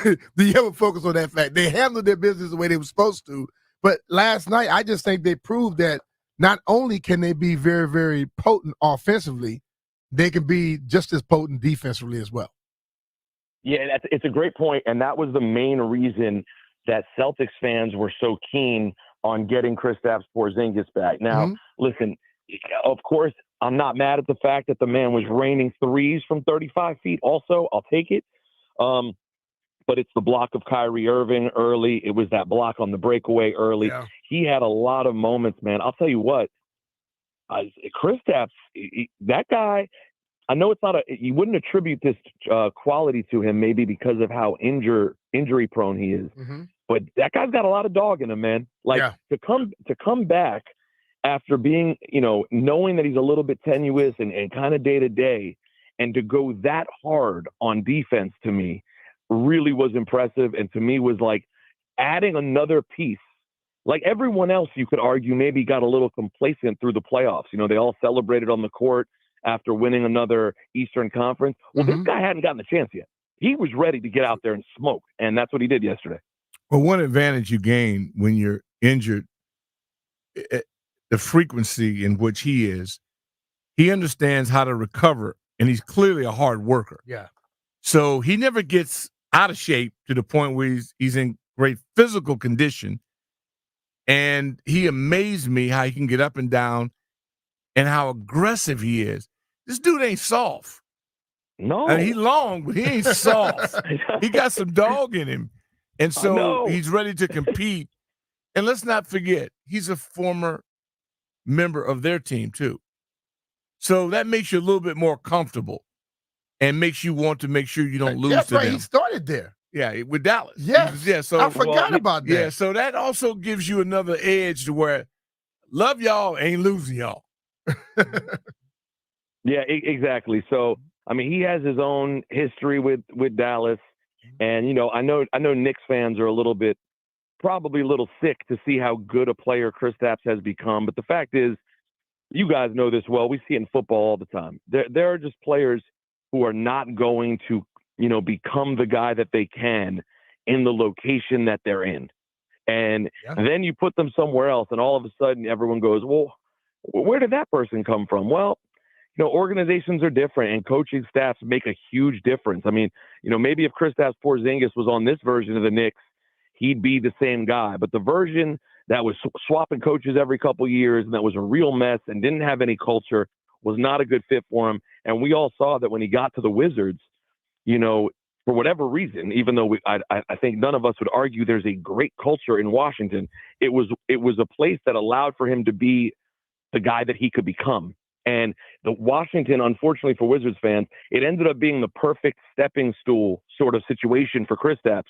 Do you ever focus on that fact? They handled their business the way they were supposed to. But last night, I just think they proved that not only can they be very, very potent offensively, they can be just as potent defensively as well. Yeah, it's a great point, and that was the main reason that Celtics fans were so keen on getting Kristaps Porzingis back. Now, Listen, of course, I'm not mad at the fact that the man was raining threes from 35 feet. Also, I'll take it. But it's the block of Kyrie Irving early. It was that block on the breakaway early. Yeah. He had a lot of moments, man. I'll tell you what, Kristaps, that guy, I know it's not you wouldn't attribute this quality to him maybe because of how injury prone he is. Mm-hmm. But that guy's got a lot of dog in him, man. Like to come back after being, knowing that he's a little bit tenuous and kind of day to day, and to go that hard on defense to me really was impressive, and to me was like adding another piece. Like everyone else, you could argue maybe got a little complacent through the playoffs. They all celebrated on the court after winning another Eastern Conference. Well, this guy hadn't gotten the chance yet. He was ready to get out there and smoke, and that's what he did yesterday. Well, one advantage you gain when you're injured, the frequency in which he understands how to recover, and he's clearly a hard worker. Yeah. So he never gets out of shape to the point where he's in great physical condition. And he amazed me how he can get up and down and how aggressive he is. This dude ain't soft. No. I mean, he's long, but he ain't soft. He got some dog in him. And so he's ready to compete. And let's not forget, he's a former member of their team too. So that makes you a little bit more comfortable and makes you want to make sure you don't lose to them. He started there. Yeah, with Dallas. Yes. Yeah, so I forgot about that. Yeah, so that also gives you another edge to where love y'all ain't losing y'all. Yeah, exactly. So, I mean, he has his own history with Dallas. And, I know Knicks fans are probably a little sick to see how good a player Kristaps has become. But the fact is, you guys know this well. We see it in football all the time. There are just players who are not going to, become the guy that they can in the location that they're in. And then you put them somewhere else, and all of a sudden everyone goes, well, where did that person come from? Well, organizations are different, and coaching staffs make a huge difference. I mean, maybe if Kristaps Porzingis was on this version of the Knicks, he'd be the same guy. But the version that was swapping coaches every couple of years, and that was a real mess and didn't have any culture, was not a good fit for him. And we all saw that when he got to the Wizards, for whatever reason, even though I think none of us would argue there's a great culture in Washington, it was a place that allowed for him to be the guy that he could become. And the Washington, unfortunately for Wizards fans, it ended up being the perfect stepping stool sort of situation for Kristaps,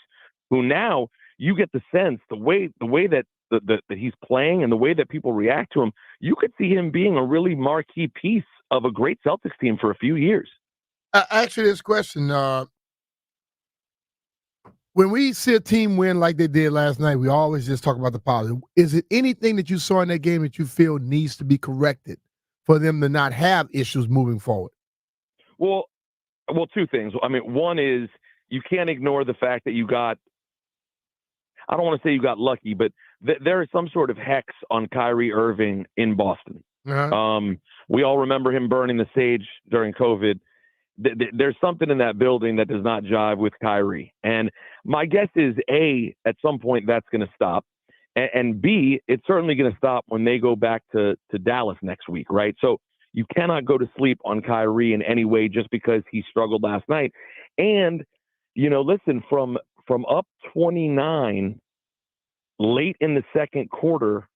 who now you get the sense, the way that that he's playing and the way that people react to him, you could see him being a really marquee piece of a great Celtics team for a few years. Actually, this question, when we see a team win like they did last night, we always just talk about the positive. Is it anything that you saw in that game that you feel needs to be corrected for them to not have issues moving forward? Well, two things. I mean, one is you can't ignore the fact that you got, I don't want to say you got lucky, but there is some sort of hex on Kyrie Irving in Boston. Uh-huh. We all remember him burning the sage during COVID. There's something in that building that does not jive with Kyrie. And my guess is, A, at some point that's going to stop. And B, it's certainly going to stop when they go back to Dallas next week, right? So you cannot go to sleep on Kyrie in any way just because he struggled last night. And, listen, from up 29 late in the second quarter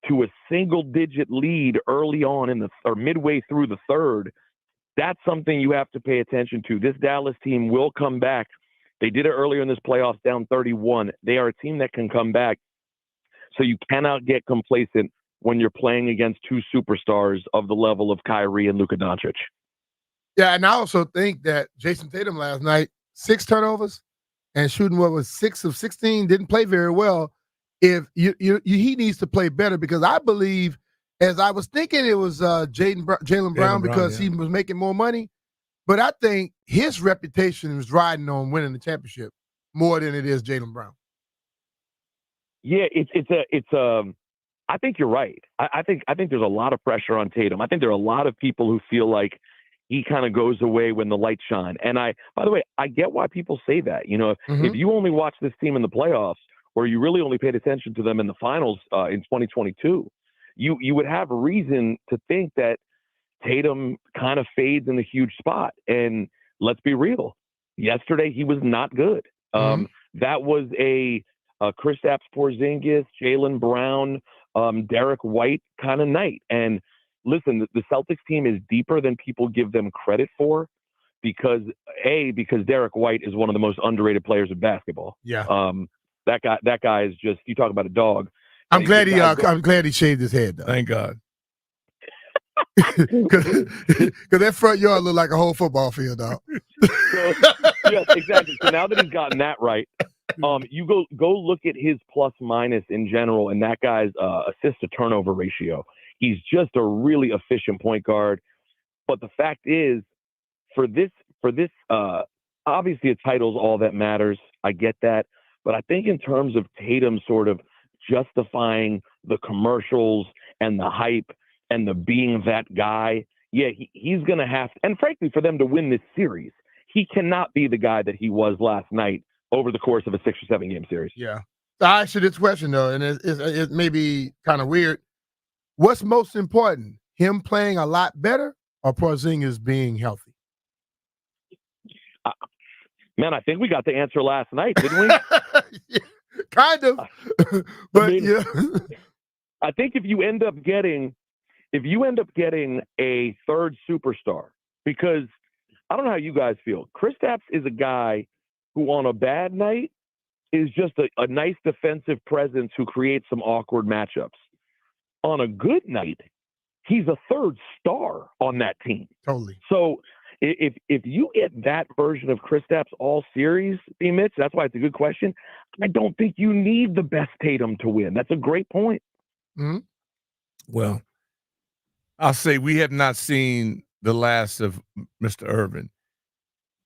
to a single-digit lead early on or midway through the third, that's something you have to pay attention to. This Dallas team will come back. They did it earlier in this playoffs, down 31. They are a team that can come back. So you cannot get complacent when you're playing against two superstars of the level of Kyrie and Luka Doncic. Yeah, and I also think that Jason Tatum last night, 6 turnovers and shooting what was 6 of 16, didn't play very well. If he needs to play better, because I believe, as I was thinking, it was Jaylen Brown because he was making more money. But I think his reputation is riding on winning the championship more than it is Jaylen Brown. Yeah, I think you're right. I think there's a lot of pressure on Tatum. I think there are a lot of people who feel like he kind of goes away when the lights shine. And by the way, I get why people say that. If you only watch this team in the playoffs, or you really only paid attention to them in the finals in 2022, you would have a reason to think that Tatum kind of fades in the huge spot. And let's be real. Yesterday, he was not good. That was a Kristaps Porzingis, Jaylen Brown, Derek White kind of night. And listen, the Celtics team is deeper than people give them credit for because Derek White is one of the most underrated players in basketball. Yeah. That guy is just, you talk about a dog. I'm glad he shaved his head, though. Thank God. Because that front yard looked like a whole football field, dog. Yes, exactly. So now that he's gotten that right, you go look at his plus minus in general, and that guy's assist to turnover ratio. He's just a really efficient point guard. But the fact is, for this, obviously a title's all that matters. I get that. But I think in terms of Tatum sort of justifying the commercials and the hype and the being that guy, he's going to have to, and frankly, for them to win this series, he cannot be the guy that he was last night over the course of a 6 or 7 game series. Yeah. So I asked you this question, though, and it may be kind of weird. What's most important, him playing a lot better or Porzingis being healthy? Man, I think we got the answer last night, didn't we? Yeah, kind of. But yeah. I think if you end up getting a third superstar, because I don't know how you guys feel. Kristaps is a guy who on a bad night is just a nice defensive presence who creates some awkward matchups. On a good night, he's a third star on that team. Totally. So if you get that version of Kristaps all series, Mitch, that's why it's a good question. I don't think you need the best Tatum to win. That's a great point. Mm-hmm. Well, I'll say we have not seen the last of Mr. Irvin.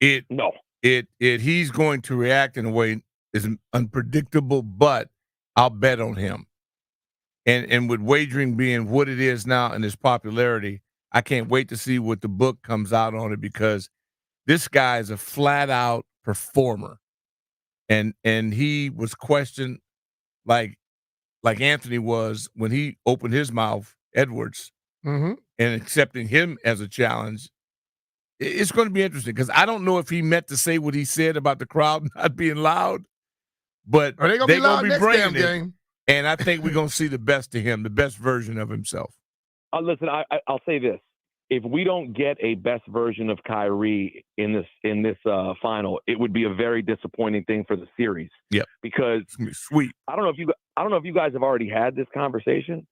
He's going to react in a way is unpredictable, but I'll bet on him. And with wagering being what it is now and his popularity, I can't wait to see what the book comes out on it, because this guy is a flat out performer. And he was questioned like like Anthony was when he opened his mouth, Edwards, Mm-hmm. and accepting him as a challenge, it's going to be interesting because I don't know if he meant to say what he said about the crowd not being loud, but they're going to be loud next damn game. And I think we're going to see the best of him, the best version of himself. Listen, I'll say this. If we don't get a best version of Kyrie in this final, it would be a very disappointing thing for the series. Yeah, because it's gonna be sweet. I don't know if you guys have already had this conversation.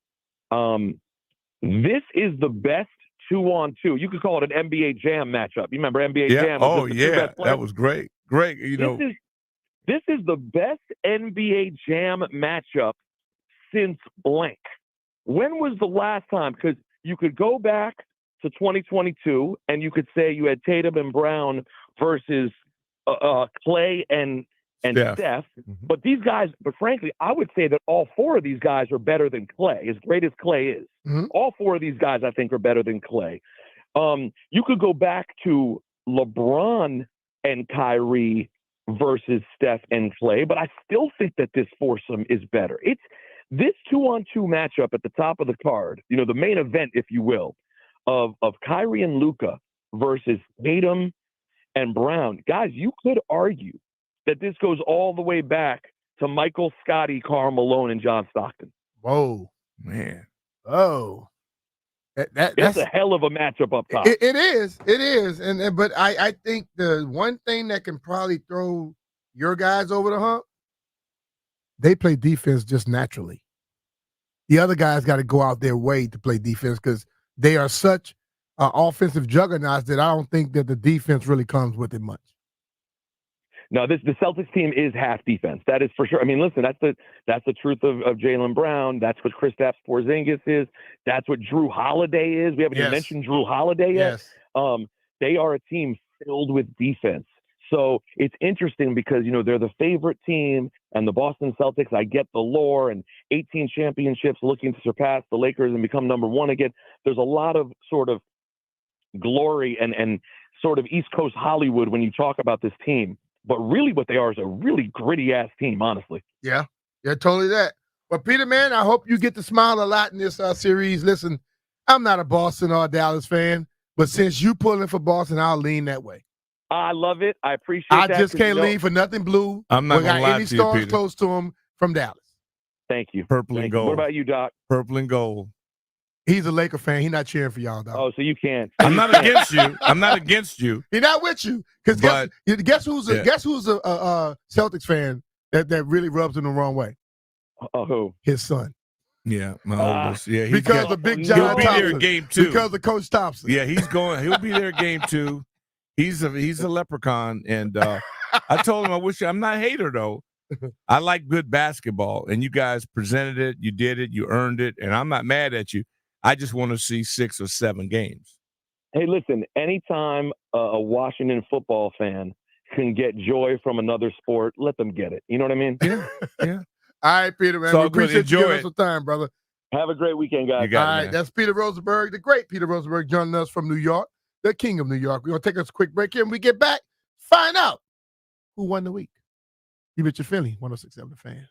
This is the best 2-on-2. You could call it an NBA Jam matchup. You remember NBA Jam? Oh yeah, that was great. Great. This is the best NBA Jam matchup since blank. When was the last time? Because you could go back to 2022 and you could say you had Tatum and Brown versus Clay and Steph. Mm-hmm. But these guys, frankly, I would say that all four of these guys are better than Clay, as great as Clay is. Mm-hmm. All four of these guys, I think, are better than Clay. You could go back to LeBron and Kyrie versus Steph and Clay, but I still think that this foursome is better. It's this 2-on-2 matchup at the top of the card, the main event, if you will, of Kyrie and Luka versus Tatum and Brown. Guys, you could argue that this goes all the way back to Michael, Scotty, Karl Malone, and John Stockton. Whoa, man! Oh, that's a hell of a matchup up top. It is, but I think the one thing that can probably throw your guys over the hump, they play defense just naturally. The other guys got to go out their way to play defense because they are such offensive juggernauts that I don't think that the defense really comes with it much. No, the Celtics team is half defense. That is for sure. I mean, listen, that's the truth of Jaylen Brown. That's what Kristaps Porzingis is. That's what Drew Holiday is. We haven't even mentioned Drew Holiday yet. Yes. They are a team filled with defense. So it's interesting because, they're the favorite team, and the Boston Celtics, I get the lore, and 18 championships looking to surpass the Lakers and become number one again. There's a lot of sort of glory and sort of East Coast Hollywood when you talk about this team. But really what they are is a really gritty-ass team, honestly. Yeah, totally that. But, Peter, man, I hope you get to smile a lot in this series. Listen, I'm not a Boston or a Dallas fan, but since you pulling for Boston, I'll lean that way. I love it. I appreciate that. I just can't lean for nothing blue. I'm not going to lie any to you, stars Peter. close to him from Dallas. Thank you. Purple and gold. What about you, Doc? Purple and gold. He's a Laker fan. He's not cheering for y'all, dog. Oh, so you can't. I'm not against you. I'm not against you. He's not with you. Because guess who's a Celtics fan that really rubs him the wrong way? Who? His son. Yeah, my oldest. Yeah, because of Big John He'll be Thompson. there in game 2. Because of Coach Thompson. Yeah, he'll be there game 2. He's a leprechaun, and I told him I'm not a hater though. I like good basketball, and you guys presented it, you did it, you earned it, and I'm not mad at you. I just want to see 6 or 7 games. Hey, listen, anytime a Washington football fan can get joy from another sport, let them get it. You know what I mean? Yeah. All right, Peter, man. We appreciate you giving us some time, brother. Have a great weekend, guys. All right, that's Peter Rosenberg, the great Peter Rosenberg, joining us from New York, the king of New York. We're going to take us a quick break here, and we get back, find out who won the week. You bet your Philly, 106.7 The Fan.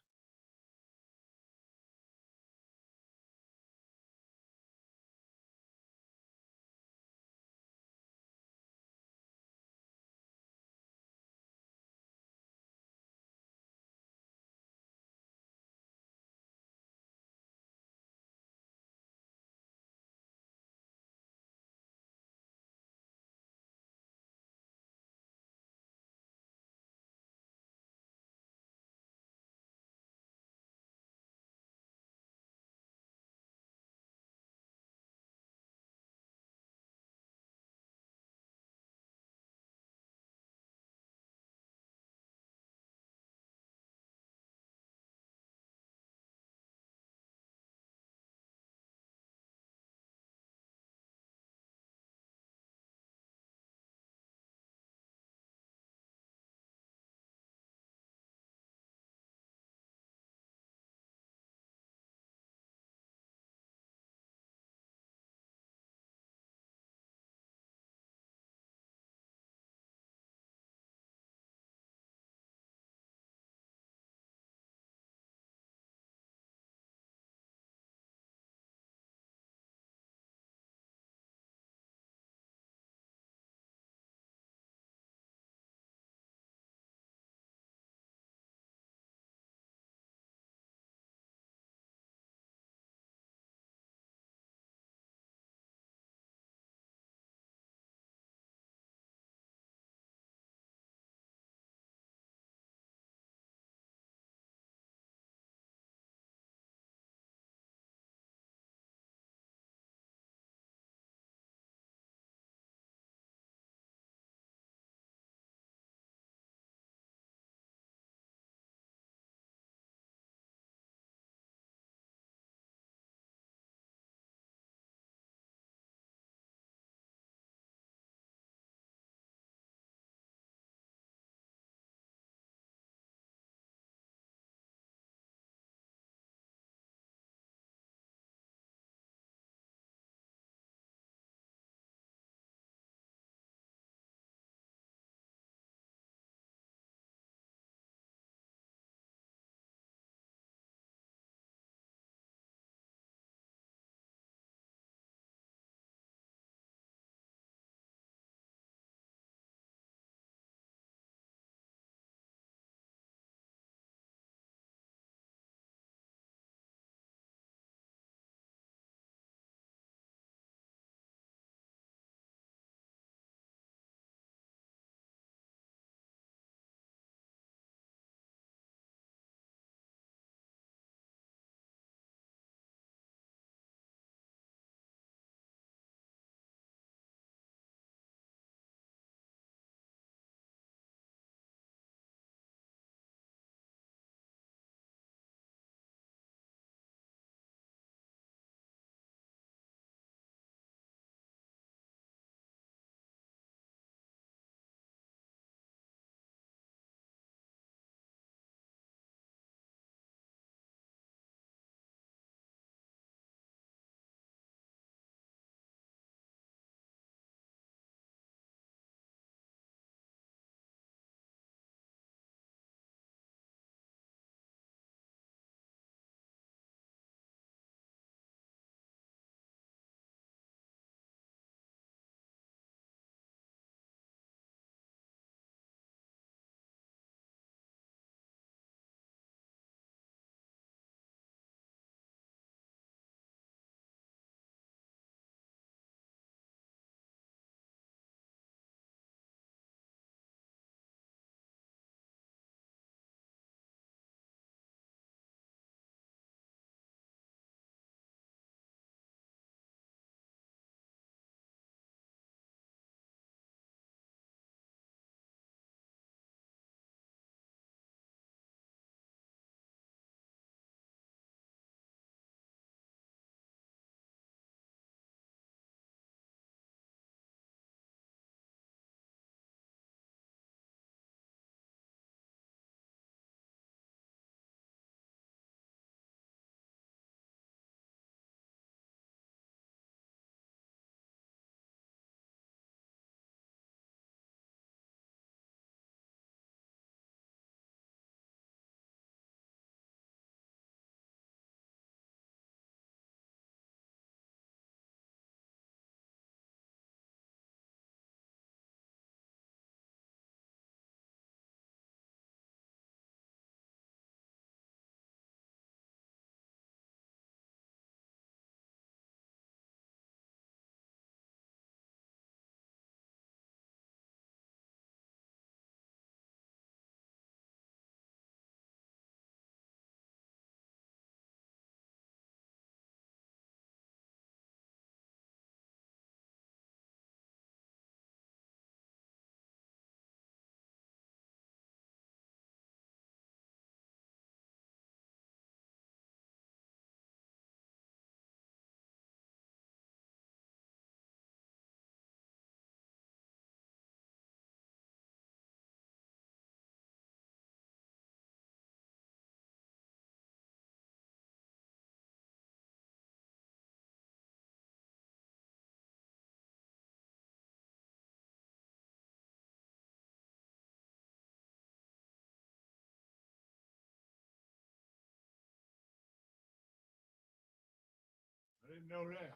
didn't know that.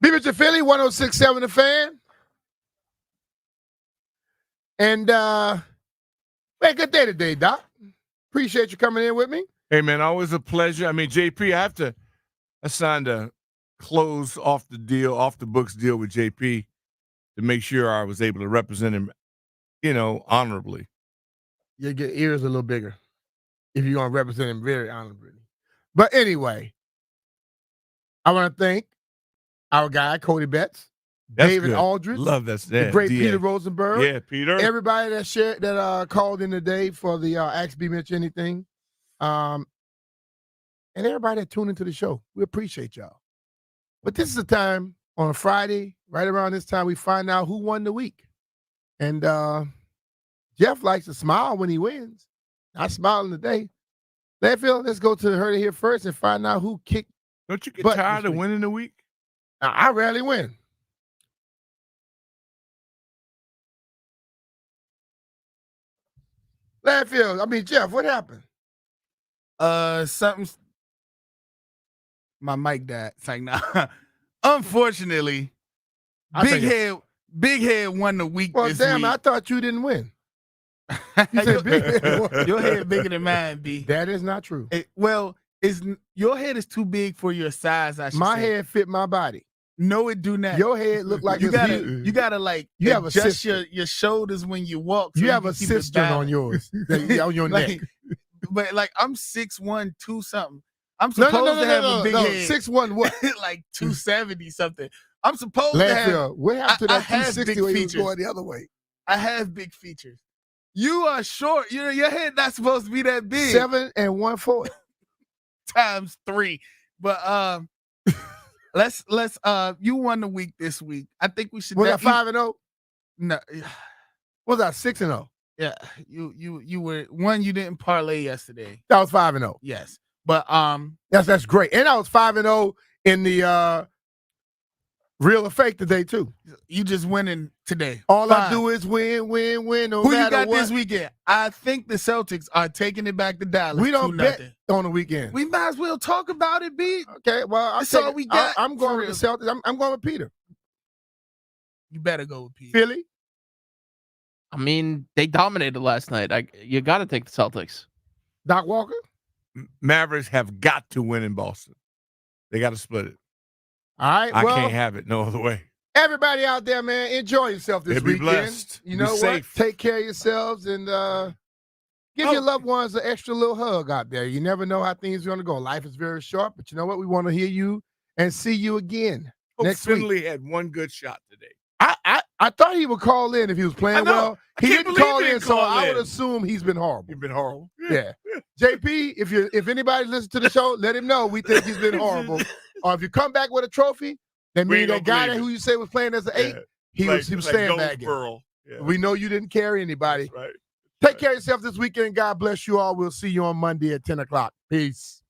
Be with your Philly, 106.7 The Fan. And man, good day today, Doc. Appreciate you coming in with me. Hey, man, always a pleasure. I mean, JP, I signed a close off the books deal with JP to make sure I was able to represent him, honorably. Your ears a little bigger if you're going to represent him very honorably. But anyway, I want to thank our guy, Cody Betts, David Aldridge, love that. the great Peter Rosenberg. Yeah, Peter. Everybody that called in today for the Ask B Mitch Anything. And everybody that tuned into the show. We appreciate y'all. But this is the time on a Friday, right around this time, we find out who won the week. And Jeff likes to smile when he wins. Not smiling today. Landfill, let's go to her here first and find out who kicked. Don't you get tired of winning the week? I rarely win. Landfill, Jeff, what happened? Something. My mic died. It's like, nah. Unfortunately, Big Head won the week this week. I thought you didn't win. Your head bigger than mine, B. That is not true. Your head is too big for your size, I should my say. head fit my body. No, it do not. Your head look like you gotta like you have adjust your shoulders when you walk. So you have a cistern on yours. On your neck. But like I'm 6'1", 2 something. I'm supposed to have a big head. 6'1" what? Like 270 something. I'm supposed to have. What happened to that 260 when you was features. going the other way? I have big features. You are short. Your head not supposed to be that big. 7 1/4 times 3. But let's you won the week this week. I think we should. Was that 5-0? No. Was that 6-0? Yeah, you were one. You didn't parlay yesterday. That was 5-0. Yes, but that's great. And I was 5-0 in the real or fake today too. You just winning today. All I do is win. No Who matter you got what. this weekend? I think the Celtics are taking it back to Dallas. We don't bet on the weekend. We might as well talk about it, B. Okay, well, that's all we got. I'm going with the Celtics. I'm going with Peter. You better go with Peter. Philly. I mean, they dominated last night. You got to take the Celtics. Doc Walker? Mavericks have got to win in Boston. They got to split it. All right. I can't have it no other way. Everybody out there, man, enjoy yourself this weekend. Be blessed. You know be what? Safe. Take care of yourselves and give your loved ones an extra little hug out there. You never know how things are going to go. Life is very short, but you know what? We want to hear you and see you again next week. Finley had one good shot today. I thought he would call in if he was playing well. He didn't call in, so I would assume he's been horrible. He's been horrible. Yeah. JP, if anybody listens to the show, let him know we think he's been horrible. Or if you come back with a trophy, that means that guy who you say was playing as an 8, he was sandbagging. Yeah. We know you didn't carry anybody. That's right. Take care of yourself this weekend. God bless you all. We'll see you on Monday at 10 o'clock. Peace.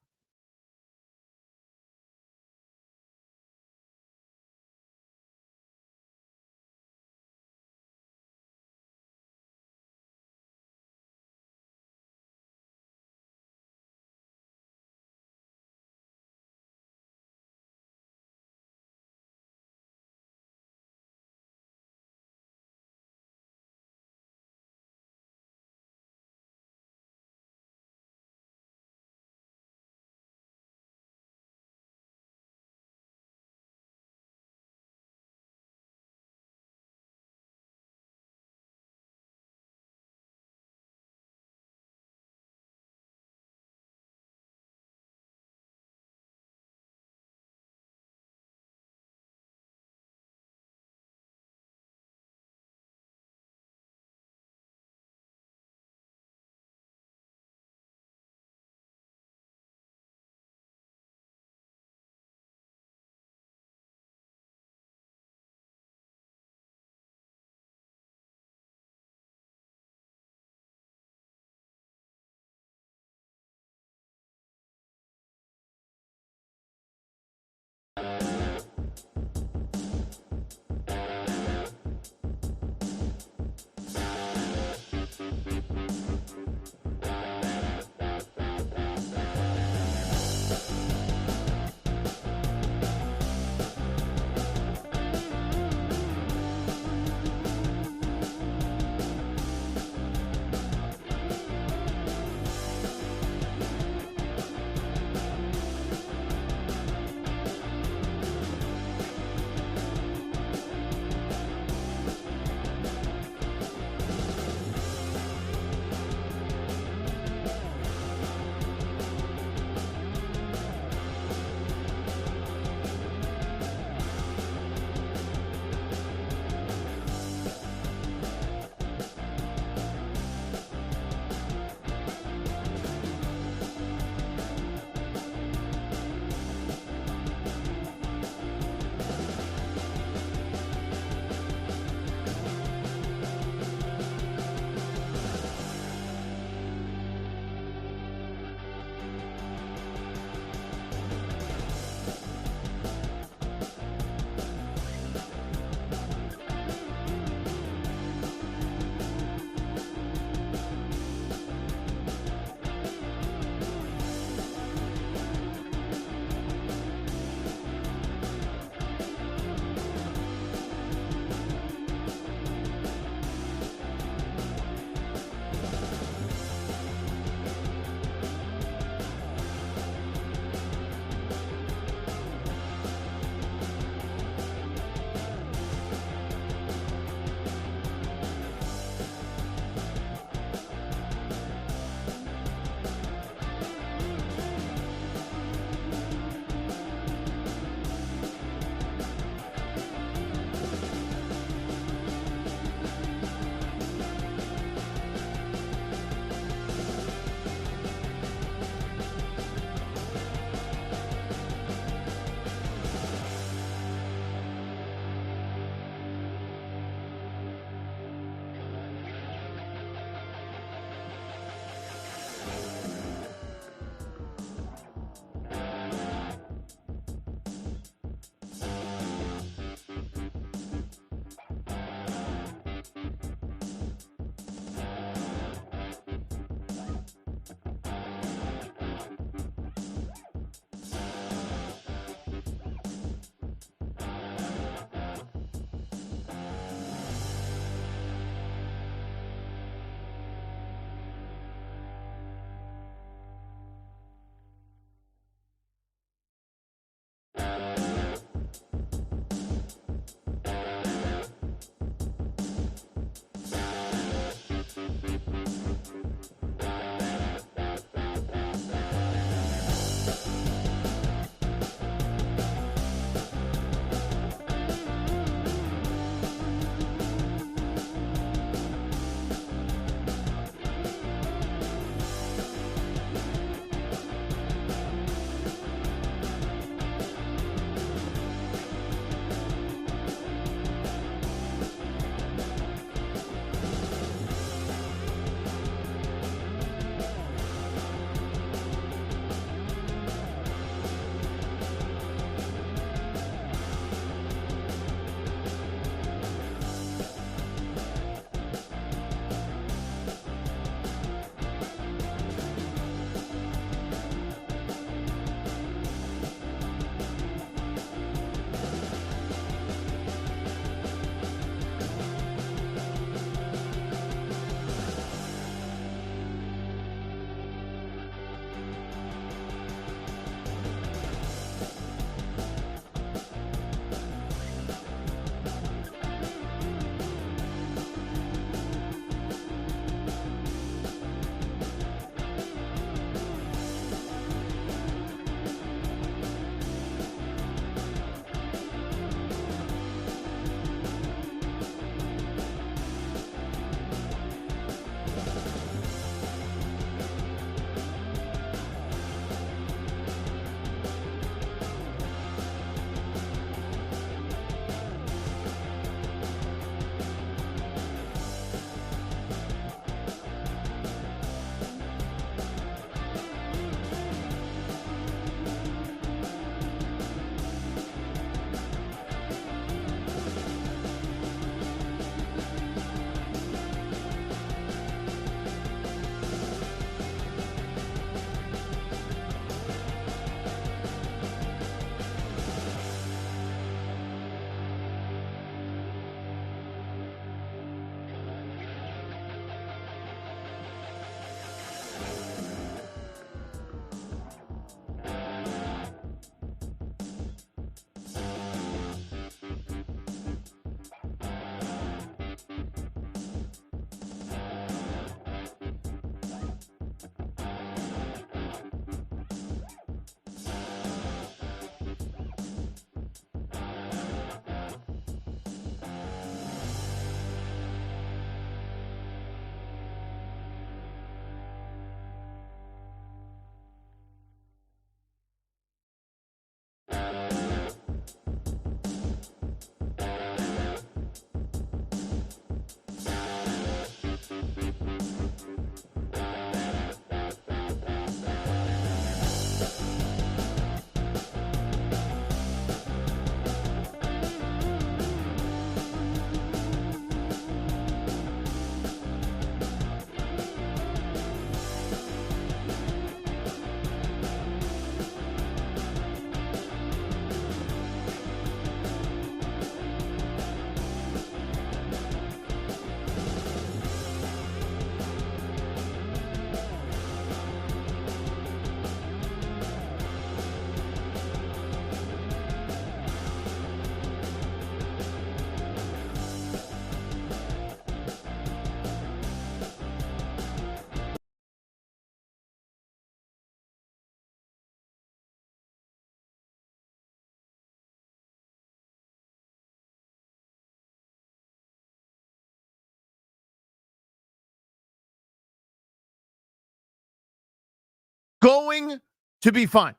going to be fun.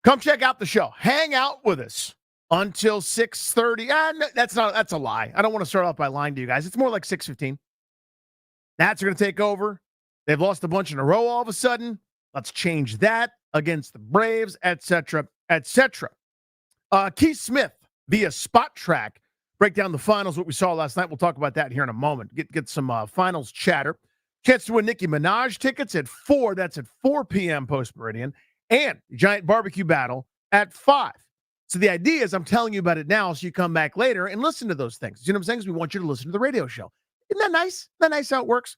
Come check out the show. Hang out with us until 6:30. That's a lie. I don't want to start off by lying to you guys. It's more like 6:15. Nats are going to take over. They've lost a bunch in a row all of a sudden. Let's change that against the Braves, etc., etc. Keith Smith via Spot Track. Break down the finals, what we saw last night. We'll talk about that here in a moment. Get some finals chatter. Chance to win Nicki Minaj tickets at 4. That's at 4 p.m. post-meridian. And Giant Barbecue Battle at 5. So the idea is I'm telling you about it now so you come back later and listen to those things. You know what I'm saying? 'Cause we want you to listen to the radio show. Isn't that nice? Isn't that nice how it works?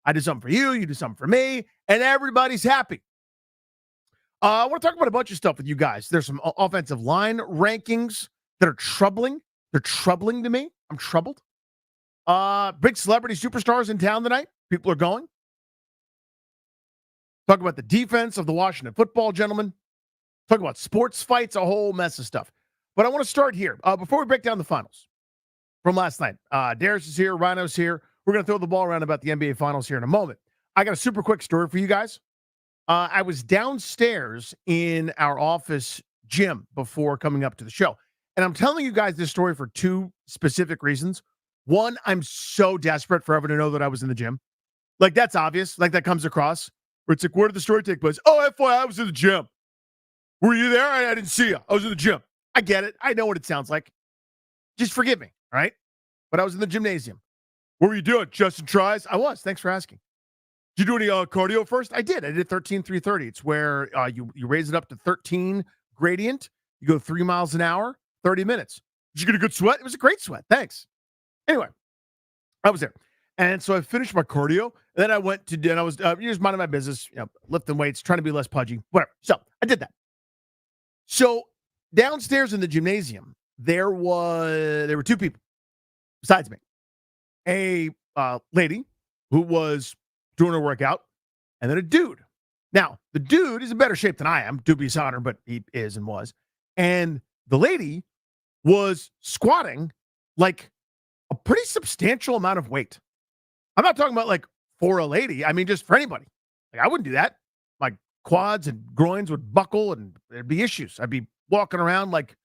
I do something for you, you do something for me, and everybody's happy. I want to talk about a bunch of stuff with you guys. There's some offensive line rankings that are troubling. They're troubling to me. I'm troubled. Big celebrity superstars in town tonight. People are going. Talk about the defense of the Washington football gentlemen. Talk about sports fights, a whole mess of stuff. But I want to start here. Before we break down the finals from last night. Darius is here. Rhino's here. We're going to throw the ball around about the NBA finals here in a moment. I got a super quick story for you guys. I was downstairs in our office gym before coming up to the show. And I'm telling you guys this story for 2 specific reasons. One, I'm so desperate for everyone to know that I was in the gym. Like, that's obvious. Like, that comes across. Where it's like, where did the story take place? Oh, FYI, I was in the gym. Were you there? I didn't see you. I was in the gym. I get it. I know what it sounds like. Just forgive me, all right? But I was in the gymnasium. What were you doing? Justin tries? I was. Thanks for asking. Did you do any cardio first? I did. I did 13-330. It's where you raise it up to 13 gradient. You go 3 miles an hour, 30 minutes. Did you get a good sweat? It was a great sweat. Thanks. Anyway, I was there. And so I finished my cardio. And then I went to dinner. I was just minding my business, lifting weights, trying to be less pudgy, whatever. So I did that. So downstairs in the gymnasium, there were 2 people besides me. A lady who was doing her workout, and then a dude. Now, the dude is in better shape than I am, dubious honor, but he is and was. And the lady was squatting like a pretty substantial amount of weight. I'm not talking about like for a lady. I mean, just for anybody. Like, I wouldn't do that. My quads and groins would buckle and there'd be issues. I'd be walking around like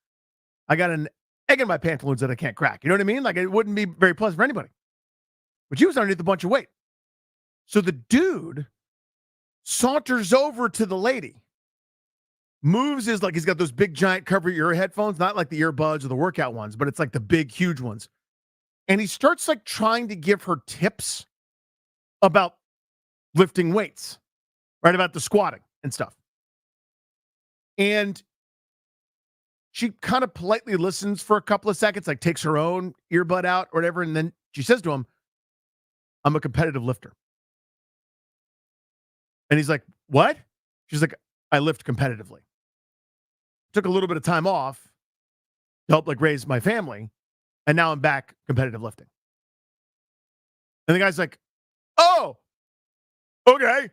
I got an egg in my pantaloons that I can't crack. You know what I mean? Like, it wouldn't be very pleasant for anybody. But she was underneath a bunch of weight. So the dude saunters over to the lady, moves his, like, he's got those big giant cover ear headphones, not like the earbuds or the workout ones, but it's like the big, huge ones. And he starts like trying to give her tips about lifting weights, right? About the squatting and stuff. And she kind of politely listens for a couple of seconds, like takes her own earbud out or whatever. And then she says to him, I'm a competitive lifter. And he's like, what? She's like, I lift competitively. Took a little bit of time off to help like raise my family. And now I'm back competitive lifting. And the guy's like, oh, okay.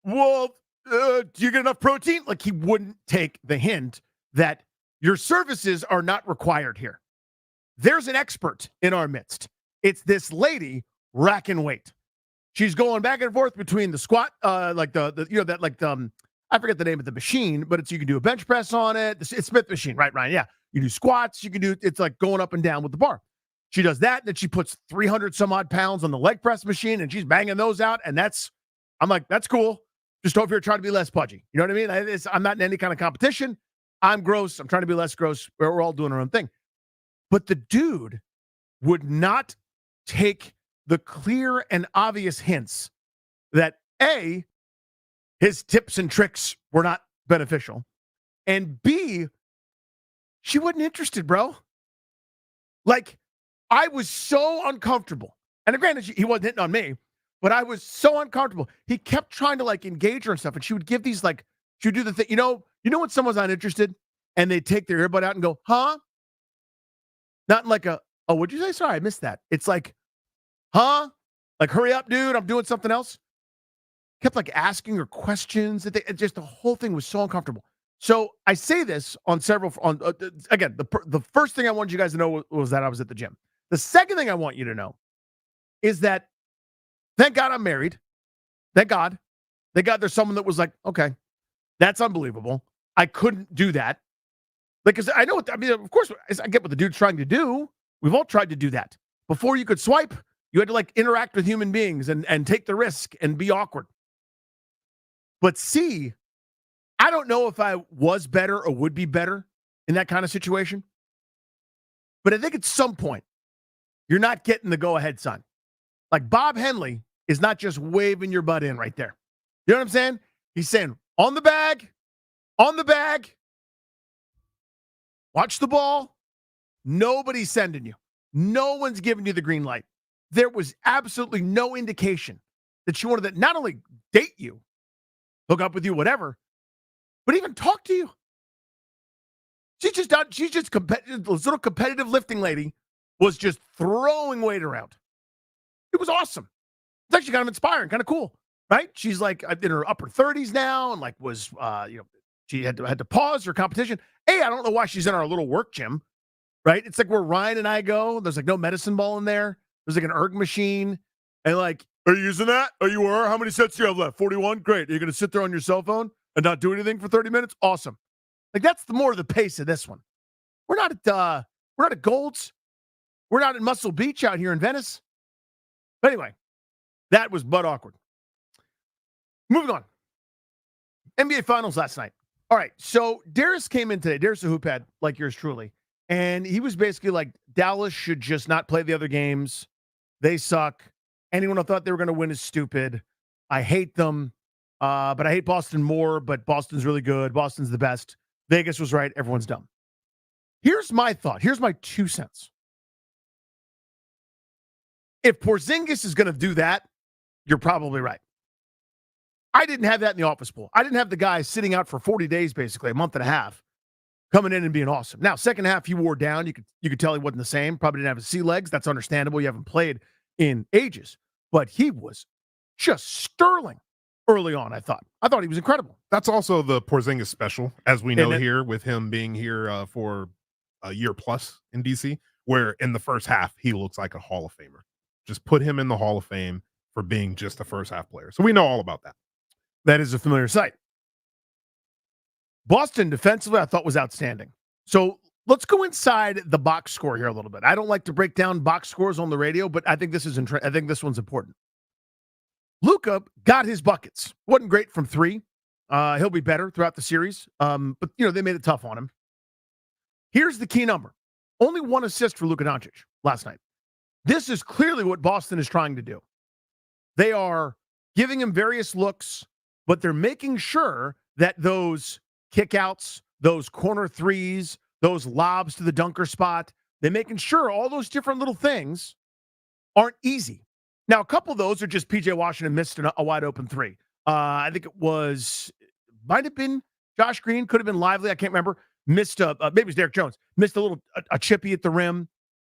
Well, do you get enough protein? Like, he wouldn't take the hint that your services are not required here. There's an expert in our midst. It's this lady racking weight. She's going back and forth between the squat, like I forget the name of the machine, but you can do a bench press on it. It's Smith machine, right, Ryan? Yeah. You do squats. You can do, it's like going up and down with the bar. She does that. Then she puts 300 some odd pounds on the leg press machine and she's banging those out. And I'm like, that's cool. Just over here trying to be less pudgy. You know what I mean? I'm not in any kind of competition. I'm gross. I'm trying to be less gross. We're all doing our own thing. But the dude would not take the clear and obvious hints that A, his tips and tricks were not beneficial, and B, she wasn't interested, bro. Like, I was so uncomfortable. And granted, he wasn't hitting on me, but I was so uncomfortable. He kept trying to like engage her and stuff, and she would give these like, she would do the thing, you know when someone's not interested and they take their earbud out and go, huh? Not in like oh, what'd you say? Sorry, I missed that. It's like, huh? Like, hurry up, dude. I'm doing something else. Kept like asking her questions. Just the whole thing was so uncomfortable. So I say this on again, the first thing I wanted you guys to know was that I was at the gym. The second thing I want you to know is that thank God I'm married. Thank God. They got there someone that was like, okay, that's unbelievable. I couldn't do that. Because I know, of course, I get what the dude's trying to do. We've all tried to do that. Before you could swipe, you had to like interact with human beings and take the risk and be awkward. But C, I don't know if I was better or would be better in that kind of situation. But I think at some point, you're not getting the go-ahead sign. Like Bob Henley is not just waving your butt in right there. You know what I'm saying? He's saying, on the bag, watch the ball. Nobody's sending you. No one's giving you the green light. There was absolutely no indication that she wanted to not only date you, hook up with you, whatever, but even talk to you. She's just competitive. This little competitive lifting lady was just throwing weight around. It was awesome. It's actually kind of inspiring, kind of cool, right? She's like in her upper 30s now, and like was she had to pause her competition. Hey, I don't know why she's in our little work gym, right? It's like where Ryan and I go. There's like no medicine ball in there. There's like an erg machine, and like, are you using that? Oh, you are? How many sets do you have left? 41? Great. Are you going to sit there on your cell phone and not do anything for 30 minutes? Awesome. Like that's the more of the pace of this one. We're not at Gold's. We're not at Muscle Beach out here in Venice. But anyway, that was butt awkward. Moving on. NBA Finals last night. All right, so Darius came in today. Darius the hoop head, like yours truly. And he was basically like, Dallas should just not play the other games. They suck. Anyone who thought they were going to win is stupid. I hate them. But I hate Boston more, but Boston's really good. Boston's the best. Vegas was right. Everyone's dumb. Here's my thought. Here's my 2 cents. If Porzingis is going to do that, you're probably right. I didn't have that in the office pool. I didn't have the guy sitting out for 40 days, basically, a month and a half, coming in and being awesome. Now, second half, he wore down. You could tell he wasn't the same. Probably didn't have his sea legs. That's understandable. You haven't played in ages. But he was just sterling early on, I thought. I thought he was incredible. That's also the Porzingis special, as we know here, with him being here for a year plus in DC, where in the first half, he looks like a Hall of Famer. Just put him in the Hall of Fame for being just a first half player. So we know all about that. That is a familiar sight. Boston defensively, I thought was outstanding. So let's go inside the box score here a little bit. I don't like to break down box scores on the radio, but I think this one's important. Luka got his buckets. Wasn't great from three. He'll be better throughout the series. But they made it tough on him. Here's the key number. Only one assist for Luka Doncic last night. This is clearly what Boston is trying to do. They are giving him various looks, but they're making sure that those kickouts, those corner threes, those lobs to the dunker spot, they're making sure all those different little things aren't easy. Now, a couple of those are just P.J. Washington missed a wide open three. I think might have been Josh Green, could have been Lively, I can't remember. Missed maybe it was Derek Jones, missed a chippy at the rim,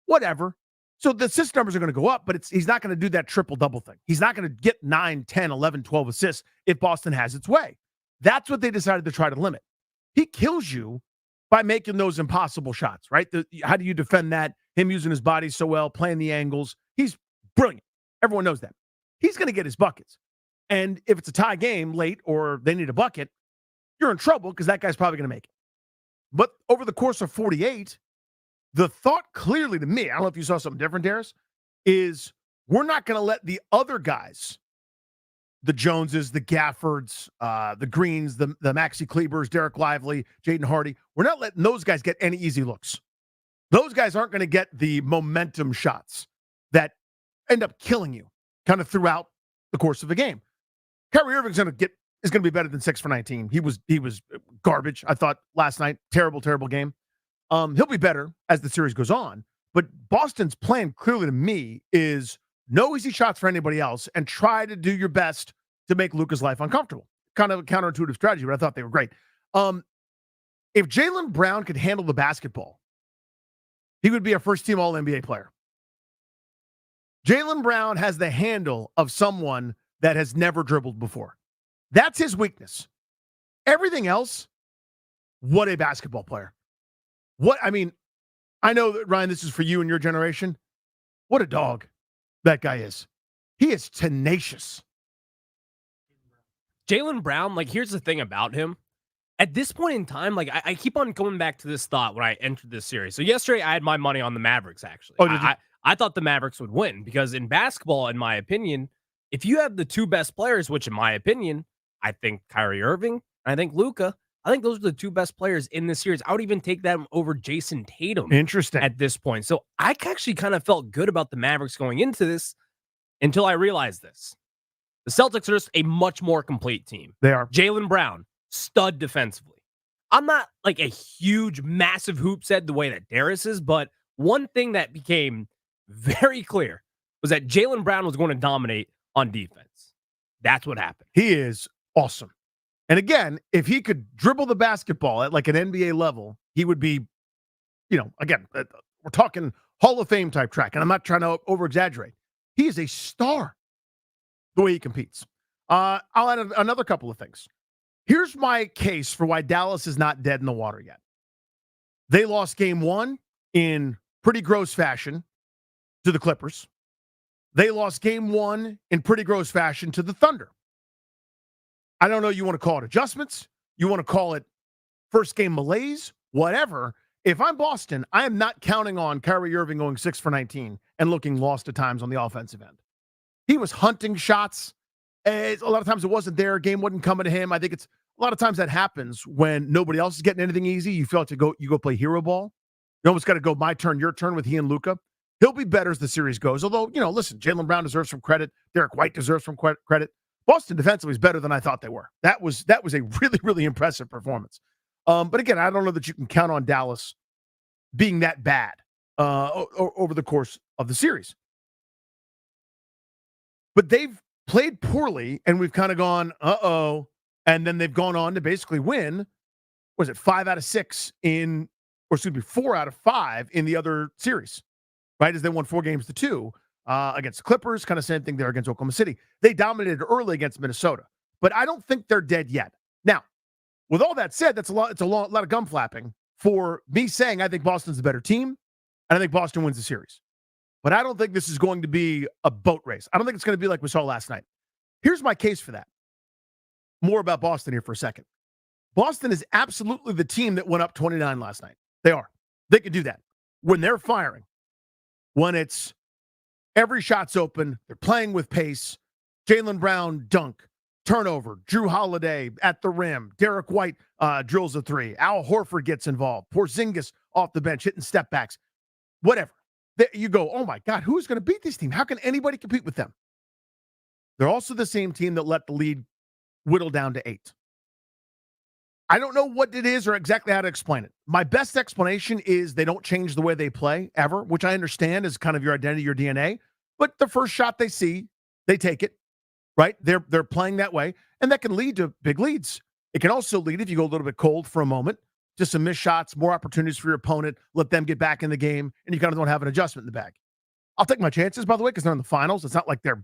whatever. So the assist numbers are going to go up, but he's not going to do that triple-double thing. He's not going to get 9, 10, 11, 12 assists if Boston has its way. That's what they decided to try to limit. He kills you by making those impossible shots, right? How do you defend that? Him using his body so well, playing the angles. He's brilliant. Everyone knows that. He's going to get his buckets. And if it's a tie game late or they need a bucket, you're in trouble because that guy's probably going to make it. But over the course of 48, the thought clearly to me, I don't know if you saw something different, Darius, is we're not going to let the other guys, the Joneses, the Gaffords, the Greens, the Maxi Klebers, Derek Lively, Jaden Hardy, we're not letting those guys get any easy looks. Those guys aren't going to get the momentum shots that end up killing you kind of throughout the course of the game. Kyrie Irving's is going to be better than 6 for 19. He was garbage, I thought, last night. Terrible, terrible game. He'll be better as the series goes on. But Boston's plan, clearly to me, is no easy shots for anybody else and try to do your best to make Luka's life uncomfortable. Kind of a counterintuitive strategy, but I thought they were great. If Jaylen Brown could handle the basketball, he would be a first-team All-NBA player. Jaylen Brown has the handle of someone that has never dribbled before. That's his weakness. Everything else, what a basketball player. I know that, Ryan, this is for you and your generation. What a dog that guy is. He is tenacious. Jaylen Brown, like, here's the thing about him. At this point in time, like, I keep on going back to this thought when I entered this series. So yesterday, I had my money on the Mavericks, actually. Oh, did you? I thought the Mavericks would win because in basketball, in my opinion, if you have the two best players, which in my opinion, I think Kyrie Irving, I think Luka, I think those are the two best players in this series. I would even take them over Jason Tatum. Interesting. At this point. So I actually kind of felt good about the Mavericks going into this until I realized this. The Celtics are just a much more complete team. They are. Jaylen Brown, stud defensively. I'm not like a huge, massive hoop head the way that Darius is, but one thing that became very clear was that Jaylen Brown was going to dominate on defense. That's what happened. He is awesome. And again, if he could dribble the basketball at like an NBA level, he would be, again, we're talking Hall of Fame type track, and I'm not trying to over-exaggerate. He is a star the way he competes. I'll add another couple of things. Here's my case for why Dallas is not dead in the water yet. They lost game 1 in pretty gross fashion to the Clippers. They lost game 1 in pretty gross fashion to the Thunder. I don't know, you want to call it adjustments, you want to call it first game malaise, whatever. If I'm Boston, I am not counting on Kyrie Irving going 6 for 19 and looking lost at times on the offensive end. He was hunting shots. A lot of times it wasn't there. Game wasn't coming to him. I think it's a lot of times that happens when nobody else is getting anything easy. You feel like you go play hero ball. You almost got to go my turn, your turn with he and Luka. He'll be better as the series goes. Although, listen, Jaylen Brown deserves some credit. Derek White deserves some credit. Boston defensively is better than I thought they were. That was a really, really impressive performance. But again, I don't know that you can count on Dallas being that bad over the course of the series. But they've played poorly, and we've kind of gone, uh-oh. And then they've gone on to basically win, 5 out of 6 4 out of 5 in the other series, right? As they won 4 games to 2 against the Clippers, kind of same thing there against Oklahoma City. They dominated early against Minnesota, but I don't think they're dead yet. Now, with all that said, it's a lot of gum flapping for me saying I think Boston's the better team, and I think Boston wins the series. But I don't think this is going to be a boat race. I don't think it's going to be like we saw last night. Here's my case for that. More about Boston here for a second. Boston is absolutely the team that went up 29 last night. They are. They can do that. When they're firing, when it's every shot's open, they're playing with pace, Jaylen Brown dunk, turnover, Drew Holiday at the rim, Derek White drills a 3, Al Horford gets involved, Porzingis off the bench hitting step backs, whatever. You go, oh my God, who's going to beat this team? How can anybody compete with them? They're also the same team that let the lead whittle down to 8. I don't know what it is or exactly how to explain it. My best explanation is they don't change the way they play ever, which I understand is kind of your identity, your DNA. But the first shot they see, they take it, right? They're playing that way, and that can lead to big leads. It can also lead, if you go a little bit cold for a moment, to some missed shots, more opportunities for your opponent, let them get back in the game, and you kind of don't have an adjustment in the bag. I'll take my chances, by the way, because they're in the finals. It's not like they're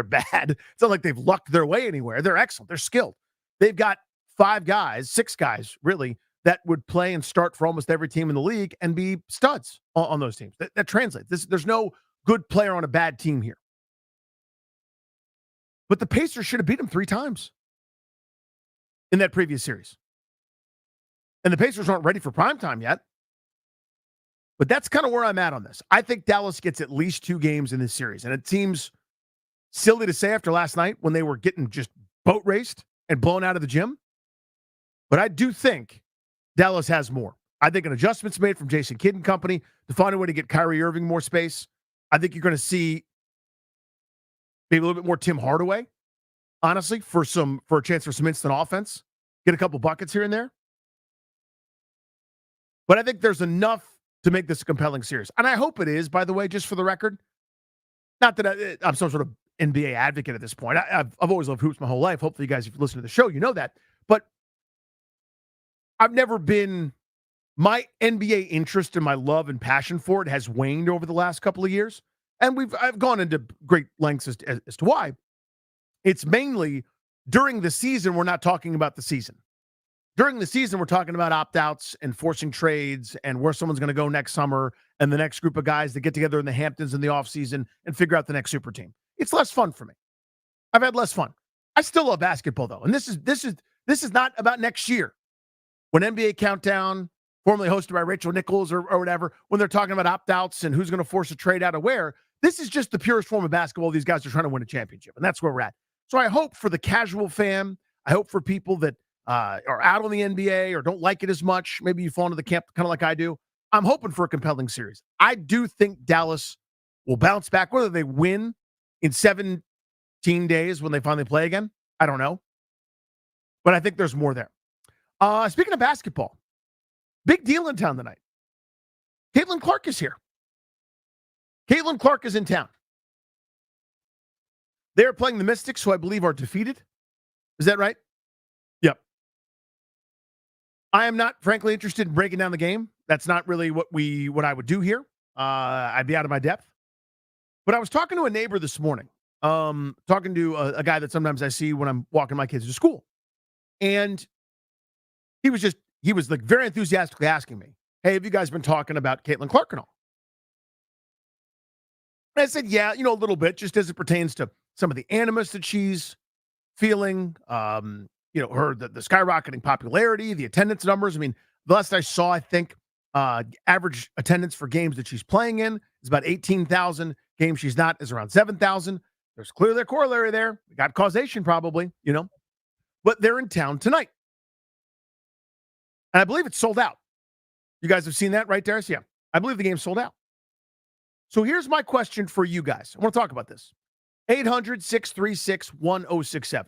bad. It's not like they've lucked their way anywhere. They're excellent. They're skilled. They've got 6 guys, really, that would play and start for almost every team in the league and be studs on those teams. That translates. There's no good player on a bad team here. But the Pacers should have beat them 3 times in that previous series. And the Pacers aren't ready for primetime yet. But that's kind of where I'm at on this. I think Dallas gets at least 2 games in this series. And it seems silly to say after last night when they were getting just boat raced and blown out of the gym. But I do think Dallas has more. I think an adjustment's made from Jason Kidd and company to find a way to get Kyrie Irving more space. I think you're going to see maybe a little bit more Tim Hardaway, honestly, for a chance for some instant offense. Get a couple buckets here and there. But I think there's enough to make this a compelling series. And I hope it is, by the way, just for the record. Not that I'm some sort of NBA advocate at this point. I've always loved hoops my whole life. Hopefully you guys, if you listen to the show, you know that. But I've never been, my NBA interest and my love and passion for it has waned over the last couple of years. And I've gone into great lengths as to why. It's mainly during the season, we're not talking about the season. During the season, we're talking about opt-outs and forcing trades and where someone's going to go next summer and the next group of guys that get together in the Hamptons in the offseason and figure out the next super team. It's less fun for me. I've had less fun. I still love basketball, though. And this is not about next year. When NBA Countdown, formerly hosted by Rachel Nichols or whatever, when they're talking about opt-outs and who's going to force a trade out of where, this is just the purest form of basketball. These guys are trying to win a championship, and that's where we're at. So I hope for the casual fan, I hope for people that are out on the NBA or don't like it as much, maybe you fall into the camp kind of like I do, I'm hoping for a compelling series. I do think Dallas will bounce back, whether they win in 17 days when they finally play again. I don't know. But I think there's more there. Speaking of basketball, big deal in town tonight. Caitlin Clark is here. Caitlin Clark is in town. They're playing the Mystics, who I believe are defeated. Is that right? Yep. I am not, frankly, interested in breaking down the game. That's not really what I would do here. I'd be out of my depth. But I was talking to a neighbor this morning, talking to a guy that sometimes I see when I'm walking my kids to school. And he was like very enthusiastically asking me, hey, have you guys been talking about Caitlin Clark and all? And I said, yeah, a little bit, just as it pertains to some of the animus that she's feeling, the skyrocketing popularity, the attendance numbers. I mean, the last I saw, I think, average attendance for games that she's playing in is about 18,000. Games she's not is around 7,000. There's clearly a corollary there. We got causation probably, But they're in town tonight. And I believe it's sold out. You guys have seen that, right, Darius? Yeah. I believe the game's sold out. So here's my question for you guys. I want to talk about this. 800-636-1067.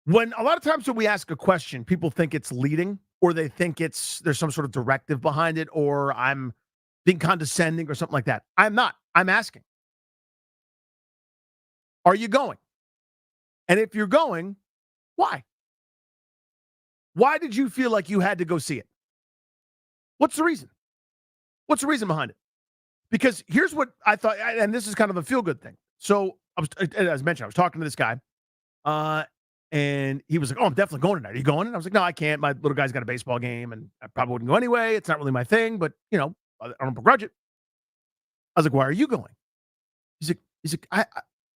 When a lot of times when we ask a question, people think it's leading, or they think there's some sort of directive behind it, or I'm being condescending or something like that. I'm not. I'm asking. Are you going? And if you're going, why? Why did you feel like you had to go see it? What's the reason? What's the reason behind it? Because here's what I thought, and this is kind of a feel-good thing. So, as mentioned, I was talking to this guy, and he was like, oh, I'm definitely going tonight. Are you going? And I was like, no, I can't. My little guy's got a baseball game, and I probably wouldn't go anyway. It's not really my thing, but, I don't begrudge it. I was like, why are you going? He's like, I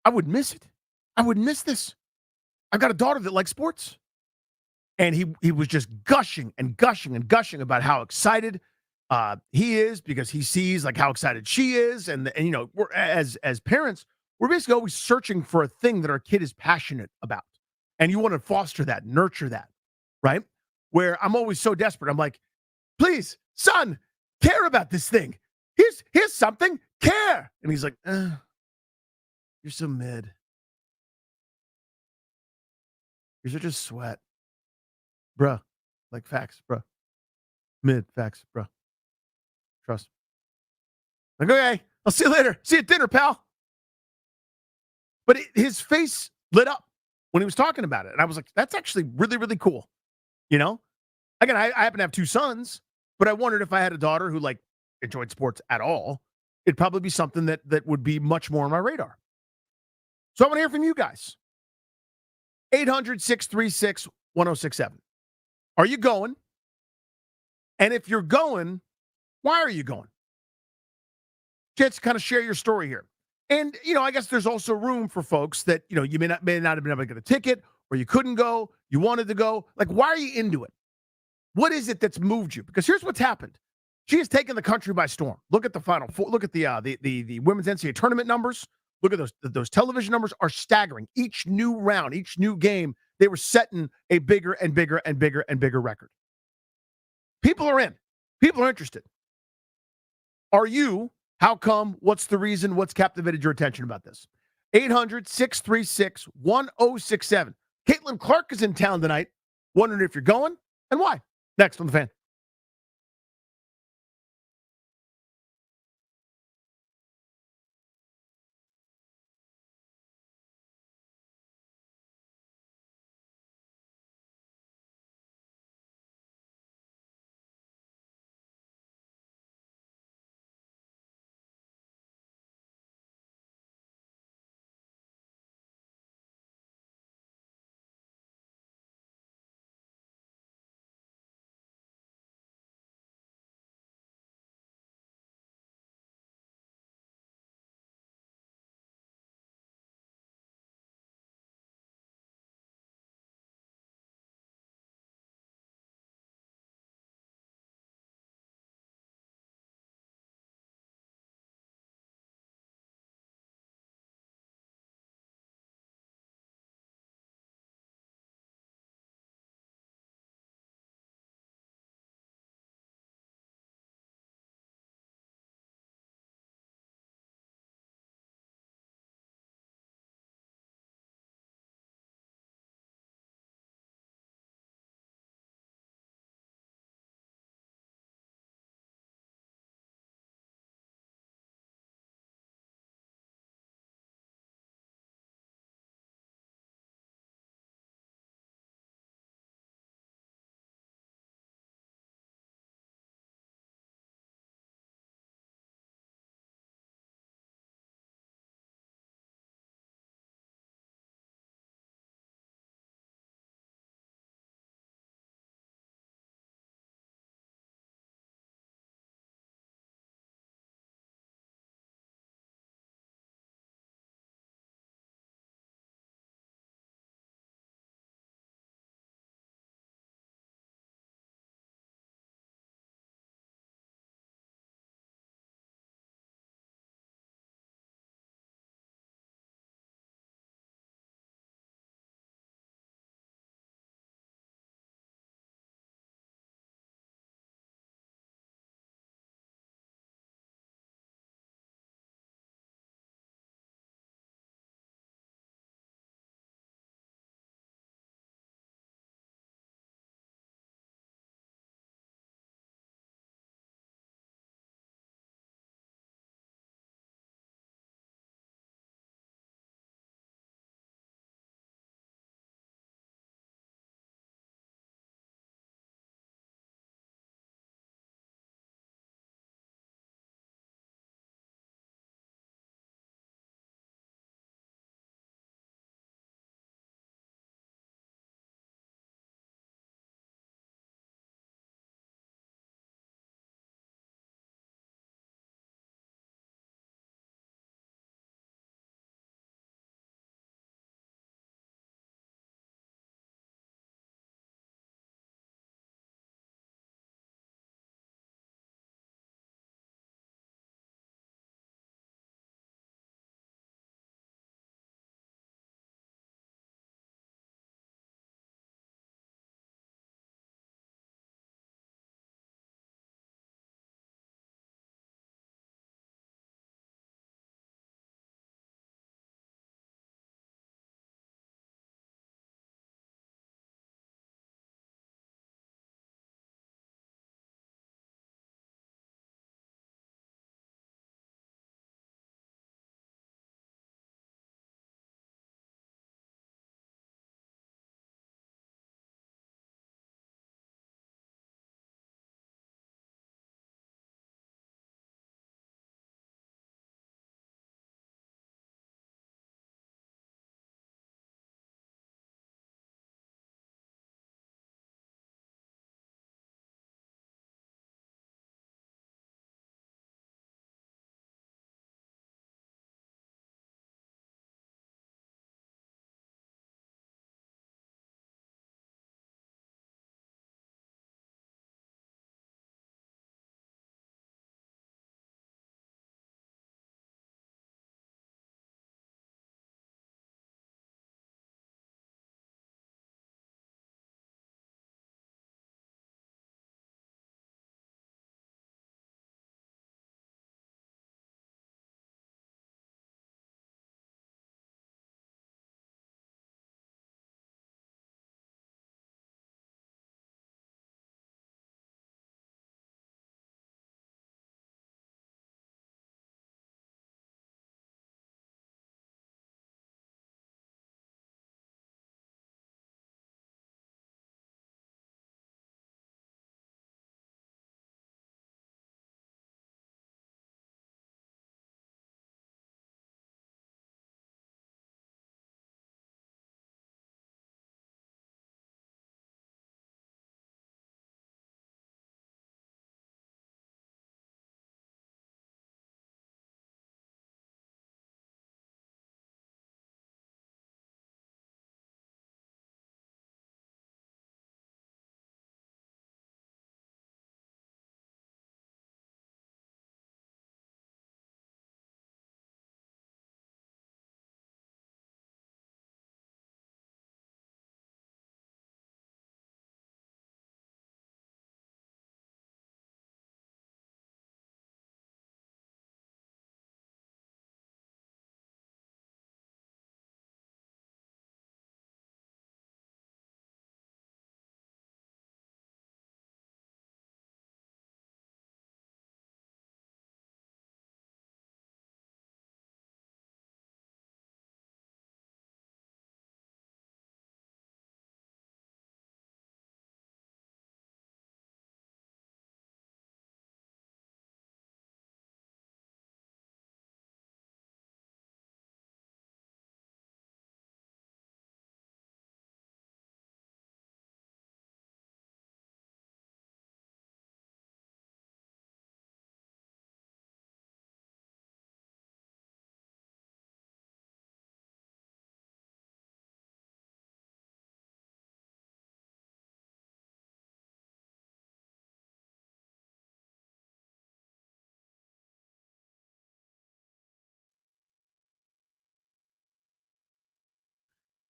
would miss it. I would miss this. I've got a daughter that likes sports. And he was just gushing and gushing and gushing about how excited he is because he sees like how excited she is. And we're, as parents, we're basically always searching for a thing that our kid is passionate about. And you want to foster that, nurture that, right? Where I'm always so desperate. I'm like, please, son, care about this thing. Here's something, care. And he's like, you're so mid. You're such a sweat. Bruh, like facts, bruh. Mid facts, bruh. Trust. Like, okay, I'll see you later. See you at dinner, pal. But his face lit up when he was talking about it. And I was like, that's actually really, really cool. Again, I happen to have two sons, but I wondered if I had a daughter who enjoyed sports at all, it'd probably be something that would be much more on my radar. So I want to hear from you guys. 800-636-1067. Are you going? And if you're going, why are you going? Chance to kind of share your story here. And, I guess there's also room for folks that, you may not have been able to get a ticket, or you couldn't go, you wanted to go. Like, why are you into it? What is it that's moved you? Because here's what's happened. She has taken the country by storm. Look at the Final Four. Look at the women's NCAA tournament numbers. Look at those television numbers are staggering. Each new round, each new game, they were setting a bigger and bigger and bigger and bigger record. People are in. People are interested. Are you? How come? What's the reason? What's captivated your attention about this? 800-636-1067. Caitlin Clark is in town tonight. Wondering if you're going and why. Next on The Fan.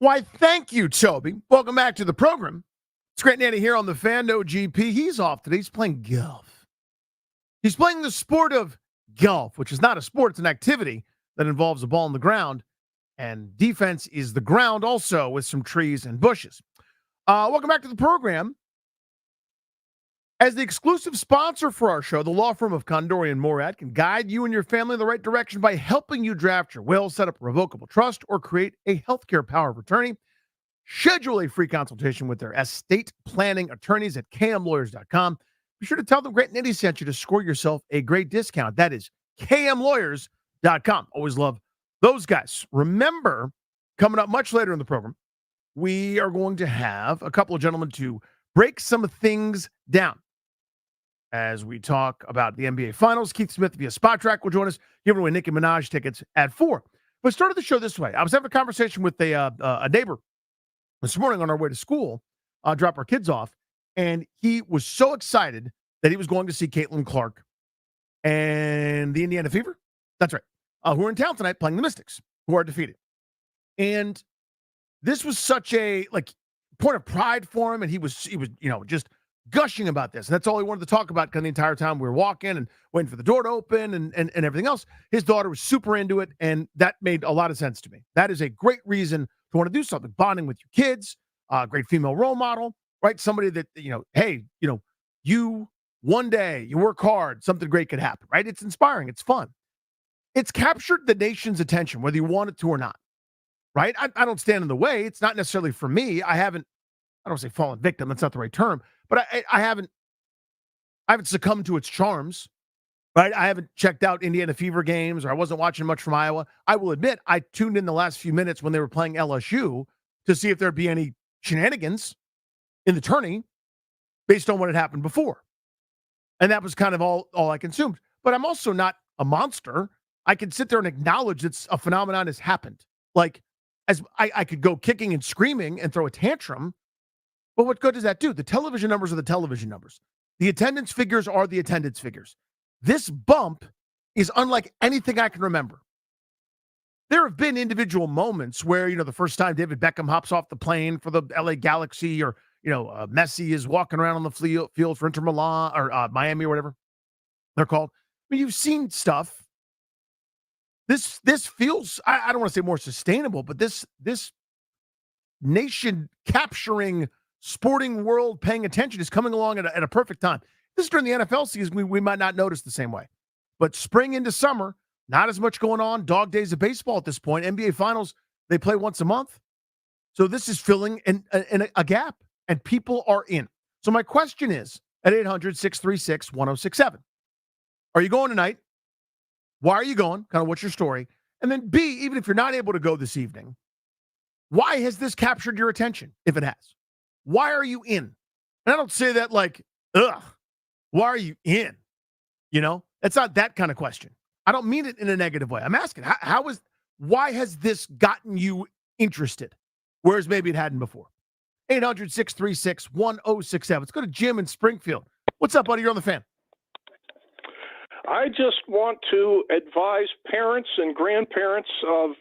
Why, thank you, Toby. Welcome back to the program. It's Grant Nanny here on the Fan. No GP. He's off today. He's playing golf. He's playing the sport of golf, which is not a sport. It's an activity that involves a ball on the ground. And defense is the ground also with some trees and bushes. Welcome back to the program. As the exclusive sponsor for our show, the law firm of Condori and Morad can guide you and your family in the right direction by helping you draft your will, set up a revocable trust, or create a healthcare power of attorney. Schedule a free consultation with their estate planning attorneys at kmlawyers.com. Be sure to tell them Grant Nitty sent you to score yourself a great discount. That is kmlawyers.com. Always love those guys. Remember, coming up much later in the program, we are going to have a couple of gentlemen to break some things down. As we talk about the NBA Finals, Keith Smith via Spot Track will join us, giving away Nicki Minaj tickets at 4. But started the show this way. I was having a conversation with a neighbor this morning on our way to school, drop our kids off, and he was so excited that he was going to see Caitlin Clark and the Indiana Fever. That's right. Who are in town tonight playing the Mystics, who are defeated. And this was such a point of pride for him, and he was just gushing about this. And that's all he wanted to talk about the entire time we were walking and waiting for the door to open and everything else. His daughter was super into it, and that made a lot of sense to me. That is a great reason to want to do something. Bonding with your kids, great female role model, right? Somebody that, hey, you one day, you work hard, something great could happen, right? It's inspiring. It's fun. It's captured the nation's attention, whether you want it to or not, right? I don't stand in the way. It's not necessarily for me. I don't say fallen victim. That's not the right term. But I haven't succumbed to its charms, right? I haven't checked out Indiana Fever games, or I wasn't watching much from Iowa. I will admit, I tuned in the last few minutes when they were playing LSU to see if there'd be any shenanigans in the tourney based on what had happened before. And that was kind of all I consumed. But I'm also not a monster. I can sit there and acknowledge that a phenomenon has happened. As I could go kicking and screaming and throw a tantrum, but what good does that do? The television numbers are the television numbers. The attendance figures are the attendance figures. This bump is unlike anything I can remember. There have been individual moments where, the first time David Beckham hops off the plane for the LA Galaxy, or, Messi is walking around on the field for Inter Milan or Miami or whatever they're called. I mean, you've seen stuff. This feels, I don't want to say more sustainable, but this nation capturing sporting world paying attention is coming along at a perfect time. This is during the NFL season. We might not notice the same way. But spring into summer, not as much going on. Dog days of baseball at this point. NBA Finals, they play once a month. So this is filling a gap, and people are in. So my question is, at 800-636-1067, are you going tonight? Why are you going? Kind of what's your story? And then B, even if you're not able to go this evening, why has this captured your attention, if it has? Why are you in? And I don't say that ugh, why are you in? It's not that kind of question. I don't mean it in a negative way. I'm asking, why has this gotten you interested? Whereas maybe it hadn't before. 800-636-1067. Let's go to Jim in Springfield. What's up, buddy? You're on the Fan. I just want to advise parents and grandparents of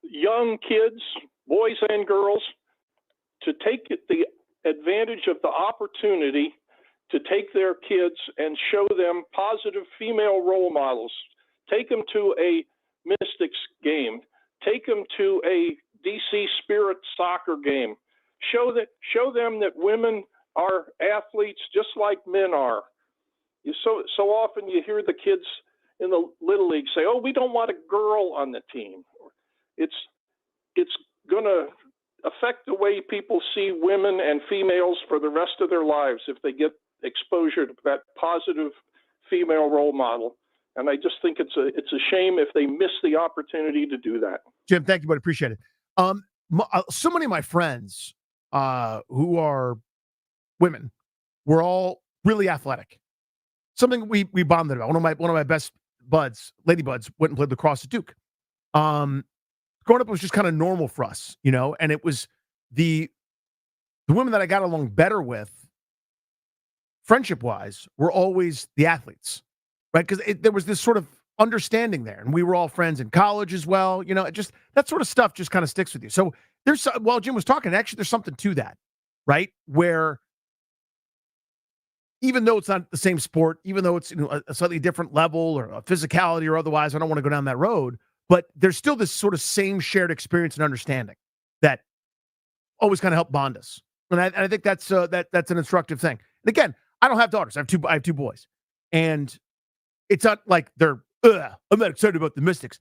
young kids, boys and girls, to take the advantage of the opportunity to take their kids and show them positive female role models. Take them to a Mystics game. Take them to a DC Spirit soccer game. Show them that women are athletes just like men are. So often you hear the kids in the Little League say, "Oh, we don't want a girl on the team." It's going to affect the way people see women and females for the rest of their lives if they get exposure to that positive female role model. And I just think it's a shame if they miss the opportunity to do that. Jim, thank you, buddy. Appreciate it. So many of my friends who are women were all really athletic. Something we bonded about. One of my best buds, lady buds, went and played lacrosse at Duke. Growing up, it was just kind of normal for us, and it was the women that I got along better with, friendship-wise, were always the athletes, right? Because there was this sort of understanding there. And we were all friends in college as well. You know, it just that sort of stuff just kind of sticks with you. So while Jim was talking, actually there's something to that, right? Where even though it's not the same sport, even though it's, you know, a slightly different level or a physicality or otherwise, I don't want to go down that road, but there's still this sort of same shared experience and understanding that always kind of help bond us. And I think that's an instructive thing. And again, I don't have daughters. I have two boys. And it's not like I'm not excited about the Mystics.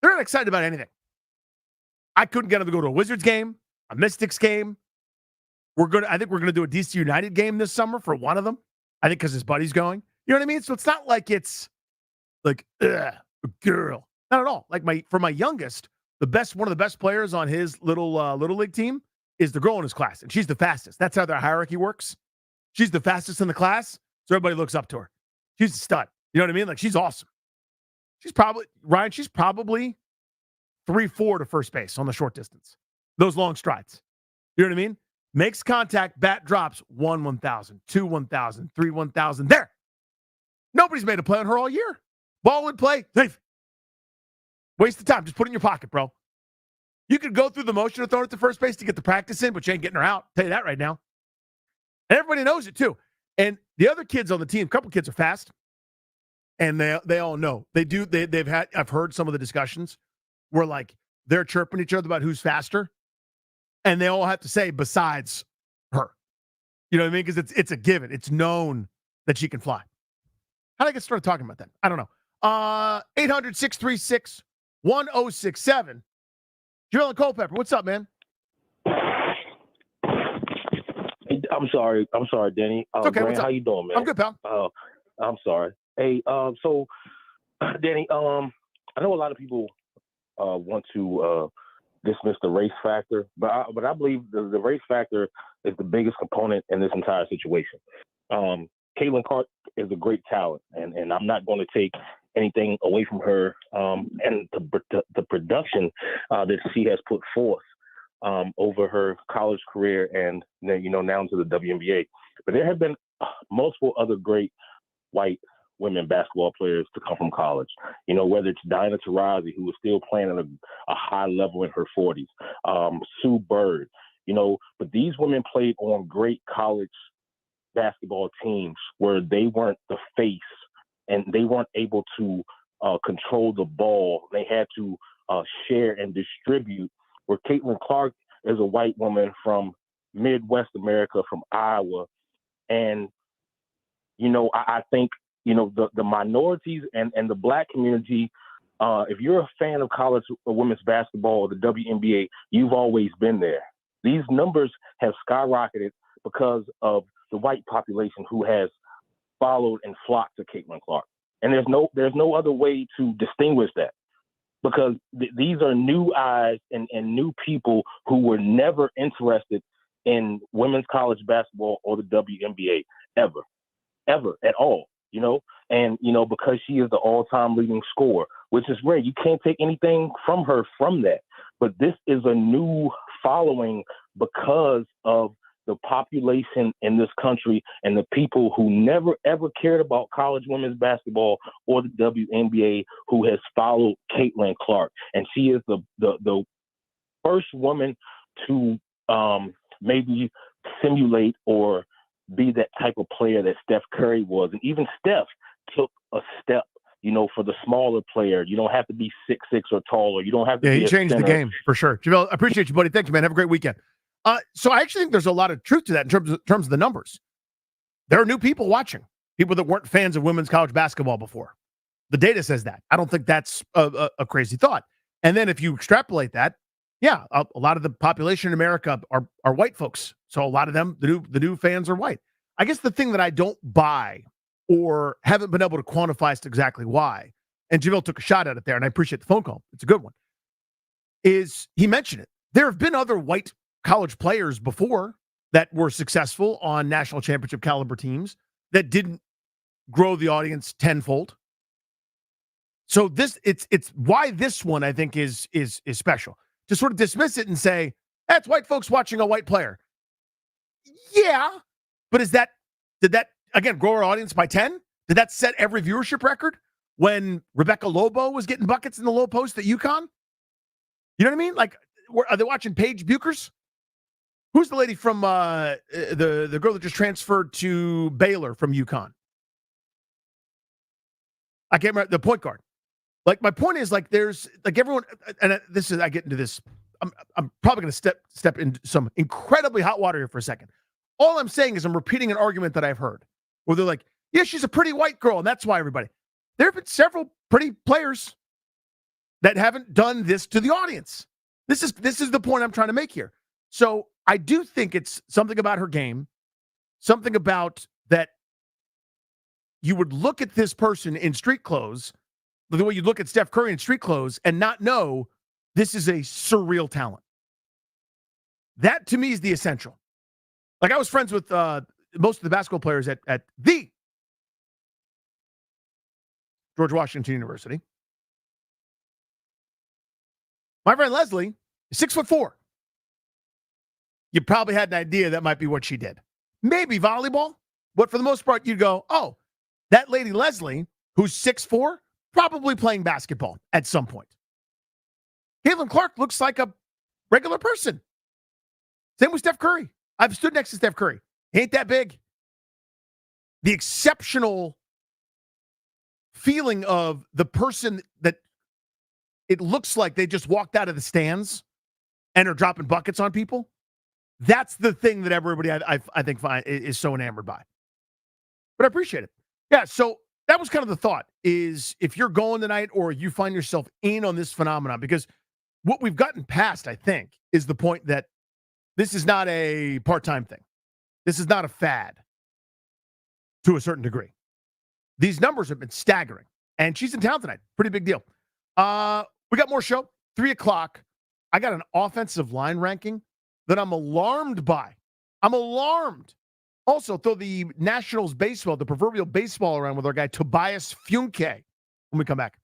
They're not excited about anything. I couldn't get them to go to a Wizards game, a Mystics game. I think we're gonna do a DC United game this summer for one of them. I think because his buddy's going. You know what I mean? So it's not like it's like a girl. Not at all. Like for my youngest, one of the best players on his little league team is the girl in his class, and she's the fastest. That's how their hierarchy works. She's the fastest in the class, so everybody looks up to her. She's a stud. You know what I mean? Like, she's awesome. She's probably 3-4 to first base on the short distance. Those long strides. You know what I mean? Makes contact, bat drops, 1,000, 2,000, 3,000. There. Nobody's made a play on her all year. Ball in play, safe. Waste of time. Just put it in your pocket, bro. You could go through the motion of throwing it to first base to get the practice in, but you ain't getting her out. I'll tell you that right now. And everybody knows it, too. And the other kids on the team, a couple kids are fast. And they all know. I've heard some of the discussions where, like, they're chirping each other about who's faster. And they all have to say, besides her. You know what I mean? Because it's a given. It's known that she can fly. How did I get started talking about that? I don't know. 800-636-1067. Joel and Culpepper, what's up, man? I'm sorry, Denny. It's okay. Grant, how you doing, man? I'm good, pal. I'm sorry. Hey, so, Denny, I know a lot of people want to dismiss the race factor, but I believe the race factor is the biggest component in this entire situation. Caitlin Clark is a great talent, and I'm not going to take anything away from her and the production that she has put forth over her college career and, you know, now into the WNBA. But there have been multiple other great white women basketball players to come from college. You know, whether it's Diana Taurasi, who was still playing at a high level in her 40s, Sue Bird, you know, but these women played on great college basketball teams where they weren't the face and they weren't able to control the ball. They had to share and distribute, where Caitlin Clark is a white woman from Midwest America, from Iowa. And, you know, I think, you know, the minorities and the black community, if you're a fan of college women's basketball or the WNBA, you've always been there. These numbers have skyrocketed because of the white population who has followed and flocked to Caitlin Clark. And there's no other way to distinguish that, because these are new eyes and new people who were never interested in women's college basketball or the WNBA ever at all, you know? And, you know, because she is the all-time leading scorer, which is rare. You can't take anything from her from that. But this is a new following because of the population in this country and the people who never, ever cared about college women's basketball or the WNBA who has followed Caitlin Clark. And she is the first woman to maybe simulate or be that type of player that Steph Curry was. And even Steph took a step, you know, for the smaller player. You don't have to be 6'6" or taller. You don't have to be he changed the game for sure. JaVale, I appreciate you, buddy. Thank you, man. Have a great weekend. So I actually think there's a lot of truth to that in terms of the numbers. There are new people watching, people that weren't fans of women's college basketball before. The data says that. I don't think that's a crazy thought. And then if you extrapolate that, yeah, a lot of the population in America are white folks. So a lot of them, the new fans are white. I guess the thing that I don't buy or haven't been able to quantify as to exactly why, and JaVale took a shot at it there, and I appreciate the phone call. It's a good one. Is he mentioned it. There have been other white college players before that were successful on national championship caliber teams that didn't grow the audience tenfold. So it's why this one I think is special. To sort of dismiss it and say, that's white folks watching a white player. Yeah, but did that again grow our audience by 10? Did that set every viewership record? when Rebecca Lobo was getting buckets in the low post at UConn? You know what I mean? Like, are they watching Paige Buchers? Who's the lady from the girl that just transferred to Baylor from UConn? I can't remember the point guard. Like, my point is, like, there's like everyone, and this is, I get into this. I'm probably going to step into some incredibly hot water here for a second. All I'm saying is I'm repeating an argument that I've heard where they're like, yeah, she's a pretty white girl, and that's why everybody. There have been several pretty players that haven't done this to the audience. This is the point I'm trying to make here. So I do think it's something about her game, something about that you would look at this person in street clothes, the way you look at Steph Curry in street clothes, and not know this is a surreal talent. That, to me, is the essential. Like, I was friends with most of the basketball players at the George Washington University. My friend Leslie is 6'4". You probably had an idea that might be what she did. Maybe volleyball, but for the most part, you'd go, oh, that lady Leslie, who's 6'4", probably playing basketball at some point. Caitlin Clark looks like a regular person. Same with Steph Curry. I've stood next to Steph Curry. He ain't that big. The exceptional feeling of the person that it looks like they just walked out of the stands and are dropping buckets on people. That's the thing that everybody I think is so enamored by. But I appreciate it. Yeah, so that was kind of the thought, is if you're going tonight or you find yourself in on this phenomenon, because what we've gotten past, I think, is the point that this is not a part-time thing. This is not a fad to a certain degree. These numbers have been staggering, and she's in town tonight. Pretty big deal. We got more show, 3 o'clock. I got an offensive line ranking that I'm alarmed by. I'm alarmed. Also, throw the Nationals baseball, the proverbial baseball around with our guy Tobias Funke when we come back.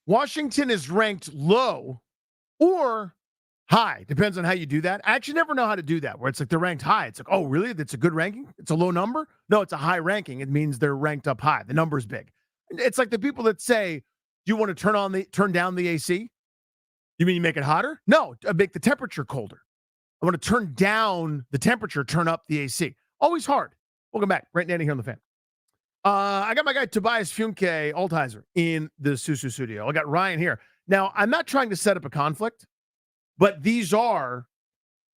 Washington is ranked low or high. Depends on how you do that. I actually never know how to do that, where it's like they're ranked high. It's like, oh, really? That's a good ranking? It's a low number? No, it's a high ranking. It means they're ranked up high. The number's big. It's like the people that say, do you want to turn down the AC? You mean you make it hotter? No, make the temperature colder. I want to turn down the temperature, turn up the AC. Always hard. Welcome back. Brent Nanny here on The Fan. I got my guy Tobias Funke Altizer in the Susu studio. I got Ryan here. Now, I'm not trying to set up a conflict, but these are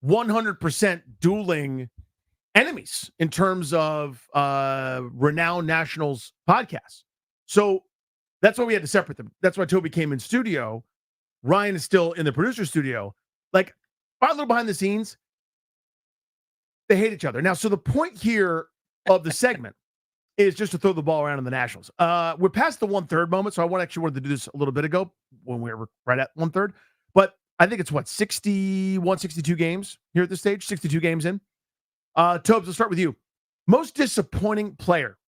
100% dueling enemies in terms of renowned nationals podcasts. So that's why we had to separate them. That's why Toby came in studio. Ryan is still in the producer studio. Like, a little behind the scenes, they hate each other. Now, so the point here of the segment is just to throw the ball around in the Nationals. We're past the 1/3 moment, so I wanted to do this a little bit ago when we were right at 1/3. But I think it's 61, 62 games here at this stage, 62 games in. Tobes, let's start with you. Most disappointing player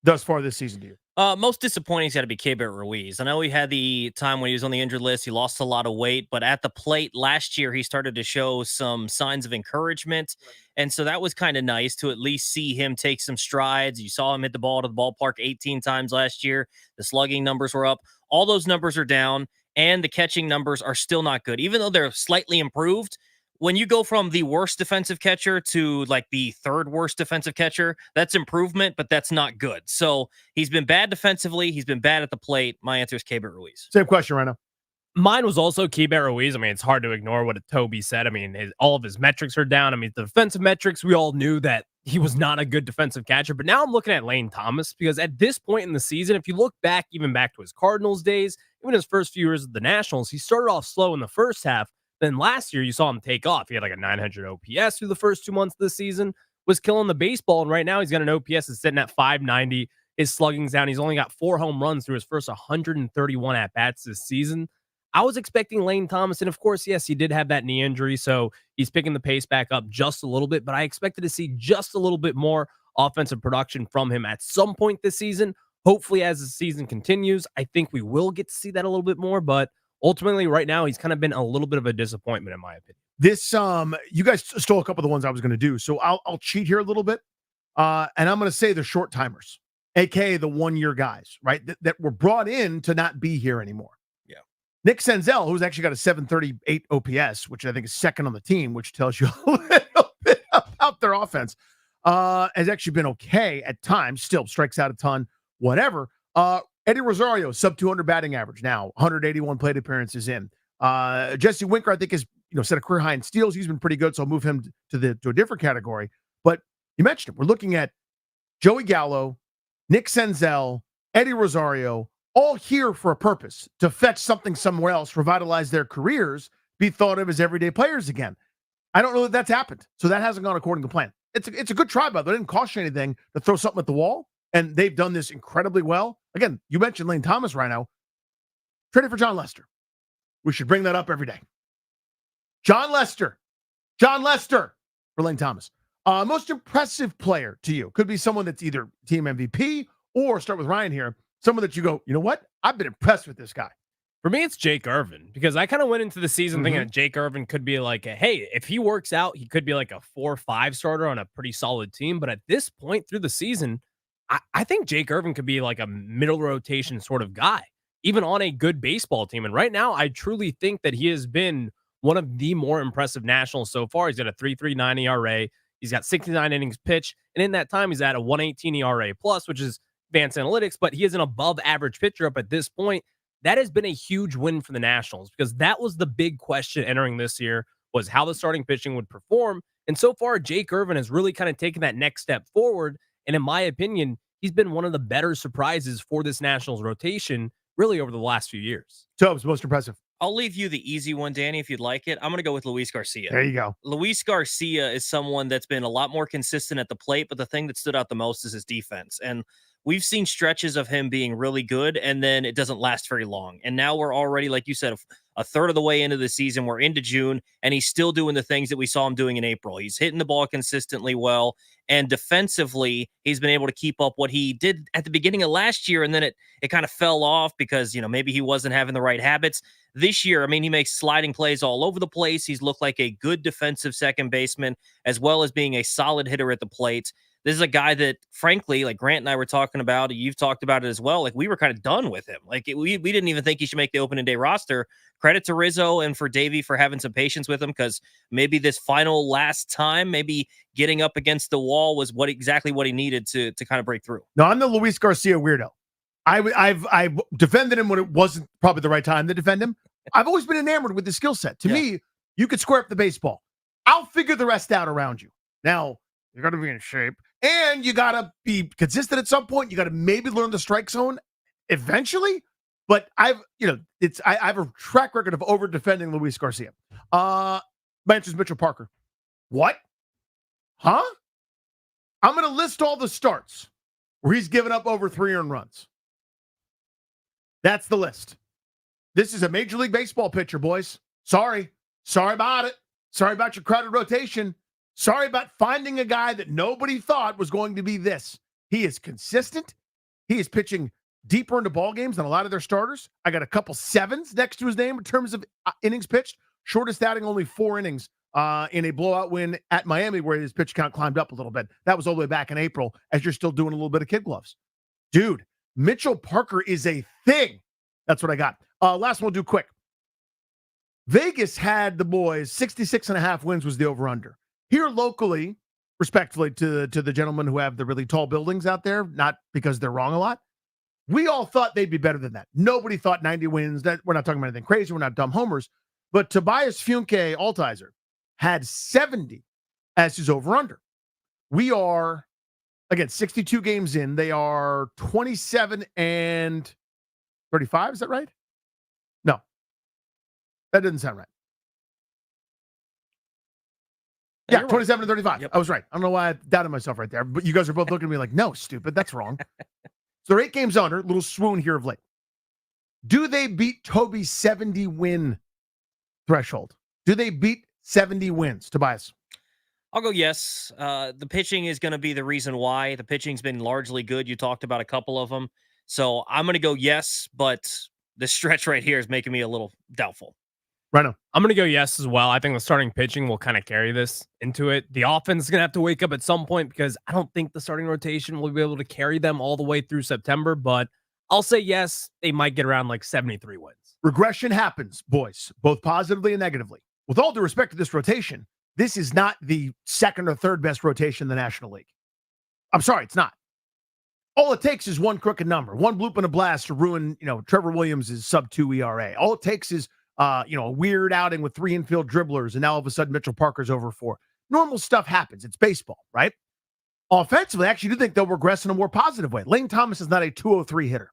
thus far this season to you? Most disappointing's got to be Keibert Ruiz. I know he had the time when he was on the injured list. He lost a lot of weight, but at the plate last year, he started to show some signs of encouragement. And so that was kind of nice to at least see him take some strides. You saw him hit the ball to the ballpark 18 times last year. The slugging numbers were up. All those numbers are down, and the catching numbers are still not good. Even though they're slightly improved, when you go from the worst defensive catcher to like the third worst defensive catcher, that's improvement, but that's not good. So he's been bad defensively. He's been bad at the plate. My answer is Keibert Ruiz. Same question right now. Mine was also Keibert Ruiz. I mean, it's hard to ignore what Toby said. I mean, all of his metrics are down. I mean, the defensive metrics, we all knew that he was not a good defensive catcher. But now I'm looking at Lane Thomas because at this point in the season, if you look back, even back to his Cardinals days, even his first few years of the Nationals, he started off slow in the first half. Then last year, you saw him take off. He had like a 900 OPS through the first 2 months of the season, was killing the baseball. And right now, he's got an OPS that's sitting at 590. His slugging's down. He's only got 4 home runs through his first 131 at-bats this season. I was expecting Lane Thomas, and of course, yes, he did have that knee injury, so he's picking the pace back up just a little bit, but I expected to see just a little bit more offensive production from him at some point this season. Hopefully, as the season continues, I think we will get to see that a little bit more, but ultimately, right now, he's kind of been a little bit of a disappointment, in my opinion. This, you guys stole a couple of the ones I was going to do, so I'll cheat here a little bit, and I'm going to say they're short timers, aka the 1-year guys, right? That were brought in to not be here anymore. Yeah, Nick Senzel, who's actually got a 738 OPS, which I think is second on the team, which tells you a little bit about their offense, has actually been okay at times. Still strikes out a ton, whatever. Eddie Rosario, sub 200 batting average now, 181 plate appearances in. Jesse Winker, I think, is set a career high in steals. He's been pretty good, so I'll move him to a different category. But you mentioned it. We're looking at Joey Gallo, Nick Senzel, Eddie Rosario, all here for a purpose, to fetch something somewhere else, revitalize their careers, be thought of as everyday players again. I don't know that that's happened, so that hasn't gone according to plan. It's a good try, but it didn't cost you anything to throw something at the wall, and they've done this incredibly well. Again, you mentioned Lane Thomas right now. Traded for John Lester. We should bring that up every day. John Lester John Lester for Lane Thomas. Most impressive player to you could be someone that's either team MVP or start with Ryan here. Someone that you go, you know what? I've been impressed with this guy. For me, it's Jake Irvin, because I kind of went into the season thinking that Jake Irvin could be like, hey, if he works out, he could be like a 4 or 5 starter on a pretty solid team. But at this point through the season, I think Jake Irvin could be like a middle rotation sort of guy, even on a good baseball team. And right now, I truly think that he has been one of the more impressive Nationals so far. He's got a 3.39 ERA. He's got 69 innings pitched. And in that time, he's at a 1.18 ERA plus, which is advanced analytics, but he is an above average pitcher up at this point. That has been a huge win for the Nationals, because that was the big question entering this year, was how the starting pitching would perform. And so far, Jake Irvin has really kind of taken that next step forward. And in my opinion, he's been one of the better surprises for this Nationals rotation really over the last few years. Tobes, most impressive. I'll leave you the easy one, Danny, if you'd like it. I'm going to go with Luis Garcia. There you go. Luis Garcia is someone that's been a lot more consistent at the plate, but the thing that stood out the most is his defense. And we've seen stretches of him being really good, and then it doesn't last very long. And now we're already, like you said, a third of the way into the season. We're into June, and he's still doing the things that we saw him doing in April. He's hitting the ball consistently well, and defensively, he's been able to keep up what he did at the beginning of last year, and then it kind of fell off because, maybe he wasn't having the right habits. This year, he makes sliding plays all over the place. He's looked like a good defensive second baseman, as well as being a solid hitter at the plate. This is a guy that, frankly, like Grant and I were talking about, you've talked about it as well, like we were kind of done with him. Like we didn't even think he should make the opening day roster. Credit to Rizzo and for Davey for having some patience with him, because maybe this final last time, maybe getting up against the wall was exactly what he needed to kind of break through. No, I'm the Luis Garcia weirdo. I've defended him when it wasn't probably the right time to defend him. I've always been enamored with the skill set. To me, you could square up the baseball. I'll figure the rest out around you. Now, you got to be in shape, and you got to be consistent at some point. You got to maybe learn the strike zone eventually. But I have a track record of over defending Luis Garcia. My answer is Mitchell Parker. What? Huh? I'm going to list all the starts where he's given up over 3 earned runs. That's the list. This is a Major League Baseball pitcher, boys. Sorry about it. Sorry about your crowded rotation. Sorry about finding a guy that nobody thought was going to be this. He is consistent. He is pitching deeper into ball games than a lot of their starters. I got a couple 7s next to his name in terms of innings pitched. Shortest outing, only 4 innings in a blowout win at Miami, where his pitch count climbed up a little bit. That was all the way back in April, as you're still doing a little bit of kid gloves. Dude, Mitchell Parker is a thing. That's what I got. Last one, we'll do quick. Vegas had the boys 66.5 wins was the over-under. Here locally, respectfully to the gentlemen who have the really tall buildings out there, not because they're wrong a lot, we all thought they'd be better than that. Nobody thought 90 wins. That we're not talking about anything crazy. We're not dumb homers. But Tobias Funke Altizer had 70 as his over-under. We are, again, 62 games in. They are 27 and 35. Is that right? No. That doesn't sound right. Yeah, 27 and 35. Yep. I was right. I don't know why I doubted myself right there, but you guys are both looking at me like, no, stupid. That's wrong. So they're 8 games under. Little swoon here of late. Do they beat Toby's 70 win threshold? Do they beat 70 wins, Tobias? I'll go yes. The pitching is going to be the reason why. The pitching's been largely good. You talked about a couple of them. So I'm going to go yes, but the stretch right here is making me a little doubtful. Rhino. I'm going to go yes as well. I think the starting pitching will kind of carry this into it. The offense is going to have to wake up at some point, because I don't think the starting rotation will be able to carry them all the way through September, but I'll say yes, they might get around like 73 wins. Regression happens, boys, both positively and negatively. With all due respect to this rotation, this is not the second or third best rotation in the National League. I'm sorry, it's not. All it takes is one crooked number, one bloop and a blast to ruin, Trevor Williams' sub-2 ERA. All it takes is a weird outing with 3 infield dribblers, and now all of a sudden Mitchell Parker's over 4. Normal stuff happens. It's baseball, right? Offensively, I actually do think they'll regress in a more positive way. Lane Thomas is not a 203 hitter.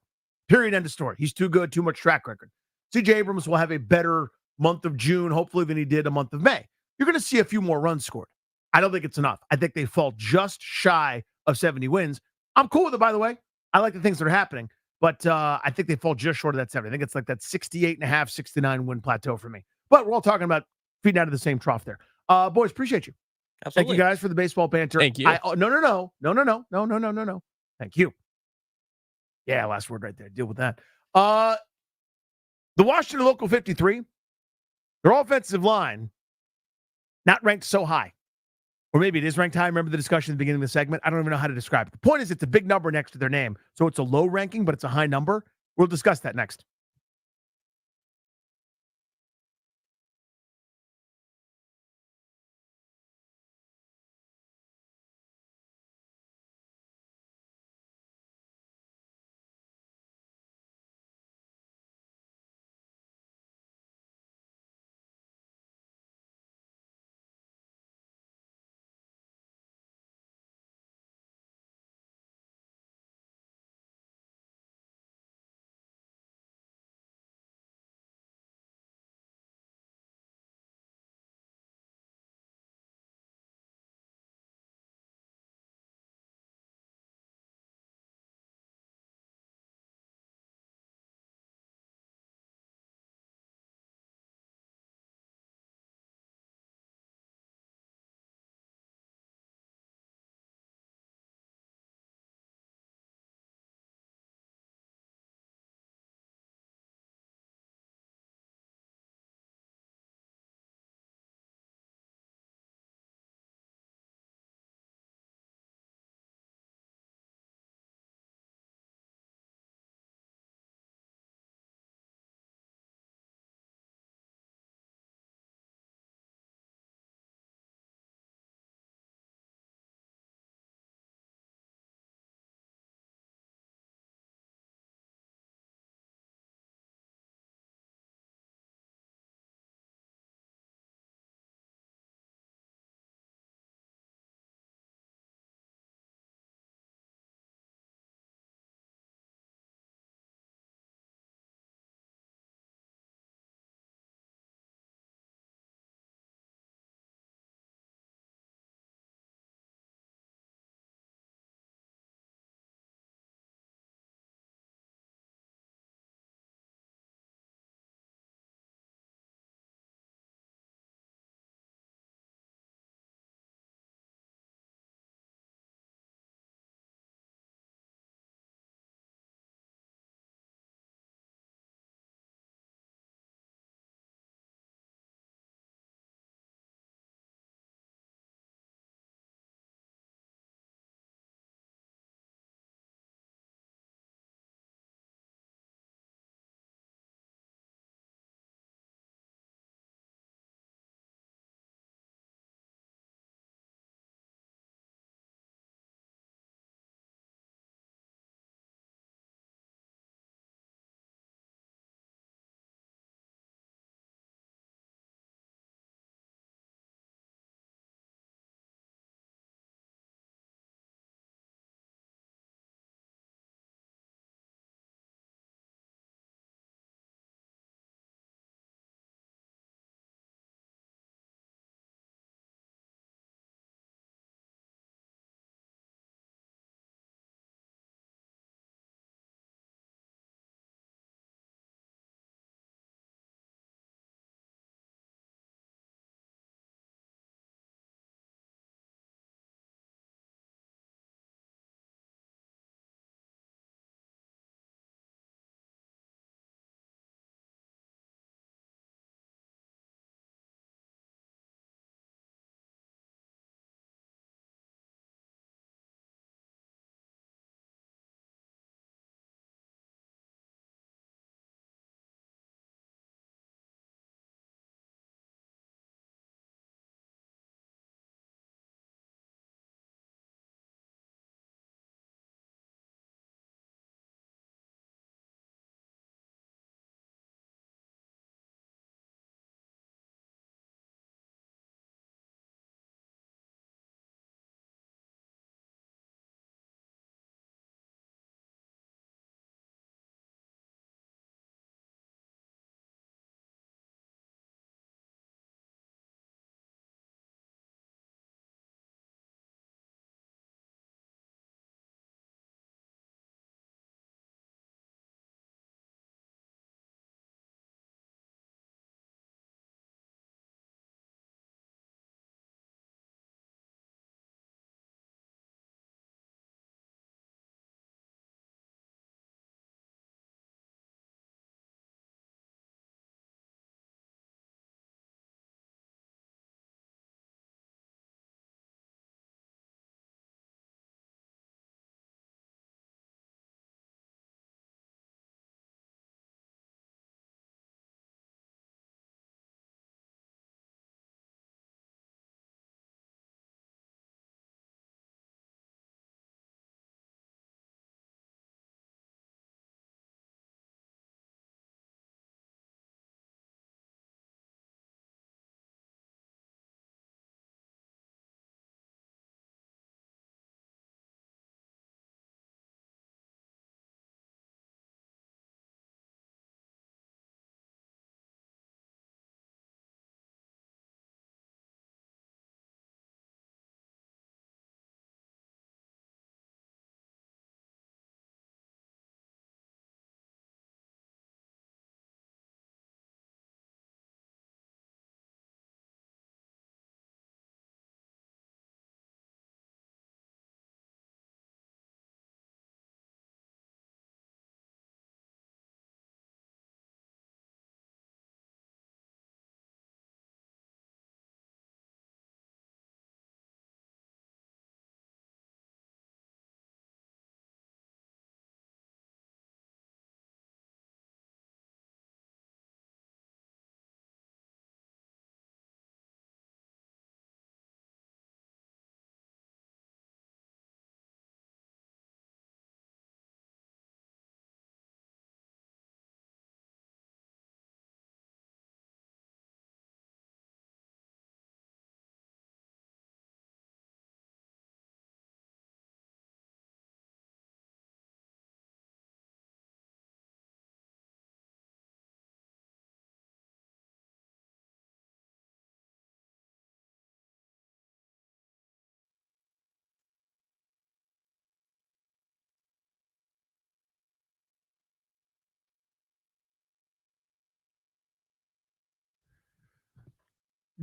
Period, end of story. He's too good, too much track record. C.J. Abrams will have a better month of June, hopefully, than he did a month of May. You're going to see a few more runs scored. I don't think it's enough. I think they fall just shy of 70 wins. I'm cool with it, by the way. I like the things that are happening, but I think they fall just short of that 70. I think it's like that 68.5, 69 win plateau for me. But we're all talking about feeding out of the same trough there. Boys, appreciate you. Absolutely. Thank you guys for the baseball banter. Thank you. No. Thank you. Yeah, last word right there. Deal with that. The Washington Local 53, their offensive line, not ranked so high. Or maybe it is ranked high. Remember the discussion at the beginning of the segment? I don't even know how to describe it. The point is it's a big number next to their name. So it's a low ranking, but it's a high number. We'll discuss that next.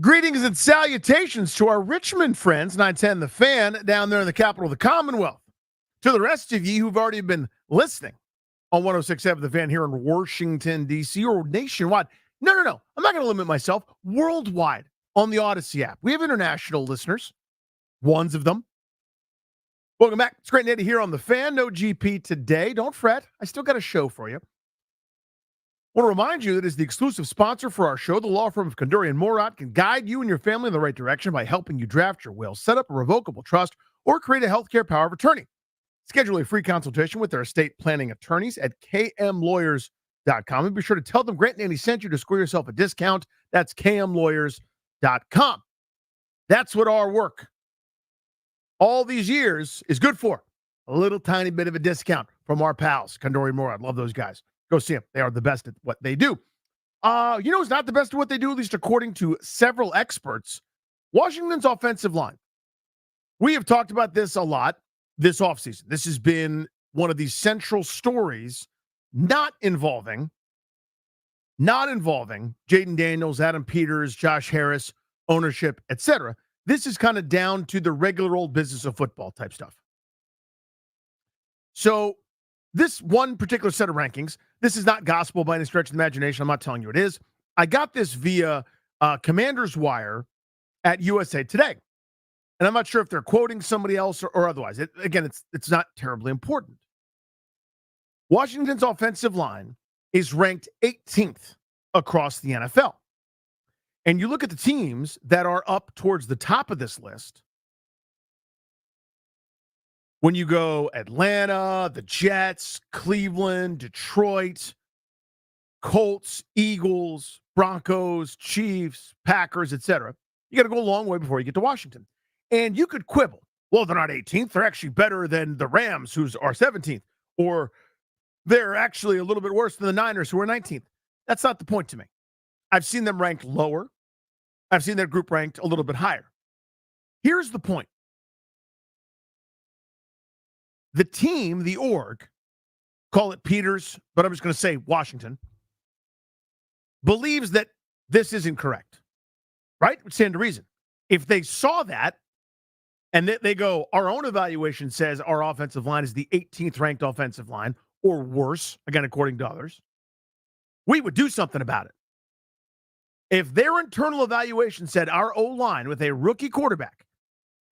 Greetings and salutations to our Richmond friends, 910 The Fan, down there in the capital of the Commonwealth. To the rest of you who've already been listening on 106.7 The Fan here in Washington, D.C., or nationwide. No. I'm not going to limit myself. Worldwide on the Odyssey app. We have international listeners, ones of them. Welcome back. It's great to here on The Fan. No GP today. Don't fret. I still got a show for you. I want to remind you that as the exclusive sponsor for our show, the law firm of Kanduri and Morat can guide you and your family in the right direction by helping you draft your will, set up a revocable trust, or create a healthcare power of attorney. Schedule a free consultation with their estate planning attorneys at kmlawyers.com. And be sure to tell them Grant and Andy sent you to score yourself a discount. That's kmlawyers.com. That's what our work all these years is good for. A little tiny bit of a discount from our pals, Kanduri and Morat. Love those guys. Go see them. They are the best at what they do. You know who's not the best at what they do, at least according to several experts? Washington's offensive line. We have talked about this a lot this offseason. This has been one of these central stories not involving Jaden Daniels, Adam Peters, Josh Harris, ownership, etc. This is kind of down to the regular old business of football type stuff. So this one particular set of rankings, this is not gospel by any stretch of the imagination. I'm not telling you it is. I got this via Commander's Wire at USA Today. And I'm not sure if they're quoting somebody else or otherwise. It's not terribly important. Washington's offensive line is ranked 18th across the NFL. And you look at the teams that are up towards the top of this list. When you go Atlanta, the Jets, Cleveland, Detroit, Colts, Eagles, Broncos, Chiefs, Packers, etc., you got to go a long way before you get to Washington. And you could quibble. Well, they're not 18th. They're actually better than the Rams, who are 17th. Or they're actually a little bit worse than the Niners, who are 19th. That's not the point to me. I've seen them ranked lower. I've seen their group ranked a little bit higher. Here's the point. The team, the org, call it Peters, but I'm just going to say Washington, believes that this isn't correct. Right? Would stand to reason. If they saw that, and they go, our own evaluation says our offensive line is the 18th ranked offensive line, or worse, again, according to others, we would do something about it. If their internal evaluation said our O-line with a rookie quarterback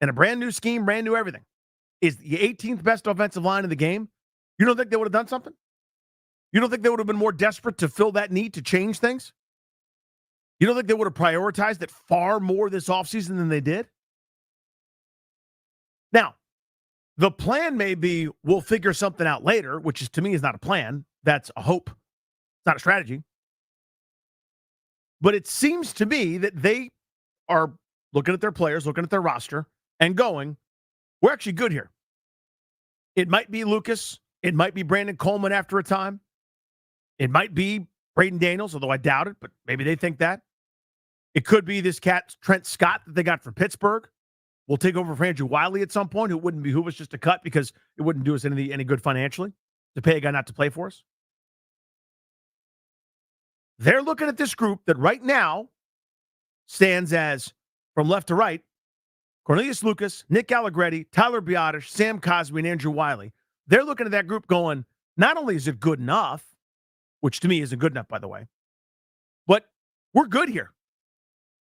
and a brand new scheme, brand new everything, is the 18th best offensive line in the game, you don't think they would have done something? You don't think they would have been more desperate to fill that need to change things? You don't think they would have prioritized it far more this offseason than they did? Now, the plan may be we'll figure something out later, which is to me is not a plan. That's a hope. It's not a strategy. But it seems to me that they are looking at their players, looking at their roster, and going, we're actually good here. It might be Lucas. It might be Brandon Coleman after a time. It might be Braden Daniels, although I doubt it, but maybe they think that. It could be this cat, Trent Scott, that they got from Pittsburgh. We'll take over for Andrew Wiley at some point, who wouldn't behoove us just to cut because it wouldn't do us any good financially to pay a guy not to play for us. They're looking at this group that right now stands as, from left to right, Cornelius Lucas, Nick Allegretti, Tyler Biotish, Sam Cosby, and Andrew Wiley. They're looking at that group going, not only is it good enough, which to me isn't good enough, by the way, but we're good here.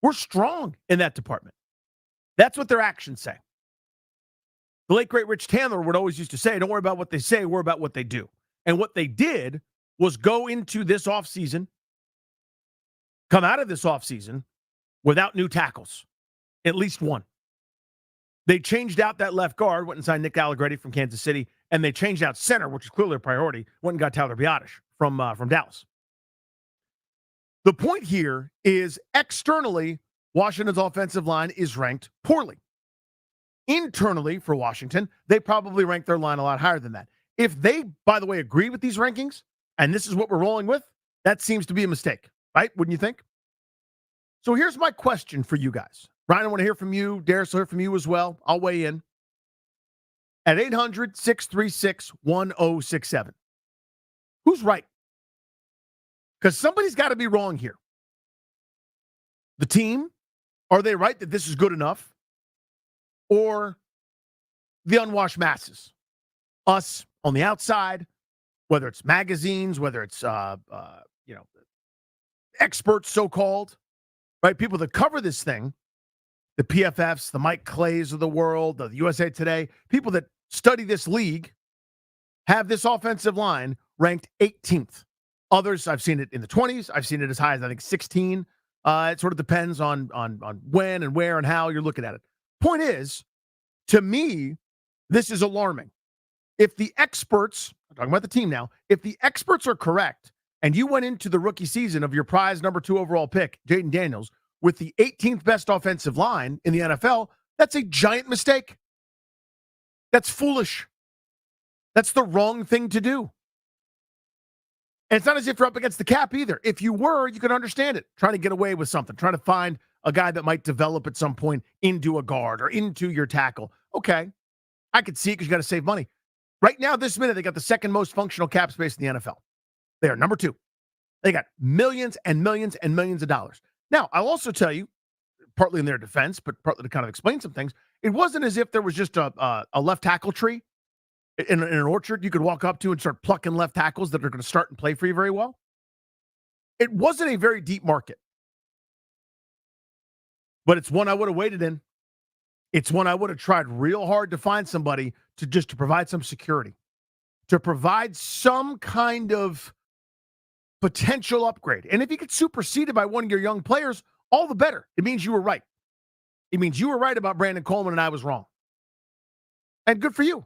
We're strong in that department. That's what their actions say. The late, great Rich Tandler would always used to say, don't worry about what they say, worry about what they do. And what they did was go into this offseason, come out of this offseason without new tackles, at least one. They changed out that left guard, went and signed Nick Allegretti from Kansas City, and they changed out center, which is clearly a priority, went and got Tyler Biotish from Dallas. The point here is externally, Washington's offensive line is ranked poorly. Internally, for Washington, they probably rank their line a lot higher than that. If they, by the way, agree with these rankings, and this is what we're rolling with, that seems to be a mistake, right? Wouldn't you think? So here's my question for you guys. Ryan, I want to hear from you. Darius will hear from you as well. I'll weigh in. At 800-636-1067. Who's right? Because somebody's got to be wrong here. The team, Are they right that this is good enough? Or the unwashed masses? Us on the outside, whether it's magazines, whether it's, experts, so-called, right? People that cover this thing, the PFFs, the Mike Clays of the world, the USA Today, people that study this league have this offensive line ranked 18th. Others, I've seen it in the 20s. I've seen it as high as, I think, 16. It sort of depends on when and where and how you're looking at it. Point is, to me, this is alarming. If the experts, I'm talking about the team now, if the experts are correct, and you went into the rookie season of your prize number 2 overall pick, Jaden Daniels, with the 18th best offensive line in the NFL, that's a giant mistake. That's foolish. That's the wrong thing to do. And it's not as if you're up against the cap either. If you were, you could understand it. Trying to get away with something. Trying to find a guy that might develop at some point into a guard or into your tackle. Okay. I could see it because you got to save money. Right now, this minute, they got the second most functional cap space in the NFL. They are number 2. They got millions and millions and millions of dollars. Now, I'll also tell you, partly in their defense, but partly to kind of explain some things, it wasn't as if there was just a left tackle tree in an orchard you could walk up to and start plucking left tackles that are going to start and play for you very well. It wasn't a very deep market. But it's one I would have waited in. It's one I would have tried real hard to find somebody to provide some security, to provide some kind of potential upgrade. And if you get superseded by one of your young players, all the better. It means you were right. It means you were right about Brandon Coleman and I was wrong. And good for you.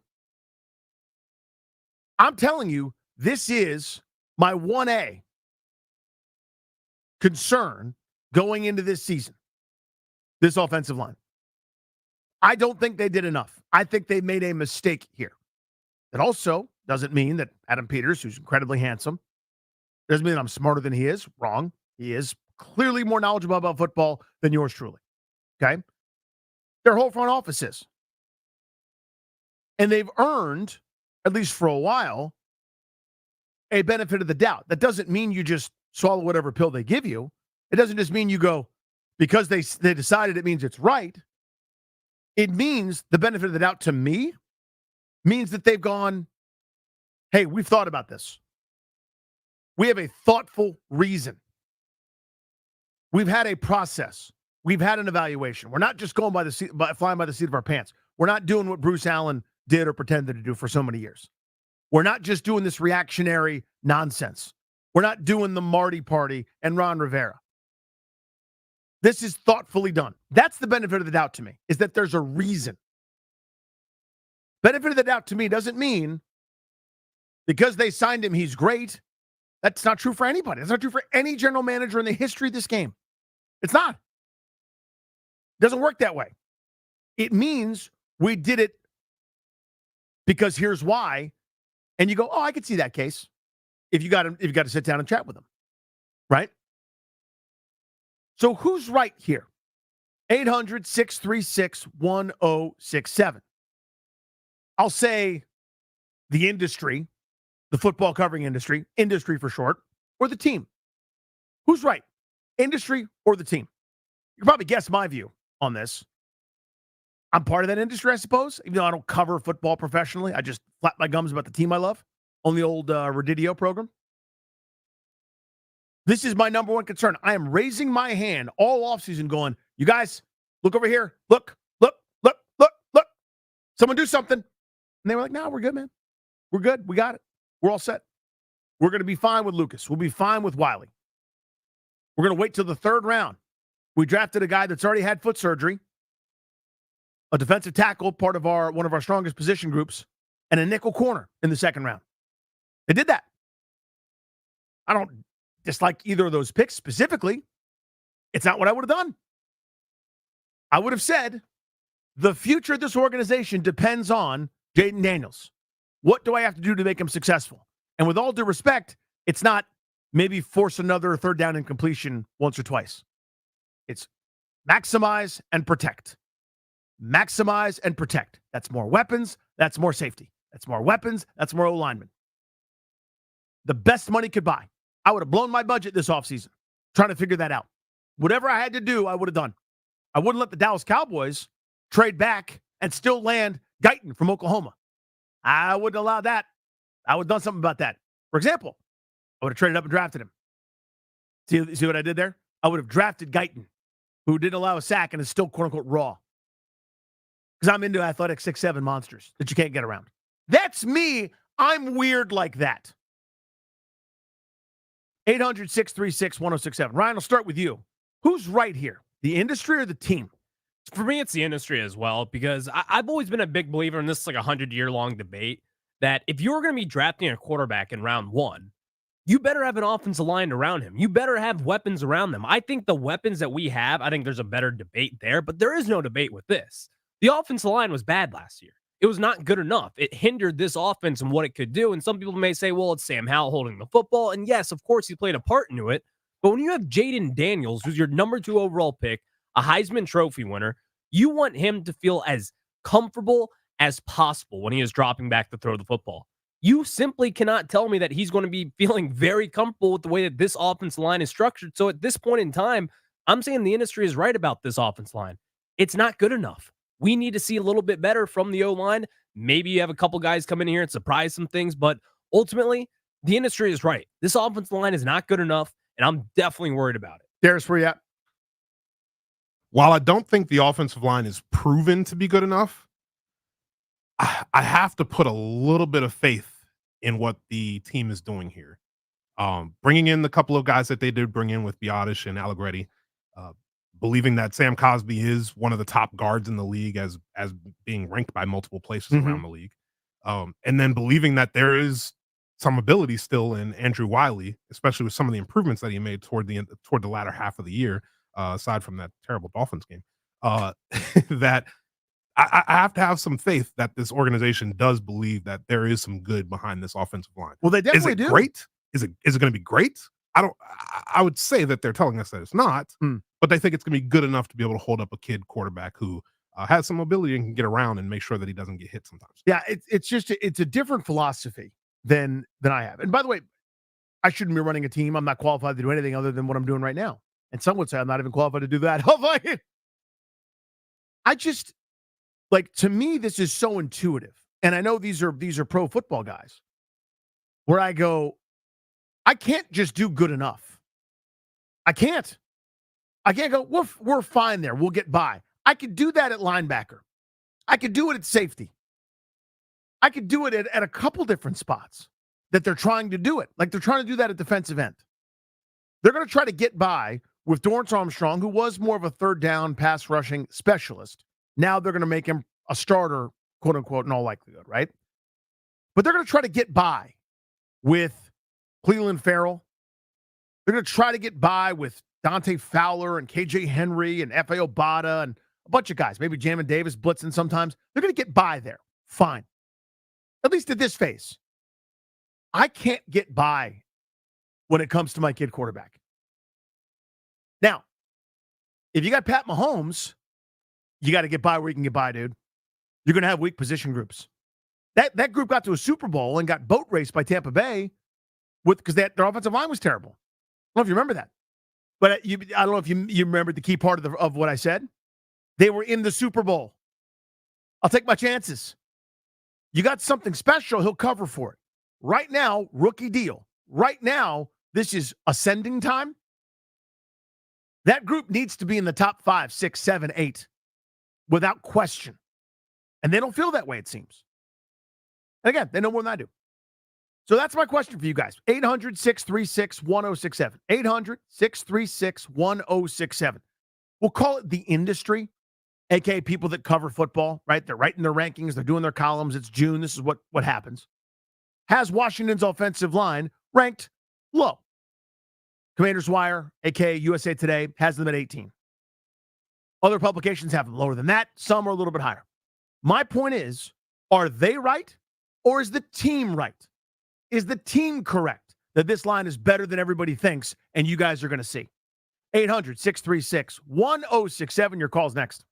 I'm telling you, this is my 1A concern going into this season, this offensive line. I don't think they did enough. I think they made a mistake here. It also doesn't mean that Adam Peters, who's incredibly handsome, doesn't mean that I'm smarter than he is. Wrong. He is clearly more knowledgeable about football than yours truly. Okay? Their whole front office is. And they've earned, at least for a while, a benefit of the doubt. That doesn't mean you just swallow whatever pill they give you. It doesn't just mean you go, because they decided it means it's right. It means the benefit of the doubt to me means that they've gone, hey, we've thought about this. We have a thoughtful reason. We've had a process. We've had an evaluation. We're not just going flying by the seat of our pants. We're not doing what Bruce Allen did or pretended to do for so many years. We're not just doing this reactionary nonsense. We're not doing the Marty Party and Ron Rivera. This is thoughtfully done. That's the benefit of the doubt to me, is that there's a reason. Benefit of the doubt to me doesn't mean because they signed him, he's great. That's not true for anybody. That's not true for any general manager in the history of this game. It's not. It doesn't work that way. It means we did it because here's why. And you go, oh, I could see that case. If you got to sit down and chat with them. Right? So who's right here? 800-636-1067. I'll say the industry, the football covering industry for short, or the team. Who's right? Industry or the team? You can probably guess my view on this. I'm part of that industry, I suppose, even though I don't cover football professionally. I just flap my gums about the team I love on the old Riddick program. This is my number one concern. I am raising my hand all offseason going, you guys, look over here. Look. Someone do something. And they were like, no, we're good, man. We're good. We got it. We're all set. We're going to be fine with Lucas. We'll be fine with Wiley. We're going to wait till the 3rd round. We drafted a guy that's already had foot surgery, a defensive tackle, part of one of our strongest position groups, and a nickel corner in the 2nd round. They did that. I don't dislike either of those picks specifically. It's not what I would have done. I would have said, the future of this organization depends on Jaden Daniels. What do I have to do to make him successful? And with all due respect, it's not maybe force another 3rd down incompletion once or twice. It's maximize and protect. Maximize and protect. That's more weapons. That's more safety. That's more weapons. That's more O-linemen. The best money could buy. I would have blown my budget this offseason trying to figure that out. Whatever I had to do, I would have done. I wouldn't let the Dallas Cowboys trade back and still land Guyton from Oklahoma. I wouldn't allow that. I would have done something about that. For example, I would have traded up and drafted him. See what I did there? I would have drafted Guyton, who didn't allow a sack and is still quote-unquote raw. Because I'm into athletic 6'7" monsters that you can't get around. That's me. I'm weird like that. 800-636-1067. Ryan, I'll start with you. Who's right here? The industry or the team? For me, it's the industry as well, because I've always been a big believer in this, like 100-year-long debate, that if you're going to be drafting a quarterback in round 1, you better have an offensive line around him. You better have weapons around them. I think the weapons that we have, I think there's a better debate there, but there is no debate with this. The offensive line was bad last year. It was not good enough. It hindered this offense and what it could do. And some people may say, well, it's Sam Howell holding the football. And yes, of course, he played a part into it. But when you have Jaden Daniels, who's your number 2 overall pick, a Heisman Trophy winner, you want him to feel as comfortable as possible when he is dropping back to throw the football. You simply cannot tell me that he's going to be feeling very comfortable with the way that this offensive line is structured. So at this point in time, I'm saying the industry is right about this offensive line. It's not good enough. We need to see a little bit better from the O-line. Maybe you have a couple guys come in here and surprise some things, but ultimately, the industry is right. This offensive line is not good enough, and I'm definitely worried about it. Darius, where you at? While I don't think the offensive line is proven to be good enough, I have to put a little bit of faith in what the team is doing here. Bringing in the couple of guys that they did bring in with Biotish and Allegretti, believing that Sam Cosby is one of the top guards in the league as being ranked by multiple places around the league. And then believing that there is some ability still in Andrew Wiley, especially with some of the improvements that he made toward the latter half of the year, aside from that terrible Dolphins game, that I have to have some faith that this organization does believe that there is some good behind this offensive line. Well, they definitely do. Great? Is it going to be great? I would say that they're telling us that it's not, but they think it's going to be good enough to be able to hold up a kid quarterback who has some mobility and can get around and make sure that he doesn't get hit sometimes. Yeah, it's a different philosophy than I have. And by the way, I shouldn't be running a team. I'm not qualified to do anything other than what I'm doing right now. And some would say I'm not even qualified to do that. I just, like, to me, this is so intuitive. And I know these are pro football guys where I go, I can't just do good enough. I can't go, we're fine there. We'll get by. I could do that at linebacker. I could do it at safety. I could do it at a couple different spots that they're trying to do it. Like they're trying to do that at defensive end. They're going to try to get by with Dorrance Armstrong, who was more of a third down pass rushing specialist. Now they're going to make him a starter, quote unquote, in all likelihood, right? But they're going to try to get by with Cleveland Farrell. They're going to try to get by with Dante Fowler and KJ Henry and F.A. Obata and a bunch of guys, maybe Jamin Davis blitzing sometimes. They're going to get by there. Fine. At least at this phase. I can't get by when it comes to my kid quarterback. Now, if you got Pat Mahomes, you got to get by where you can get by, dude. You're going to have weak position groups. That group got to a Super Bowl and got boat raced by Tampa Bay because their offensive line was terrible. I don't know if you remember that. But I don't know if you remember the key part of what I said. They were in the Super Bowl. I'll take my chances. You got something special, he'll cover for it. Right now, rookie deal. Right now, this is ascending time. That group needs to be in the top 5, 6, 7, 8 without question. And they don't feel that way, it seems. And again, they know more than I do. So that's my question for you guys. 800-636-1067. 800-636-1067. We'll call it the industry, a.k.a. people that cover football, right? They're writing their rankings. They're doing their columns. It's June. This is what happens. Has Washington's offensive line ranked low. Commander's Wire, a.k.a. USA Today, has them at 18. Other publications have them lower than that. Some are a little bit higher. My point is, are they right or is the team right? Is the team correct that this line is better than everybody thinks and you guys are going to see? 800-636-1067. Your call's next.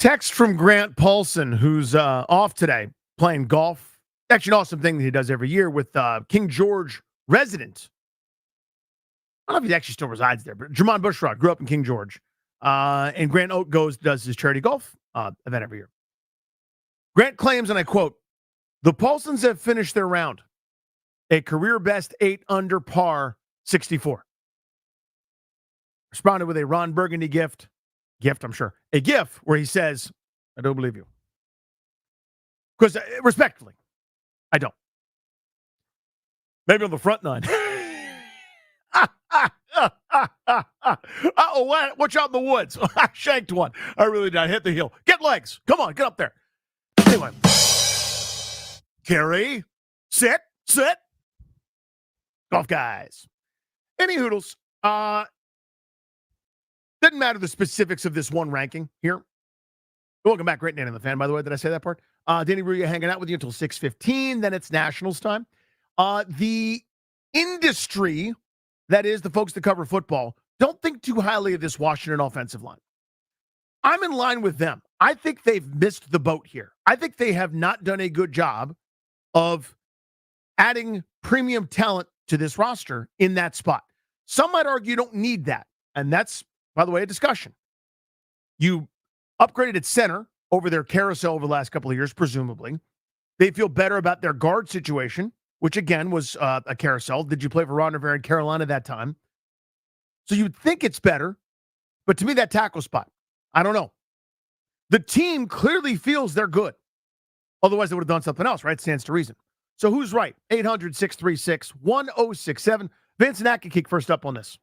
Text from Grant Paulson, who's off today playing golf. Actually, an awesome thing that he does every year with King George resident. I don't know if he actually still resides there, but Jermon Bushrod grew up in King George. And Grant does his charity golf event every year. Grant claims, and I quote, "The Paulsons have finished their round. A career best 8 under par 64. Responded with a Ron Burgundy gift, I'm sure. A GIF where he says, I don't believe you. Because, respectfully, I don't. Maybe on the front nine. Watch out in the woods. I shanked one. I really did. I hit the heel. Get legs. Come on, get up there. Anyway. Carry. Sit. Golf guys. Any hoodles. Doesn't matter the specifics of this one ranking here. Welcome back, Great Dan and the Fan, by the way. Did I say that part? Danny Ruya hanging out with you until 6:15. Then it's Nationals time. The industry, that is the folks that cover football, don't think too highly of this Washington offensive line. I'm in line with them. I think they've missed the boat here. I think they have not done a good job of adding premium talent to this roster in that spot. Some might argue you don't need that. And that's, by the way, a discussion. You upgraded at center over their carousel over the last couple of years, presumably. They feel better about their guard situation, which, again, was a carousel. Did you play for Ron Rivera in Carolina that time? So you'd think it's better. But to me, that tackle spot, I don't know. The team clearly feels they're good. Otherwise, they would have done something else, right? Stands to reason. So who's right? 800-636-1067. Vince Nakakik first up on this.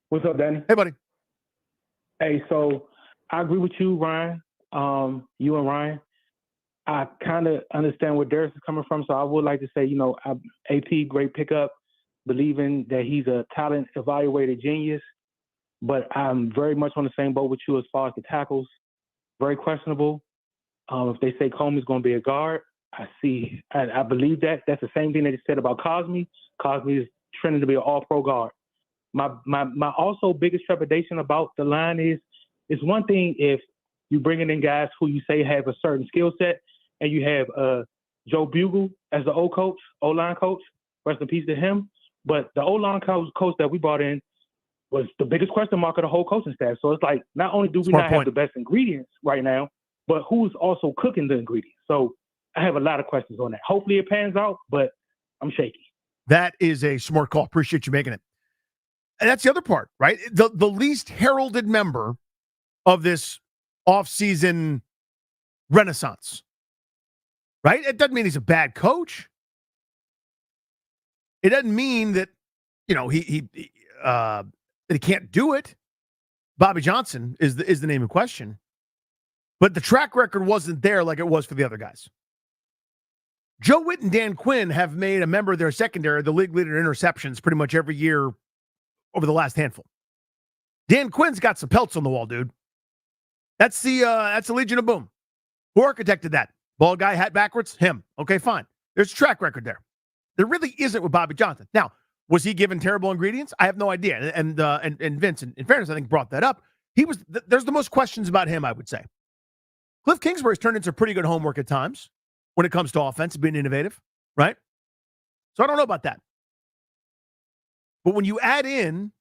What's up, Danny? Hey, buddy. Hey, so I agree with you, Ryan. You and Ryan. I kind of understand where Darius is coming from, so I would like to say, AP, great pickup, believing that he's a talent evaluated genius, but I'm very much on the same boat with you as far as the tackles. Very questionable. If they say Coleman's going to be a guard, I believe that. That's the same thing they said about Cosme. Cosme is trending to be an all-pro guard. My also biggest trepidation about the line is one thing if you bringing in guys who you say have a certain skill set, and you have Joe Bugle as the O-line coach. Rest in peace to him. But the O-line coach that we brought in was the biggest question mark of the whole coaching staff. So it's like, not only do we not have the best ingredients right now, but who's also cooking the ingredients? So I have a lot of questions on that. Hopefully it pans out, but I'm shaky. That is a smart call. Appreciate you making it. And that's the other part, right? The least heralded member of this offseason renaissance, right? It doesn't mean he's a bad coach. It doesn't mean that, that he can't do it. Bobby Johnson is the name in question. But the track record wasn't there like it was for the other guys. Joe Witt and Dan Quinn have made a member of their secondary the league leader in interceptions pretty much every year over the last handful. Dan Quinn's got some pelts on the wall, dude. That's the Legion of Boom. Who architected that? Bald guy, hat backwards? Him. Okay, fine. There's a track record there. There really isn't with Bobby Johnson. Now, was he given terrible ingredients? I have no idea. And Vince, in fairness, I think brought that up. There's the most questions about him, I would say. Cliff Kingsbury's turned into pretty good homework at times when it comes to offense, being innovative, right? So I don't know about that. But when you add in,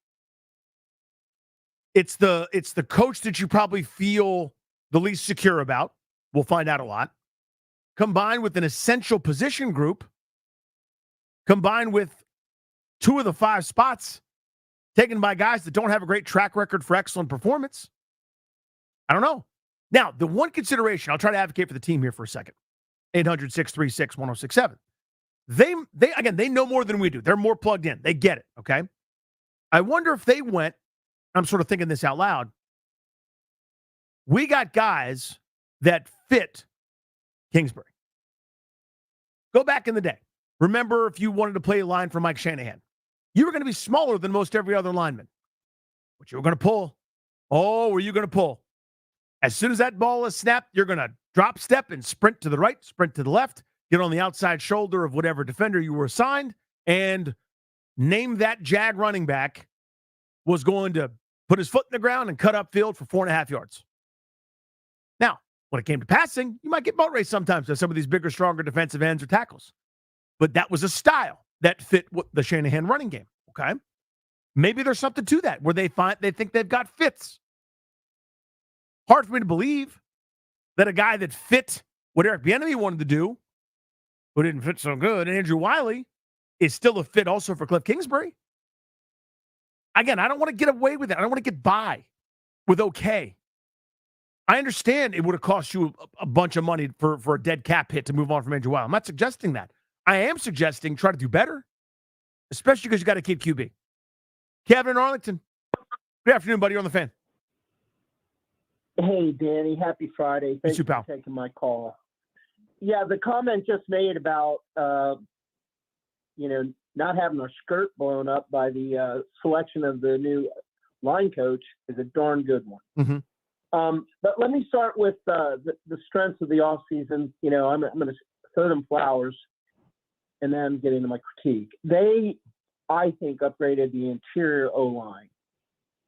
it's the coach that you probably feel the least secure about. We'll find out a lot. Combined with an essential position group, combined with 2 of the 5 spots taken by guys that don't have a great track record for excellent performance. I don't know. Now, the one consideration, I'll try to advocate for the team here for a second. 800-636-1067. They know more than we do. They're more plugged in. They get it, okay? I wonder if they went, I'm sort of thinking this out loud, we got guys that fit Kingsbury. Go back in the day. Remember, if you wanted to play a line for Mike Shanahan, you were going to be smaller than most every other lineman. But you were going to pull. Oh, were you going to pull? As soon as that ball is snapped, you're going to drop step and sprint to the right, sprint to the left, get on the outside shoulder of whatever defender you were assigned, and name that Jag running back was going to put his foot in the ground and cut upfield for 4.5 yards. When it came to passing, you might get boat race sometimes with some of these bigger, stronger defensive ends or tackles. But that was a style that fit the Shanahan running game, okay? Maybe there's something to that where they think they've got fits. Hard for me to believe that a guy that fit what Eric Bieniemy wanted to do, who didn't fit so good, and Andrew Wiley, is still a fit also for Cliff Kingsbury. Again, I don't want to get away with it. I don't want to get by with okay. I understand it would have cost you a bunch of money for a dead cap hit to move on from Andrew Wiley. I'm not suggesting that. I am suggesting try to do better, especially because you got a kid QB. Kevin in Arlington. Good afternoon, buddy. You're on the Fan. Hey, Danny. Happy Friday. Thanks for taking my call. Yeah, the comment just made about, not having our skirt blown up by the selection of the new line coach is a darn good one. Mm-hmm. But let me start with the strengths of the offseason. I'm going to throw them flowers, and then get into my critique. They, I think, upgraded the interior O-line,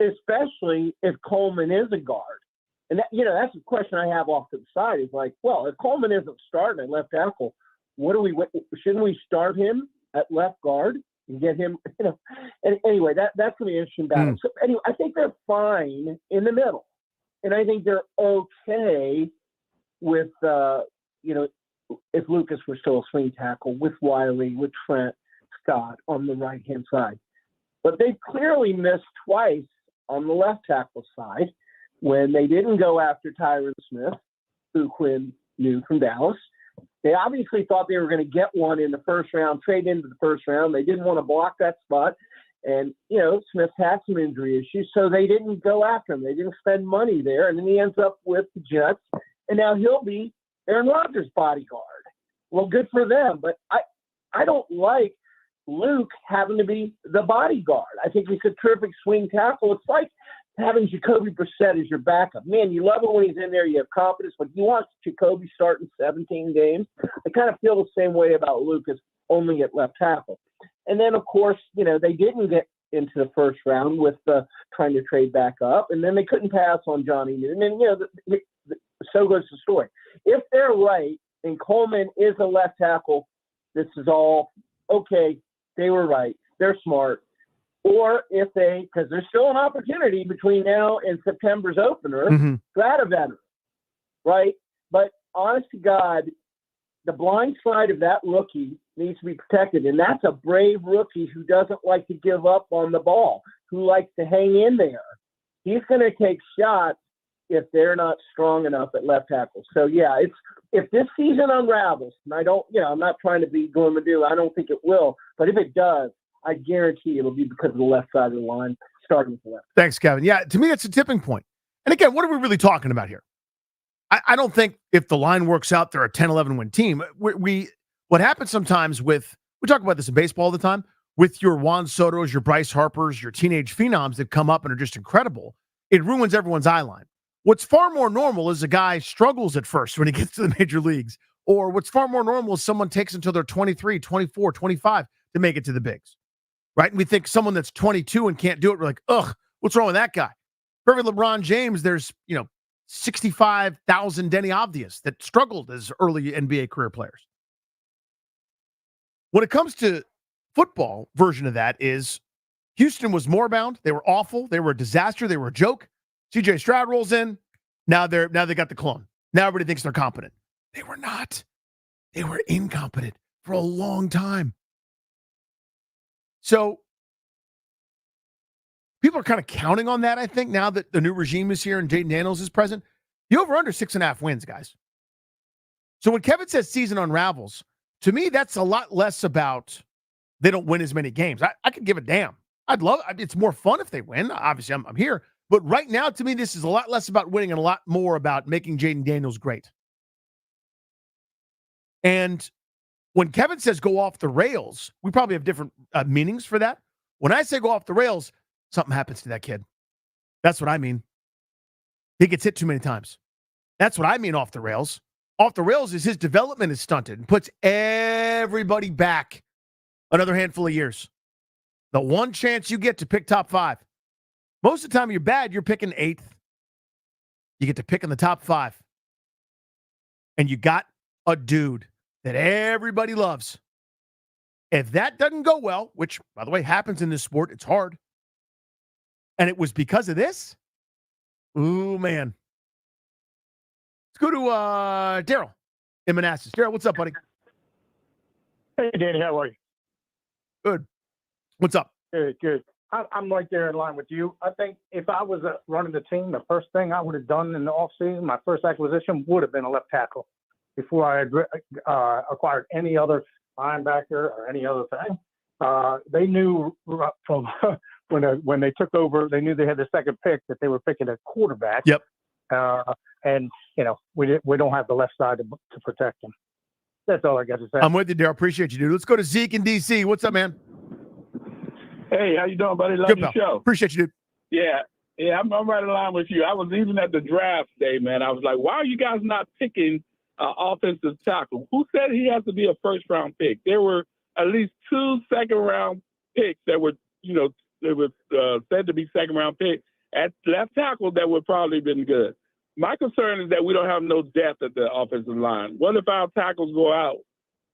especially if Coleman is a guard. And, that's the question I have off to the side is like, well, if Coleman isn't starting at left tackle, shouldn't we start him at left guard and get him, And anyway, that's going to be an interesting battle. So anyway, I think they're fine in the middle. And I think they're okay with, if Lucas were still a swing tackle, with Wiley, with Trent Scott on the right-hand side. But they clearly missed twice on the left tackle side when they didn't go after Tyron Smith, who Quinn knew from Dallas. They obviously thought they were going to get one in the first round, trade into the first round. They didn't want to block that spot. And, Smith had some injury issues, so they didn't go after him. They didn't spend money there. And then he ends up with the Jets, and now he'll be Aaron Rodgers' bodyguard. Well, good for them. But I don't like Luke having to be the bodyguard. I think he's a terrific swing tackle. It's like having Jacoby Brissett as your backup. Man, you love it when he's in there. You have confidence, but you want Jacoby starting 17 games. I kind of feel the same way about Lucas, only at left tackle. And then, of course, they didn't get into the first round with trying to trade back up, and then they couldn't pass on Johnny Newton. And, so goes the story. If they're right and Coleman is a left tackle, this is all okay. They were right. They're smart. Or if because there's still an opportunity between now and September's opener to add a veteran, right? But honest to God, the blind side of that rookie needs to be protected. And that's a brave rookie who doesn't like to give up on the ball, who likes to hang in there. He's going to take shots if they're not strong enough at left tackle. So, yeah, if this season unravels, and I'm not trying to be gloom and doom. I don't think it will. But if it does, I guarantee it'll be because of the left side of the line, starting with the left. Thanks, Kevin. Yeah, to me, that's a tipping point. And again, what are we really talking about here? I don't think if the line works out, they're a 10-11 win team. What happens sometimes we talk about this in baseball all the time, with your Juan Sotos, your Bryce Harpers, your teenage phenoms that come up and are just incredible, it ruins everyone's eye line. What's far more normal is a guy struggles at first when he gets to the major leagues, or what's far more normal is someone takes until they're 23, 24, 25 to make it to the bigs, right? And we think someone that's 22 and can't do it, we're like, ugh, what's wrong with that guy? For every LeBron James, there's, 65,000 Denny Obvious that struggled as early NBA career players. When it comes to football version of that is Houston was morebound. They were awful. They were a disaster. They were a joke. CJ Stroud rolls in. Now they got the clone. Now everybody thinks they're competent. They were not. They were incompetent for a long time. So people are kind of counting on that, I think, now that the new regime is here and Jaden Daniels is present. The over-under 6.5 wins, guys. So when Kevin says season unravels, to me, that's a lot less about they don't win as many games. I could give a damn. It's more fun if they win. Obviously, I'm here. But right now, to me, this is a lot less about winning and a lot more about making Jaden Daniels great. And when Kevin says go off the rails, we probably have different meanings for that. When I say go off the rails, something happens to that kid. That's what I mean. He gets hit too many times. That's what I mean off the rails. Off the rails is his development is stunted and puts everybody back another handful of years. The one chance you get to pick top 5. Most of the time you're bad, you're picking 8th. You get to pick in the top 5. and you got a dude that everybody loves. If that doesn't go well, which, by the way, happens in this sport, it's hard, and it was because of this, ooh, man. Let's go to Daryl in Manassas. Daryl, what's up, buddy? Hey, Danny, how are you? Good. What's up? Good. I'm right there in line with you. I think if I was running the team, the first thing I would have done in the offseason, my first acquisition would have been a left tackle before I had acquired any other linebacker or any other thing. They knew from when they took over, they knew they had the second pick that they were picking a quarterback. Yep. And, we don't have the left side to protect them. That's all I got to say. I'm with you, Daryl. Appreciate you, dude. Let's go to Zeke in D.C. What's up, man? Hey, how you doing, buddy? Love Good, your pal. show. Appreciate you, dude. Yeah, I'm right in line with you. I was even at the draft day, man. I was like, why are you guys not picking offensive tackle? Who said he has to be a first-round pick? There were at least 2 second-round picks that were, said to be second-round picks at left tackle that would probably been good. My concern is that we don't have no depth at the offensive line. What if our tackles go out?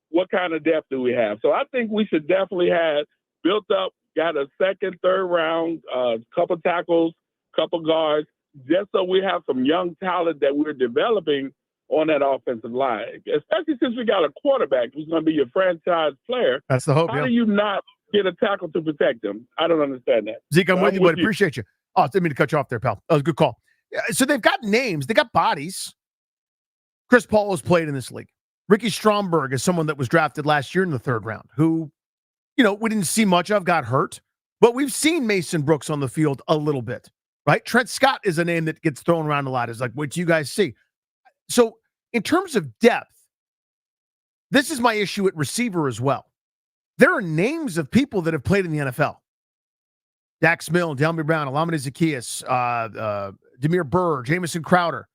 What kind of depth do we have? So I think we should definitely have built up, got a second, third round, couple tackles, couple guards, just so we have some young talent that we're developing on that offensive line, especially since we got a quarterback who's going to be your franchise player. That's the hope. How do you not get a tackle to protect him? I don't understand that. Zeke, I'm with you, buddy. Appreciate you. Oh, I didn't mean to cut you off there, pal. That was a good call. So they've got names. They got bodies. Chris Paul has played in this league. Ricky Stromberg is someone that was drafted last year in the 3rd round who, we didn't see much of, got hurt. But we've seen Mason Brooks on the field a little bit, right? Trent Scott is a name that gets thrown around a lot. It's like, what do you guys see? So in terms of depth, this is my issue at receiver as well. There are names of people that have played in the NFL. Dax Milne, Delmy Brown, Alameda Zacchaeus, Demir Burr, Jamison Crowder.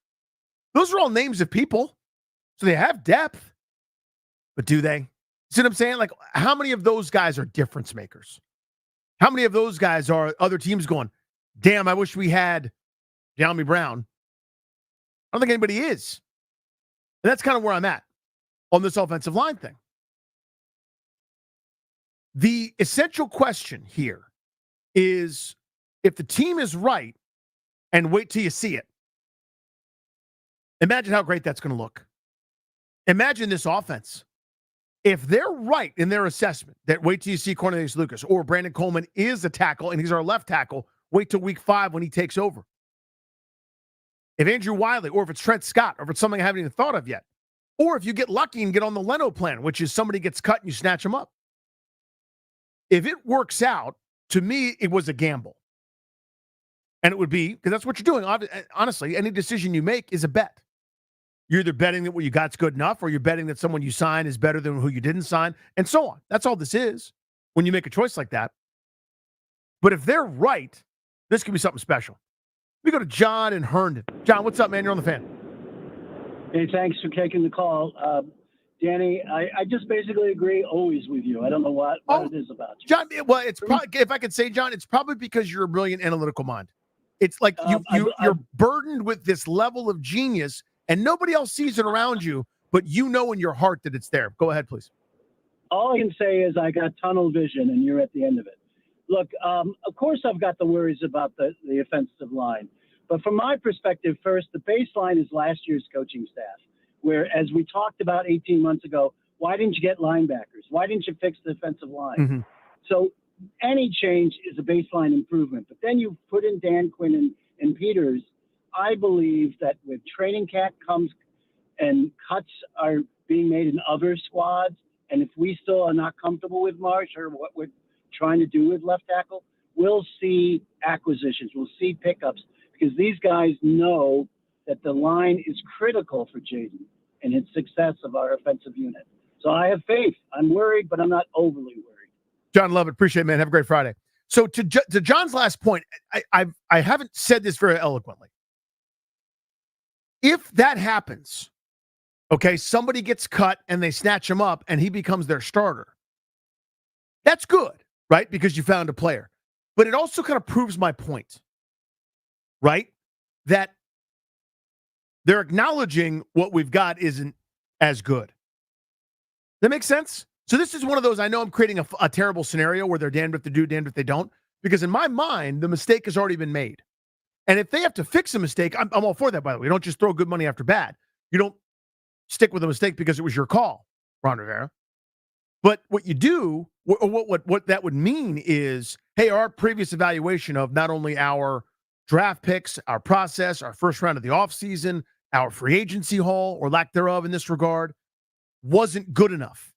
Those are all names of people. So they have depth. But do they? See what I'm saying? Like, how many of those guys are difference makers? How many of those guys are other teams going, damn, I wish we had Delmy Brown? I don't think anybody is. And that's kind of where I'm at on this offensive line thing. The essential question here is, if the team is right, and wait till you see it, imagine how great that's going to look. Imagine this offense. If they're right in their assessment that wait till you see Cornelius Lucas or Brandon Coleman is a tackle and he's our left tackle, wait till week 5 when he takes over. If Andrew Wiley, or if it's Trent Scott, or if it's something I haven't even thought of yet, or if you get lucky and get on the Leno plan, which is somebody gets cut and you snatch them up. If it works out, to me, it was a gamble. And it would be, because that's what you're doing. Honestly, any decision you make is a bet. You're either betting that what you got's good enough, or you're betting that someone you sign is better than who you didn't sign, and so on. That's all this is when you make a choice like that. But if they're right, this could be something special. We go to John in Herndon. John, what's up, man? You're on the Fan. Hey, thanks for taking the call. Danny, I just basically agree always with you. I don't know what it is about you. John, well, it's probably, if I could say, John, it's probably because you're a brilliant analytical mind. It's like you're burdened with this level of genius, and nobody else sees it around you, but you know in your heart that it's there. Go ahead, please. All I can say is I got tunnel vision, and you're at the end of it. Look, of course I've got the worries about the offensive line. But from my perspective, first, the baseline is last year's coaching staff, where, as we talked about 18 months ago, why didn't you get linebackers? Why didn't you fix the defensive line? Mm-hmm. So any change is a baseline improvement. But then you put in Dan Quinn and Peters. I believe that with training camp comes and cuts are being made in other squads, and if we still are not comfortable with Marsh or what we're trying to do with left tackle, we'll see acquisitions. We'll see pickups, because these guys know that the line is critical for Jaden and its success of our offensive unit. So I have faith. I'm worried, but I'm not overly worried. John, love it. Appreciate it, man. Have a great Friday. So to John's last point, I haven't said this very eloquently. If that happens, okay, somebody gets cut and they snatch him up and he becomes their starter, that's good, right? Because you found a player. But it also kind of proves my point, right? That they're acknowledging what we've got isn't as good. That makes sense? So this is one of those, I know I'm creating a terrible scenario where they're damned if they do, damned if they don't, because in my mind, the mistake has already been made. And if they have to fix a mistake, I'm all for that, by the way. You don't just throw good money after bad. You don't stick with a mistake because it was your call, Ron Rivera. But what you do, or what that would mean is, hey, our previous evaluation of not only our draft picks, our process, our first round of the offseason, our free agency haul, or lack thereof in this regard, wasn't good enough.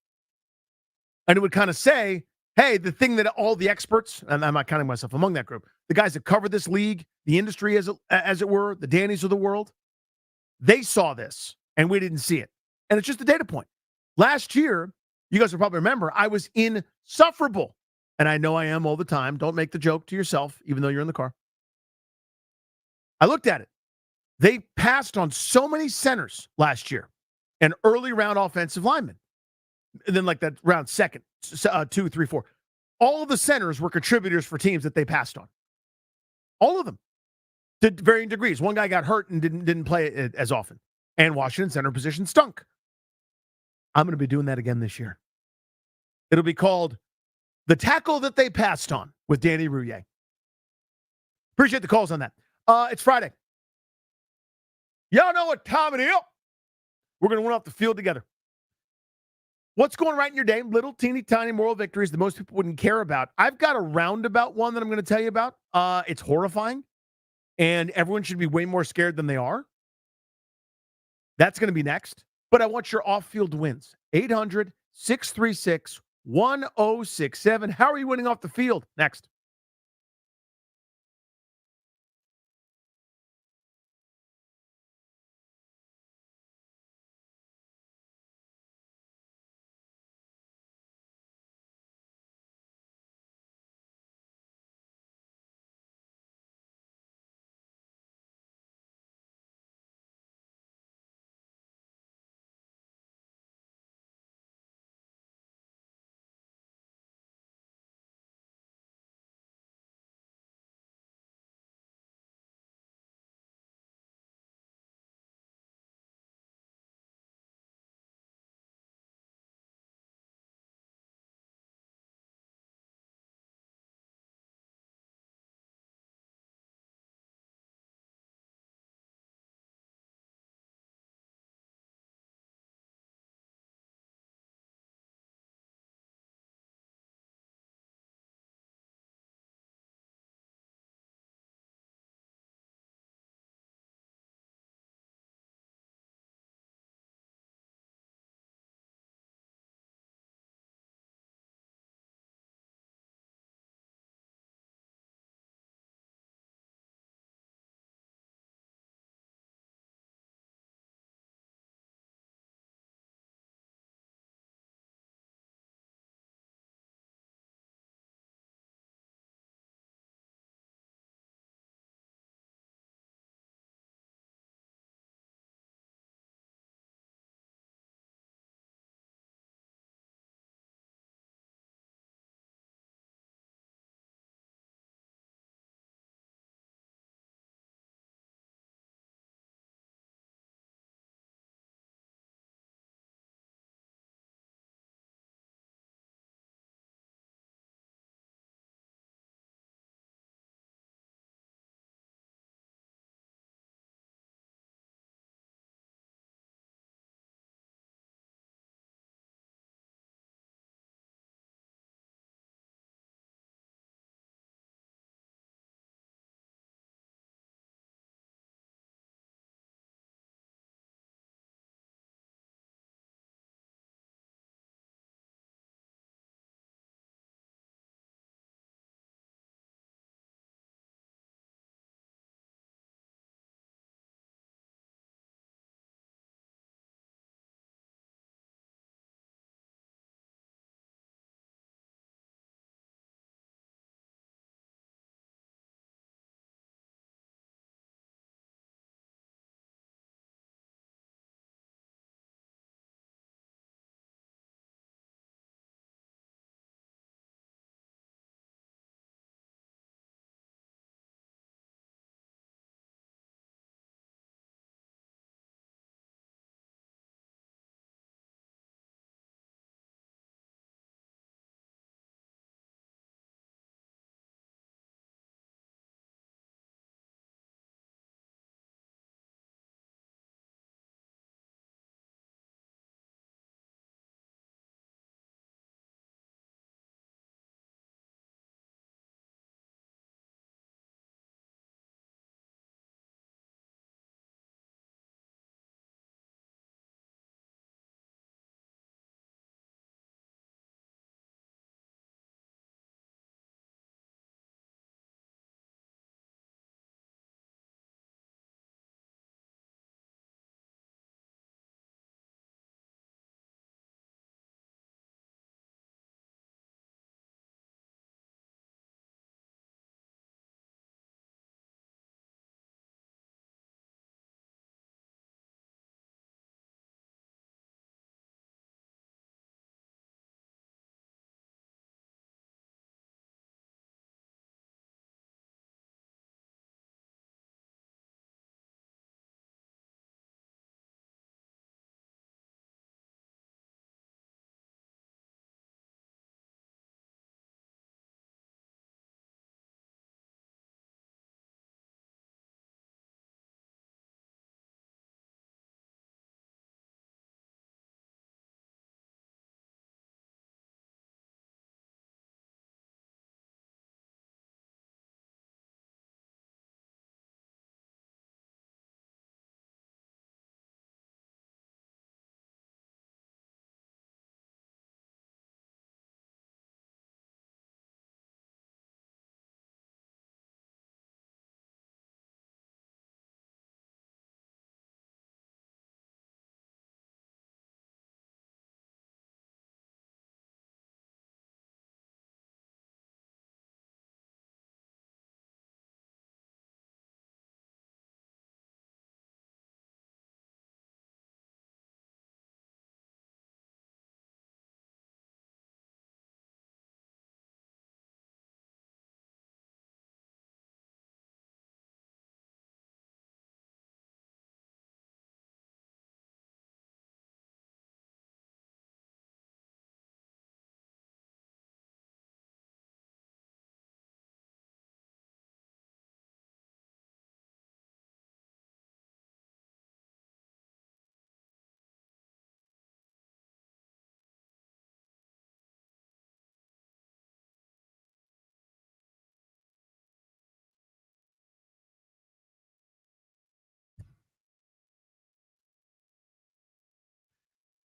And it would kind of say, hey, the thing that all the experts, and I'm not counting myself among that group, the guys that cover this league, the industry as it were, the Dannies of the world, they saw this and we didn't see it. And it's just a data point. Last year, you guys will probably remember, I was insufferable. And I know I am all the time. Don't make the joke to yourself, even though you're in the car. I looked at it. They passed on so many centers last year and early round offensive linemen. And then like that round second, 2, 3, 4. All of the centers were contributors for teams that they passed on. All of them. To varying degrees. One guy got hurt and didn't play it as often. And Washington center position stunk. I'm going to be doing that again this year. It'll be called The Tackle That They Passed On with Danny Rouillet. Appreciate the calls on that. It's Friday. Y'all know what time it is. We're going to win off the field together. What's going right in your day? Little, teeny, tiny moral victories that most people wouldn't care about. I've got a roundabout one that I'm going to tell you about. It's horrifying, and everyone should be way more scared than they are. That's going to be next. But I want your off-field wins. 800-636-1067. How are you winning off the field? Next.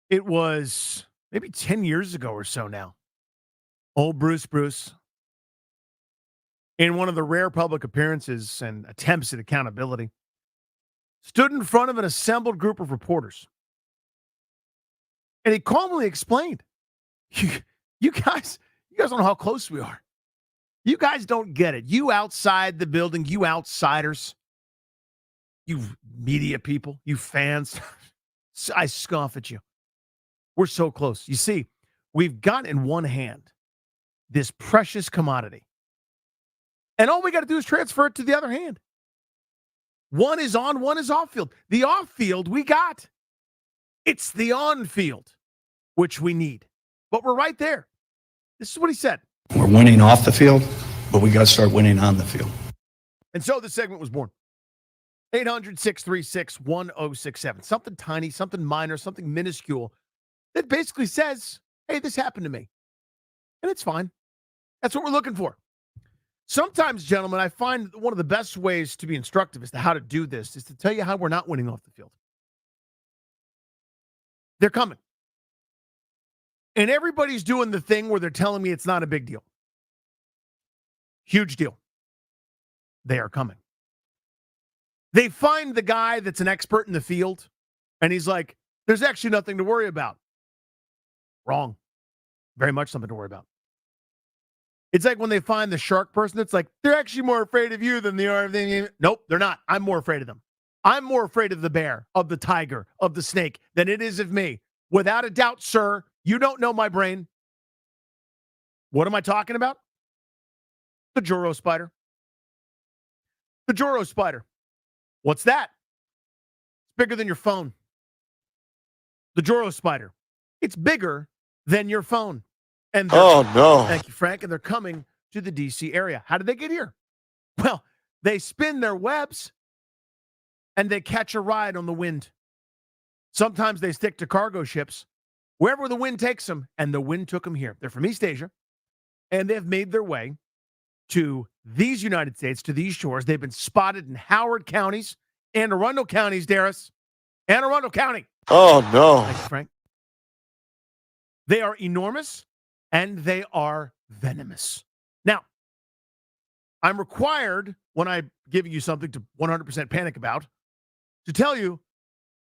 It was maybe 10 years ago or so now. Old Bruce, in one of the rare public appearances and attempts at accountability, stood in front of an assembled group of reporters. And he calmly explained, you guys don't know how close we are. You guys don't get it. You outside the building, you outsiders, you media people, you fans, I scoff at you. We're so close. You see, we've got in one hand this precious commodity. And all we got to do is transfer it to the other hand. One is on, one is off field. The off field we got. It's the on field, which we need. But we're right there. This is what he said. We're winning off the field, but we got to start winning on the field. And so this segment was born. 800-636-1067. Something tiny, something minor, something minuscule that basically says, hey, this happened to me. And it's fine. That's what we're looking for. Sometimes, gentlemen, I find one of the best ways to be instructive as to how to do this is to tell you how we're not winning off the field. They're coming. And everybody's doing the thing where they're telling me it's not a big deal. Huge deal. They are coming. They find the guy that's an expert in the field, and he's like, there's actually nothing to worry about. Wrong. Very much something to worry about. It's like when they find the shark person, it's like, they're actually more afraid of you than they are of them. Nope, they're not. I'm more afraid of them. I'm more afraid of the bear, of the tiger, of the snake than it is of me. Without a doubt, sir, you don't know my brain. What am I talking about? The Joro spider. The Joro spider. What's that? It's bigger than your phone. The Joro spider. It's bigger than your phone. And oh, no. Thank you, Frank. And they're coming to the D.C. area. How did they get here? Well, they spin their webs and they catch a ride on the wind. Sometimes they stick to cargo ships, wherever the wind takes them, and the wind took them here. They're from East Asia, and they've made their way to these United States, to these shores. They've been spotted in Howard counties, Anne Arundel counties, Darris. Anne Arundel County. Oh, no. Thank you, Frank. They are enormous, and they are venomous. Now, I'm required, when I give you something to 100% panic about, to tell you,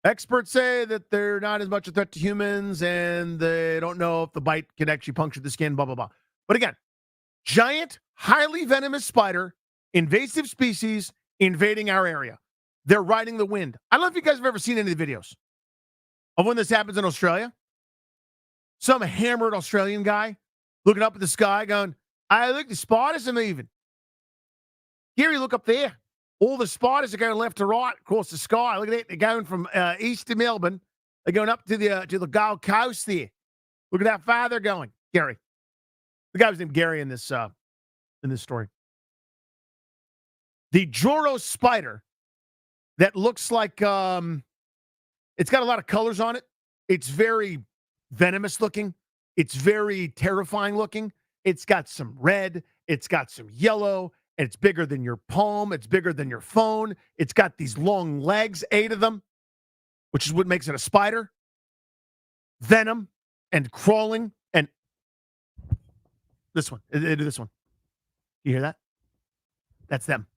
experts say that they're not as much a threat to humans, and they don't know if the bite can actually puncture the skin, blah, blah, blah. But again, giant, highly venomous spider, invasive species, invading our area. They're riding the wind. I don't know if you guys have ever seen any of the videos of when this happens in Australia. Some hammered Australian guy looking up at the sky going, I look, the spiders are moving. Gary, look up there. All the spiders are going left to right across the sky. Look at that. They're going from east to Melbourne. They're going up to the Gold Coast there. Look at how far they're going. Gary. The guy was named Gary in this story. The Joro spider that looks like it's got a lot of colors on it. It's very venomous looking. It's very terrifying looking. It's got some red. It's got some yellow. And it's bigger than your palm. It's bigger than your phone. It's got these long legs, 8 of them, which is what makes it a spider. Venom and crawling. And this one. This one. You hear that? That's them.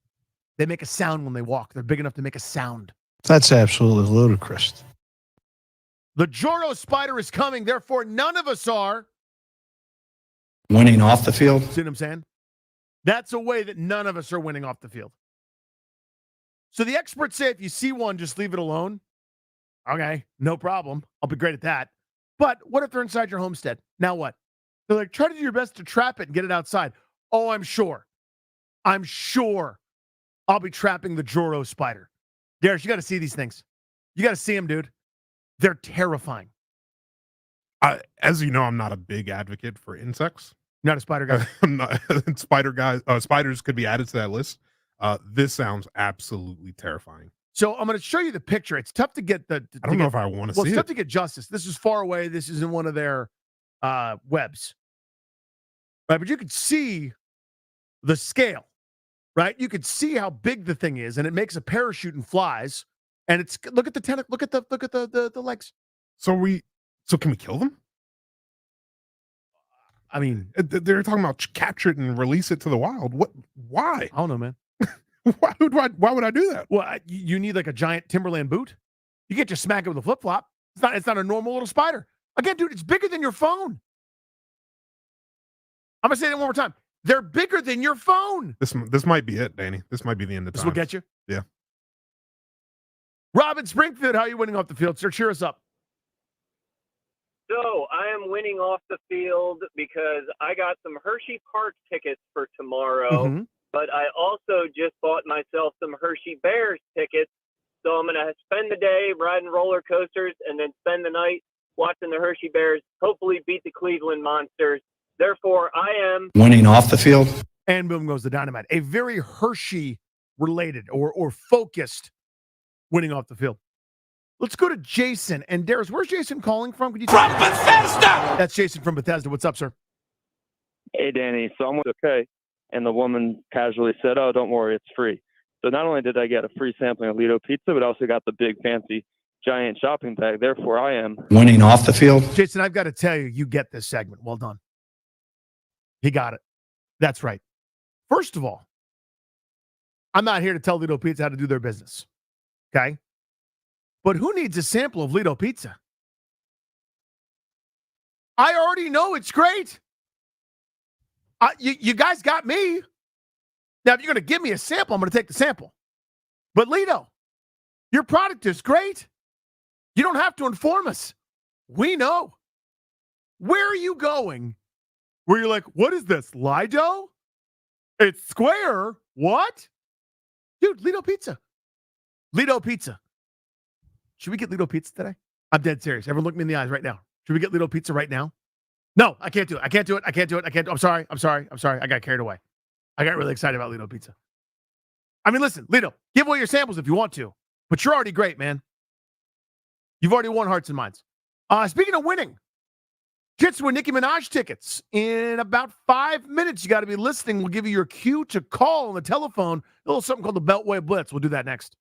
They make a sound when they walk. They're big enough to make a sound. That's absolutely ludicrous. The Joro spider is coming. Therefore, none of us are winning off the field. See what I'm saying? That's a way that none of us are winning off the field. So the experts say if you see one, just leave it alone. Okay, no problem. I'll be great at that. But what if they're inside your homestead? Now what? They're like, try to do your best to trap it and get it outside. Oh, I'm sure I'll be trapping the Joro spider. Darius, you got to see these things. You got to see them, dude. They're terrifying. As you know, I'm not a big advocate for insects. Not a spider guy. I'm not spiders could be added to that list. This sounds absolutely terrifying. So I'm going to show you the picture. It's tough to get the. I don't know if I want to see it. Well, it's tough to get justice. This is far away. This is in one of their webs, right? But you could see the scale, right? You could see how big the thing is, and it makes a parachute and flies. And it's look at the legs. So So can we kill them? I mean, they're talking about capture it and release it to the wild. What? Why? I don't know, man. Why would I do that? Well, you need like a giant Timberland boot. You can't just smack it with a flip flop. It's not a normal little spider. Again, dude, it's bigger than your phone. I'm gonna say that one more time. They're bigger than your phone. This might be it, Danny. This might be the end of time. This will get you. Yeah. Robin Springfield, how are you winning off the field, sir? Cheer us up. So I am winning off the field because I got some Hershey Park tickets for tomorrow, but I also just bought myself some Hershey Bears tickets. So I'm going to spend the day riding roller coasters and then spend the night watching the Hershey Bears hopefully beat the Cleveland Monsters. Therefore, I am winning off the field. And boom goes the dynamite. A very Hershey related or focused winning off the field. Let's go to Jason. And Darius, where's Jason calling from? Could you from Bethesda! That's Jason from Bethesda. What's up, sir? Hey, Danny. So I'm okay. And the woman casually said, oh, don't worry, it's free. So not only did I get a free sampling of Lido Pizza, but I also got the big fancy giant shopping bag. Therefore, I am winning off the field. Jason, I've got to tell you, you get this segment. Well done. He got it. That's right. First of all, I'm not here to tell Lido Pizza how to do their business. Okay? But who needs a sample of Lido Pizza? I already know it's great. You guys got me. Now, if you're going to give me a sample, I'm going to take the sample. But Lido, your product is great. You don't have to inform us. We know. Where are you going? Where you're like, what is this? Lido? It's square. What? Dude, Lido Pizza. Lido Pizza. Should we get Lido Pizza today? I'm dead serious. Everyone look me in the eyes right now. Should we get Lido Pizza right now? No, I can't do it. I can't do it. I can't do it. I can't. I'm sorry. I got carried away. I got really excited about Lido Pizza. I mean, listen, Lido, give away your samples if you want to, but you're already great, man. You've already won hearts and minds. Speaking of winning, Jits win Nicki Minaj tickets. In about 5 minutes, you got to be listening. We'll give you your cue to call on the telephone. A little something called the Beltway Blitz. We'll do that next.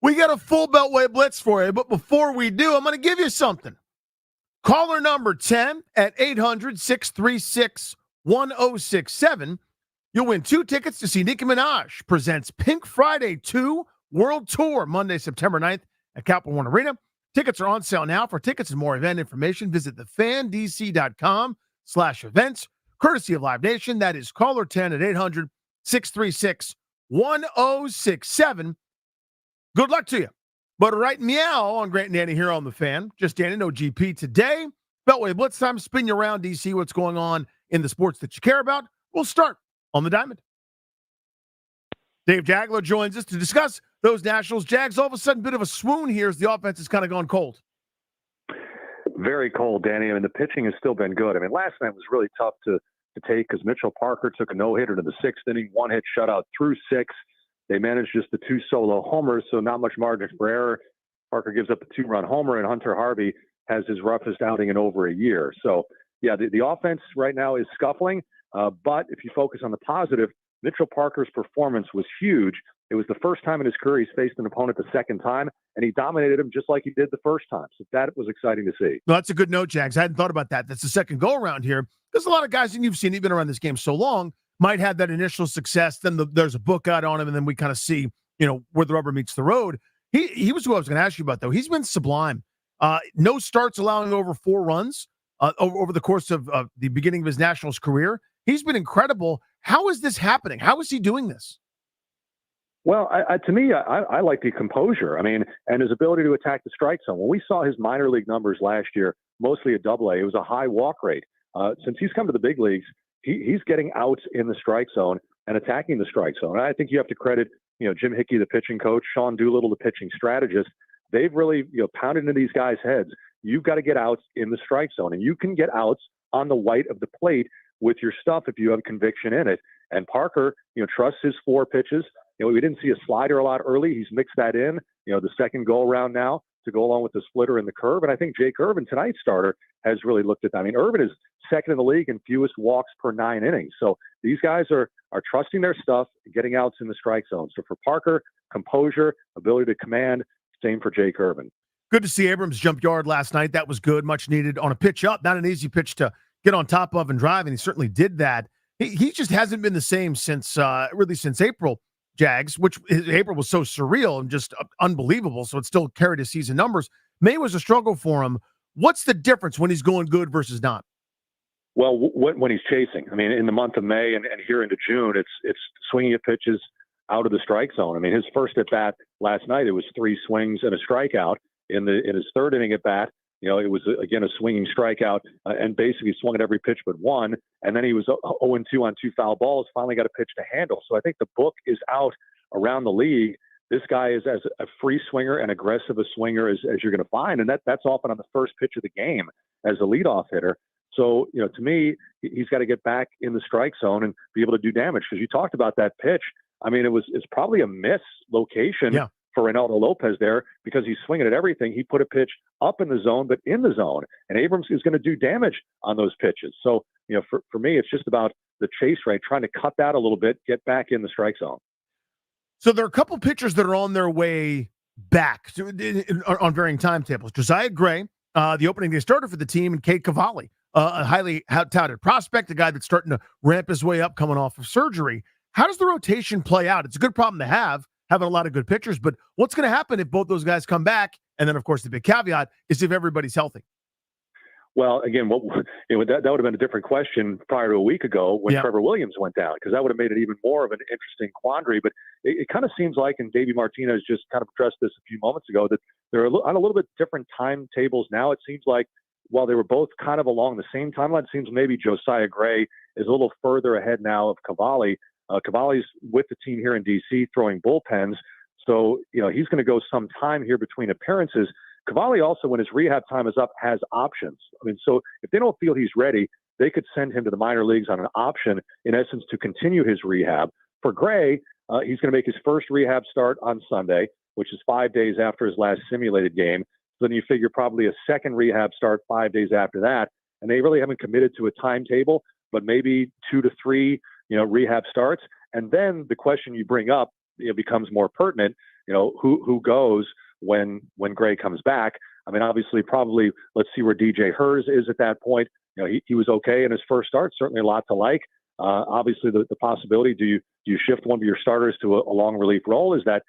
We got a full Beltway Blitz for you, but before we do, I'm going to give you something. Caller number 10 at 800-636-1067. You'll win 2 tickets to see Nicki Minaj presents Pink Friday 2 World Tour Monday, September 9th at Capital One Arena. Tickets are on sale now. For tickets and more event information, visit thefandc.com/events. Courtesy of Live Nation. That is caller 10 at 800-636-1067. Good luck to you. But right meow on Grant and Danny here on The Fan. Just Danny, no GP today. Beltway Blitz time. Spin you around, DC. What's going on in the sports that you care about? We'll start on the diamond. Dave Jagler joins us to discuss those Nationals. Jags, all of a sudden, bit of a swoon here as the offense has kind of gone cold. Very cold, Danny. I mean, the pitching has still been good. I mean, last night was really tough to take because Mitchell Parker took a no-hitter to the 6th inning, 1-hit shutout through 6. They managed just the 2 solo homers, so not much margin for error. Parker gives up a 2-run homer, and Hunter Harvey has his roughest outing in over a year. So, yeah, the offense right now is scuffling, but if you focus on the positive, Mitchell Parker's performance was huge. It was the first time in his career he's faced an opponent the second time, and he dominated him just like he did the first time. So that was exciting to see. Well, that's a good note, Jags. I hadn't thought about that. That's the second go-around here. There's a lot of guys, and you've seen, even around this game so long, might have that initial success, then there's a book out on him, and then we kind of see, where the rubber meets the road. He was who I was going to ask you about, though. He's been sublime. No starts allowing over 4 runs over the course of the beginning of his Nationals career. He's been incredible. How is this happening? How is he doing this? Well, to me, I like the composure. I mean, and his ability to attack the strike zone. When we saw his minor league numbers last year, mostly a AA, it was a high walk rate. Since he's come to the big leagues, he's getting outs in the strike zone and attacking the strike zone. And I think you have to credit, Jim Hickey, the pitching coach, Sean Doolittle, the pitching strategist. They've really, pounded into these guys' heads. You've got to get outs in the strike zone, and you can get outs on the white of the plate with your stuff if you have conviction in it. And Parker, trusts his 4 pitches. We didn't see a slider a lot early. He's mixed that in, the second go around now to go along with the splitter and the curve. And I think Jake Irvin, tonight's starter, has really looked at that. I mean, Irvin is second in the league in fewest walks per 9 innings. So these guys are trusting their stuff, getting outs in the strike zone. So for Parker, composure, ability to command, same for Jake Irvin. Good to see Abrams jump yard last night. That was good, much needed on a pitch up. Not an easy pitch to get on top of and drive, and he certainly did that. He just hasn't been the same since April, Jags, which April was so surreal and just unbelievable, so it still carried his season numbers. May was a struggle for him. What's the difference when he's going good versus not? Well, when he's chasing. I mean, in the month of May and here into June, it's swinging at pitches out of the strike zone. I mean, his first at bat last night, it was 3 swings and a strikeout. In his third inning at bat, it was, again, a swinging strikeout and basically swung at every pitch but one. And then he was 0-2 on 2 foul balls, finally got a pitch to handle. So I think the book is out around the league. This guy is as a free swinger and aggressive a swinger as you're going to find. And that's often on the first pitch of the game as a leadoff hitter. So, to me, he's got to get back in the strike zone and be able to do damage. Because you talked about that pitch. I mean, it's probably a miss location. Yeah. For Reynaldo Lopez there, because he's swinging at everything. He put a pitch up in the zone, but in the zone. And Abrams is going to do damage on those pitches. So, for me, it's just about the chase rate, trying to cut that a little bit, get back in the strike zone. So there are a couple pitchers that are on their way back on varying timetables. Josiah Gray, the opening day starter for the team, and Cade Cavalli, a highly touted prospect, a guy that's starting to ramp his way up coming off of surgery. How does the rotation play out? It's a good problem to have, having a lot of good pitchers, but what's going to happen if both those guys come back? And then, of course, the big caveat is if everybody's healthy. Well, again, that would have been a different question prior to a week ago when Trevor Williams went down, because that would have made it even more of an interesting quandary. But it kind of seems like, and Davey Martinez just kind of addressed this a few moments ago, that they're on a little bit different timetables now. It seems like while they were both kind of along the same timeline, it seems maybe Josiah Gray is a little further ahead now of Cavalli. Cavalli's with the team here in D.C. throwing bullpens. So, he's going to go some time here between appearances. Cavalli also, when his rehab time is up, has options. I mean, so if they don't feel he's ready, they could send him to the minor leagues on an option, in essence, to continue his rehab. For Gray, he's going to make his first rehab start on Sunday, which is 5 days after his last simulated game. So then you figure probably a second rehab start 5 days after that. And they really haven't committed to a timetable, but maybe 2 to 3 rehab starts. And then the question you bring up becomes more pertinent. who goes when Gray comes back. I mean, obviously, probably let's see where DJ Hers is at that point. He was okay in his first start. Certainly a lot to like. Obviously, the possibility, do you shift one of your starters to a long relief role? Is that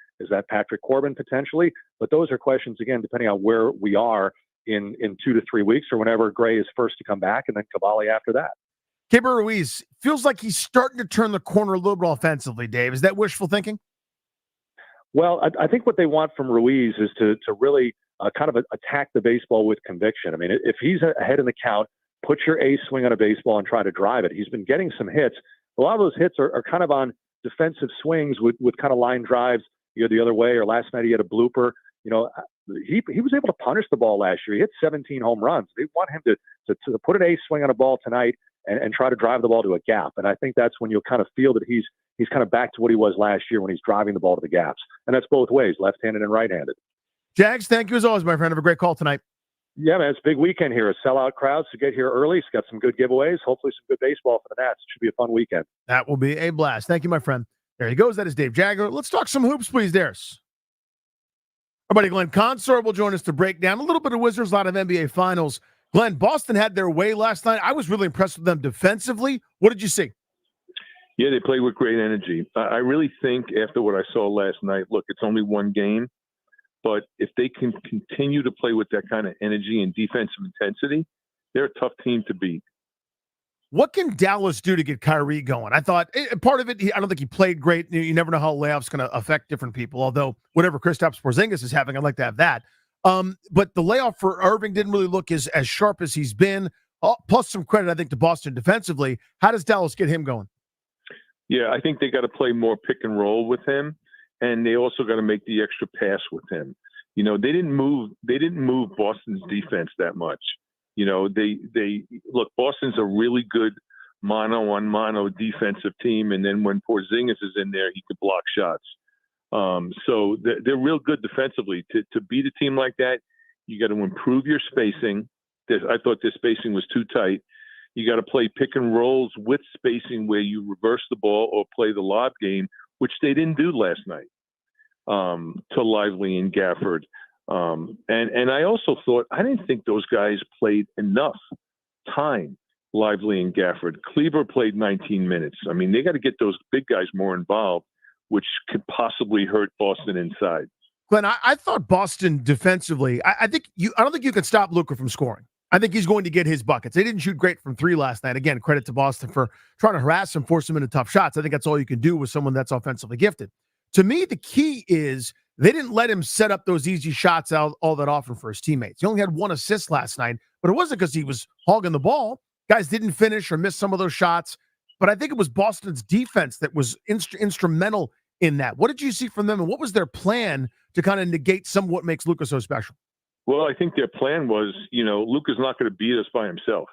Patrick Corbin potentially? But those are questions, again, depending on where we are in 2 to 3 weeks or whenever Gray is first to come back, and then Cavalli after that. Keibert Ruiz feels like he's starting to turn the corner a little bit offensively, Dave. Is that wishful thinking? Well, I think what they want from Ruiz is to really kind of attack the baseball with conviction. I mean, if he's ahead in the count, put your ace swing on a baseball and try to drive it. He's been getting some hits. A lot of those hits are kind of on defensive swings with kind of line drives the other way. Or last night he had a blooper. He was able to punish the ball last year. He hit 17 home runs. They want him to put an ace swing on a ball tonight and try to drive the ball to a gap. And I think that's when you'll kind of feel that he's kind of back to what he was last year when he's driving the ball to the gaps. And that's both ways, left-handed and right-handed. Jags, thank you as always, my friend. Have a great call tonight. Yeah, man, it's a big weekend here. A sellout crowd, so get here early. It's got some good giveaways. Hopefully some good baseball for the Nats. It should be a fun weekend. That will be a blast. Thank you, my friend. There he goes. That is Dave Jagger. Let's talk some hoops, please, Darius. Our buddy Glenn Consor will join us to break down a little bit of Wizards, a lot of NBA Finals. Glenn, Boston had their way last night. I was really impressed with them defensively. What did you see? Yeah, they played with great energy. I really think after what I saw last night, look, it's only one game, but if they can continue to play with that kind of energy and defensive intensity, they're a tough team to beat. What can Dallas do to get Kyrie going? I thought part of it, I don't think he played great. You never know how layoffs going to affect different people, although whatever Kristaps Porzingis is having, I'd like to have that. But the layoff for Irving didn't really look as sharp as he's been. Plus some credit, I think, to Boston defensively. How does Dallas get him going? Yeah, I think they got to play more pick and roll with him, and they also got to make the extra pass with him. They didn't move Boston's defense that much. They look, Boston's a really good mono-on-mono defensive team, and then when Porzingis is in there, he could block shots. So they're real good defensively. To beat a team like that, you got to improve your spacing. I thought their spacing was too tight. You got to play pick and rolls with spacing where you reverse the ball or play the lob game, which they didn't do last night to Lively and Gafford. And I also thought, I didn't think those guys played enough time, Lively and Gafford. Kleber played 19 minutes. I mean, they got to get those big guys more involved, which could possibly hurt Boston inside. Glenn, I thought Boston defensively, I don't think you can stop Luka from scoring. I think he's going to get his buckets. They didn't shoot great from three last night. Again, credit to Boston for trying to harass him, force him into tough shots. I think that's all you can do with someone that's offensively gifted. To me, the key is they didn't let him set up those easy shots out all that often for his teammates. He only had one assist last night, but it wasn't because he was hogging the ball. Guys didn't finish or miss some of those shots. But I think it was Boston's defense that was instrumental in that. What did you see from them, and what was their plan to kind of negate some of what makes Luka so special? Well, I think their plan was, Luka's not going to beat us by himself.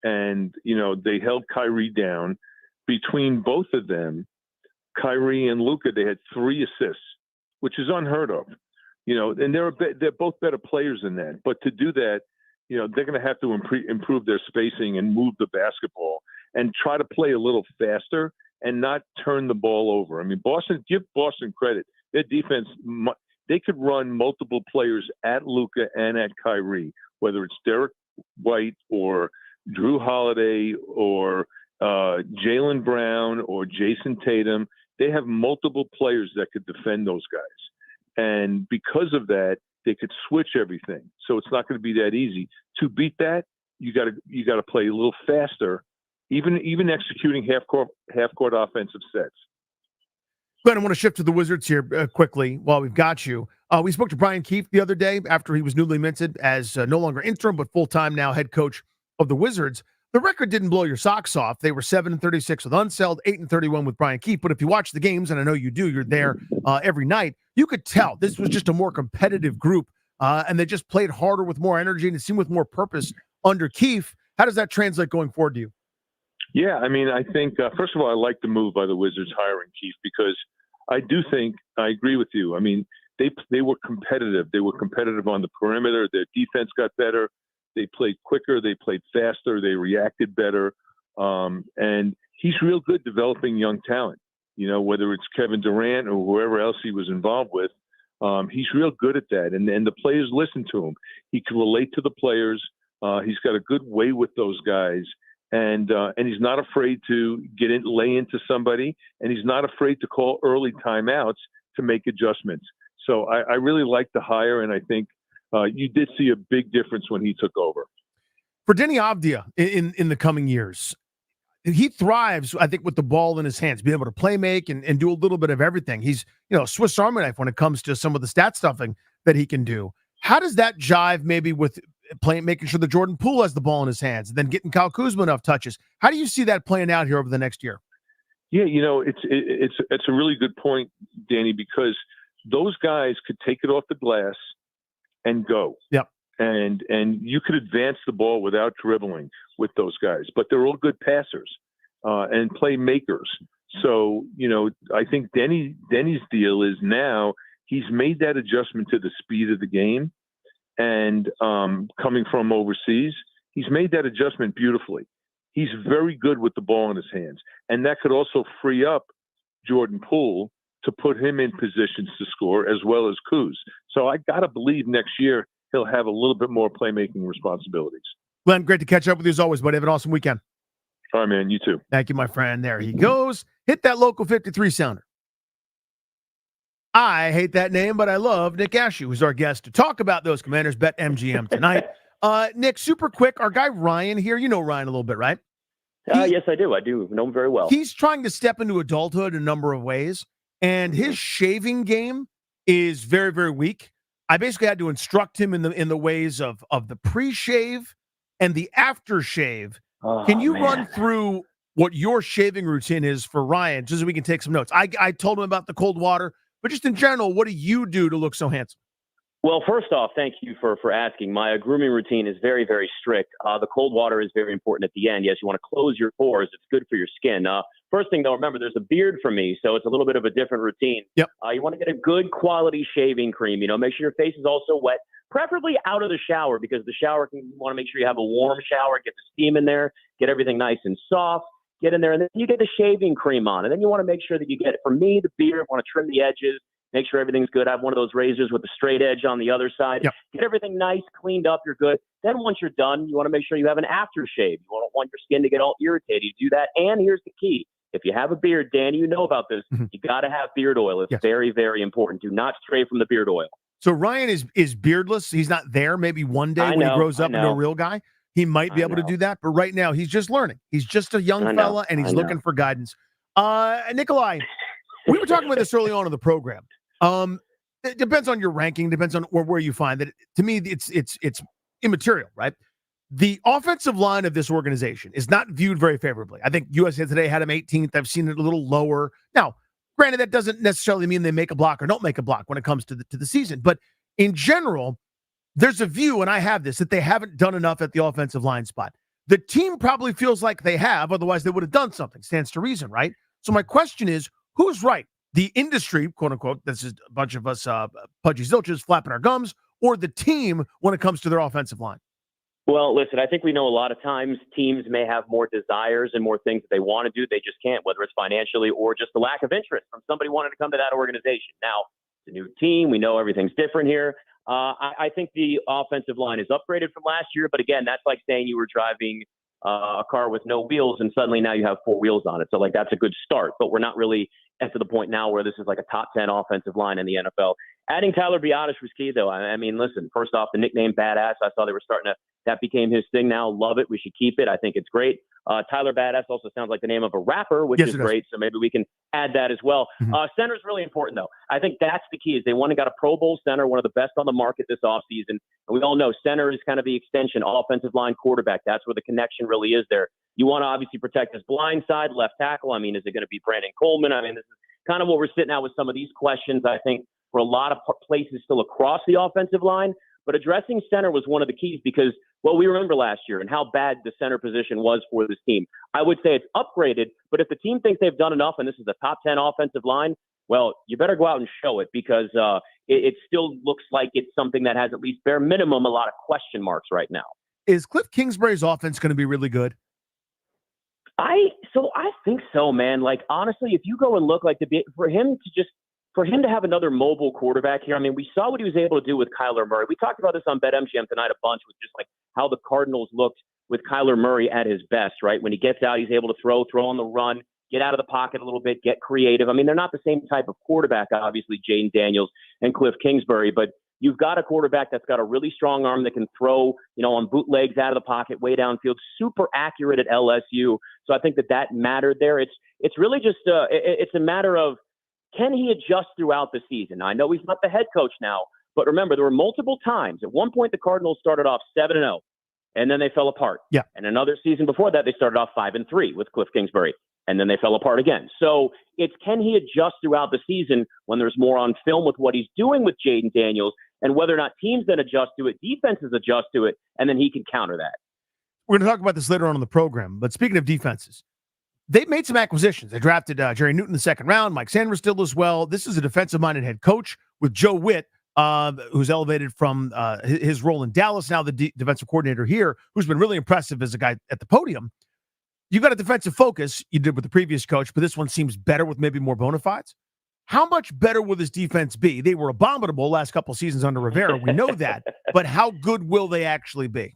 And, they held Kyrie down. Between both of them, Kyrie and Luka, they had 3 assists, which is unheard of. And they're both better players than that. But to do that, they're going to have to improve their spacing and move the basketball and try to play a little faster and not turn the ball over. I mean, give Boston credit. Their defense, they could run multiple players at Luka and at Kyrie, whether it's Derek White or Drew Holiday or Jaylen Brown or Jason Tatum. They have multiple players that could defend those guys. And because of that, they could switch everything. So it's not going to be that easy. To beat that, you got to play a little faster, even executing half-court offensive sets. Glenn, I want to shift to the Wizards here quickly while we've got you. We spoke to Brian Keefe the other day after he was newly minted as no longer interim, but full-time now head coach of the Wizards. The record didn't blow your socks off. They were 7-36 with Unseld, 8-31 with Brian Keefe. But if you watch the games, and I know you do, you're there every night, you could tell this was just a more competitive group, and they just played harder with more energy, and it seemed with more purpose under Keefe. How does that translate going forward to you? Yeah, I mean, I think, first of all, I like the move by the Wizards hiring Keefe because I do think, I agree with you. I mean, they were competitive. They were competitive on the perimeter. Their defense got better. They played quicker. They played faster. They reacted better. And he's real good developing young talent. You know, whether it's Kevin Durant or whoever else he was involved with, he's real good at that. And the players listen to him. He can relate to the players. He's got a good way with those guys. And he's not afraid to lay into somebody, and he's not afraid to call early timeouts to make adjustments. So I really like the hire, and I think you did see a big difference when he took over. For Denny Avdia in the coming years, he thrives, I think, with the ball in his hands, being able to play make and do a little bit of everything. He's, a Swiss Army knife when it comes to some of the stat stuffing that he can do. How does that jive maybe with making sure that Jordan Poole has the ball in his hands and then getting Kyle Kuzma enough touches? How do you see that playing out here over the next year? Yeah, it's a really good point, Danny, because those guys could take it off the glass and go. Yep. And you could advance the ball without dribbling with those guys, but they're all good passers and playmakers. So, I think Denny's deal is now he's made that adjustment to the speed of the game, and coming from overseas, he's made that adjustment beautifully. He's very good with the ball in his hands, and that could also free up Jordan Poole to put him in positions to score as well as Kuz. So I got to believe next year he'll have a little bit more playmaking responsibilities. Glenn, great to catch up with you as always, buddy. Have an awesome weekend. All right, man. You too. Thank you, my friend. There he goes. Hit that local 53 sounder. I hate that name, but I love Nick Ashew, who's our guest to talk about those Commanders Bet MGM tonight. Nick, super quick. Our guy Ryan here, you know Ryan a little bit, right? Yes, I do. I do know him very well. He's trying to step into adulthood in a number of ways, and his shaving game is very, very weak. I basically had to instruct him in the ways of the pre-shave and the after-shave. Can you run through what your shaving routine is for Ryan, just so we can take some notes? I told him about the cold water, but just in general, what do you do to look so handsome? Well, first off, thank you for asking. My grooming routine is very, very strict. The cold water is very important at the end. Yes, you want to close your pores. It's good for your skin. First thing, though, remember, there's a beard for me, so it's a little bit of a different routine. Yep. You want to get a good quality shaving cream. Make sure your face is also wet, preferably out of the shower, because the shower you want to make sure you have a warm shower, get the steam in there, get everything nice and soft, get in there, and then you get the shaving cream on. And then you want to make sure that you get, for me, the beard, want to trim the edges, make sure everything's good. I have one of those razors with a straight edge on the other side. Yep. Get everything nice, cleaned up, you're good. Then once you're done, you want to make sure you have an aftershave. You don't want your skin to get all irritated. You do that, and here's the key. If you have a beard, Danny, you know about this. You got to have beard oil. It's very, very important. Do not stray from the beard oil. So Ryan is beardless. He's not there. Maybe one day when he grows up into a real guy, he might be able to do that. But right now, he's just learning. He's just a young fella, and he's looking for guidance. Nikolai, we were talking about this early on in the program. It depends on your ranking, depends on where you find that. To me, it's immaterial, right? The offensive line of this organization is not viewed very favorably. I think USA Today had him 18th. I've seen it a little lower. Now, granted, that doesn't necessarily mean they make a block or don't make a block when it comes to the season. But in general, there's a view, and I have this, that they haven't done enough at the offensive line spot. The team probably feels like they have, otherwise they would have done something. Stands to reason, right? So my question is, who's right? The industry, quote unquote, this is a bunch of us pudgy zilches flapping our gums, or the team when it comes to their offensive line? Well, listen, I think we know a lot of times teams may have more desires and more things that they want to do. They just can't, whether it's financially or just the lack of interest from somebody wanting to come to that organization. Now, it's a new team. We know everything's different here. I think the offensive line is upgraded from last year. But again, that's like saying you were driving a car with no wheels and suddenly now you have 4 wheels on it. So that's a good start. But we're not really to the point now where this is like a top 10 offensive line in the NFL. Adding Tyler Biadasz was key, though. I mean, listen, first off, the nickname Badass, I saw they were starting to, that became his thing now. Love it. We should keep it. I think it's great. Tyler Badass also sounds like the name of a rapper, which is great. So maybe we can add that as well. Center is really important, though. I think that's the key is they went and got a Pro Bowl center, one of the best on the market this offseason. And we all know center is kind of the extension, offensive line quarterback. That's where the connection really is there. You want to obviously protect his blind side, left tackle. I mean, is it going to be Brandon Coleman? I mean, this is kind of what we're sitting at with some of these questions, I think, for a lot of places still across the offensive line. But addressing center was one of the keys because, well, we remember last year and how bad the center position was for this team. I would say it's upgraded, but if the team thinks they've done enough and this is a top 10 offensive line, well, you better go out and show it because it still looks like it's something that has at least bare minimum a lot of question marks right now. Is Cliff Kingsbury's offense going to be really good? I think so, man. Like honestly, if you go and look like for him to have another mobile quarterback here, I mean, we saw what he was able to do with Kyler Murray. We talked about this on BetMGM tonight a bunch with just like how the Cardinals looked with Kyler Murray at his best, right? When he gets out, he's able to throw on the run, get out of the pocket a little bit, get creative. I mean, they're not the same type of quarterback, obviously, Jaden Daniels and Cliff Kingsbury, but you've got a quarterback that's got a really strong arm that can throw, on bootlegs out of the pocket, way downfield, super accurate at LSU. So I think that mattered there. It's really just it's a matter of, can he adjust throughout the season? I know he's not the head coach now, but remember, there were multiple times. At one point, the Cardinals started off 7-0, and then they fell apart. Yeah. And another season before that, they started off 5-3 with Cliff Kingsbury, and then they fell apart again. So it's, can he adjust throughout the season when there's more on film with what he's doing with Jaden Daniels, and whether or not teams then adjust to it, defenses adjust to it, and then he can counter that. We're going to talk about this later on in the program, but speaking of defenses, they've made some acquisitions. They drafted Jerry Newton in the second round. Mike Sanders still as well. This is a defensive-minded head coach with Joe Witt, who's elevated from his role in Dallas, now the defensive coordinator here, who's been really impressive as a guy at the podium. You've got a defensive focus you did with the previous coach, but this one seems better with maybe more bona fides. How much better will this defense be? They were abominable last couple of seasons under Rivera. We know that. But how good will they actually be?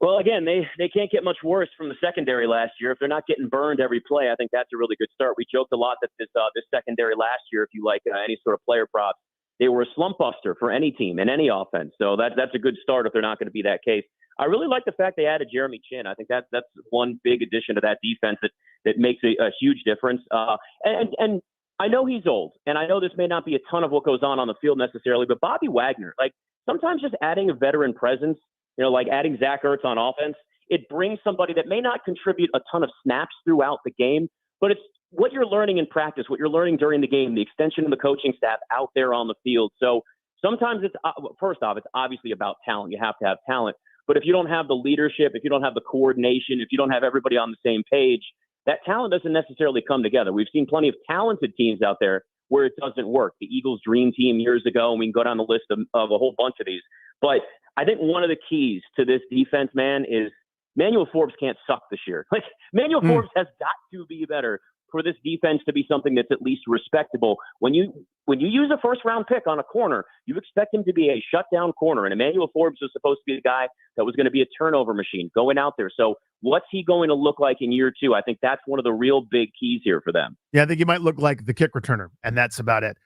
Well, again, they can't get much worse from the secondary last year. If they're not getting burned every play, I think that's a really good start. We joked a lot that this secondary last year, if you like any sort of player props, they were a slump buster for any team and any offense. So that's a good start if they're not going to be that case. I really like the fact they added Jeremy Chin. I think that's one big addition to that defense that makes a huge difference. And I know he's old, and I know this may not be a ton of what goes on the field necessarily, but Bobby Wagner, like sometimes just adding a veteran presence, like adding Zach Ertz on offense, it brings somebody that may not contribute a ton of snaps throughout the game, but it's what you're learning in practice, what you're learning during the game, the extension of the coaching staff out there on the field. So sometimes it's, first off, it's obviously about talent. You have to have talent. But if you don't have the leadership, if you don't have the coordination, if you don't have everybody on the same page, that talent doesn't necessarily come together. We've seen plenty of talented teams out there where it doesn't work. The Eagles' dream team years ago, and we can go down the list of a whole bunch of these. But I think one of the keys to this defense, man, is Manuel Forbes can't suck this year. Like Manuel Forbes has got to be better for this defense to be something that's at least respectable. When you use a first-round pick on a corner, you expect him to be a shutdown corner. And Emmanuel Forbes was supposed to be the guy that was going to be a turnover machine going out there. So what's he going to look like in year two? I think that's one of the real big keys here for them. Yeah, I think he might look like the kick returner, and that's about it.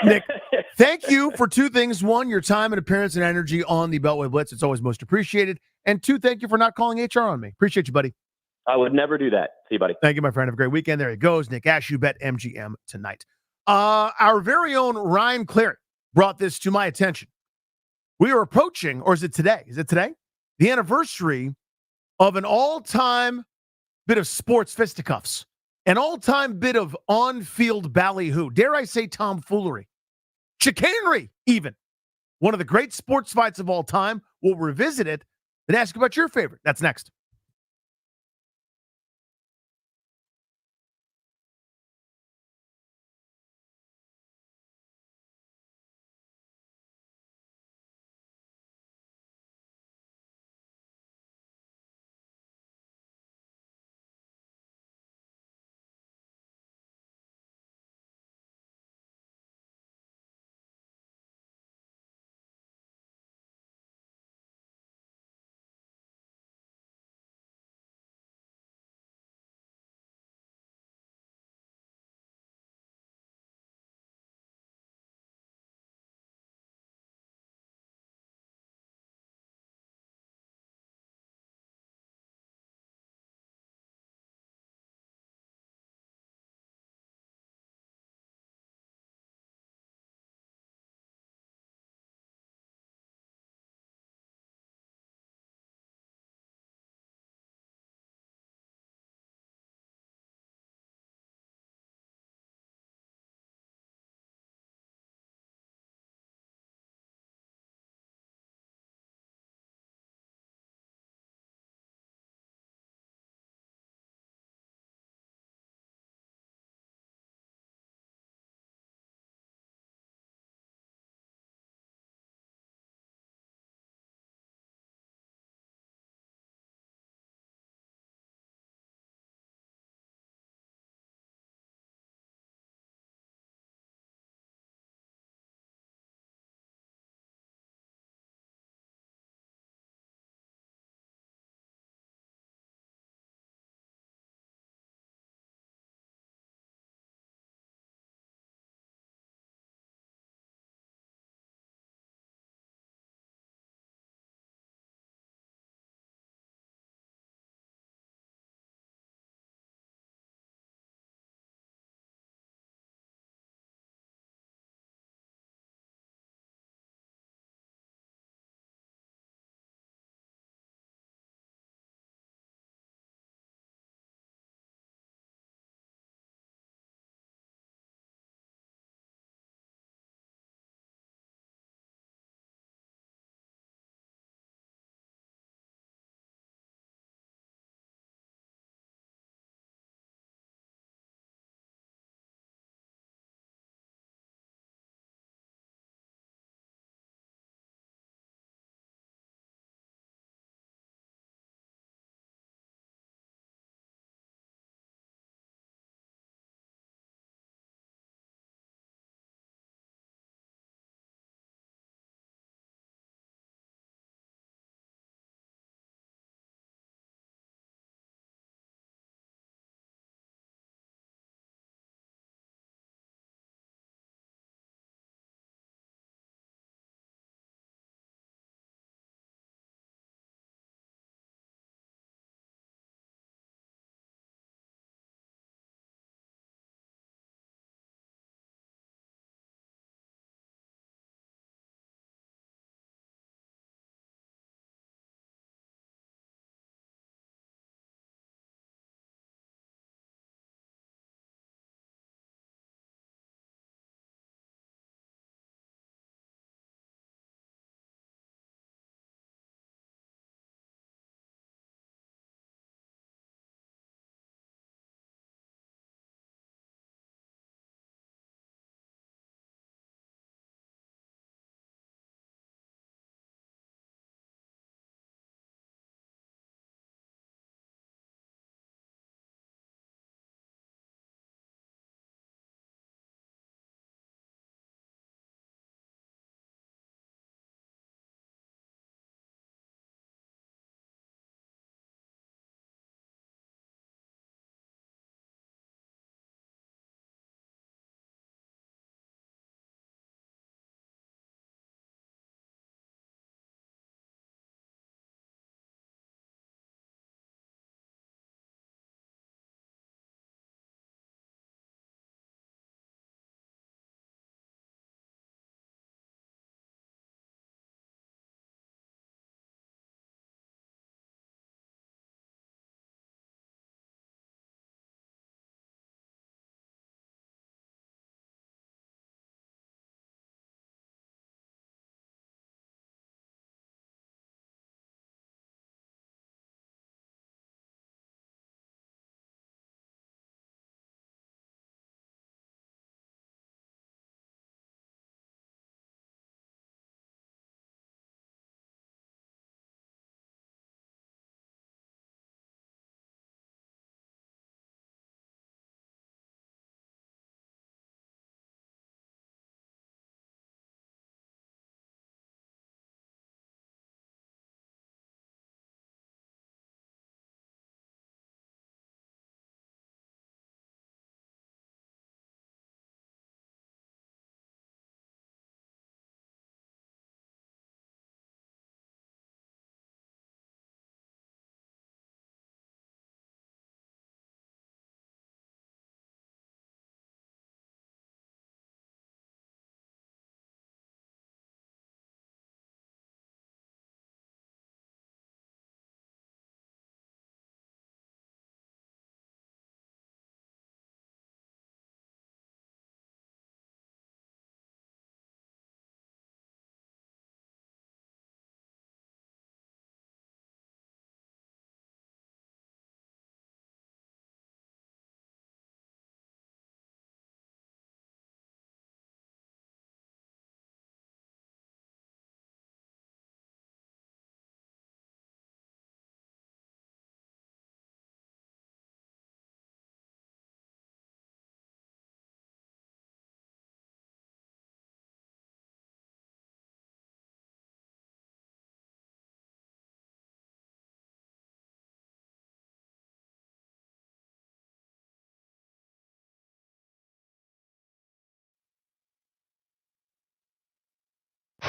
Nick, thank you for two things. One, your time and appearance and energy on the Beltway Blitz. It's always most appreciated. And two, thank you for not calling HR on me. Appreciate you, buddy. I would never do that. See you, buddy. Thank you, my friend. Have a great weekend. There he goes. Nick Ashew, BetMGM tonight. Our very own Ryan Clary brought this to my attention. We are approaching, or is it today? Is it today? The anniversary of an all-time bit of sports fisticuffs, an all-time bit of on-field ballyhoo, dare I say tomfoolery, chicanery even. One of the great sports fights of all time. We'll revisit it and ask about your favorite. That's next.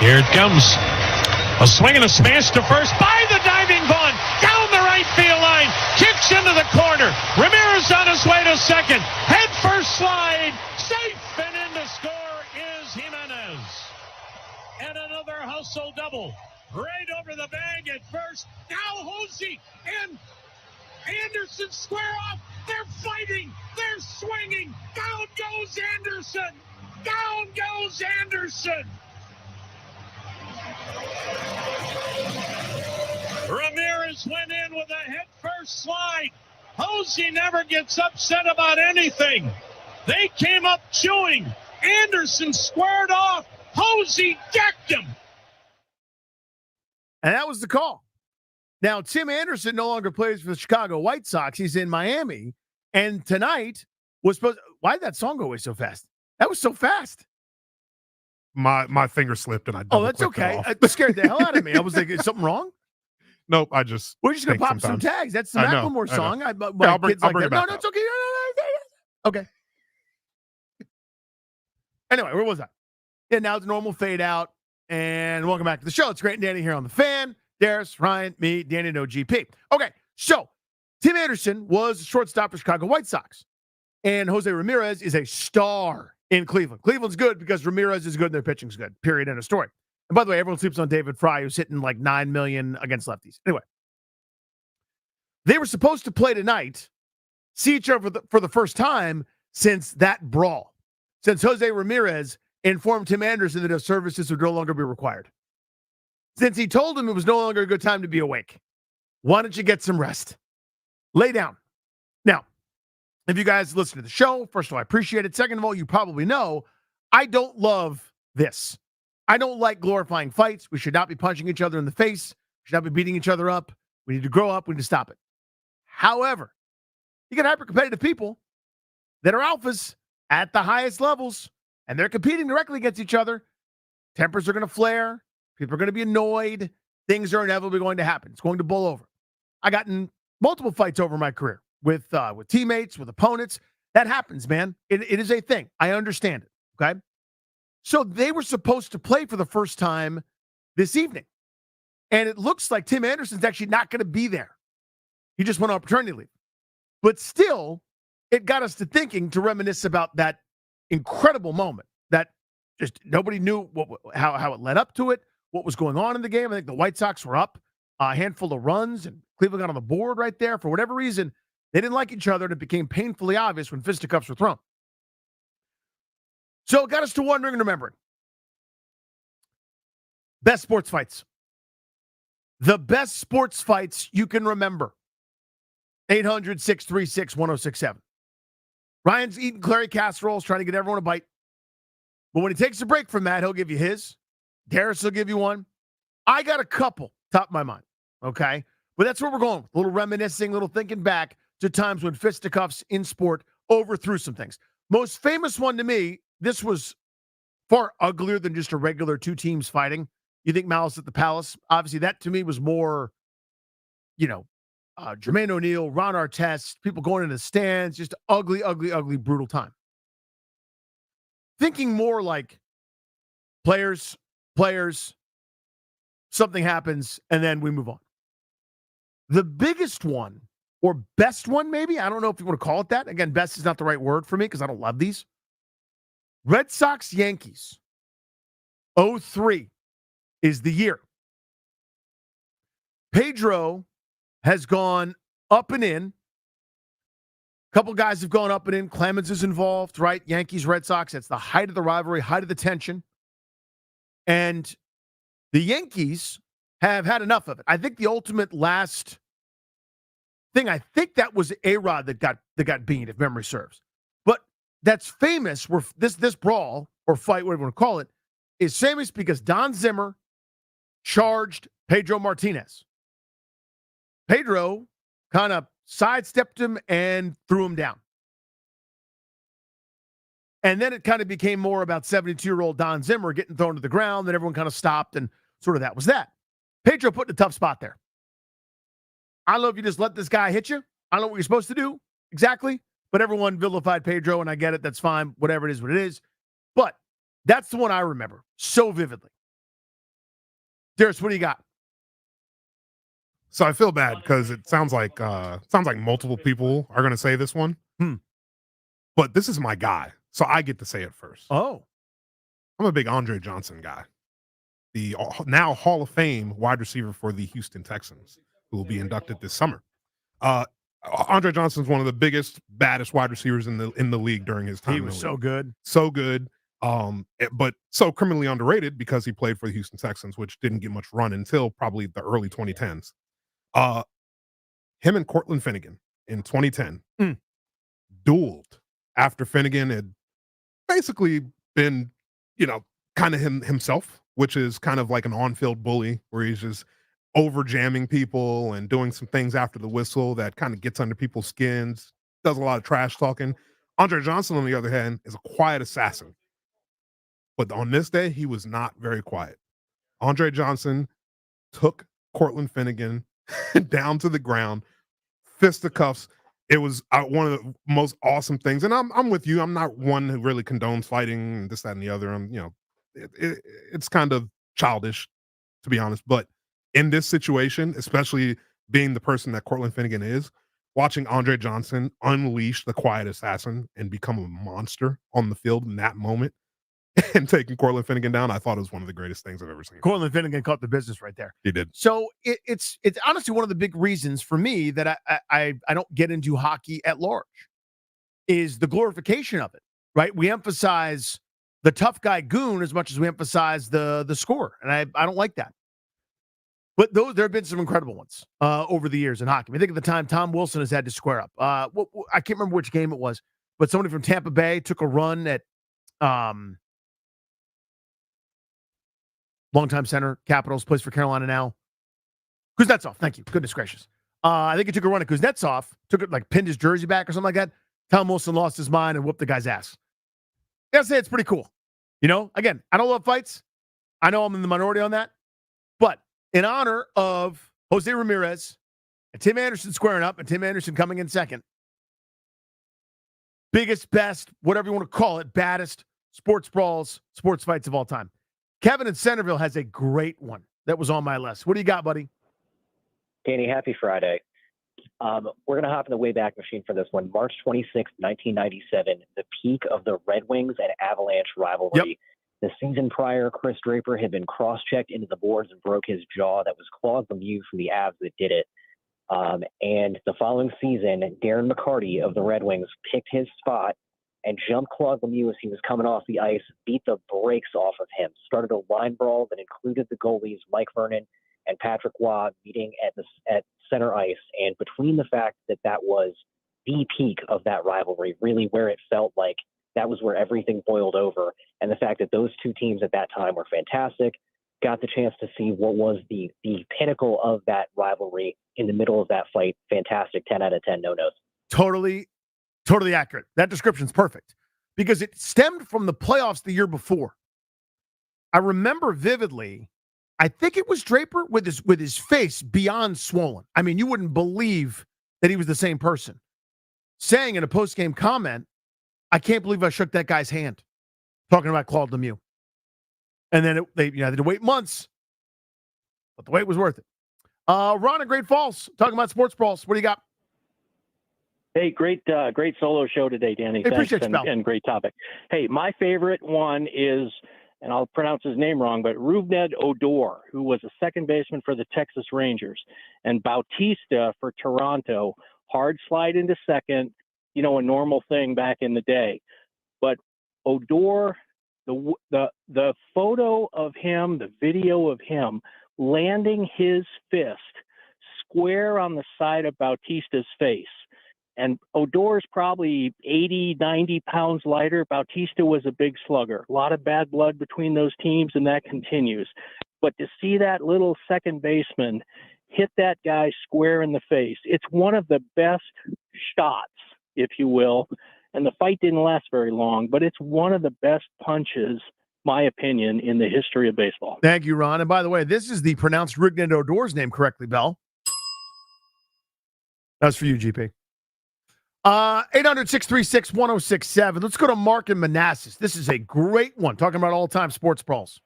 Here it comes. A swing and a smash to first by the diving Vaughn. Down the right field line. Kicks into the corner. Ramirez on his way to second. Head first slide. Safe and in to score is Jimenez. And another hustle double. Right over the bag at first. Now Hosey and Anderson square off. They're fighting. They're swinging. Down goes Anderson. Down goes Anderson. Ramirez went in with a head-first slide. Hosey never gets upset about anything. They came up chewing. Anderson squared off. Hosey decked him. And that was the call. Now, Tim Anderson no longer plays for the Chicago White Sox. He's in Miami. And tonight was supposed – why did that song go away so fast? That was so fast. My finger slipped and I Oh, that's okay. It scared the hell out of me. I was like, is something wrong? Nope, I just We're just going to pop some tags. That's the Macklemore song. I'll bring it back No, it's okay. Okay. Anyway, where was I? Yeah, now it's a normal fade out. And welcome back to the show. It's Grant and Danny here on The Fan. Darius, Ryan, me, Danny, no GP. Okay, so Tim Anderson was a shortstop for Chicago White Sox. And Jose Ramirez is a star in Cleveland. Cleveland's good because Ramirez is good and their pitching's good. Period. End of story. And by the way, everyone sleeps on David Fry, who's hitting like 9 million against lefties. Anyway, they were supposed to play tonight, see each other for the first time since that brawl, since Jose Ramirez informed Tim Anderson that his services would no longer be required. Since he told him it was no longer a good time to be awake. Why don't you get some rest? Lay down. Now, if you guys listen to the show, first of all, I appreciate it. Second of all, you probably know I don't love this. I don't like glorifying fights. We should not be punching each other in the face. We should not be beating each other up. We need to grow up. We need to stop it. However, you get hyper-competitive people that are alphas at the highest levels, and they're competing directly against each other. Tempers are going to flare. People are going to be annoyed. Things are inevitably going to happen. It's going to boil over. I got in multiple fights over my career with teammates, with opponents. That happens, man. It is a thing. I understand it, okay? So they were supposed to play for the first time this evening. And it looks like Tim Anderson's actually not going to be there. He just went on paternity leave. But still, it got us to thinking, to reminisce about that incredible moment that just nobody knew how it led up to it, what was going on in the game. I think the White Sox were up a handful of runs, and Cleveland got on the board right there. For whatever reason, they didn't like each other, and it became painfully obvious when fisticuffs were thrown. So it got us to wondering and remembering. Best sports fights. The best sports fights you can remember. 800-636-1067. Ryan's eating clary casseroles, trying to get everyone a bite. But when he takes a break from that, he'll give you his. Darius will give you one. I got a couple, top of my mind, okay? But that's where we're going. A little reminiscing, a little thinking back to times when fisticuffs in sport overthrew some things. Most famous one to me, this was far uglier than just a regular two teams fighting. You think Malice at the Palace? Obviously, that to me was more, Jermaine O'Neal, Ron Artest, people going into the stands, just ugly, brutal time. Thinking more like players, something happens, and then we move on. The biggest one, or best one maybe, I don't know if you want to call it that. Again, best is not the right word for me because I don't love these. Red Sox Yankees 03 is the year. Pedro has gone up and in. A couple guys have gone up and in. Clemens is involved, right? Yankees, Red Sox. It's the height of the rivalry, height of the tension. And the Yankees have had enough of it. I think the ultimate last thing, I think that was A-Rod that got beaten, if memory serves. But that's famous, where this brawl, or fight, whatever you want to call it, is famous because Don Zimmer charged Pedro Martinez. Pedro kind of sidestepped him and threw him down. And then it kind of became more about 72-year-old Don Zimmer getting thrown to the ground. Then everyone kind of stopped, and sort of that was that. Pedro put in a tough spot there. I don't know if you just let this guy hit you. I don't know what you're supposed to do exactly, but everyone vilified Pedro, and I get it. That's fine. Whatever it is, what it is. But that's the one I remember so vividly. Darius, what do you got? So I feel bad because it sounds like multiple people are going to say this one. But this is my guy, so I get to say it first. Oh. I'm a big Andre Johnson guy. The now Hall of Fame wide receiver for the Houston Texans, who will be inducted this summer. Andre Johnson's one of the biggest, baddest wide receivers in the league during his time. He was so good. So good. But so criminally underrated because he played for the Houston Texans, which didn't get much run until probably the early 2010s. Him and Cortland Finnegan in 2010 dueled after Finnegan had basically been, kind of himself, which is kind of like an on-field bully where he's just over jamming people and doing some things after the whistle that kind of gets under people's skins, does a lot of trash talking. Andre Johnson, on the other hand, is a quiet assassin. But on this day, he was not very quiet. Andre Johnson took Cortland Finnegan down to the ground, fisticuffs. It was one of the most awesome things. And I'm with you. I'm not one who really condones fighting and this, that, and the other. It's kind of childish, to be honest. But in this situation, especially being the person that Cortland Finnegan is, watching Andre Johnson unleash the quiet assassin and become a monster on the field in that moment and taking Cortland Finnegan down, I thought it was one of the greatest things I've ever seen. Cortland Finnegan caught the business right there. He did. So it's honestly one of the big reasons for me that I don't get into hockey at large is the glorification of it, right? We emphasize the tough guy goon as much as we emphasize the scorer, and I don't like that. But there have been some incredible ones over the years in hockey. I think at the time, Tom Wilson has had to square up. I can't remember which game it was, but somebody from Tampa Bay took a run at longtime center, Capitals, plays for Carolina now. Kuznetsov, thank you. Goodness gracious. I think he took a run at Kuznetsov, pinned his jersey back or something like that. Tom Wilson lost his mind and whooped the guy's ass. I gotta say, it's pretty cool. Again, I don't love fights. I know I'm in the minority on that. But in honor of Jose Ramirez and Tim Anderson squaring up and Tim Anderson coming in second, biggest, best, whatever you want to call it, baddest sports brawls, sports fights of all time. Kevin in Centerville has a great one that was on my list. What do you got, buddy? Danny, happy Friday. We're going to hop in the Wayback Machine for this one. March 26th, 1997, the peak of the Red Wings and Avalanche rivalry. Yep. The season prior, Chris Draper had been cross-checked into the boards and broke his jaw. That was Claude Lemieux from the Avs that did it. And the following season, Darren McCarty of the Red Wings picked his spot and jumped Claude Lemieux as he was coming off the ice, beat the brakes off of him, started a line brawl that included the goalies Mike Vernon and Patrick Waugh meeting at center ice. And between the fact that was the peak of that rivalry, really where it felt like that was where everything boiled over, and the fact that those two teams at that time were fantastic, got the chance to see what was the pinnacle of that rivalry in the middle of that fight. Fantastic. 10 out of 10 no-nos. Totally accurate. That description's perfect because it stemmed from the playoffs the year before. I remember vividly, I think it was Draper with his face beyond swollen. I mean, you wouldn't believe that he was the same person, saying in a post-game comment, I can't believe I shook that guy's hand, talking about Claude Lemieux. And then they had to wait months, but the wait was worth it. Ron in Great Falls, talking about sports brawls. What do you got? Hey, great solo show today, Danny. Hey, appreciate you, pal. And great topic. Hey, my favorite one is, and I'll pronounce his name wrong, but Rougned Odor, who was a second baseman for the Texas Rangers, and Bautista for Toronto. Hard slide into second, a normal thing back in the day. But Odor, the photo of him, the video of him landing his fist square on the side of Bautista's face. And Odor's probably 80, 90 pounds lighter. Bautista was a big slugger. A lot of bad blood between those teams, and that continues. But to see that little second baseman hit that guy square in the face, it's one of the best shots, if you will. And the fight didn't last very long, but it's one of the best punches, my opinion, in the history of baseball. Thank you, Ron. And by the way, this is the pronounced Rougned Odor's name correctly, Bell. That's for you, GP. 800-636-1067. Let's go to Mark in Manassas. This is a great one, talking about all-time sports brawls.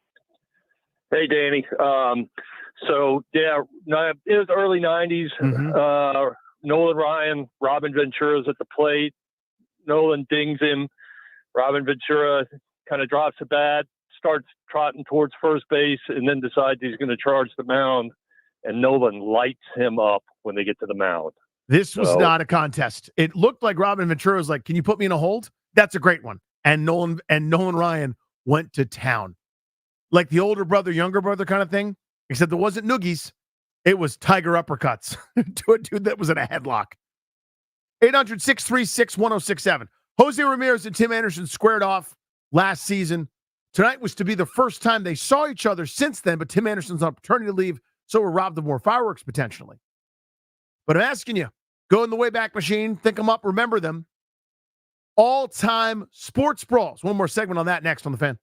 Hey, Danny. So, yeah, it was early 90s. Nolan Ryan, Robin Ventura's at the plate. Nolan dings him. Robin Ventura kind of drops a bat, starts trotting towards first base, and then decides he's going to charge the mound. And Nolan lights him up when they get to the mound. This was not a contest. It looked like Robin Ventura was like, "Can you put me in a hold?" That's a great one. And Nolan Ryan went to town. Like the older brother, younger brother kind of thing, except there wasn't noogies. It was tiger uppercuts to a dude that was in a headlock. 800-636-1067. Jose Ramirez and Tim Anderson squared off last season. Tonight was to be the first time they saw each other since then, but Tim Anderson's on paternity leave, so we're robbed of more fireworks potentially. But I'm asking you, go in the Wayback Machine, think them up, remember them. All-time sports brawls. One more segment on that next on The Fan.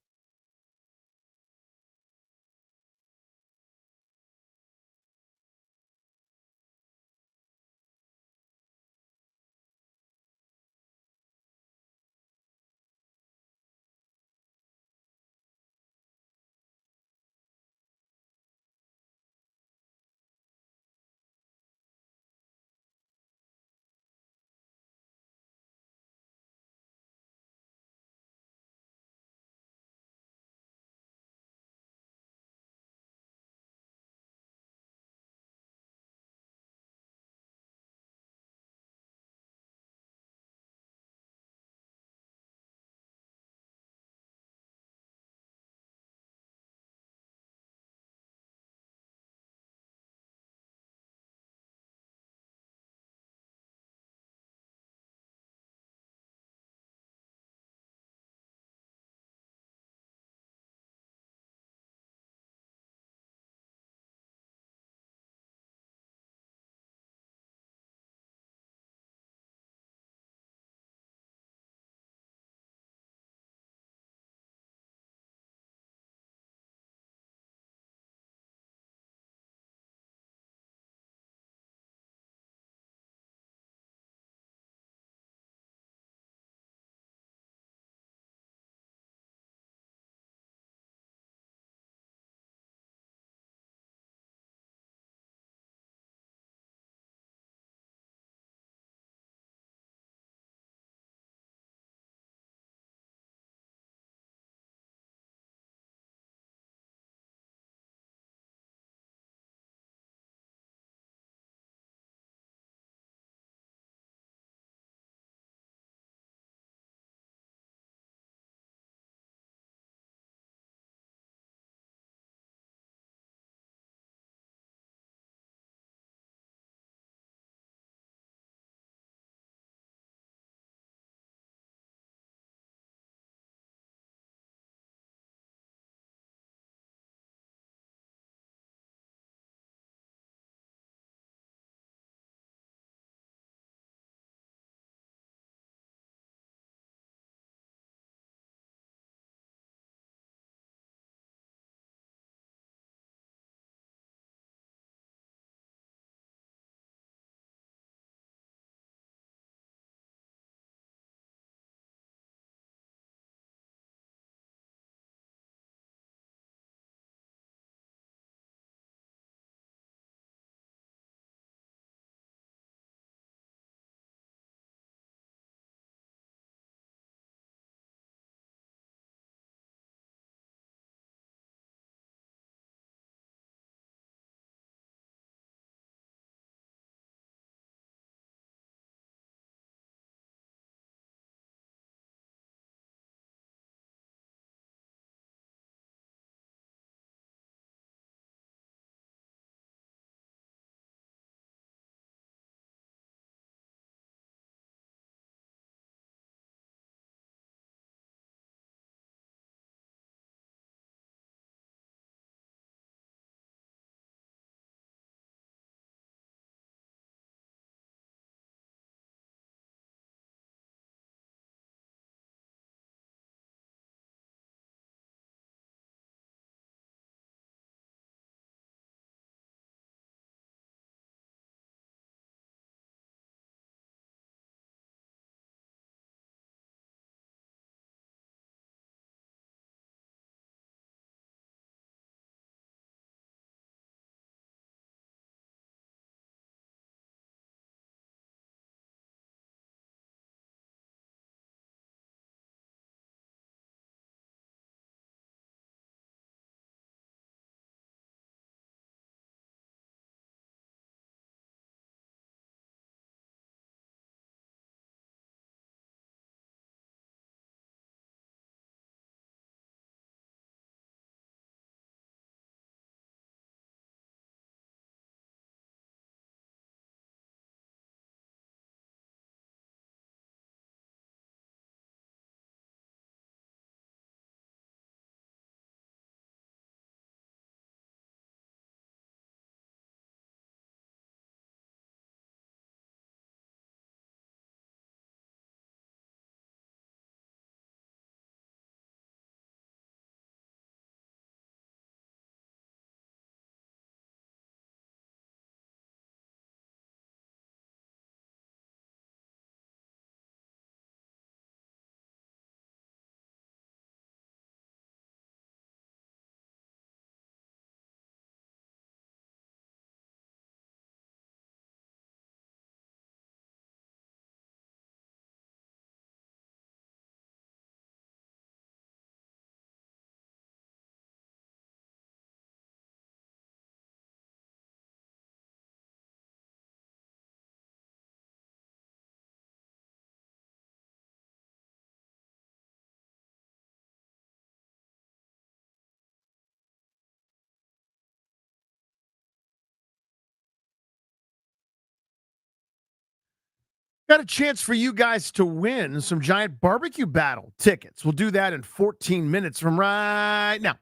got a chance for you guys to win some Giant Barbecue Battle tickets. We'll do that in 14 minutes from right now.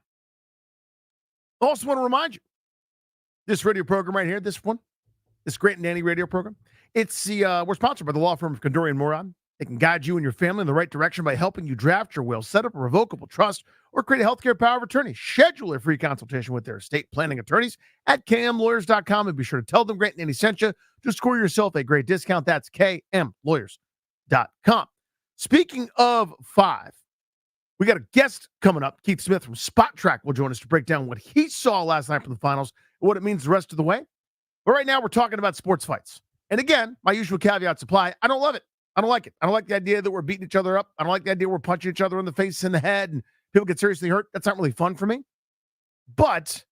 I also want to remind you, this radio program right here, this Grant and Danny radio program, we're sponsored by the law firm of Condori and Moran. They can guide you and your family in the right direction by helping you draft your will, set up a revocable trust, or create a healthcare power of attorney. Schedule a free consultation with their estate planning attorneys at kmlawyers.com, and be sure to tell them Grant and Danny sent you to score yourself a great discount. That's kmlawyers.com. Speaking of 5, we got a guest coming up. Keith Smith from Spot Track will join us to break down what he saw last night from the finals and what it means the rest of the way. But right now, we're talking about sports fights. And again, my usual caveat supply, I don't love it. I don't like it. I don't like the idea that we're beating each other up. I don't like the idea we're punching each other in the face and the head and people get seriously hurt. That's not really fun for me. But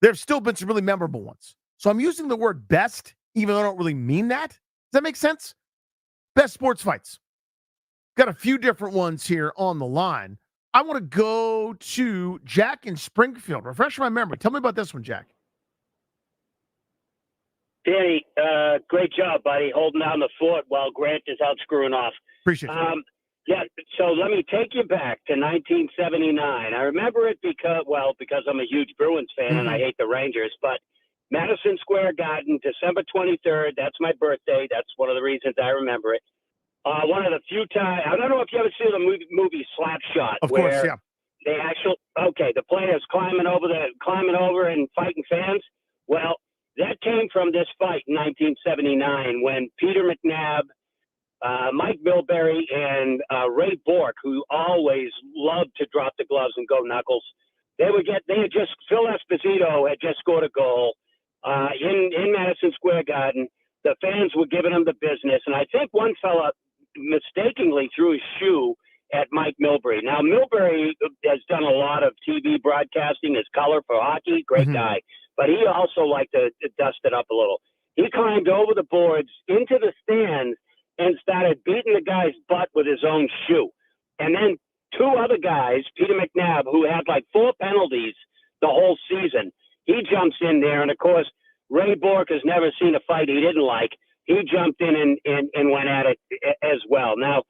there's still been some really memorable ones. So I'm using the word best, even though I don't really mean that. Does that make sense? Best sports fights. Got a few different ones here on the line. I want to go to Jack in Springfield. Refresh my memory. Tell me about this one, Jack. Danny, great job, buddy, holding down the fort while Grant is out screwing off. Appreciate it. Yeah, so let me take you back to 1979. I remember it because I'm a huge Bruins fan and I hate the Rangers, but Madison Square Garden, December 23rd, that's my birthday. That's one of the reasons I remember it. One of the few times, I don't know if you ever see the movie Slapshot. Of course, yeah. The players climbing over and fighting fans. Well, that came from this fight in 1979 when Peter McNabb, Mike Milbury, and Ray Bork, who always loved to drop the gloves and go knuckles, Phil Esposito had just scored a goal in Madison Square Garden. The fans were giving him the business, and I think one fella mistakenly threw his shoe at Mike Milbury. Now, Milbury has done a lot of TV broadcasting as color for hockey, great guy, but he also liked to dust it up a little. He climbed over the boards into the stands and started beating the guy's butt with his own shoe. And then 2 other guys, Peter McNabb, who had like 4 penalties the whole season, he jumps in there, and of course, Ray Bork has never seen a fight he didn't like. He jumped in and went at it as well. Now,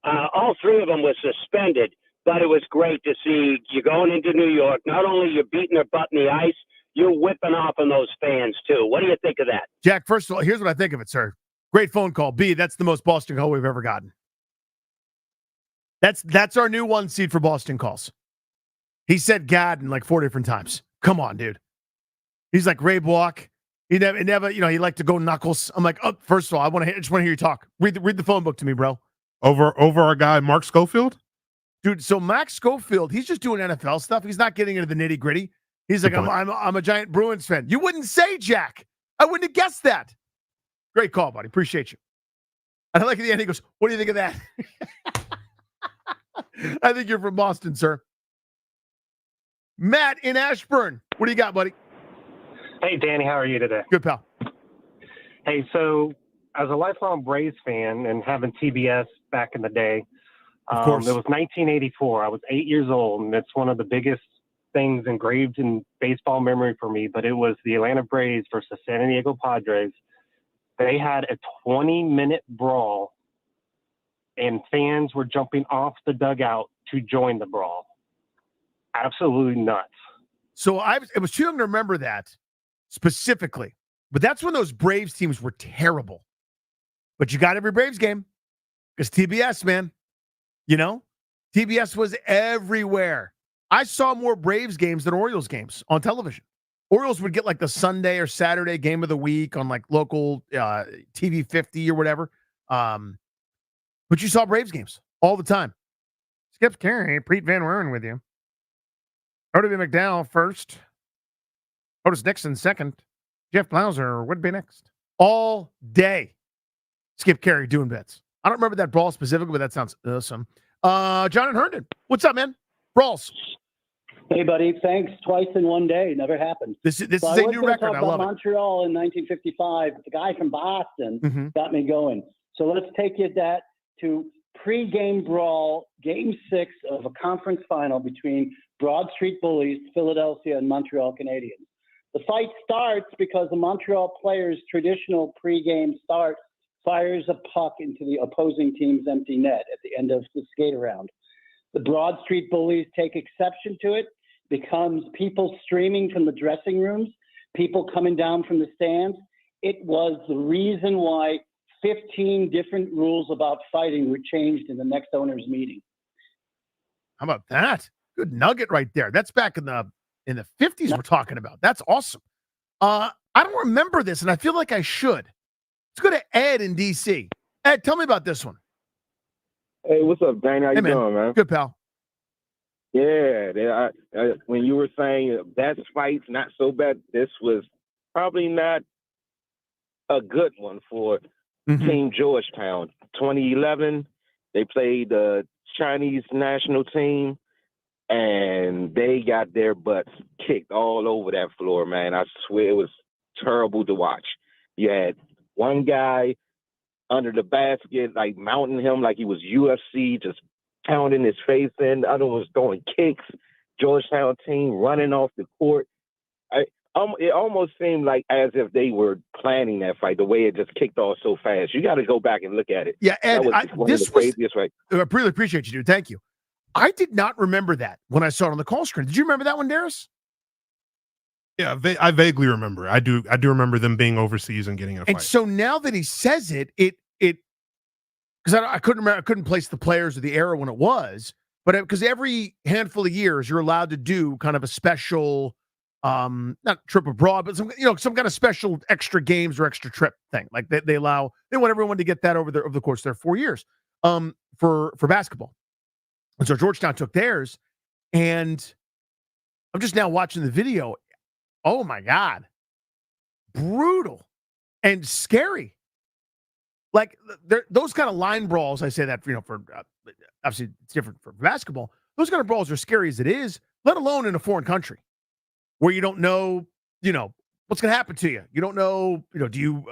all 3 of them were suspended, but it was great to see you going into New York. Not only you're beating their butt in the ice, you're whipping off on those fans, too. What do you think of that? Jack, first of all, here's what I think of it, sir. Great phone call. B, that's the most Boston call we've ever gotten. That's our new 1 seed for Boston calls. He said Gadden like 4 different times. Come on, dude. He's like Ray Block. He never, he liked to go knuckles. I'm like, oh, first of all, I just want to hear you talk. Read the phone book to me, bro. Over our guy, Mark Schofield? Dude, so Max Schofield, he's just doing NFL stuff. He's not getting into the nitty gritty. He's like, I'm a giant Bruins fan. You wouldn't say, Jack. I wouldn't have guessed that. Great call, buddy. Appreciate you. And I like at the end, he goes, what do you think of that? I think you're from Boston, sir. Matt in Ashburn. What do you got, buddy? Hey, Danny, how are you today? Good, pal. Hey, so as a lifelong Braves fan and having TBS back in the day, of course. It was 1984. I was 8 years old, and it's one of the biggest things engraved in baseball memory for me, but it was the Atlanta Braves versus the San Diego Padres. They had a 20-minute brawl, and fans were jumping off the dugout to join the brawl. Absolutely nuts. So I was too young to remember that specifically, but that's when those Braves teams were terrible. But you got every Braves game because TBS, man, TBS was everywhere. I saw more Braves games than Orioles games on television. Orioles would get like the Sunday or Saturday game of the week on like local TV 50 or whatever. But you saw Braves games all the time. Skip Carey, Pete Van Wieren with you. Odie McDowell first. Otis Nixon second. Jeff Blauser would be next. All day. Skip Carey doing bets. I don't remember that brawl specifically, but that sounds awesome. John and Herndon. What's up, man? Brawls. Hey, buddy. Thanks. Twice in one day. Never happened. This is a new record. I love it. Montreal in 1955. The guy from Boston got me going. So let's take you to pre-game brawl, Game 6 of a conference final between Broad Street Bullies, Philadelphia, and Montreal Canadiens. The fight starts because the Montreal players' traditional pre-game fires a puck into the opposing team's empty net at the end of the skate around. The Broad Street bullies take exception to it, becomes people streaming from the dressing rooms, people coming down from the stands. It was the reason why 15 different rules about fighting were changed in the next owners meeting. How about that? Good nugget right there. That's back in the 50s we're talking about. That's awesome. I don't remember this, and I feel like I should. Let's go to Ed in D.C. Ed, tell me about this one. Hey, what's up, Danny? How you doing, man? Good, pal. Yeah, when you were saying best fights, not so bad, this was probably not a good one for Team Georgetown. 2011, they played the Chinese national team, and they got their butts kicked all over that floor, man. I swear it was terrible to watch. You had one guy under the basket, like mounting him like he was UFC, just pounding his face in. The other one was throwing kicks. Georgetown team running off the court. It almost seemed like as if they were planning that fight, the way it just kicked off so fast. You got to go back and look at it. Yeah, Ed, this was right. I really appreciate you, dude. Thank you. I did not remember that when I saw it on the call screen. Did you remember that one, Darius? Yeah, I vaguely remember. I do remember them being overseas and getting in a fight. And so now that he says it because I couldn't place the players or the era when it was, but because every handful of years you're allowed to do kind of a special, not trip abroad, but some kind of special extra games or extra trip thing. Like they want everyone to get that over the course of their 4 years, for basketball. And so Georgetown took theirs, and I'm just now watching the video. Oh my God. Brutal and scary. Like those kind of line brawls, I say that for obviously it's different for basketball. Those kind of brawls are scary as it is, let alone in a foreign country where you don't know, what's going to happen to you. You don't know, do you,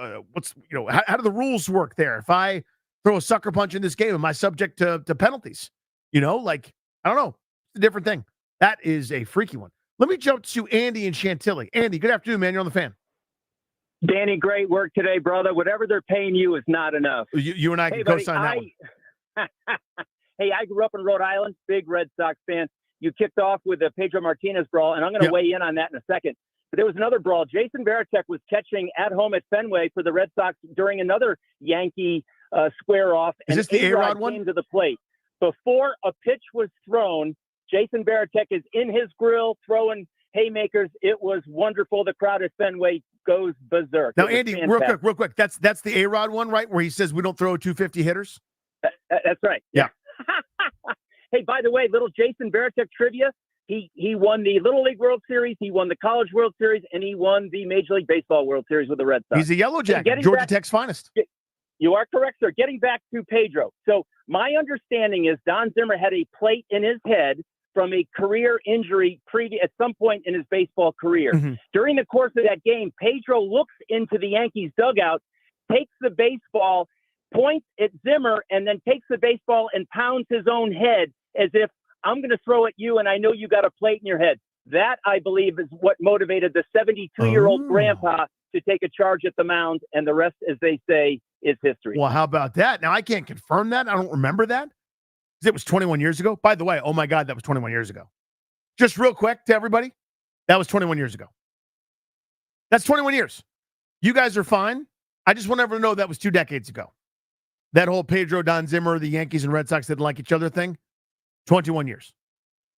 how do the rules work there? If I throw a sucker punch in this game, am I subject to penalties? I don't know. It's a different thing. That is a freaky one. Let me jump to Andy and Chantilly. Andy, good afternoon, man. You're on the Fan. Danny, great work today, brother. Whatever they're paying you is not enough. You and I can co-sign that one. Hey, I grew up in Rhode Island, big Red Sox fan. You kicked off with the Pedro Martinez brawl, and I'm going to weigh in on that in a second. But there was another brawl. Jason Varitek was catching at home at Fenway for the Red Sox during another Yankee square-off. Is this the A-Rod one? Came to the plate. Before a pitch was thrown, Jason Varitek is in his grill throwing haymakers. It was wonderful. The crowd at Fenway goes berserk. Now, Andy, real quick. That's the A-Rod one, right? Where he says we don't throw 250 hitters? That's right. Yeah. Hey, by the way, little Jason Varitek trivia. He won the Little League World Series, he won the College World Series, and he won the Major League Baseball World Series with the Red Sox. He's a Yellow Jacket, Georgia Tech's finest. You are correct, sir. Getting back to Pedro. So my understanding is Don Zimmer had a plate in his head from a career injury at some point in his baseball career. Mm-hmm. During the course of that game, Pedro looks into the Yankees dugout, takes the baseball, points at Zimmer, and then takes the baseball and pounds his own head as if, I'm going to throw at you, and I know you got a plate in your head. That, I believe, is what motivated the 72-year-old grandpa to take a charge at the mound, and the rest, as they say, is history. Well, how about that? Now, I can't confirm that. I don't remember that. It was 21 years ago. By the way, oh my God, that was 21 years ago. Just real quick to everybody, that was 21 years ago. That's 21 years. You guys are fine. I just want everyone to know that was 2 decades ago. That whole Pedro, Don Zimmer, the Yankees and Red Sox didn't like each other thing, 21 years.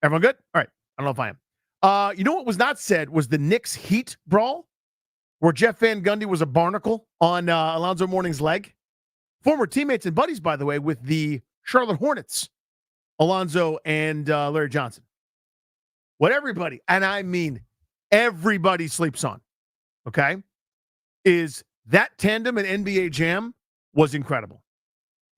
Everyone good? All right. I don't know if I am. You know what was not said was the Knicks Heat brawl, where Jeff Van Gundy was a barnacle on Alonzo Mourning's leg. Former teammates and buddies, by the way, with the Charlotte Hornets, Alonzo and Larry Johnson. What everybody, and I mean everybody, sleeps on, okay, is that tandem at NBA Jam was incredible.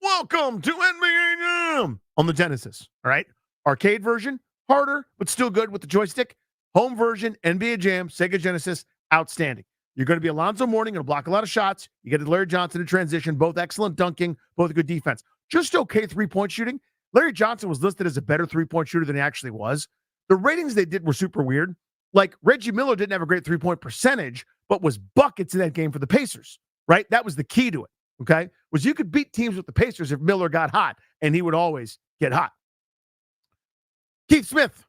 Welcome to NBA Jam on the Genesis, all right? Arcade version, harder, but still good with the joystick. Home version, NBA Jam, Sega Genesis, outstanding. You're going to be Alonzo Mourning, going to block a lot of shots. You get Larry Johnson in transition, both excellent dunking, both good defense. Just okay three-point shooting. Larry Johnson was listed as a better three-point shooter than he actually was. The ratings they did were super weird. Like, Reggie Miller didn't have a great three-point percentage, but was buckets in that game for the Pacers, right? That was the key to it. okay, was you could beat teams with the Pacers if Miller got hot, and he would always get hot. Keith Smith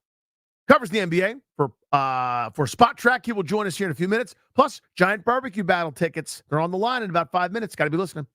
covers the NBA for Spot Track. He will join us here in a few minutes. Plus, Giant Barbecue Battle tickets. They're on the line in about 5 minutes. Got to be listening.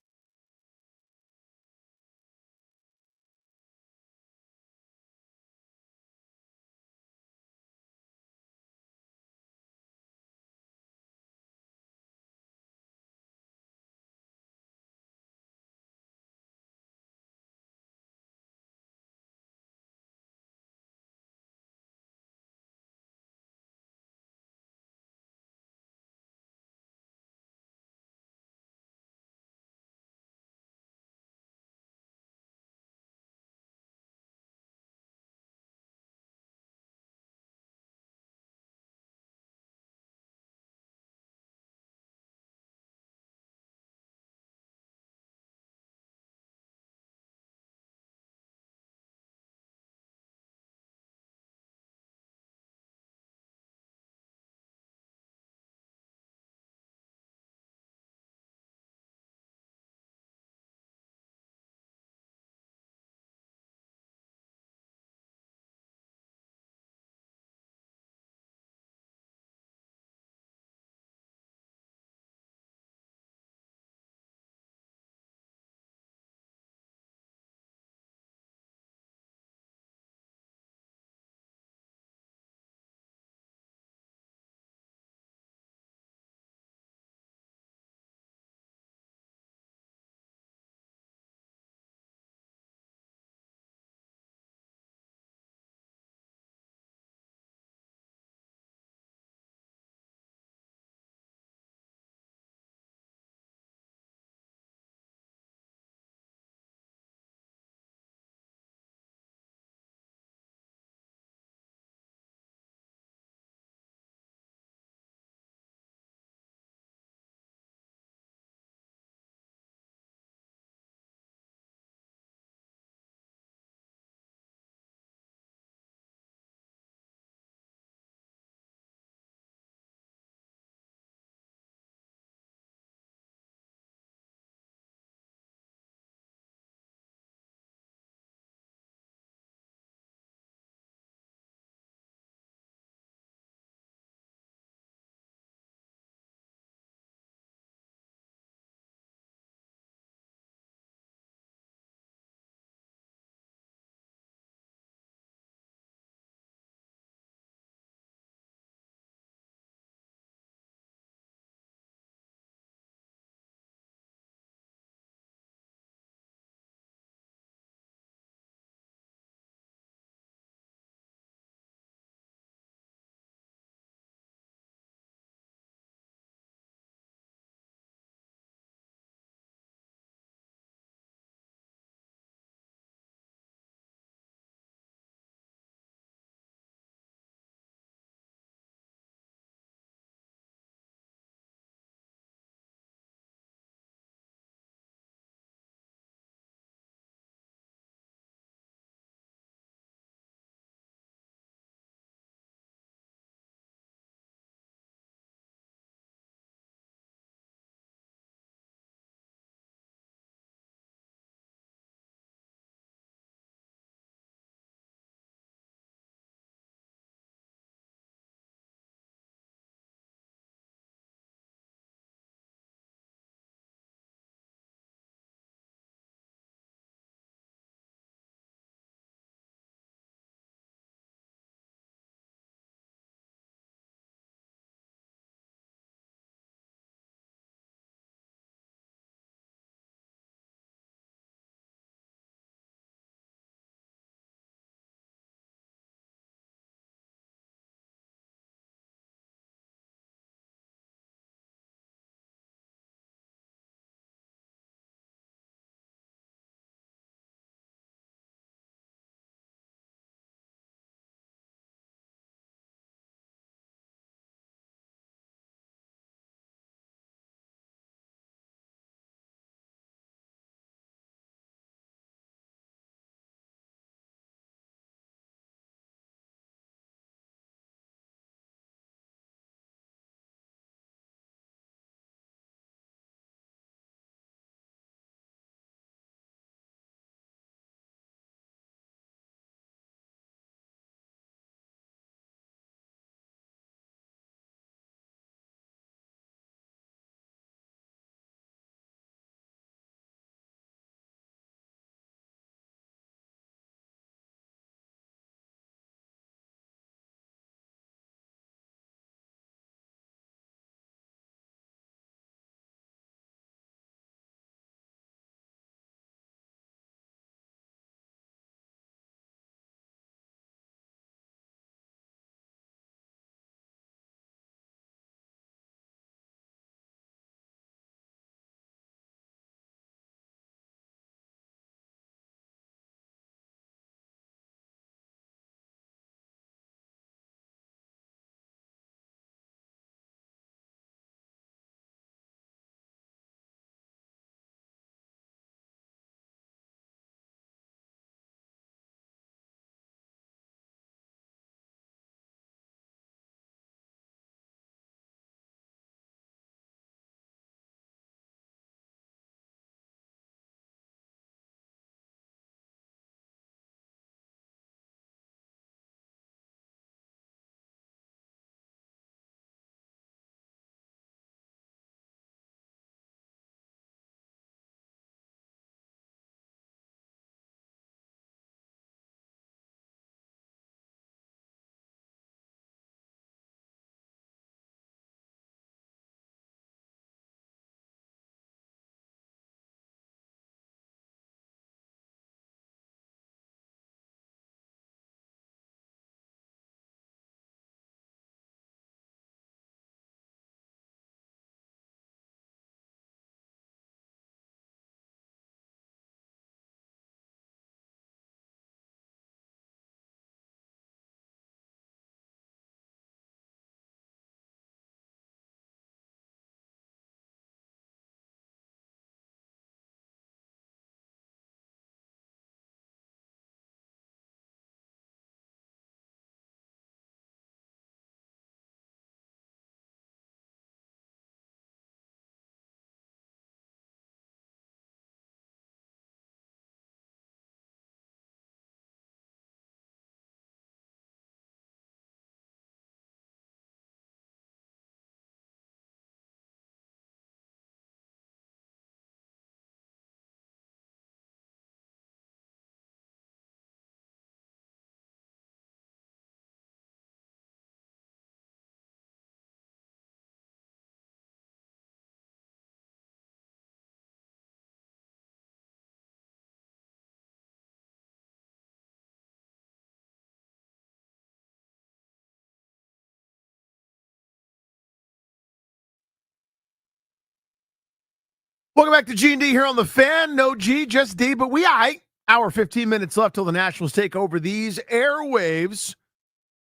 Welcome back to G&D here on The Fan. No G, just D, but we aight. Hour 15 minutes left till the Nationals take over these airwaves.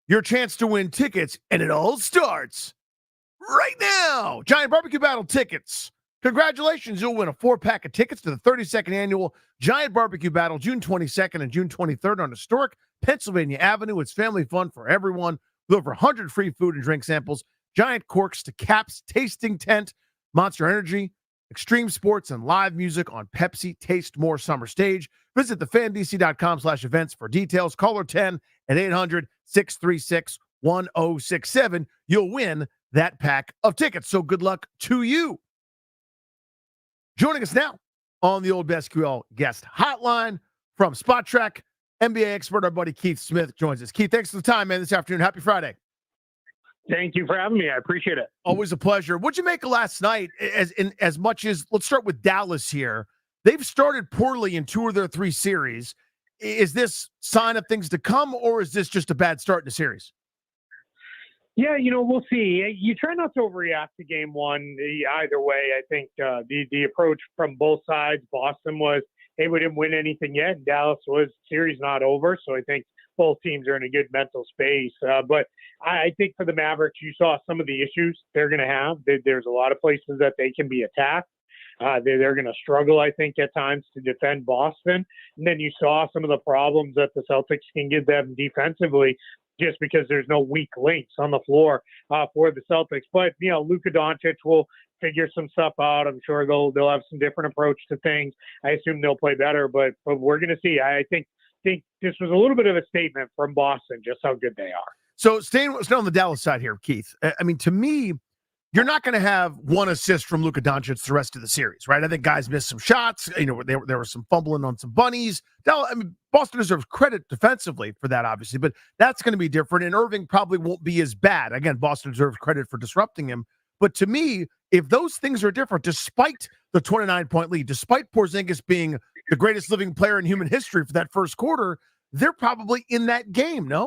Your chance to win tickets, and it all starts right now. Giant Barbecue Battle tickets. Congratulations, you'll win a 4-pack of tickets to the 32nd Annual Giant Barbecue Battle, June 22nd and June 23rd on historic Pennsylvania Avenue. It's family fun for everyone with over 100 free food and drink samples, giant corks to caps, tasting tent, Monster Energy, extreme sports, and live music on Pepsi Taste More Summer Stage. Visit thefandc.com/events for details. Caller 10 at 800-636-1067. You'll win that pack of tickets. So good luck to you. Joining us now on the Old SQL guest hotline from Spot Track, NBA expert, our buddy Keith Smith joins us. Keith, thanks for the time, man, this afternoon. Happy Friday. Thank you for having me. I appreciate it. Always a pleasure. What'd you make of last night? As much as, let's start with Dallas here. They've started poorly in 2 of their 3 series. Is this sign of things to come, or is this just a bad start in the series? Yeah, we'll see. You try not to overreact to game one either way. I think the approach from both sides, Boston was, hey, we didn't win anything yet. And Dallas was, series not over. So I think both teams are in a good mental space. But I think for the Mavericks, you saw some of the issues they're going to have. There's a lot of places that they can be attacked. They're going to struggle, I think, at times to defend Boston. And then you saw some of the problems that the Celtics can give them defensively, just because there's no weak links on the floor for the Celtics. But, Luka Doncic will figure some stuff out. I'm sure they'll have some different approach to things. I assume they'll play better, but we're going to see. I think this was a little bit of a statement from Boston, just how good they are. So staying on the Dallas side here, Keith, I mean, to me, you're not going to have 1 assist from Luka Doncic the rest of the series, right? I think guys missed some shots. There were some fumbling on some bunnies. Boston deserves credit defensively for that, obviously, but that's going to be different, and Irving probably won't be as bad. Again, Boston deserves credit for disrupting him. But to me, if those things are different, despite the 29-point lead, despite Porzingis being the greatest living player in human history for that first quarter, they're probably in that game, no?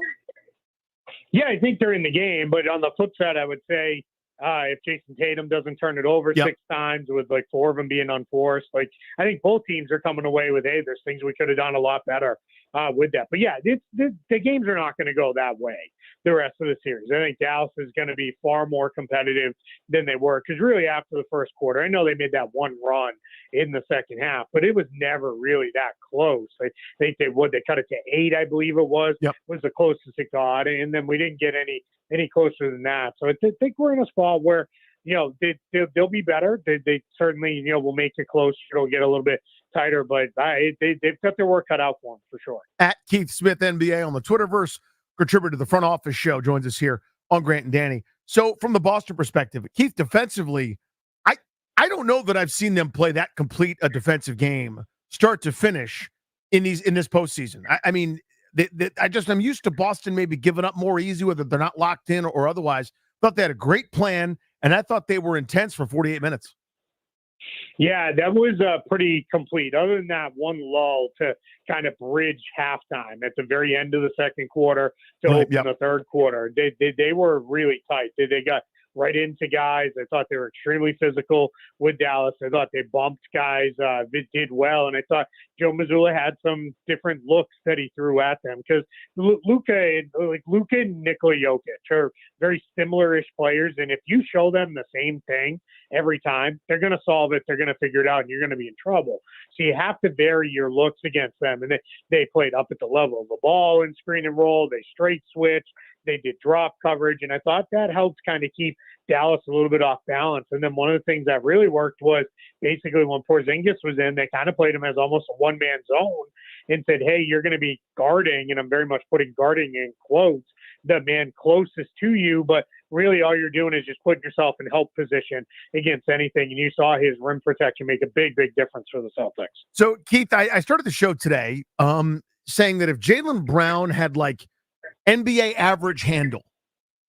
Yeah, I think they're in the game, but on the flip side, I would say, if Jason Tatum doesn't turn it over 6 times with 4 of them being unforced, I think both teams are coming away with, hey, there's things we could have done a lot better with that. But yeah, the games are not going to go that way the rest of the series. I think Dallas is going to be far more competitive than they were, because really after the first quarter, I know they made that one run in the second half, but it was never really that close. I think they cut it to 8, I believe it was the closest it got, and then we didn't get any closer than that. So I think we're in a spot where, they'll be better. They certainly, will make it close. It'll get a little bit tighter, but they've got their work cut out for them for sure. At Keith Smith NBA on the Twitterverse, contributor to the Front Office Show, joins us here on Grant and Danny. So from the Boston perspective, Keith, defensively, I don't know that I've seen them play that complete a defensive game, start to finish, in this postseason. I mean, I'm used to Boston maybe giving up more easy, whether they're not locked in or otherwise. Thought they had a great plan, and I thought they were intense for 48 minutes. Yeah, that was pretty complete. Other than that one lull to kind of bridge halftime at the very end of the second quarter to open the third quarter, they were really tight. They got right into guys. I thought they were extremely physical with Dallas. I thought they bumped guys, did well. And I thought Joe Mazzulla had some different looks that he threw at them, because Luka and Nikola Jokic are very similar-ish players. And if you show them the same thing every time, they're going to solve it. They're going to figure it out, and you're going to be in trouble. So you have to vary your looks against them. And they played up at the level of the ball and screen and roll. They straight switched. They did drop coverage, and I thought that helped kind of keep Dallas a little bit off balance. And then one of the things that really worked was basically when Porzingis was in, they kind of played him as almost a one-man zone and said, hey, you're going to be guarding, and I'm very much putting guarding in quotes, the man closest to you, but really all you're doing is just putting yourself in help position against anything. And you saw his rim protection make a big, big difference for the Celtics. So, Keith, I started the show today saying that if Jaylen Brown had NBA average handle,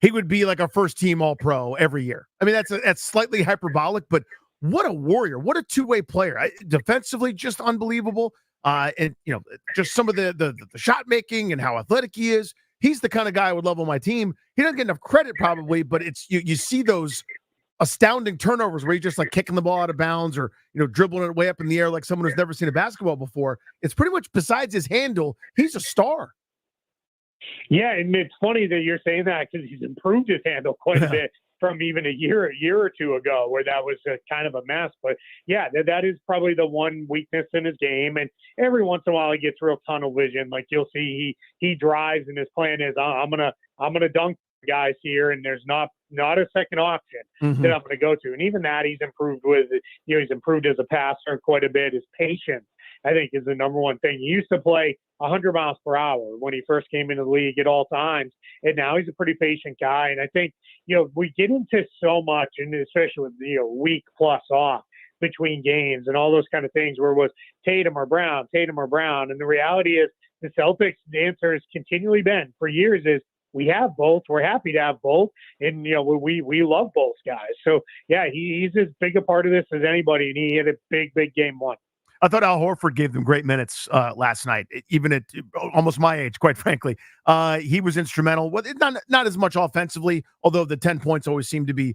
he would be like a first-team All-Pro every year. I mean, that's slightly hyperbolic, but what a warrior. What a two-way player. Defensively, just unbelievable. And, just some of the shot making and how athletic he is. He's the kind of guy I would love on my team. He doesn't get enough credit probably, but it's you see those astounding turnovers where he's just like kicking the ball out of bounds or, dribbling it way up in the air like someone who's never seen a basketball before. It's pretty much besides his handle, he's a star. Yeah, and it's funny that you're saying that because he's improved his handle quite a bit from even a year or two ago where that was kind of a mess. But yeah, that is probably the one weakness in his game. And every once in a while he gets real tunnel vision. Like you'll see he drives and his plan is I'm gonna dunk guys here, and there's not a second option that I'm going to go to. And even that he's improved with. He's improved as a passer quite a bit. His patience, I think, is the number one thing. He used to play 100 miles per hour when he first came into the league at all times, and now he's a pretty patient guy. And I think we get into so much, and especially with week plus off between games and all those kind of things where it was Tatum or Brown, and the reality is the Celtics' answer has continually been for years is we have both. We're happy to have both, and we love both guys. So yeah, he's as big a part of this as anybody, and he had a big game one. I thought Al Horford gave them great minutes last night, even at almost my age, quite frankly. He was instrumental. Well, not as much offensively, although the 10 points always seem to be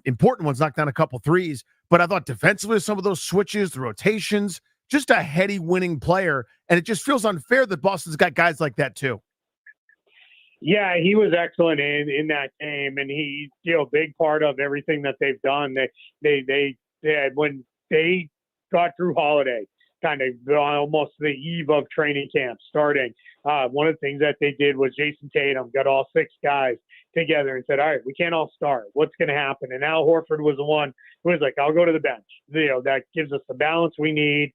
important ones, knocked down a couple threes. But I thought defensively, some of those switches, the rotations, just a heady winning player. And it just feels unfair that Boston's got guys like that too. Yeah, he was excellent in that game, and he's a big part of everything that they've done. They when they got through Holiday, kind of almost the eve of training camp starting. One of the things that they did was Jason Tatum got all 6 guys together and said, all right, we can't all start. What's going to happen? And Al Horford was the one who was like, I'll go to the bench. That gives us the balance we need.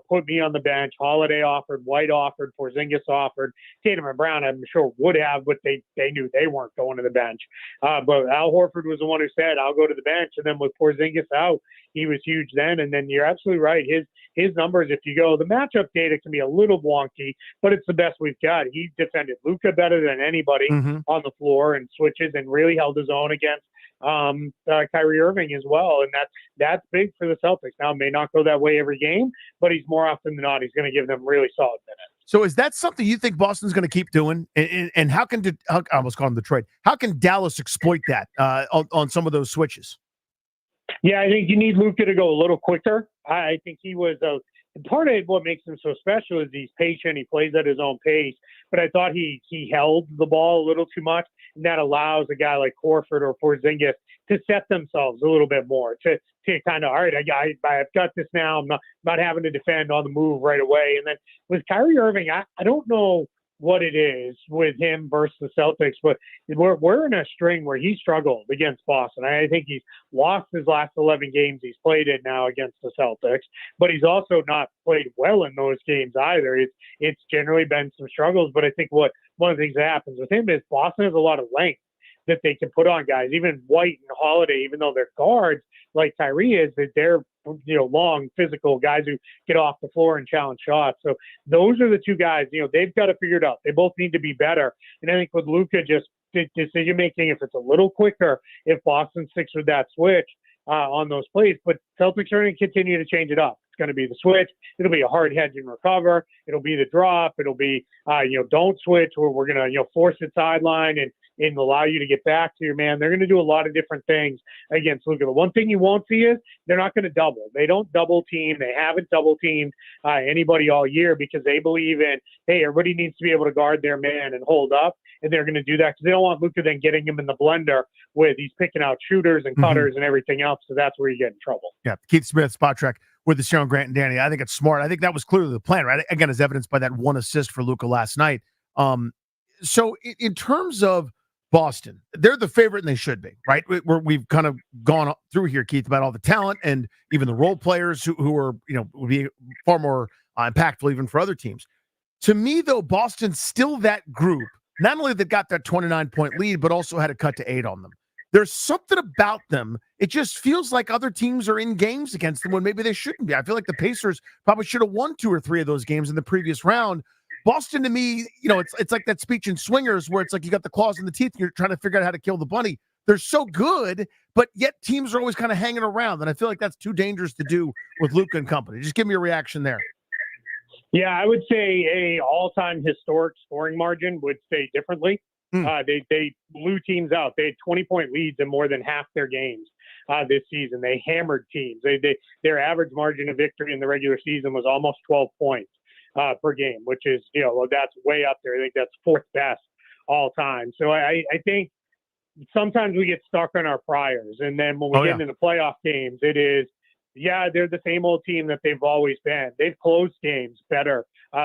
Put me on the bench. Holiday offered, White offered, Porzingis offered. Tatum and Brown, I'm sure, would have, but they knew they weren't going to the bench. But Al Horford was the one who said, I'll go to the bench. And then with Porzingis out, he was huge then. And then you're absolutely right. His numbers, if you go, the matchup data can be a little wonky, but it's the best we've got. He defended Luka better than anybody on the floor and switches and really held his own against Kyrie Irving as well. And that's big for the Celtics. Now, it may not go that way every game, but he's more often than not, he's going to give them really solid minutes. So is that something you think Boston's going to keep doing? And how can I almost call him Detroit? How can Dallas exploit that on some of those switches? Yeah, I think you need Luka to go a little quicker. I think he was part of what makes him so special is he's patient. He plays at his own pace. But I thought he held the ball a little too much, and that allows a guy like Horford or Porzingis to set themselves a little bit more, to kind of, all right, I've got this now. I'm not having to defend on the move right away. And then with Kyrie Irving, I don't know what it is with him versus the Celtics, but we're in a string where he struggled against Boston. I think he's lost his last 11 games he's played in now against the Celtics, but he's also not played well in those games either. It's generally been some struggles, but I think one of the things that happens with him is Boston has a lot of length that they can put on guys. Even White and Holiday, even though they're guards like Kyrie is, that they're long, physical guys who get off the floor and challenge shots. So those are the two guys, they've got to figure it out. They both need to be better. And I think with Luka, just decision making, if it's a little quicker, if Boston sticks with that switch on those plays, but Celtics are going to continue to change it up. It's going to be the switch. It'll be a hard hedge and recover. It'll be the drop. It'll be, don't switch, where we're going to, force it sideline and allow you to get back to your man. They're going to do a lot of different things against Luka. The one thing you won't see is they're not going to double. They don't double team. They haven't double teamed anybody all year because they believe in, hey, everybody needs to be able to guard their man and hold up. And they're going to do that because they don't want Luka then getting him in the blender with he's picking out shooters and cutters and everything else. So that's where you get in trouble. Yeah. Keith Smith, Spot Track with the Sharon Grant and Danny. I think it's smart. I think that was clearly the plan, right? Again, as evidenced by that one assist for Luka last night. So in terms of Boston, they're the favorite and they should be, right? We've kind of gone through here, Keith, about all the talent and even the role players who are, would be far more impactful even for other teams. To me, though, Boston's still that group, not only that got that 29-point lead, but also had a cut to 8 on them. There's something about them. It just feels like other teams are in games against them when maybe they shouldn't be. I feel like the Pacers probably should have won 2 or 3 of those games in the previous round. Boston, to me, it's like that speech in Swingers where it's like you got the claws in the teeth and you're trying to figure out how to kill the bunny. They're so good, but yet teams are always kind of hanging around, and I feel like that's too dangerous to do with Luka and company. Just give me a reaction there. Yeah, I would say a all-time historic scoring margin would say differently. They blew teams out. They had 20-point leads in more than half their games this season. They hammered teams. Their average margin of victory in the regular season was almost 12 points per game, which is, that's way up there. I think that's fourth best all time. So I think sometimes we get stuck on our priors. And then when we get into playoff games, it is, they're the same old team that they've always been. They've closed games better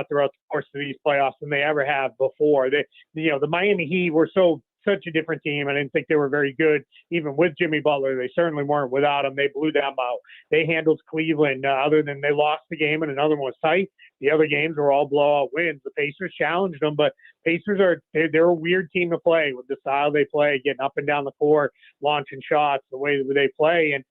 throughout the course of these playoffs than they ever have before. The Miami Heat were such a different team. I didn't think they were very good, even with Jimmy Butler. They certainly weren't without him. They blew them out. They handled Cleveland, other than they lost the game and another one was tight. The other games were all blowout wins. The Pacers challenged them, but Pacers they're a weird team to play with the style they play, getting up and down the court, launching shots, the way that they play. And,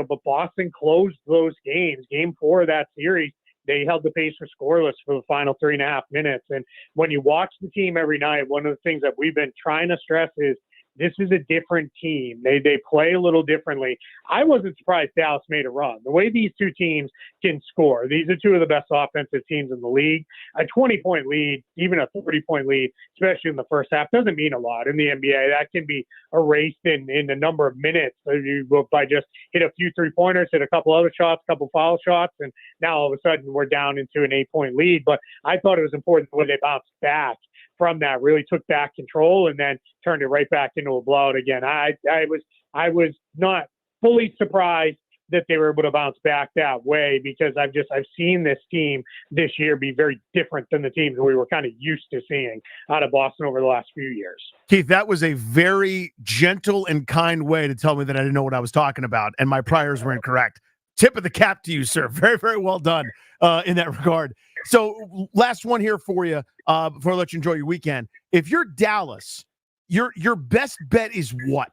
but Boston closed those games. Game 4 of that series, they held the Pacers scoreless for the final 3.5 minutes. And when you watch the team every night, one of the things that we've been trying to stress is this is a different team. They play a little differently. I wasn't surprised Dallas made a run. The way these two teams can score, these are two of the best offensive teams in the league. A 20-point lead, even a 30-point lead, especially in the first half, doesn't mean a lot in the NBA. That can be erased in a number of minutes by just hit a few three-pointers, hit a couple other shots, a couple foul shots, and now all of a sudden we're down into an 8-point lead. But I thought it was important the way they bounced back from that, really took back control and then turned it right back into a blowout again. I was not fully surprised that they were able to bounce back that way, because I've seen this team this year be very different than the teams we were kind of used to seeing out of Boston over the last few years. Keith, that was a very gentle and kind way to tell me that I didn't know what I was talking about and my priors were incorrect. Tip of the cap to you, sir. Very, very well done in that regard. So last one here for you before I let you enjoy your weekend. If you're Dallas, your best bet is what?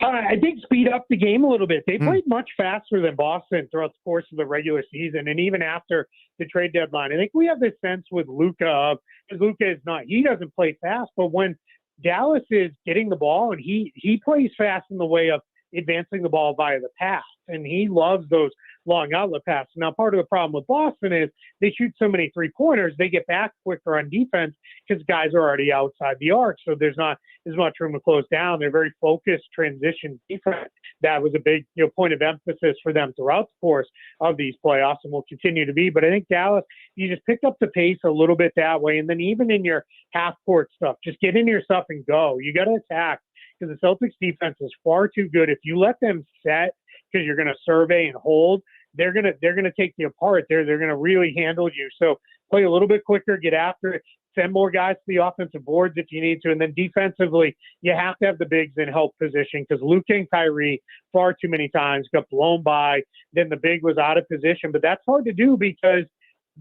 I think speed up the game a little bit. They played much faster than Boston throughout the course of the regular season, and even after the trade deadline. I think we have this sense with Luka, because Luka is not, he doesn't play fast, but when Dallas is getting the ball, and he plays fast in the way of advancing the ball via the pass, and he loves those long outlet passes. Now, part of the problem with Boston is they shoot so many three-pointers, they get back quicker on defense because guys are already outside the arc, so there's not as much room to close down. They're very focused transition defense. That was a big point of emphasis for them throughout the course of these playoffs and will continue to be. But I think Dallas, you just pick up the pace a little bit that way, and then even in your half-court stuff, just get into your stuff and go. You got to attack, because the Celtics defense is far too good. If you let them set, because you're going to survey and hold, they're going to take you apart. They're going to really handle you. So play a little bit quicker, get after it, send more guys to the offensive boards if you need to. And then defensively, you have to have the bigs in help position, because Luke and Kyrie far too many times got blown by. Then the big was out of position. But that's hard to do because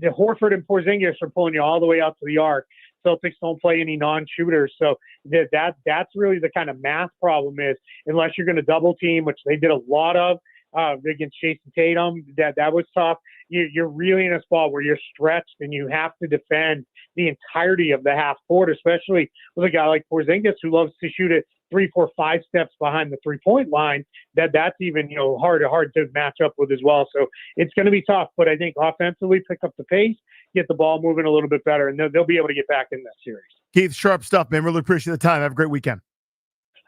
the Horford and Porzingis are pulling you all the way out to the arc. Celtics don't play any non-shooters. So that's really the kind of math problem is, unless you're going to double team, which they did a lot of against Jason Tatum, that was tough. You're really in a spot where you're stretched and you have to defend the entirety of the half court, especially with a guy like Porzingis who loves to shoot it 3, 4, 5 steps behind the 3-point line. That's even hard to match up with as well. So it's going to be tough, but I think offensively pick up the pace, get the ball moving a little bit better, and they'll be able to get back in that series. Keith, sharp stuff, man. Really appreciate the time. Have a great weekend.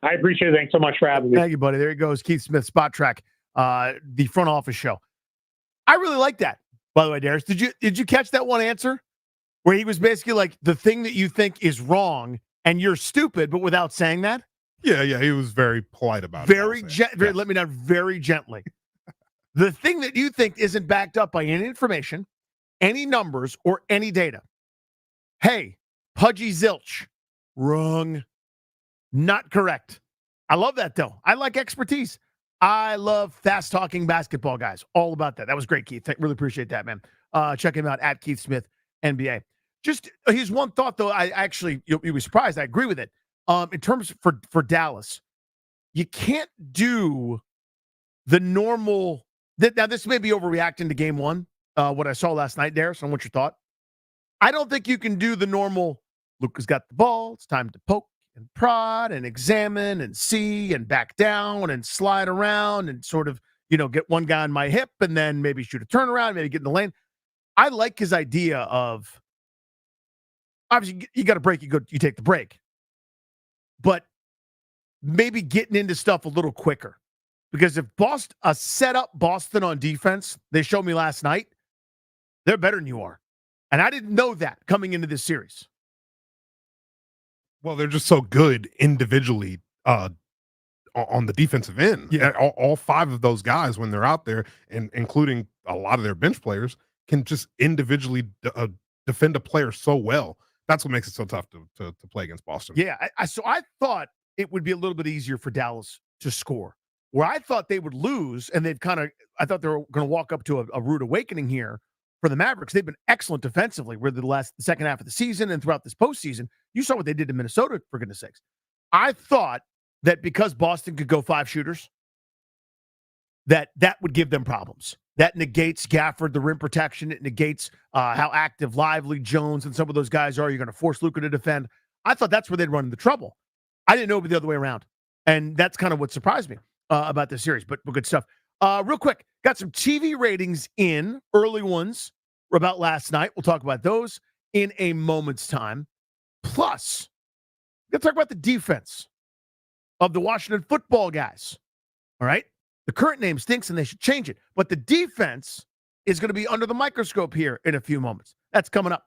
I appreciate it. Thanks so much for having me. Thank you, buddy. There he goes, Keith Smith, Spot Track, the front office show. I really like that, by the way, Darius. Did you catch that one answer where he was basically like, the thing that you think is wrong and you're stupid, but without saying that? Yeah, he was very polite about it. Let me know, very gently. The thing that you think isn't backed up by any information, any numbers, or any data. Hey, Pudgy Zilch. Wrong. Not correct. I love that, though. I like expertise. I love fast-talking basketball guys. All about that. That was great, Keith. Really appreciate that, man. Check him out at Keith Smith, NBA. Just here's one thought, though. I actually, you'll be surprised. I agree with it. In terms for Dallas, you can't do the normal. Now, this may be overreacting to game one, what I saw last night, Darius, on what your thought. I don't think you can do the normal, Luka's got the ball, it's time to poke and prod and examine and see and back down and slide around and sort of, get one guy on my hip and then maybe shoot a turnaround, maybe get in the lane. I like his idea of, obviously, you got a break, you take the break. But maybe getting into stuff a little quicker. Because if set up Boston on defense, they showed me last night, they're better than you are. And I didn't know that coming into this series. Well, they're just so good individually on the defensive end. Yeah. All five of those guys, when they're out there, and including a lot of their bench players, can just individually defend a player so well. That's what makes it so tough to play against Boston. Yeah, so I thought it would be a little bit easier for Dallas to score. Where I thought they would lose, and I thought they were going to walk up to a rude awakening here for the Mavericks. They've been excellent defensively with the second half of the season and throughout this postseason. You saw what they did to Minnesota, for goodness sakes. I thought that because Boston could go 5 shooters, that would give them problems. That negates Gafford, the rim protection. It negates how active Lively, Jones, and some of those guys are. You're going to force Luka to defend. I thought that's where they'd run into trouble. I didn't know it would be the other way around. And that's kind of what surprised me about this series, but good stuff. Real quick, got some TV ratings in, early ones about last night. We'll talk about those in a moment's time. Plus, we're going to talk about the defense of the Washington football guys. All right? The current name stinks and they should change it. But the defense is going to be under the microscope here in a few moments. That's coming up.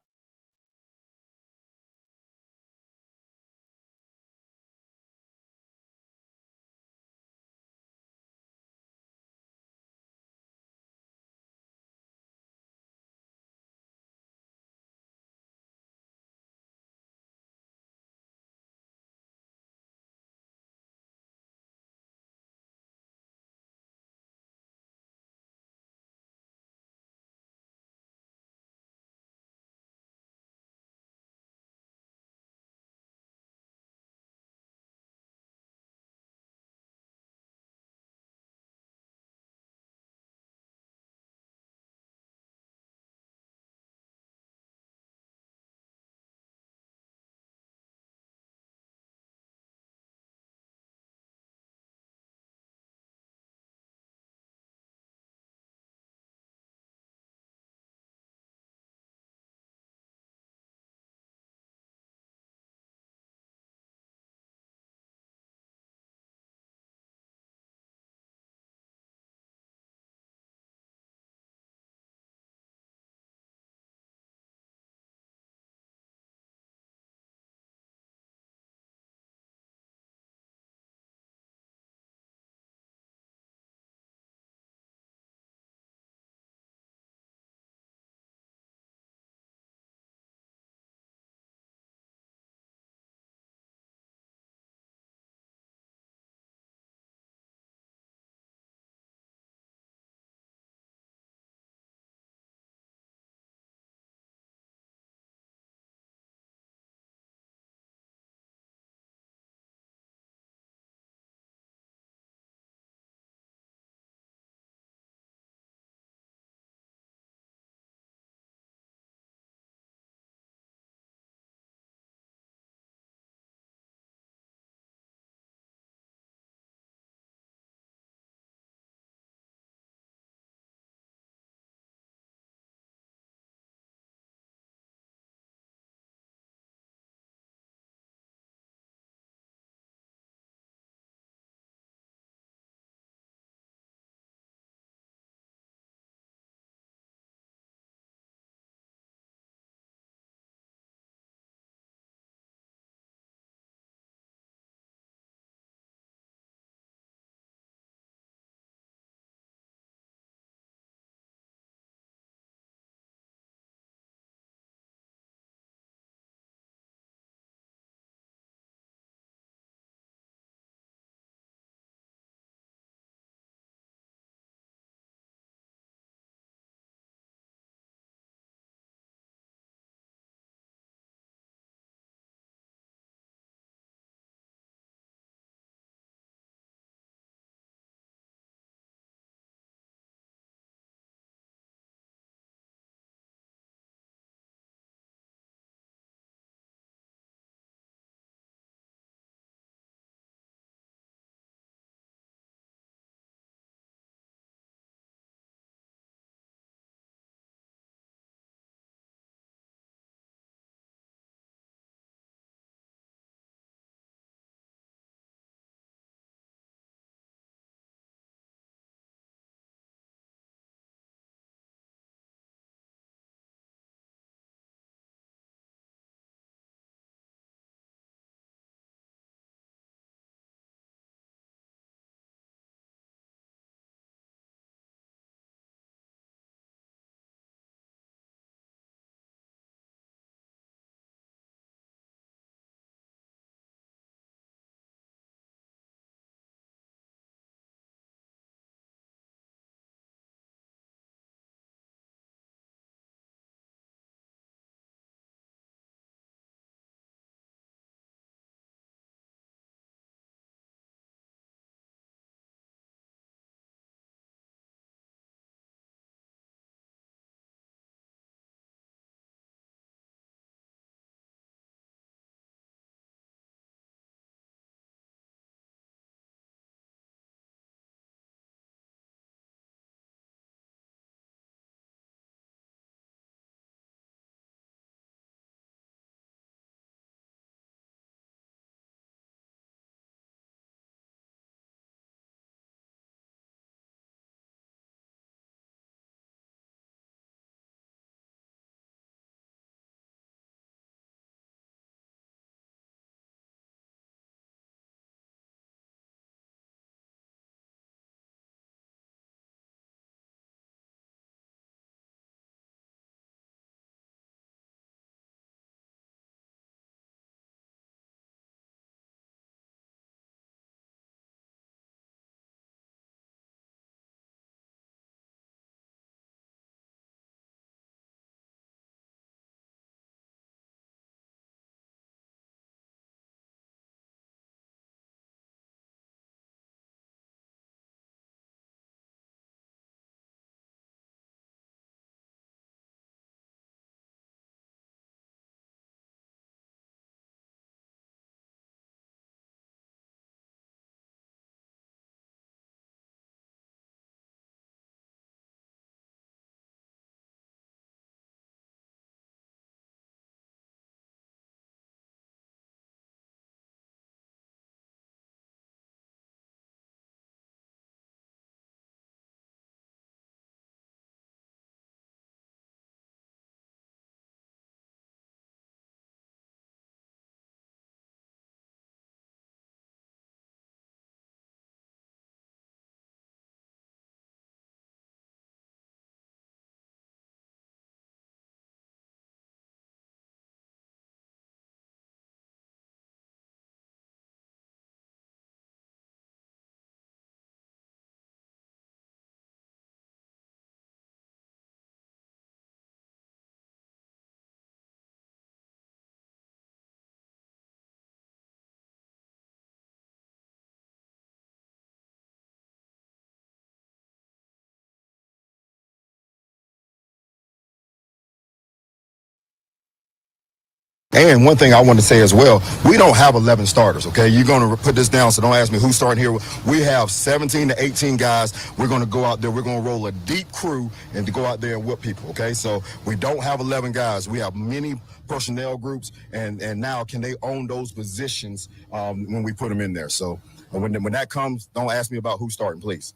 And one thing I want to say as well, we don't have 11 starters, okay? You're going to put this down, so don't ask me who's starting here. We have 17 to 18 guys. We're going to go out there. We're going to roll a deep crew and to go out there and whip people, okay? So we don't have 11 guys. We have many personnel groups, and now can they own those positions when we put them in there? So when that comes, don't ask me about who's starting, please.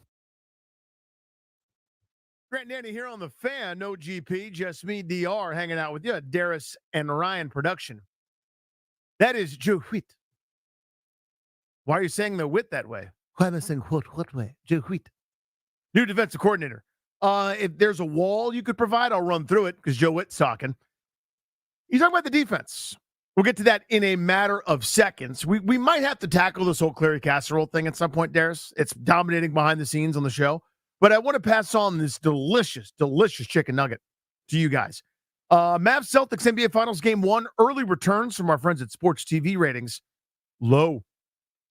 Grant Danny here on the Fan. No GP, just me, DR, hanging out with you. Darius and Ryan production. That is Joe Wheat. Why are you saying the wit that way? Why am I saying what way? Joe Wheat. New defensive coordinator. If there's a wall you could provide, I'll run through it because Joe Witt's talking. He's talking about the defense. We'll get to that in a matter of seconds. We might have to tackle this whole Clary Casserole thing at some point, Darius. It's dominating behind the scenes on the show. But I want to pass on this delicious, delicious chicken nugget to you guys. Mavs Celtics NBA Finals Game 1. Early returns from our friends at Sports TV ratings. Low.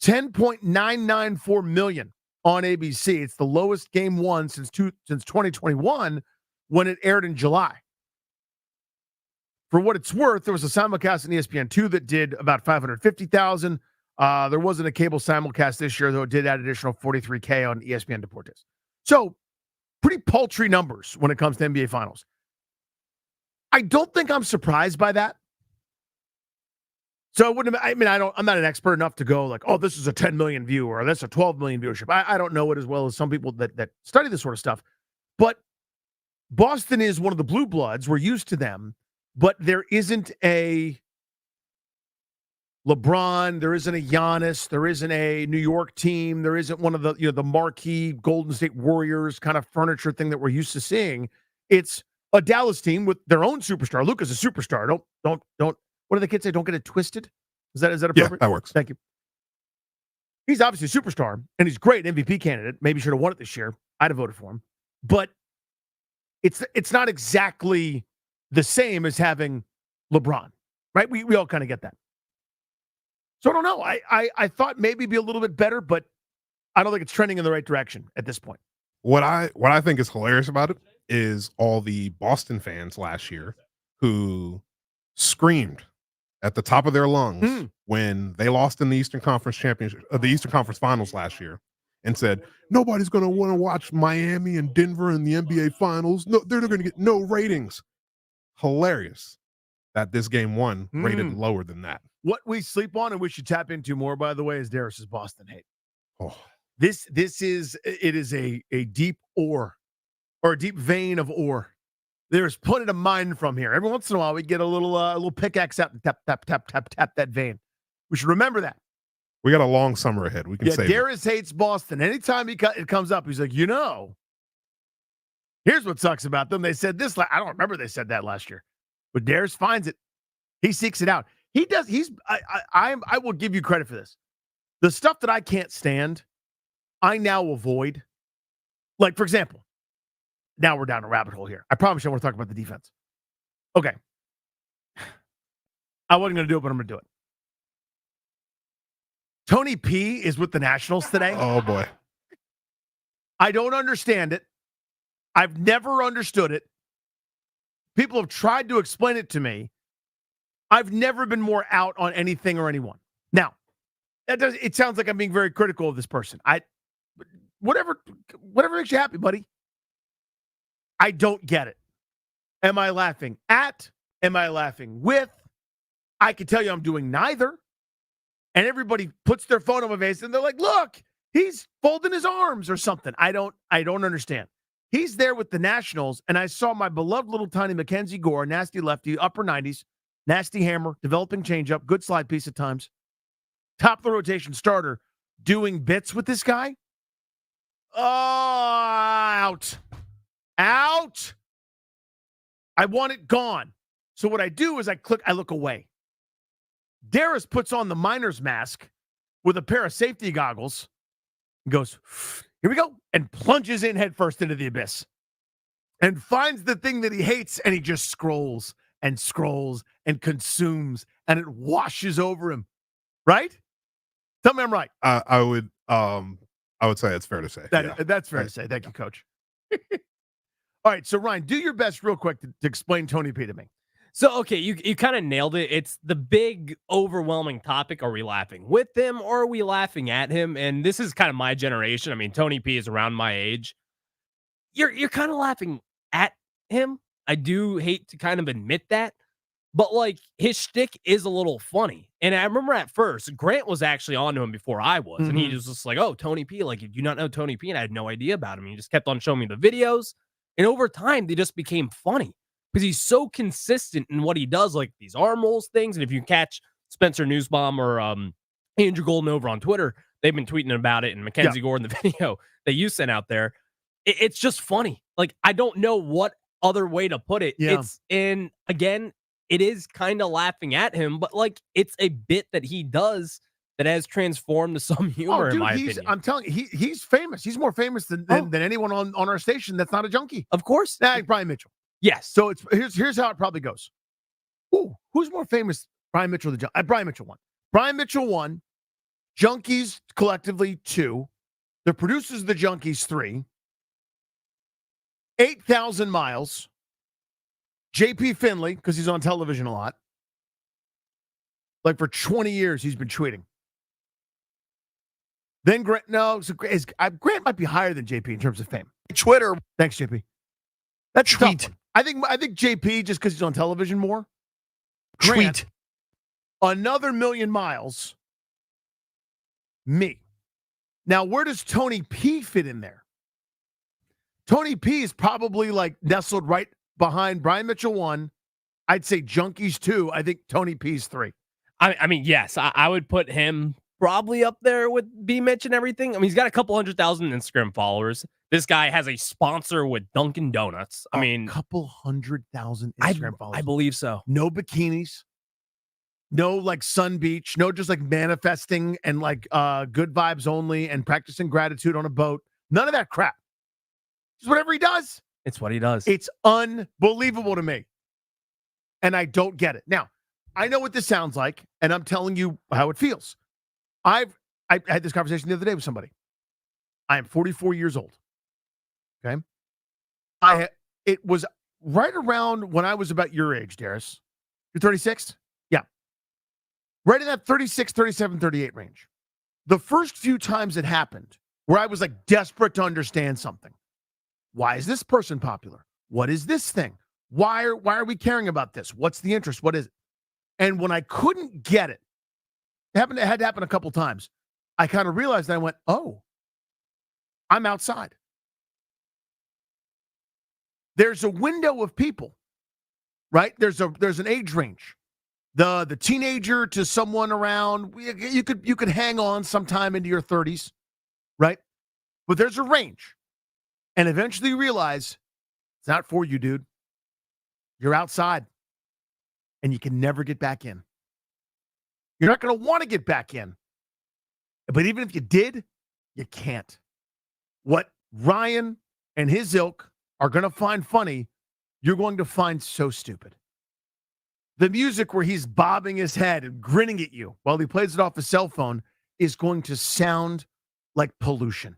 10.994 million on ABC. It's the lowest Game 1 since 2021 when it aired in July. For what it's worth, there was a simulcast on ESPN2 that did about 550,000. There wasn't a cable simulcast this year, though it did add additional 43K on ESPN Deportes. So, pretty paltry numbers when it comes to NBA Finals. I don't think I'm surprised by that. So, I'm not an expert enough to go like, oh, this is a 10 million viewer, or that's a 12 million viewership. I don't know it as well as some people that study this sort of stuff. But Boston is one of the blue bloods. We're used to them. But there isn't a LeBron, there isn't a Giannis, there isn't a New York team, there isn't one of the the marquee Golden State Warriors kind of furniture thing that we're used to seeing. It's a Dallas team with their own superstar. Luka's a superstar. Don't. What do the kids say? Don't get it twisted. Is that appropriate? Yeah, that works. Thank you. He's obviously a superstar and he's a great MVP candidate. Maybe should have won it this year. I'd have voted for him, but it's not exactly the same as having LeBron, right? We all kind of get that. So I don't know. I thought maybe be a little bit better, but I don't think it's trending in the right direction at this point. What I think is hilarious about it is all the Boston fans last year who screamed at the top of their lungs when they lost in the Eastern Conference Championship, the Eastern Conference Finals last year, and said nobody's going to want to watch Miami and Denver in the NBA Finals. No, they're going to get no ratings. Hilarious that this Game 1 rated lower than that. What we sleep on and we should tap into more, by the way, is Darius's Boston hate. Oh, this is a deep ore or a deep vein of ore. There's plenty to mine from here. Every once in a while, we get a little pickaxe out and tap that vein. We should remember that. We got a long summer ahead. We can say Darius hates Boston. Anytime it comes up, he's like, here's what sucks about them. They said this. I don't remember they said that last year, but Darius finds it. He seeks it out. He does. I will give you credit for this. The stuff that I can't stand, I now avoid. Like, for example, now we're down a rabbit hole here. I promise you I want to talk about the defense. Okay. I wasn't going to do it, but I'm going to do it. Tony P is with the Nationals today. Oh, boy. I don't understand it. I've never understood it. People have tried to explain it to me. I've never been more out on anything or anyone. Now, it sounds like I'm being very critical of this person. Whatever makes you happy, buddy. I don't get it. Am I laughing at? Am I laughing with? I can tell you I'm doing neither. And everybody puts their phone on my face and they're like, look, he's folding his arms or something. I don't understand. He's there with the Nationals, and I saw my beloved little tiny Mackenzie Gore, nasty lefty, upper 90s, nasty hammer, developing changeup, good slide piece at times, top of the rotation starter, doing bits with this guy. Out. I want it gone. So what I do is I look away. Darius puts on the miner's mask with a pair of safety goggles and goes, here we go, and plunges in headfirst into the abyss and finds the thing that he hates, and he just scrolls and consumes, and it washes over him. Right? Tell me I'm right. I would say it's fair to say. That's fair to say. Thank you, Coach. All right, so Ryan, do your best real quick to explain Tony P to me. So, okay, you kind of nailed it. It's the big, overwhelming topic. Are we laughing with him or are we laughing at him? And this is kind of my generation. I mean, Tony P is around my age. You're kind of laughing at him. I do hate to kind of admit that, but like his shtick is a little funny. And I remember at first, Grant was actually on to him before I was, and he was just like, "Oh, Tony P, like, do you not know Tony P?" And I had no idea about him. He just kept on showing me the videos, and over time, they just became funny because he's so consistent in what he does, like these arm rolls things. And if you catch Spencer Newsbaum or Andrew Golden over on Twitter, they've been tweeting about it, and Mackenzie Gordon, the video that you sent out there, it's just funny. Like, I don't know what other way to put it. And again, it is kind of laughing at him, but like it's a bit that he does that has transformed to some humor, in my opinion. I'm telling you, he's famous. He's more famous than anyone on our station that's not a junkie. Of course. Brian Mitchell. Yes. So here's how it probably goes. Ooh, who's more famous? Brian Mitchell or the junkie? Brian Mitchell won. Brian Mitchell won. Junkies collectively 2. The producers of the Junkies 3. 8,000 miles. JP Finley, because he's on television a lot. Like for 20 years, he's been tweeting. Then Grant, Grant might be higher than JP in terms of fame. Twitter. Thanks, JP. That's tweet. I think JP, just because he's on television more. Grant, tweet. Another million miles. Me. Now, where does Tony P fit in there? Tony P is probably like nestled right behind Brian Mitchell 1. I'd say Junkies 2. I think Tony P's 3. I mean, yes, I would put him probably up there with B Mitch and everything. I mean, he's got a couple 100,000 Instagram followers. This guy has a sponsor with Dunkin' Donuts. I mean, a couple 100,000 Instagram followers. I believe so. No bikinis. No like Sun Beach. No just like manifesting and like good vibes only and practicing gratitude on a boat. None of that crap. Just whatever he does. It's what he does. It's unbelievable to me. And I don't get it. Now, I know what this sounds like, and I'm telling you how it feels. I had this conversation the other day with somebody. I am 44 years old. Okay? It was right around when I was about your age, Darius. You're 36? Yeah. Right in that 36, 37, 38 range. The first few times it happened, where I was like desperate to understand something. Why is this person popular? What is this thing? Why are we caring about this? What's the interest? What is it? And when I couldn't get it, it had to happen a couple times. I kind of realized that I went, oh, I'm outside. There's a window of people, right? There's an age range. The teenager to someone around, you could hang on sometime into your 30s, right? But there's a range. And eventually you realize it's not for you, dude. You're outside. And you can never get back in. You're not going to want to get back in. But even if you did, you can't. What Ryan and his ilk are going to find funny, you're going to find so stupid. The music where he's bobbing his head and grinning at you while he plays it off his cell phone is going to sound like pollution.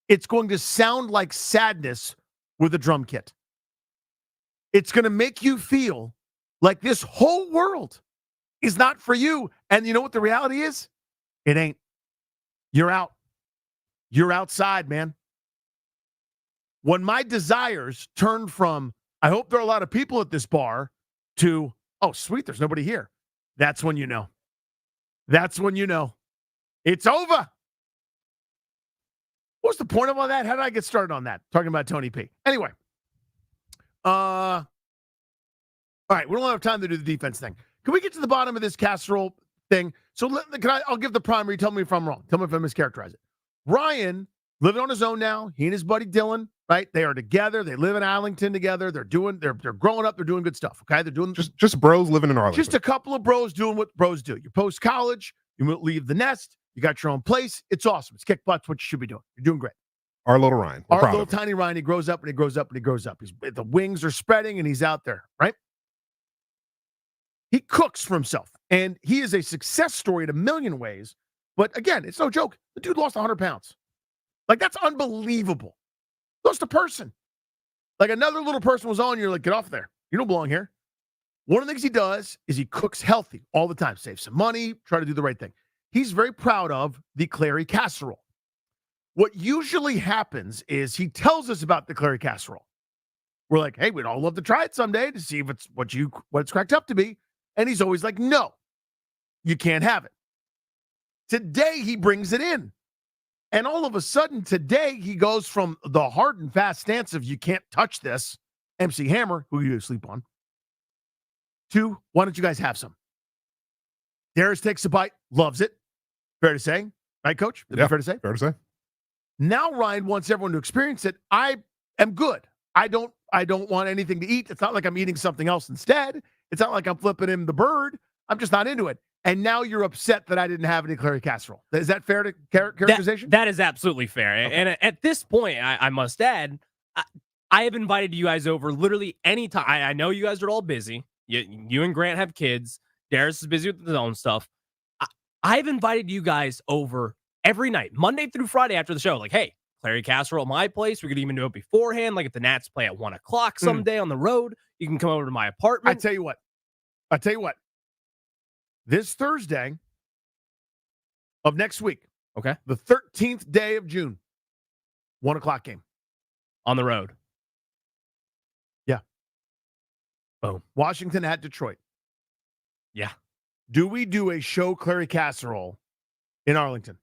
It's going to sound like sadness with a drum kit. It's going to make you feel like this whole world is not for you. And you know what the reality is? It ain't. You're out. You're outside, man. When my desires turn from, I hope there are a lot of people at this bar, to, oh, sweet, there's nobody here. That's when you know. That's when you know. It's over. What's the point of all that? How did I get started on that? Talking about Tony P. Anyway. All right, we don't have time to do the defense thing. Can we get to the bottom of this casserole thing? So I'll give the primary. Tell me if I'm wrong. Tell me if I mischaracterize it. Ryan, living on his own now. He and his buddy Dylan, right? They are together. They live in Arlington together. They're growing up. They're doing good stuff. Okay, they're doing just bros living in Arlington. Just a couple of bros doing what bros do. You're post college. You leave the nest. You got your own place. It's awesome. It's kick butts. What you should be doing. You're doing great. Our little Ryan. Our little tiny Ryan. He grows up and he grows up and he grows up. The wings are spreading and he's out there, right? He cooks for himself, and he is a success story in a million ways. But again, it's no joke. The dude lost 100 pounds. Like, that's unbelievable. Lost a person. Like, another little person was on, you're like, get off there. You don't belong here. One of the things he does is he cooks healthy all the time, save some money, try to do the right thing. He's very proud of the Clary casserole. What usually happens is he tells us about the Clary casserole. We're like, hey, we'd all love to try it someday to see if it's what it's cracked up to be. And he's always like, no, you can't have it. Today, he brings it in. And all of a sudden, today, he goes from the hard and fast stance of you can't touch this, MC Hammer, who you sleep on, to why don't you guys have some? Darius takes a bite, loves it. Fair to say, right, Coach? Yeah, fair to say? Fair to say. Now Ryan wants everyone to experience it. I am good. I don't want anything to eat. It's not like I'm eating something else instead. It's not like I'm flipping him the bird. I'm just not into it. And now you're upset that I didn't have any Clary casserole. Is that fair to characterization? That is absolutely fair. Okay. And at this point, I must add, I have invited you guys over literally any time. I know you guys are all busy. You and Grant have kids. Darius is busy with his own stuff. I've invited you guys over every night, Monday through Friday after the show. Like, hey, Clary casserole at my place. We could even do it beforehand. Like if the Nats play at 1 o'clock someday on the road, you can come over to my apartment. I tell you what. This Thursday of next week, okay, the 13th day of June, 1 o'clock game. On the road. Yeah. Boom. Washington at Detroit. Yeah. Do we do a show Clary casserole in Arlington?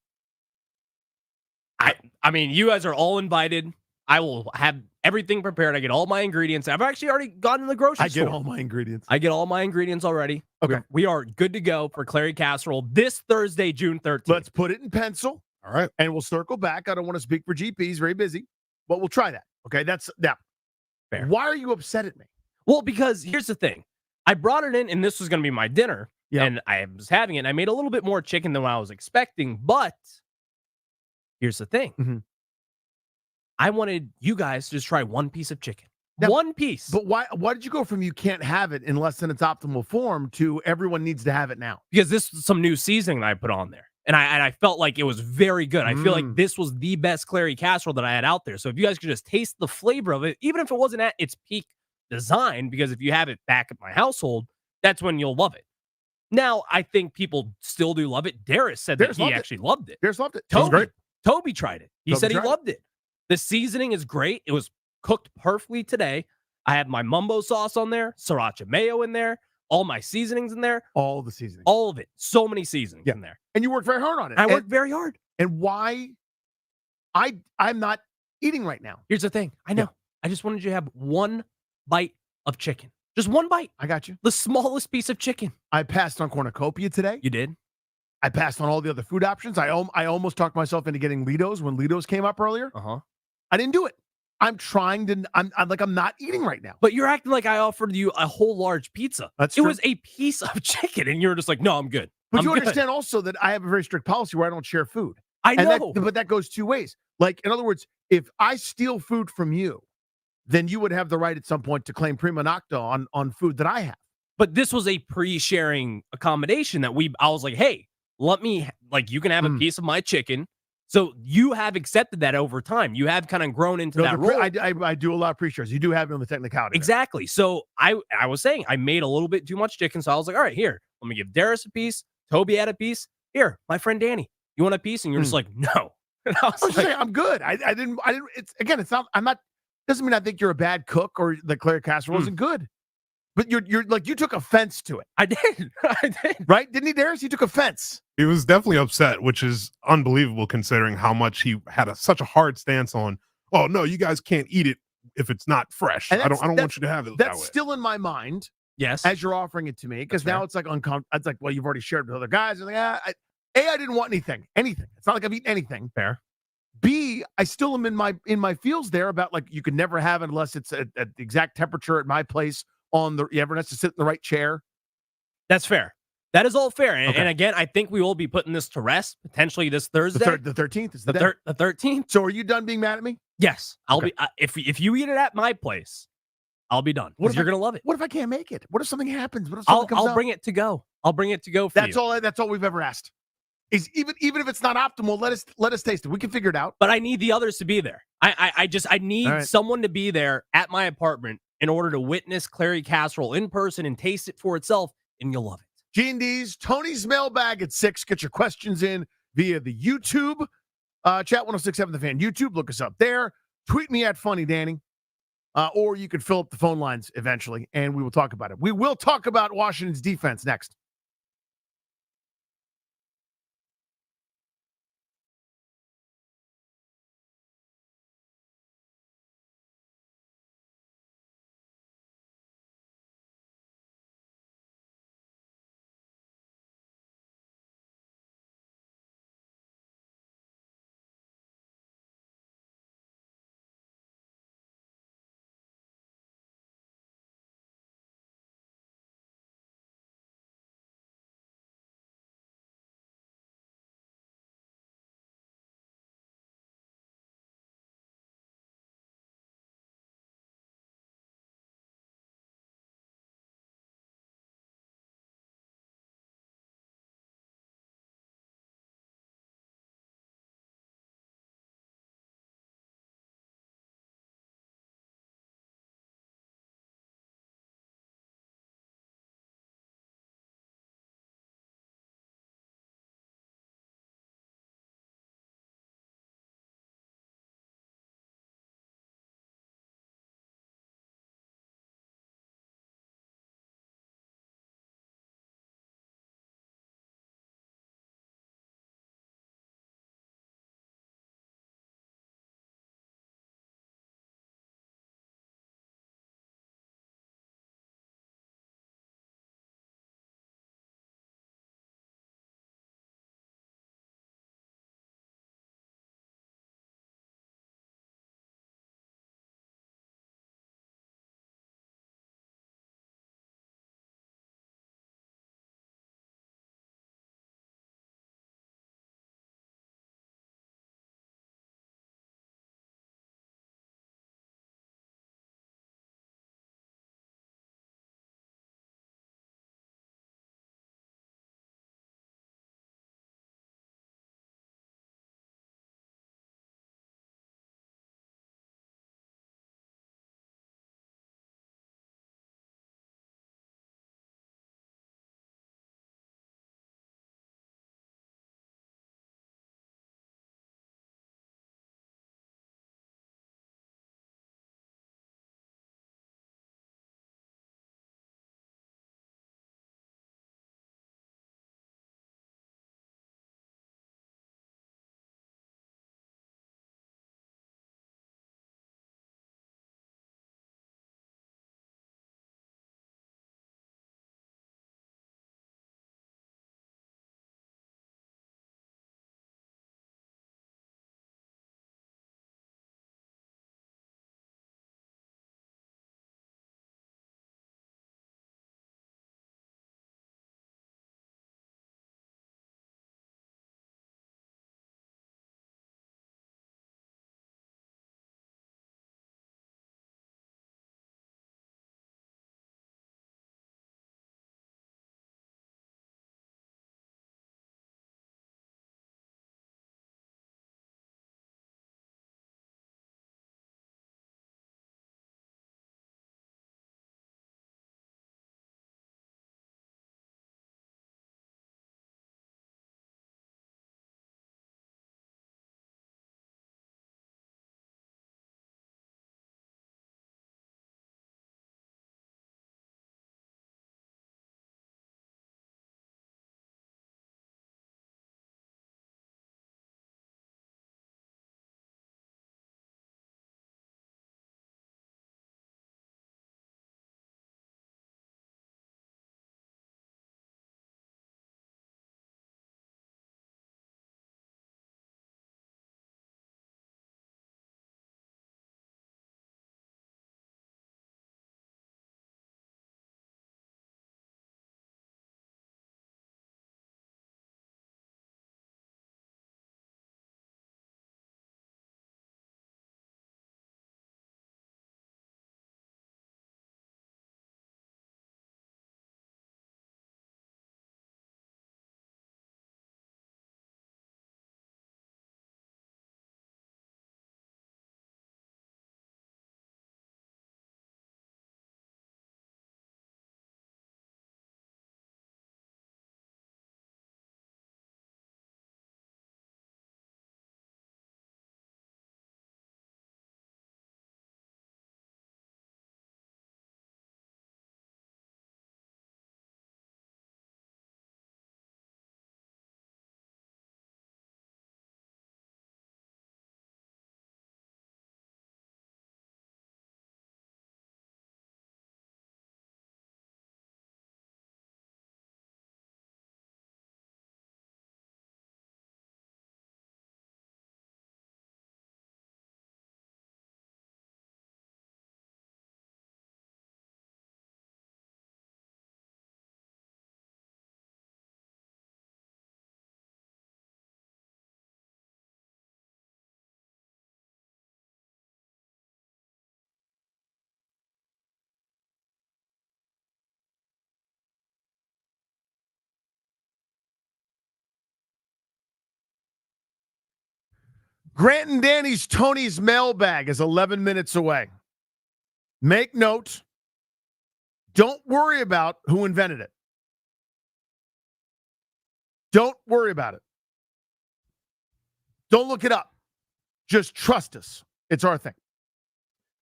I mean, you guys are all invited. I will have everything prepared. I get all my ingredients. I've actually already gone to the grocery store. I get all my ingredients. I get all my ingredients already. Okay. We are good to go for Clary casserole this Thursday, June 13th. Let's put it in pencil. All right. And we'll circle back. I don't want to speak for GP. He's very busy, but we'll try that. Okay. That's fair. Why are you upset at me? Well, because here's the thing. I brought it in and this was going to be my dinner. Yeah. And I was having it. And I made a little bit more chicken than what I was expecting. But here's the thing. Mm-hmm. I wanted you guys to just try one piece of chicken. Now, one piece. But why did you go from you can't have it unless in its optimal form to everyone needs to have it now? Because this was some new seasoning that I put on there. And I felt like it was very good. I feel like this was the best Clary casserole that I had out there. So if you guys could just taste the flavor of it, even if it wasn't at its peak design, because if you have it back at my household, that's when you'll love it. Now, I think people still do love it. Darius said that he actually loved it. Darius loved it. Toby tried it. He said he loved it. The seasoning is great. It was cooked perfectly today. I have my mumbo sauce on there, sriracha mayo in there, all my seasonings in there. All the seasoning. All of it. So many seasonings in there. And you worked very hard on it. I worked very hard. And why I'm not eating right now. Here's the thing. I know. Yeah. I just wanted you to have one bite of chicken. Just one bite. I got you. The smallest piece of chicken. I passed on cornucopia today. You did? I passed on all the other food options. I almost talked myself into getting Litos when Litos came up earlier. Uh-huh. I didn't do it. I'm trying to. I'm not eating right now. But you're acting like I offered you a whole large pizza. That's true. It was a piece of chicken, and you're just like, no, I'm good. But you understand also that I have a very strict policy where I don't share food. I know. But that goes two ways. Like, in other words, if I steal food from you, then you would have the right at some point to claim prima nocta on food that I have. But this was a pre-sharing accommodation that I was like, hey, let me, like, you can have a piece of my chicken. So you have accepted that over time. You have kind of grown into that role. I do a lot of pre-shares. You do have it on the technicality. Exactly. So I was saying I made a little bit too much chicken. So I was like, all right, here, let me give Darius a piece. Toby had a piece. Here, my friend Danny, you want a piece? And you're just like, no. And I was like, saying, I'm good. I didn't. It's not. I'm not. Doesn't mean I think you're a bad cook or the Clary casserole isn't good. But you're like, you took offense to it. I did. I did. Right? Didn't he, Darius? He took offense. He was definitely upset, which is unbelievable considering how much he had such a hard stance on, oh, no, you guys can't eat it if it's not fresh. I don't want you to have it that way. That's still in my mind. Yes. As you're offering it to me, because now it's like uncomfortable. It's like, well, you've already shared with other guys. I'm like, I didn't want anything. It's not like I've eaten anything. Fair. B, I still am in my feels there about like you could never have it unless it's at the exact temperature at my place. Everyone has to sit in the right chair. That's fair. That is all fair. And again, I think we will be putting this to rest potentially this Thursday. The 13th is the day. The 13th. So are you done being mad at me? Yes. I'll be. If you eat it at my place, I'll be done. Because you're going to love it. What if I can't make it? What if something happens? What if something comes I'll up? bring it to go. I'll bring it to go for you. That's all we've ever asked. Is even if it's not optimal, let us taste it. We can figure it out. But I need the others to be there. I need someone to be there at my apartment in order to witness Clary Casserole in person and taste it for itself, and you'll love it. G&D's Tony's mailbag at 6. Get your questions in via the YouTube. Chat 1067 The Fan YouTube. Look us up there. Tweet me at Funny Danny. Or you can fill up the phone lines eventually, and we will talk about it. We will talk about Washington's defense next. Grant and Danny's Tony's mailbag is 11 minutes away. Make note. Don't worry about who invented it. Don't worry about it. Don't look it up. Just trust us. It's our thing.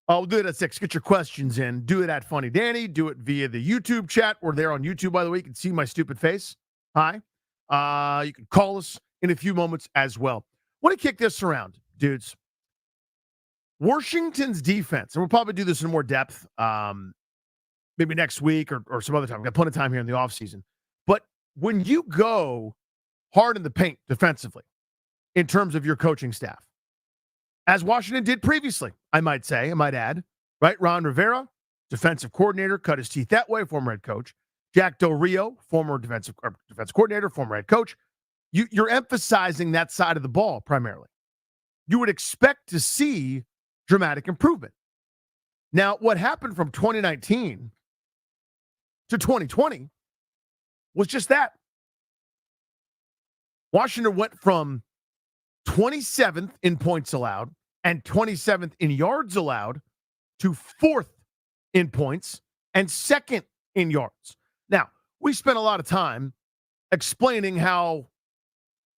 We'll do it at 6. Get your questions in. Do it at Funny Danny. Do it via the YouTube chat. We're there on YouTube, by the way. You can see my stupid face. Hi. You can call us in a few moments as well. I want to kick this around, dudes. Washington's defense, and we'll probably do this in more depth maybe next week or some other time. We've got plenty of time here in the offseason. But when you go hard in the paint defensively in terms of your coaching staff, as Washington did previously, I might add, right? Ron Rivera, defensive coordinator, cut his teeth that way, former head coach. Jack Del Rio, former defensive coordinator, former head coach. You're emphasizing that side of the ball primarily. You would expect to see dramatic improvement. Now, what happened from 2019 to 2020 was just that. Washington went from 27th in points allowed and 27th in yards allowed to 4th in points and 2nd in yards. Now, we spent a lot of time explaining how,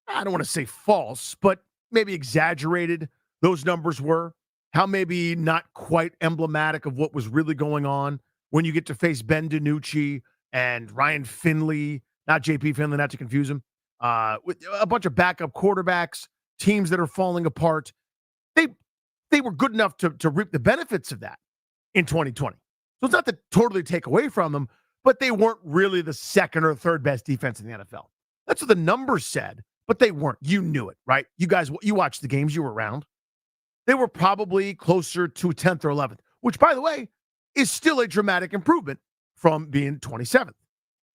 I don't want to say false, but maybe exaggerated those numbers were, how maybe not quite emblematic of what was really going on when you get to face Ben DiNucci and Ryan Finley, not JP Finley, not to confuse him, with a bunch of backup quarterbacks, teams that are falling apart. They were good enough to reap the benefits of that in 2020. So it's not to totally take away from them, but they weren't really the second or third best defense in the NFL. That's what the numbers said, but they weren't. You knew it, right? You guys, you watched the games, you were around. They were probably closer to 10th or 11th, which, by the way, is still a dramatic improvement from being 27th.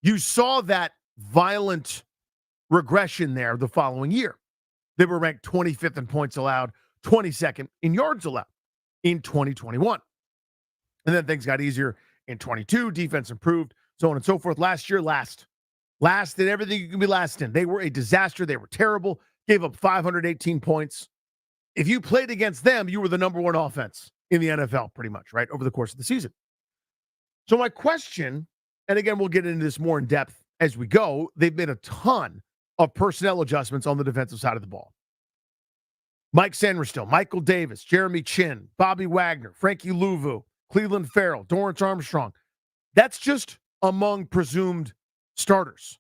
You saw that violent regression there the following year. They were ranked 25th in points allowed, 22nd in yards allowed in 2021. And then things got easier in 22. Defense improved, so on and so forth. Last year, last in everything you can be last in. They were a disaster. They were terrible. Gave up 518 points. If you played against them, you were the number one offense in the NFL pretty much, right, over the course of the season. So my question, and again, we'll get into this more in depth as we go, they've made a ton of personnel adjustments on the defensive side of the ball. Mike Sanderstill, Michael Davis, Jeremy Chin, Bobby Wagner, Frankie Louvu, Cleveland Farrell, Dorrance Armstrong. That's just among presumed starters,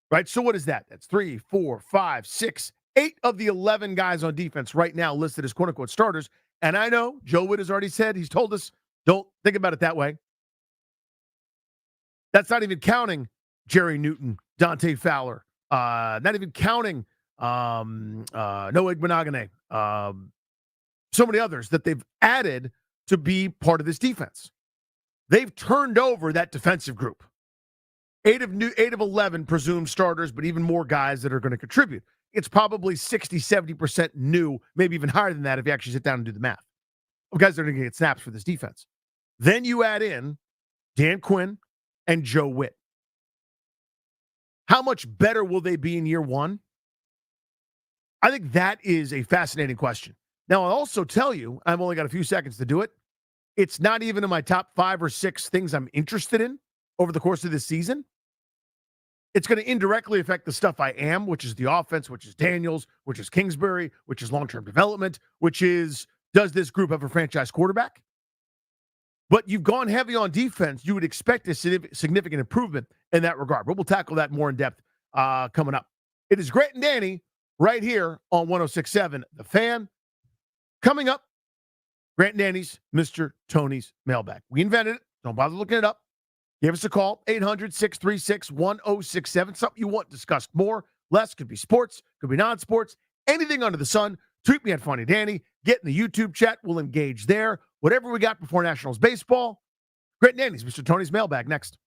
right? So what is that? That's 3, 4, 5, 6, 8 of the 11 guys on defense right now listed as quote-unquote starters. And I know Joe Witt has already said, he's told us, don't think about it that way. That's not even counting Jerry Newton, Dante Fowler, not even counting Noah Igbenogany, so many others that they've added to be part of this defense. They've turned over that defensive group. 8 of 11 presumed starters, but even more guys that are going to contribute. It's probably 60, 70% new, maybe even higher than that if you actually sit down and do the math, of guys that are going to get snaps for this defense. Then you add in Dan Quinn and Joe Witt. How much better will they be in year one? I think that is a fascinating question. Now, I'll also tell you, I've only got a few seconds to do it. It's not even in my top 5 or 6 things I'm interested in over the course of this season. It's going to indirectly affect the stuff I am, which is the offense, which is Daniels, which is Kingsbury, which is long-term development, which is, does this group have a franchise quarterback? But you've gone heavy on defense. You would expect a significant improvement in that regard. But we'll tackle that more in depth coming up. It is Grant and Danny right here on 106.7 The Fan. Coming up, Grant and Danny's Mr. Tony's Mailbag. We invented it. Don't bother looking it up. Give us a call, 800-636-1067. Something you want discussed more, less. Could be sports, could be non-sports, anything under the sun. Tweet me at Funny Danny. Get in the YouTube chat. We'll engage there. Whatever we got before Nationals baseball. Grant and Danny's Mr. Tony's Mailbag next.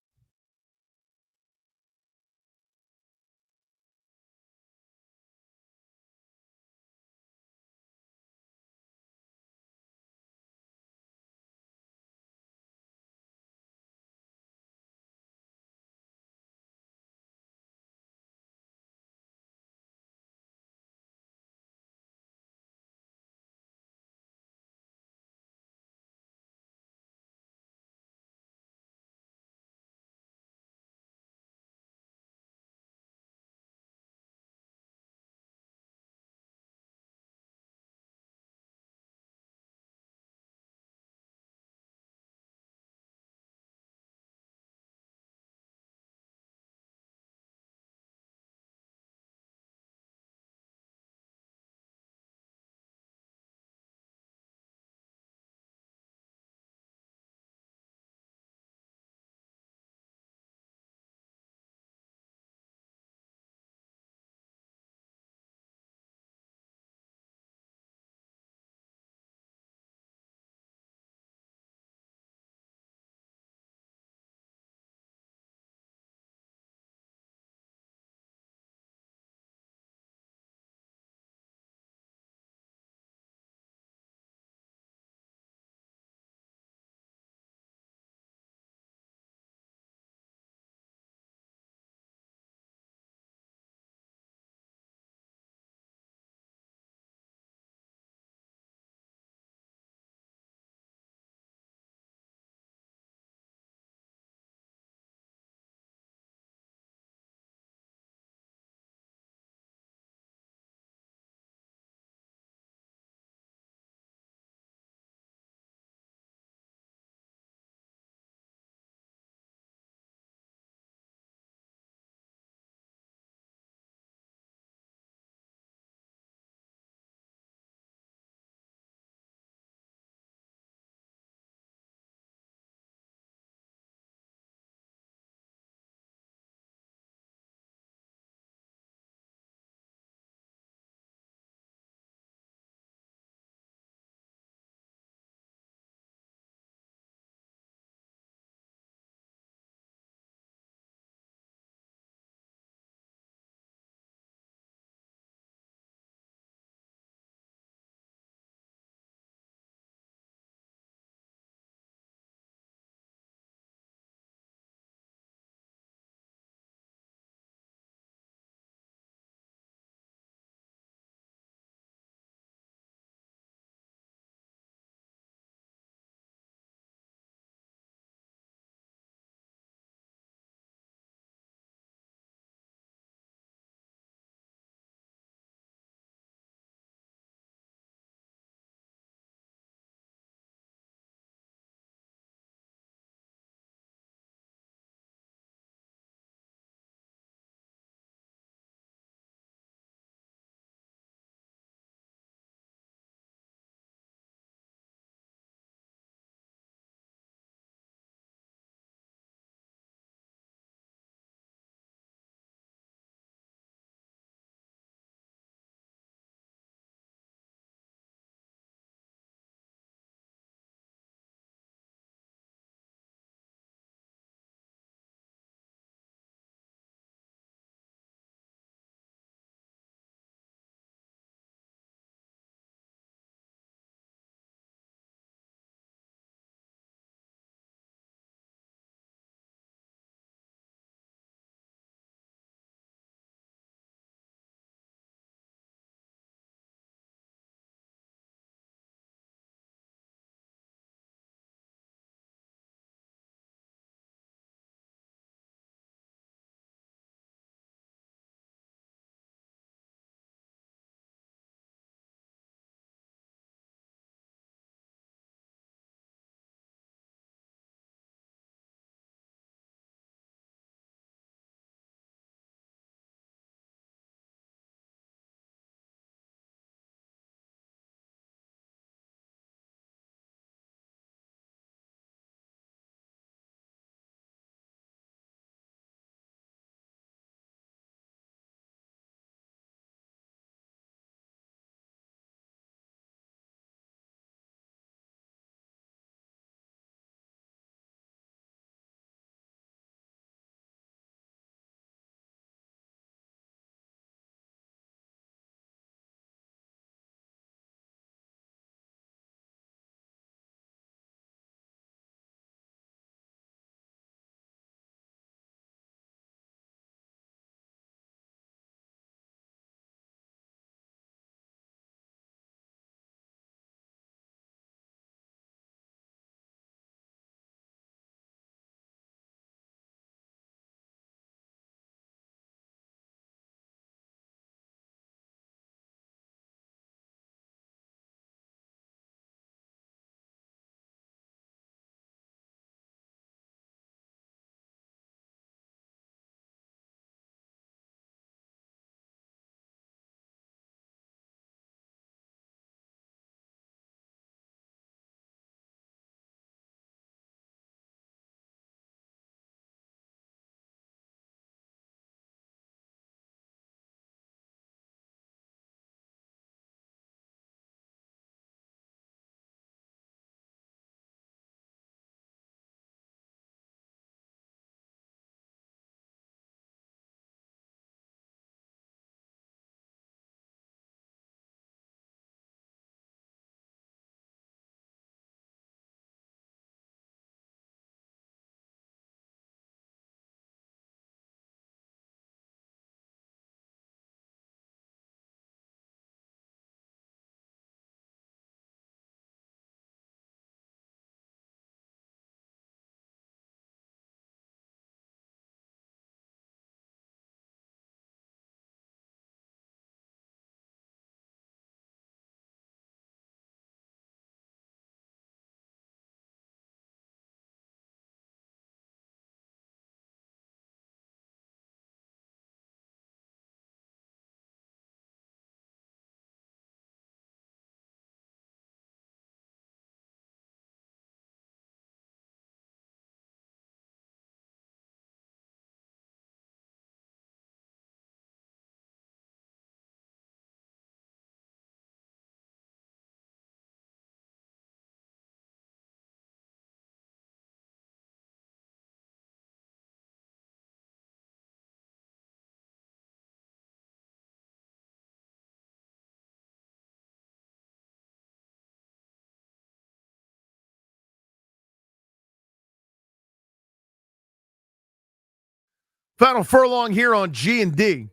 Final furlong here on G&D.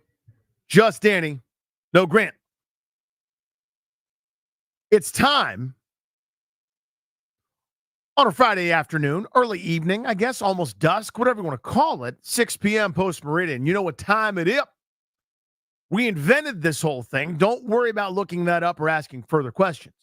Just Danny, no Grant. It's time on a Friday afternoon, early evening, I guess, almost dusk, whatever you want to call it, 6 p.m. post-meridian. You know what time it is. We invented this whole thing. Don't worry about looking that up or asking further questions.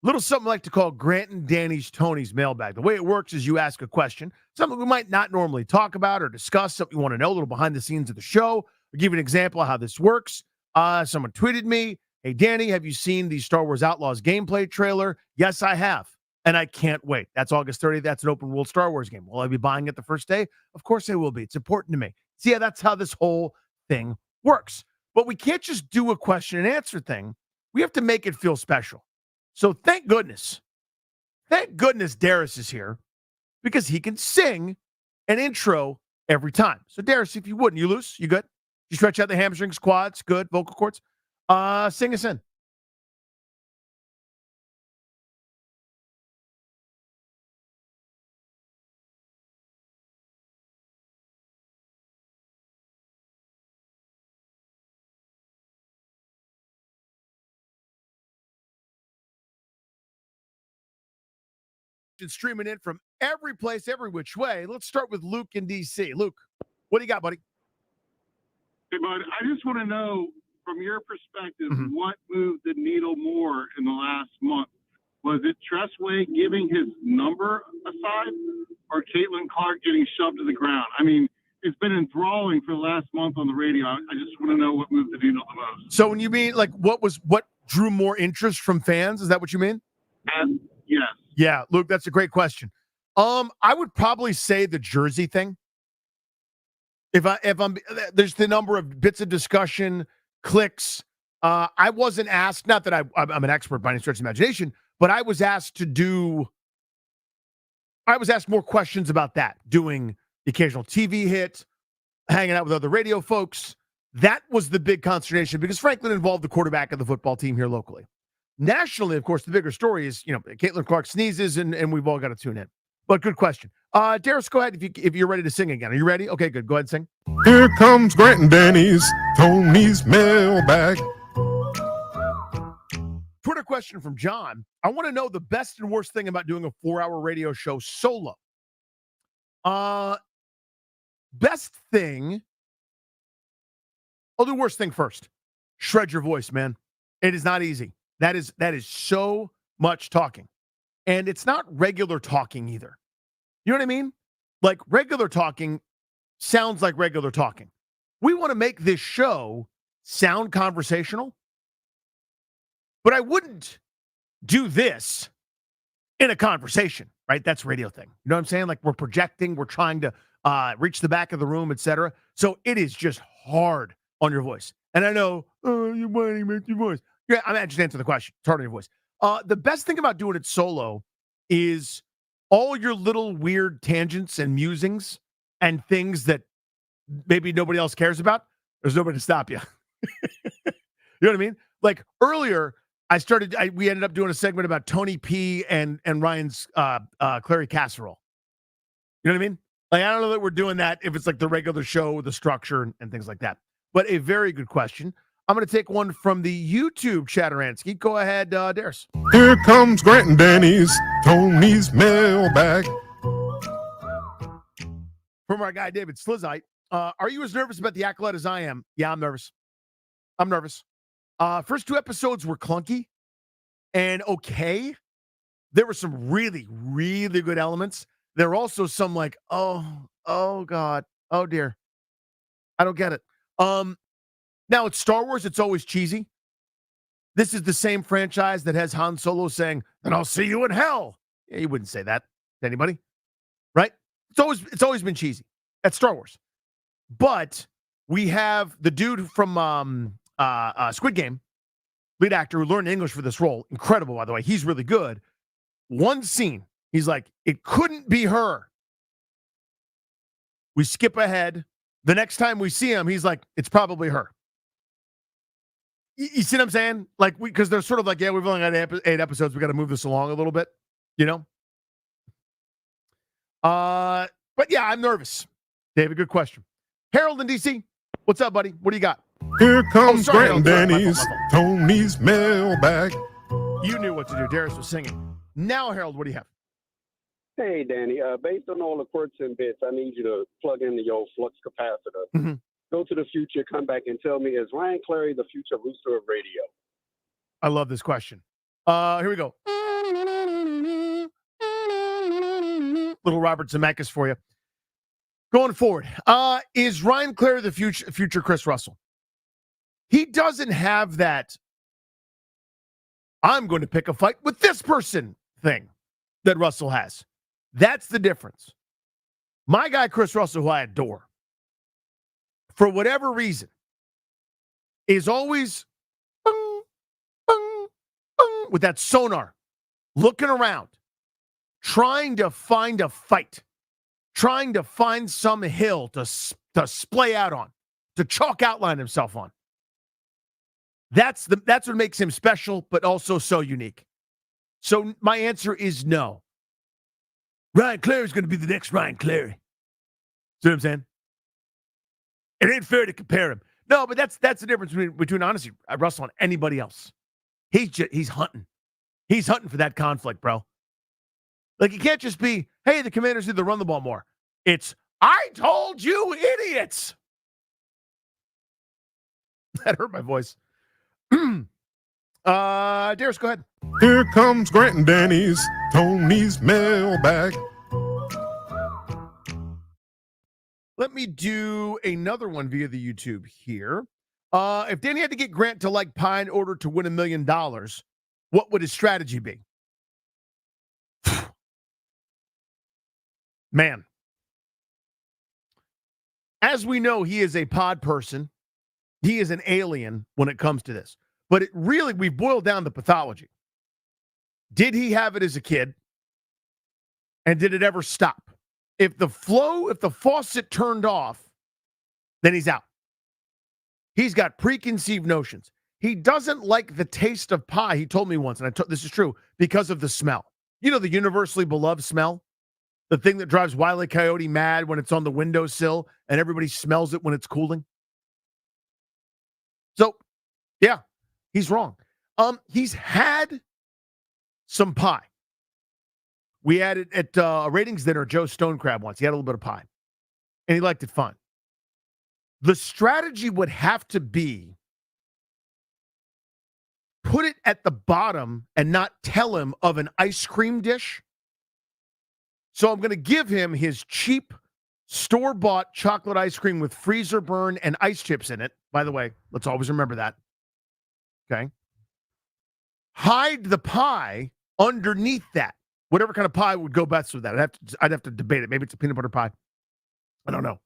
Little something I like to call Grant and Danny's Tony's mailbag. The way it works is you ask a question, something we might not normally talk about or discuss, something you want to know, a little behind the scenes of the show. I'll give you an example of how this works. Someone tweeted me, "Hey, Danny, have you seen the Star Wars Outlaws gameplay trailer?" Yes, I have, and I can't wait. That's August 30th. That's an open world Star Wars game. Will I be buying it the first day? Of course I will be. It's important to me. See, yeah, that's how this whole thing works. But we can't just do a question and answer thing. We have to make it feel special. So thank goodness Darius is here because he can sing an intro every time. So Darius, if you wouldn't, you loose? You good? You stretch out the hamstrings, quads, good, vocal cords? Sing us in. Streaming in from every place, every which way. Let's start with Luke in D.C. Luke, what do you got, buddy? Hey, bud, I just want to know, from your perspective, what moved the needle more in the last month? Was it Tressway giving his number aside or Caitlin Clark getting shoved to the ground? I mean, it's been enthralling for the last month on the radio. I just want to know what moved the needle the most. So when you mean, like, what drew more interest from fans? Is that what you mean? Yes. Yeah, Luke, that's a great question. I would probably say the jersey thing. If I'm there's the number of bits of discussion, clicks. I wasn't asked, not that I'm an expert by any stretch of imagination, but I was asked more questions about that, doing the occasional TV hit, hanging out with other radio folks. That was the big consternation because Franklin involved the quarterback of the football team here locally. Nationally, of course, the bigger story is, Caitlin Clark sneezes and we've all got to tune in. But good question. Darius, go ahead if you're ready to sing again. Are you ready? Okay, good. Go ahead and sing. Here comes Grant and Danny's Tony's mailbag. Twitter question from John. I want to know the best and worst thing about doing a 4-hour radio show solo. Best thing. I'll do worst thing first. Shred your voice, man. It is not easy. That is so much talking. And it's not regular talking either. You know what I mean? Like, regular talking sounds like regular talking. We want to make this show sound conversational, but I wouldn't do this in a conversation, right? That's radio thing. You know what I'm saying? Like, we're projecting, we're trying to reach the back of the room, etc. So it is just hard on your voice. And I know, you're whining about your voice. Yeah, I'm just answering the question. It's hard on your voice. The best thing about doing it solo is all your little weird tangents and musings and things that maybe nobody else cares about. There's nobody to stop you. You know what I mean? Like earlier, we ended up doing a segment about Tony P and Ryan's Clary casserole. You know what I mean? Like, I don't know that we're doing that if it's like the regular show, the structure and things like that. But a very good question. I'm going to take one from the YouTube Chatteransky. Go ahead, Darius. Here comes Grant and Danny's Tony's mailbag. From our guy, David Slizite. Are you as nervous about the Acolyte as I am? Yeah, I'm nervous. I'm nervous. First 2 episodes were clunky and okay. There were some really, really good elements. There were also some like, oh God, oh dear. I don't get it. Now, it's Star Wars. It's always cheesy. This is the same franchise that has Han Solo saying, "And I'll see you in hell." Yeah, you wouldn't say that to anybody, right? It's always been cheesy. That's Star Wars. But we have the dude from Squid Game, lead actor who learned English for this role. Incredible, by the way. He's really good. One scene, he's like, "It couldn't be her." We skip ahead. The next time we see him, he's like, "It's probably her." You see what I'm saying? Like, because they're sort of like, yeah, we've only got 8 episodes. We got to move this along a little bit, you know? But yeah, I'm nervous. David, good question. Harold in DC, what's up, buddy? What do you got? Here comes sorry, Grant Harold. Danny's Tony's mailbag. You knew what to do. Darius was singing. Now, Harold, what do you have? Hey, Danny. Based on all the quirks and bits, I need you to plug in the old flux capacitor. Go to the future, come back and tell me, is Ryan Clary the future rooster of radio? I love this question. Here we go. Little Robert Zemeckis for you. Going forward, is Ryan Clary the future Chris Russell? He doesn't have that I'm going to pick a fight with this person thing that Russell has. That's the difference. My guy, Chris Russell, who I adore, for whatever reason, is always with that sonar, looking around, trying to find a fight, trying to find some hill to splay out on, to chalk outline himself on. That's what makes him special, but also so unique. So my answer is no. Ryan Clary's going to be the next Ryan Clary. See what I'm saying? It ain't fair to compare him. No, but that's the difference between honestly, Russell and anybody else. He's hunting. He's hunting for that conflict, bro. Like, it can't just be, hey, the Commanders need to run the ball more. It's, I told you, idiots. That hurt my voice. Darius, go ahead. Here comes Grant and Danny's Tony's mailbag. Let me do another one via the YouTube here. If Danny had to get Grant to like pie in order to win $1 million, what would his strategy be? Man. As we know, he is a pod person. He is an alien when it comes to this. But it really, we boiled down the pathology. Did he have it as a kid? And did it ever stop? If the faucet turned off, then he's out. He's got preconceived notions. He doesn't like the taste of pie. He told me once, and this is true, because of the smell. You know, the universally beloved smell? The thing that drives Wile E. Coyote mad when it's on the windowsill and everybody smells it when it's cooling? So, yeah, he's wrong. He's had some pie. We had it at a ratings dinner at Joe Stonecrab once. He had a little bit of pie, and he liked it fine. The strategy would have to be put it at the bottom and not tell him of an ice cream dish. So I'm going to give him his cheap store-bought chocolate ice cream with freezer burn and ice chips in it. By the way, let's always remember that. Okay. Hide the pie underneath that. Whatever kind of pie would go best with that. I'd have to debate it. Maybe it's a peanut butter pie. I don't know.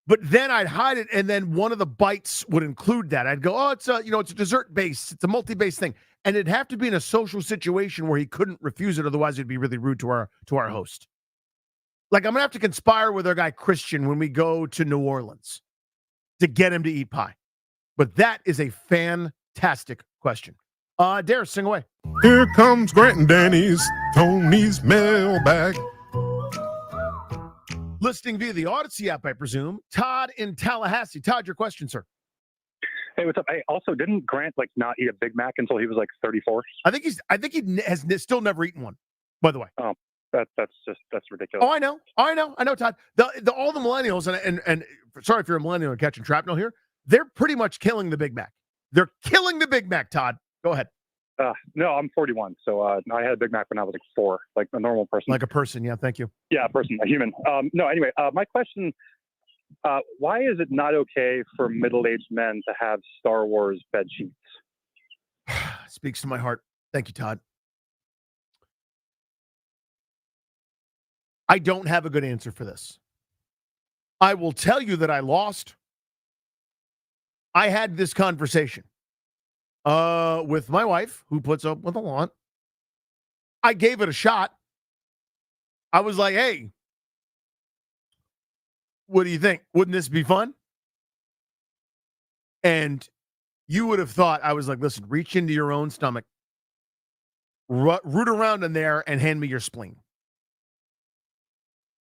But then I'd hide it, and then one of the bites would include that. I'd go, oh, it's a dessert base. It's a multi-base thing. And it'd have to be in a social situation where he couldn't refuse it. Otherwise, it'd be really rude to our host. Like, I'm going to have to conspire with our guy Christian when we go to New Orleans to get him to eat pie. But that is a fantastic question. Darius, sing away. Here comes Grant and Danny's Tony's mailbag. Listening via the Odyssey app, I presume. Todd in Tallahassee. Todd, your question, sir. Hey, what's up? Hey, also, didn't Grant not eat a Big Mac until he was 34? I think he has still never eaten one, by the way. Oh, that's ridiculous. Oh, I know, Todd. All the millennials and sorry if you're a millennial and catching shrapnel here, they're pretty much killing the Big Mac. They're killing the Big Mac, Todd. Go ahead. No, I'm 41, so I had a Big Mac when I was 4, like a normal person. Like a person, yeah. Thank you. Yeah, a person, a human. No, anyway, my question: why is it not okay for middle-aged men to have Star Wars bed sheets? Speaks to my heart. Thank you, Todd. I don't have a good answer for this. I will tell you that I lost. I had this conversation with my wife, who puts up with a lot. I gave it a shot. I was like, hey, what do you think? Wouldn't this be fun? And you would have thought, I was like, listen, reach into your own stomach, root around in there, and hand me your spleen.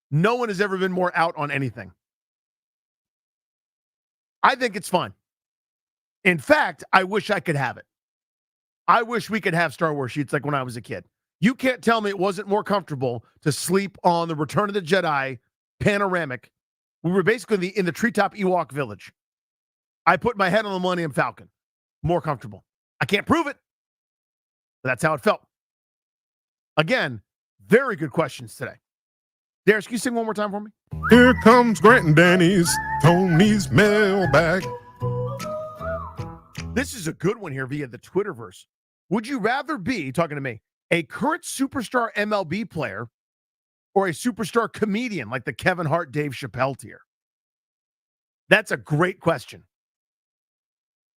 No one has ever been more out on anything. I think it's fun. In fact, I wish I could have it. I wish we could have Star Wars sheets like when I was a kid. You can't tell me it wasn't more comfortable to sleep on the Return of the Jedi panoramic. We were basically in the treetop Ewok village. I put my head on the Millennium Falcon. More comfortable. I can't prove it, but that's how it felt. Again, very good questions today. Darius, can you sing one more time for me? Here comes Grant and Danny's Tony's mailbag. This is a good one here via the Twitterverse. Would you rather be, talking to me, a current superstar MLB player or a superstar comedian like the Kevin Hart, Dave Chappelle tier? That's a great question.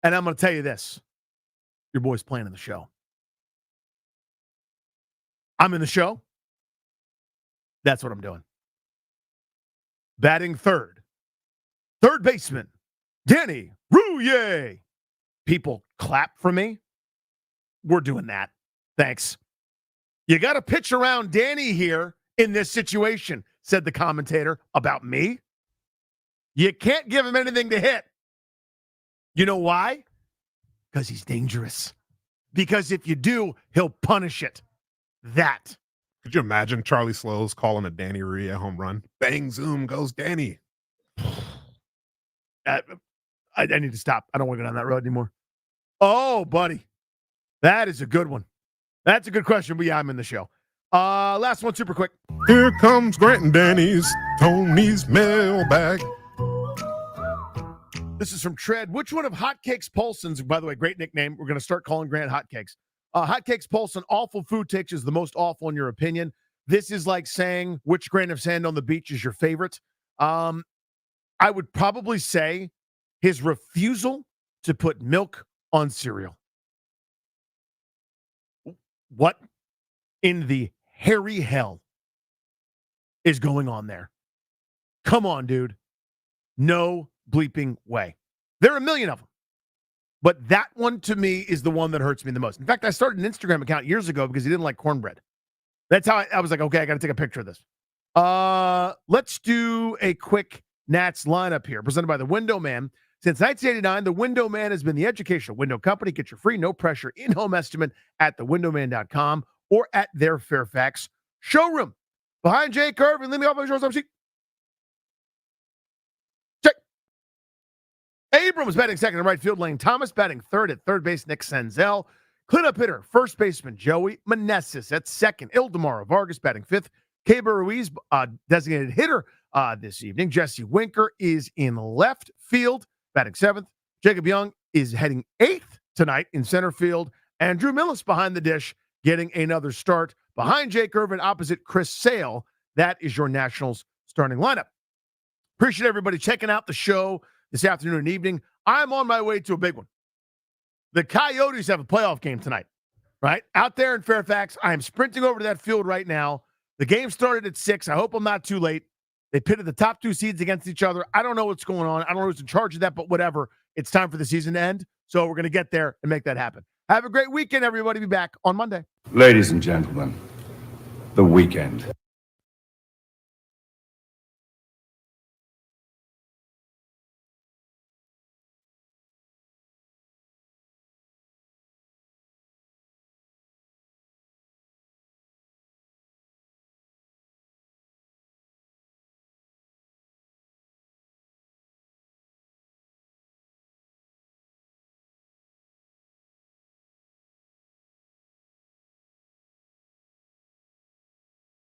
And I'm going to tell you this. Your boy's playing in the show. I'm in the show. That's what I'm doing. Batting third. Third baseman, Danny Rouillet. People clap for me. We're doing that. Thanks. You got to pitch around Danny here in this situation, said the commentator about me. You can't give him anything to hit. You know why? Because he's dangerous. Because if you do, he'll punish it. That. Could you imagine Charlie Slows calling a Danny Rouillet home run? Bang, zoom, goes Danny. I need to stop. I don't want to go down that road anymore. Oh, buddy. That is a good one. That's a good question, but yeah, I'm in the show. Last one, super quick. Here comes Grant and Danny's Tony's mailbag. This is from Tread. Which one of Hotcakes Paulson's, by the way, great nickname. We're going to start calling Grant Hotcakes. Hotcakes Paulson, awful food takes is the most awful in your opinion. This is like saying which grain of sand on the beach is your favorite. I would probably say his refusal to put milk on cereal. What in the hairy hell is going on there? Come on, dude. No bleeping way. There are a million of them. But that one, to me, is the one that hurts me the most. In fact, I started an Instagram account years ago because he didn't like cornbread. That's how I was like, okay, I got to take a picture of this. Let's do a quick Nats lineup here, presented by the Window Man. Since 1989, the Window Man has been the educational window company. Get your free, no-pressure in-home estimate at thewindowman.com or at their Fairfax showroom. Behind Jay Curve and Lindy off my shortstop sheet. Check. Abrams batting second in right field. Lane Thomas batting third at third base. Nick Senzel. Cleanup hitter, first baseman Joey Meneses at second. Ildemaro Vargas batting fifth. Keibert Ruiz, designated hitter this evening. Jesse Winker is in left field, batting seventh. Jacob Young is heading eighth tonight in center field. And Drew Millis behind the dish, getting another start behind Jake Irvin, opposite Chris Sale. That is your Nationals starting lineup. Appreciate everybody checking out the show this afternoon and evening. I'm on my way to a big one. The Coyotes have a playoff game tonight, right? Out there in Fairfax. I am sprinting over to that field right now. The game started at 6. I hope I'm not too late. They pitted the top two seeds against each other. I don't know what's going on. I don't know who's in charge of that, but whatever. It's time for the season to end. So we're going to get there and make that happen. Have a great weekend, everybody. Be back on Monday. Ladies and gentlemen, the weekend.